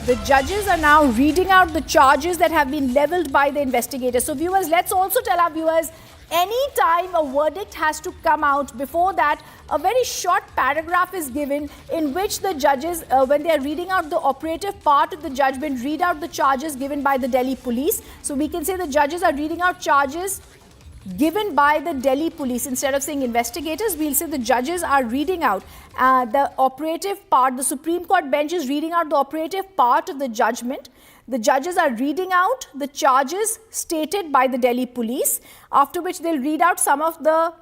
The judges are now reading out the charges that have been leveled by the investigators. So viewers, let's also tell our viewers, any time a verdict has to come out, before that, a very short paragraph is given in which the judges, when they are reading out the operative part of the judgment, read out the charges given by the Delhi police. So we can say the judges are reading out charges given by the Delhi police. Instead of saying investigators, we'll say the judges are reading out the operative part. The Supreme Court bench is reading out the operative part of the judgment. The judges are reading out the charges stated by the Delhi police, after which they'll read out some of the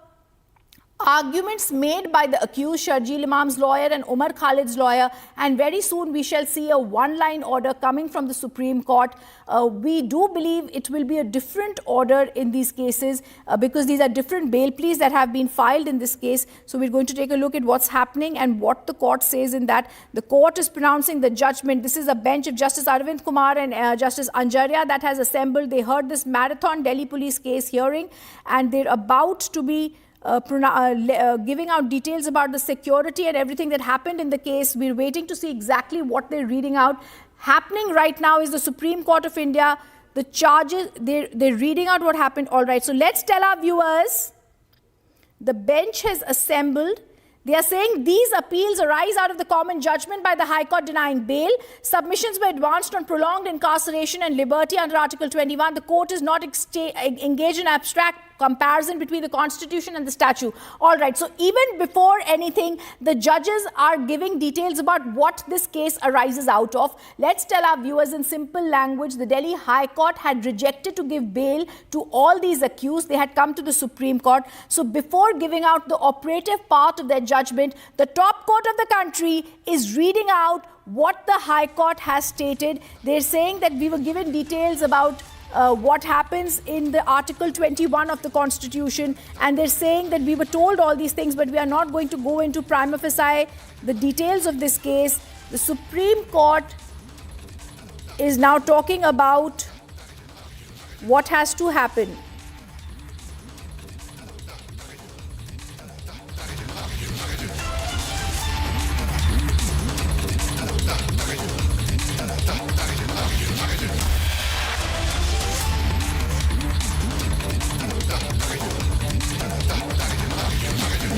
arguments made by the accused, Sharjeel Imam's lawyer and Umar Khalid's lawyer, and very soon we shall see a one-line order coming from the Supreme Court. We do believe it will be a different order in these cases because these are different bail pleas that have been filed in this case. So we're going to take a look at what's happening and what the court says in that. The court is pronouncing the judgment. This is a bench of Justice Aravind Kumar and Justice Anjaria that has assembled. They heard this marathon Delhi police case hearing, and they're about to be giving out details about the security and everything that happened in the case. We're waiting to see exactly what they're reading out. Happening right now is the Supreme Court of India. The charges, they're reading out what happened. All right, so let's tell our viewers, the bench has assembled. They are saying these appeals arise out of the common judgment by the High Court denying bail. Submissions were advanced on prolonged incarceration and liberty under Article 21. The court is not engaged in abstract comparison between the Constitution and the statute. All right, so even before anything, the judges are giving details about what this case arises out of. Let's tell our viewers in simple language, the Delhi High Court had rejected to give bail to all these accused. They had come to the Supreme Court. So before giving out the operative part of their judgment, the top court of the country is reading out what the High Court has stated. They're saying that we were given details about what happens in the Article 21 of the Constitution, and they're saying that we were told all these things, but we are not going to go into prima facie the details of this case. The Supreme Court is now talking about what has to happen.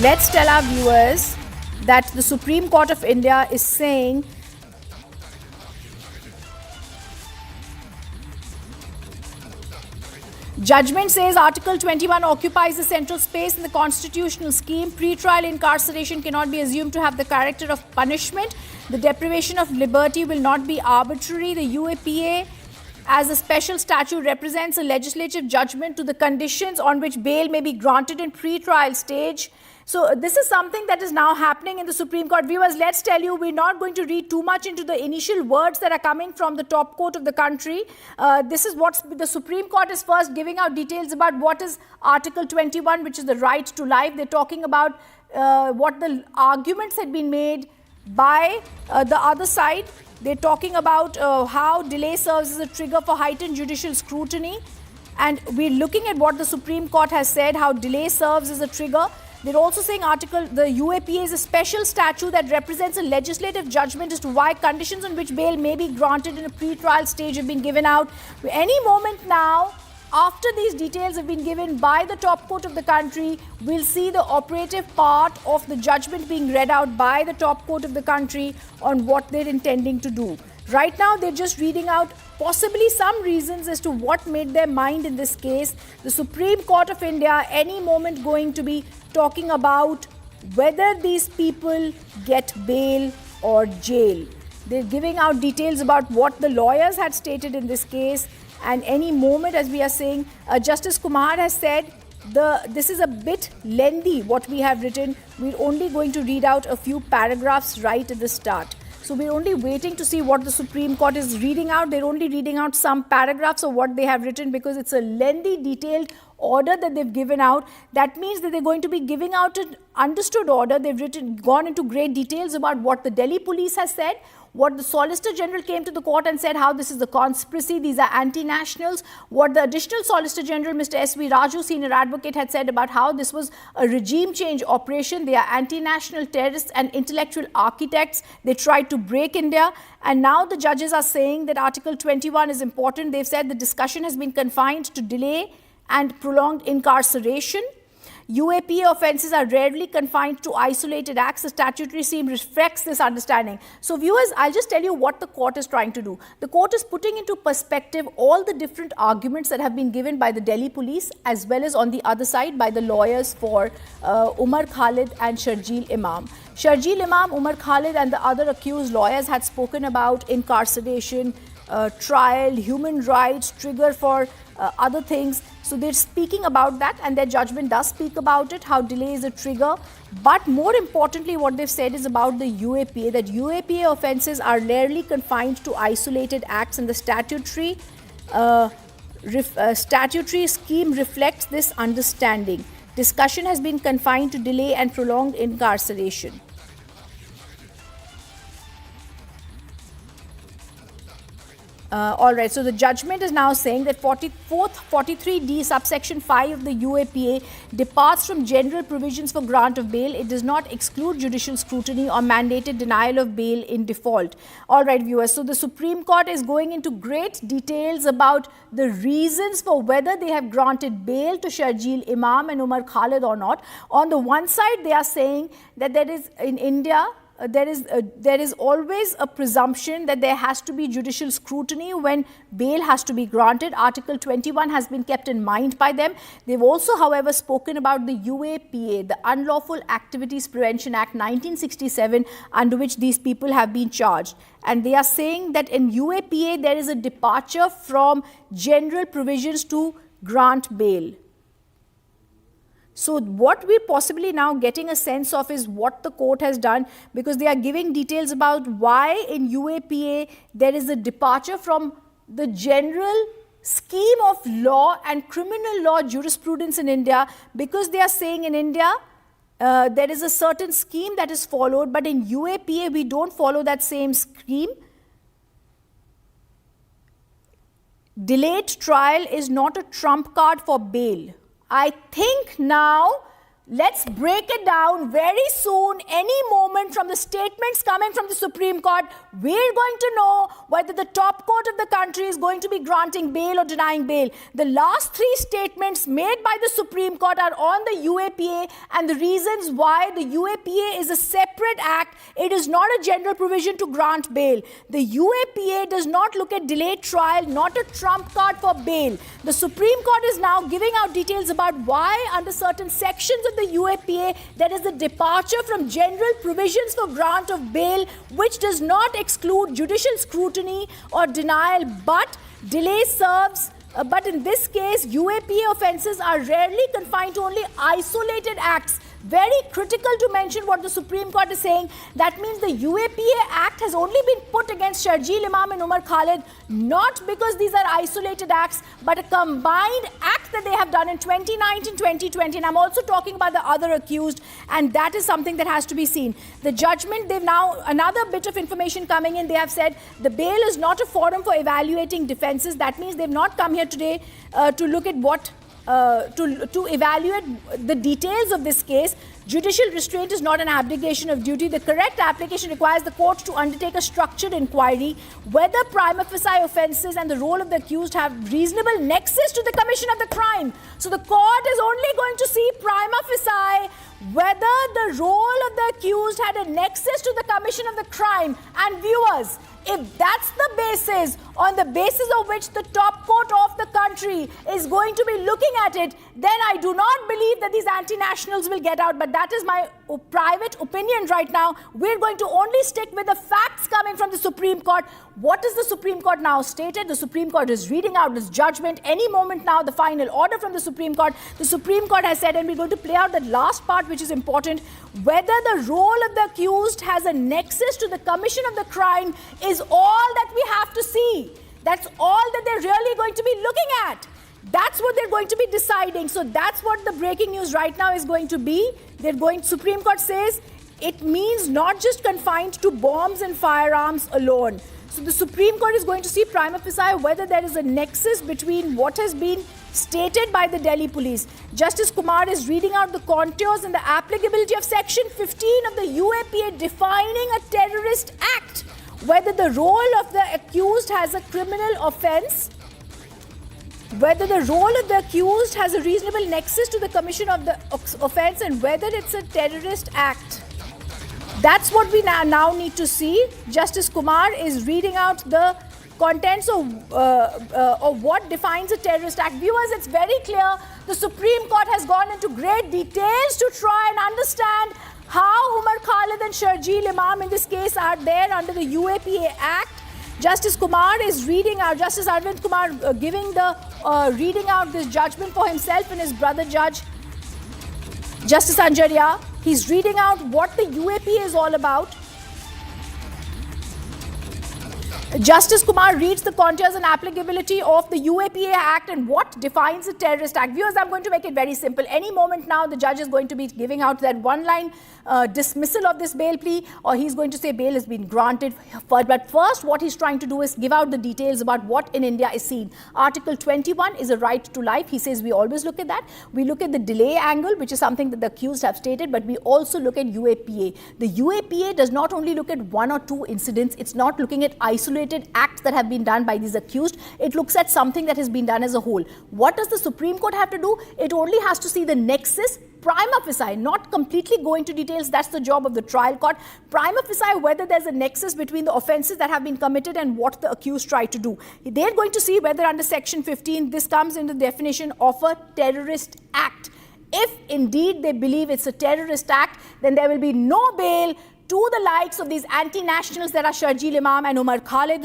let's tell our viewers that the Supreme Court of India is saying judgment says Article 21 occupies the central space in the constitutional scheme. Pre-trial incarceration cannot be assumed to have the character of punishment. The deprivation of liberty will not be arbitrary. The UAPA as a special statute represents a legislative judgment to the conditions on which bail may be granted in pre-trial stage. So this is something that is now happening in the Supreme Court. Viewers, let's tell you, we're not going to read too much into the initial words that are coming from the top court of the country. This is what the Supreme Court is first giving out details about what is Article 21, which is the right to life. They're talking about what the arguments had been made by the other side. They're talking about how delay serves as a trigger for heightened judicial scrutiny. And we're looking at what the Supreme Court has said, how delay serves as a trigger. They're also saying the UAPA is a special statute that represents a legislative judgment as to why conditions on which bail may be granted in a pre-trial stage have been given out. Any moment now, after these details have been given by the top court of the country, we'll see the operative part of the judgment being read out by the top court of the country on what they're intending to do. Right now, they're just reading out possibly some reasons as to what made their mind in this case. The Supreme Court of India, any moment going to be talking about whether these people get bail or jail. They're giving out details about what the lawyers had stated in this case. And any moment, as we are saying, Justice Kumar has said, this is a bit lengthy, what we have written. We're only going to read out a few paragraphs right at the start. So we're only waiting to see what the Supreme Court is reading out. They're only reading out some paragraphs of what they have written because it's a lengthy, detailed order that they've given out. That means that they're going to be giving out an understood order. They've gone into great details about what the Delhi police has said, what the Solicitor General came to the court and said how this is a conspiracy, these are anti-nationals, what the Additional Solicitor General, Mr. S.V. Raju, senior advocate, had said about how this was a regime change operation. They are anti-national terrorists and intellectual architects. They tried to break India. And now the judges are saying that Article 21 is important. They've said the discussion has been confined to delay and prolonged incarceration. UAPA offences are rarely confined to isolated acts. The statutory scheme reflects this understanding. So viewers, I'll just tell you what the court is trying to do. The court is putting into perspective all the different arguments that have been given by the Delhi police as well as on the other side by the lawyers for Umar Khalid and Sharjeel Imam. Sharjeel Imam, Umar Khalid and the other accused lawyers had spoken about incarceration, trial, human rights, trigger for other things. So they're speaking about that and their judgment does speak about it, how delay is a trigger. But more importantly, what they've said is about the UAPA, that UAPA offences are rarely confined to isolated acts and the statutory scheme reflects this understanding. Discussion has been confined to delay and prolonged incarceration. All right, so the judgment is now saying that 43D subsection 5 of the UAPA departs from general provisions for grant of bail. It does not exclude judicial scrutiny or mandated denial of bail in default. All right, viewers, so the Supreme Court is going into great details about the reasons for whether they have granted bail to Sharjeel Imam and Umar Khalid or not. On the one side, they are saying that there is in India, there is always a presumption that there has to be judicial scrutiny when bail has to be granted. Article 21 has been kept in mind by them. They've also, however, spoken about the UAPA, the Unlawful Activities Prevention Act 1967, under which these people have been charged. And they are saying that in UAPA, there is a departure from general provisions to grant bail. So what we're possibly now getting a sense of is what the court has done, because they are giving details about why in UAPA there is a departure from the general scheme of law and criminal law jurisprudence in India, because they are saying in India there is a certain scheme that is followed, but in UAPA we don't follow that same scheme. Delayed trial is not a trump card for bail. I think now Let's break it down very soon, any moment from the statements coming from the Supreme Court. We're going to know whether the top court of the country is going to be granting bail or denying bail. The last three statements made by the Supreme Court are on the UAPA and the reasons why the UAPA is a separate act. It is not a general provision to grant bail. The UAPA does not look at delayed trial, not a trump card for bail. The Supreme Court is now giving out details about why under certain sections of the UAPA there is a departure from general provisions for grant of bail, which does not exclude judicial scrutiny or denial, but delay serves. But in this case, UAPA offences are rarely confined to only isolated acts. Very critical to mention what the Supreme Court is saying. That means the UAPA Act has only been put against Sharjeel Imam and Umar Khalid, not because these are isolated acts, but a combined act that they have done in 2019, 2020. And I'm also talking about the other accused, and that is something that has to be seen. The judgment, they've now, another bit of information coming in, they have said the bail is not a forum for evaluating defences. That means they've not come here today to look at what to evaluate the details of this case. Judicial restraint is not an abdication of duty. The correct application requires the court to undertake a structured inquiry whether prima facie offences and the role of the accused have reasonable nexus to the commission of the crime. So the court is only going to see prima facie whether the role of the accused had a nexus to the commission of the crime. And viewers, if that's the basis, on the basis of which the top court of the country is going to be looking at it, then I do not believe that these anti-nationals will get out. But that is my private opinion right now. We're going to only stick with the facts coming from the Supreme Court. What is the Supreme Court now stated? The Supreme Court is reading out this judgment. Any moment now, the final order from the Supreme Court. The Supreme Court has said, and we're going to play out that last part, which is important, whether the role of the accused has a nexus to the commission of the crime is all that we have to see. That's all that they're really going to be looking at. That's what they're going to be deciding. So that's what the breaking news right now is going to be. Supreme Court says it means not just confined to bombs and firearms alone. So the Supreme Court is going to see prima facie whether there is a nexus between what has been stated by the Delhi police. Justice Kumar is reading out the contours and the applicability of Section 15 of the UAPA defining a terrorist act, whether the role of the accused has a criminal offence, whether the role of the accused has a reasonable nexus to the commission of the offence, and whether it's a terrorist act. That's what we now need to see. Justice Kumar is reading out the contents of what defines a terrorist act. Viewers, it's very clear. The Supreme Court has gone into great details to try and understand how Umar Khalid and Sharjeel Imam in this case are there under the UAPA Act. Justice Kumar is reading out, Justice Aravind Kumar reading out this judgment for himself and his brother judge, Justice Anjaria. He's reading out what the UAPA is all about. Justice Kumar reads the contours and applicability of the UAPA Act and what defines a terrorist act. Viewers, I'm going to make it very simple. Any moment now, the judge is going to be giving out that one-line dismissal of this bail plea, or he's going to say bail has been granted. But first, what he's trying to do is give out the details about what in India is seen. Article 21 is a right to life. He says we always look at that. We look at the delay angle, which is something that the accused have stated, but we also look at UAPA. The UAPA does not only look at one or two incidents. It's not looking at isolated acts that have been done by these accused. It looks at something that has been done as a whole. What does the Supreme Court have to do? It only has to see the nexus, prima facie, not completely go into details. That's the job of the trial court. Prima facie, whether there's a nexus between the offences that have been committed and what the accused tried to do. They're going to see whether under Section 15 this comes in the definition of a terrorist act. If indeed they believe it's a terrorist act, then there will be no bail to the likes of these anti-nationals that are Sharjeel Imam and Umar Khalid.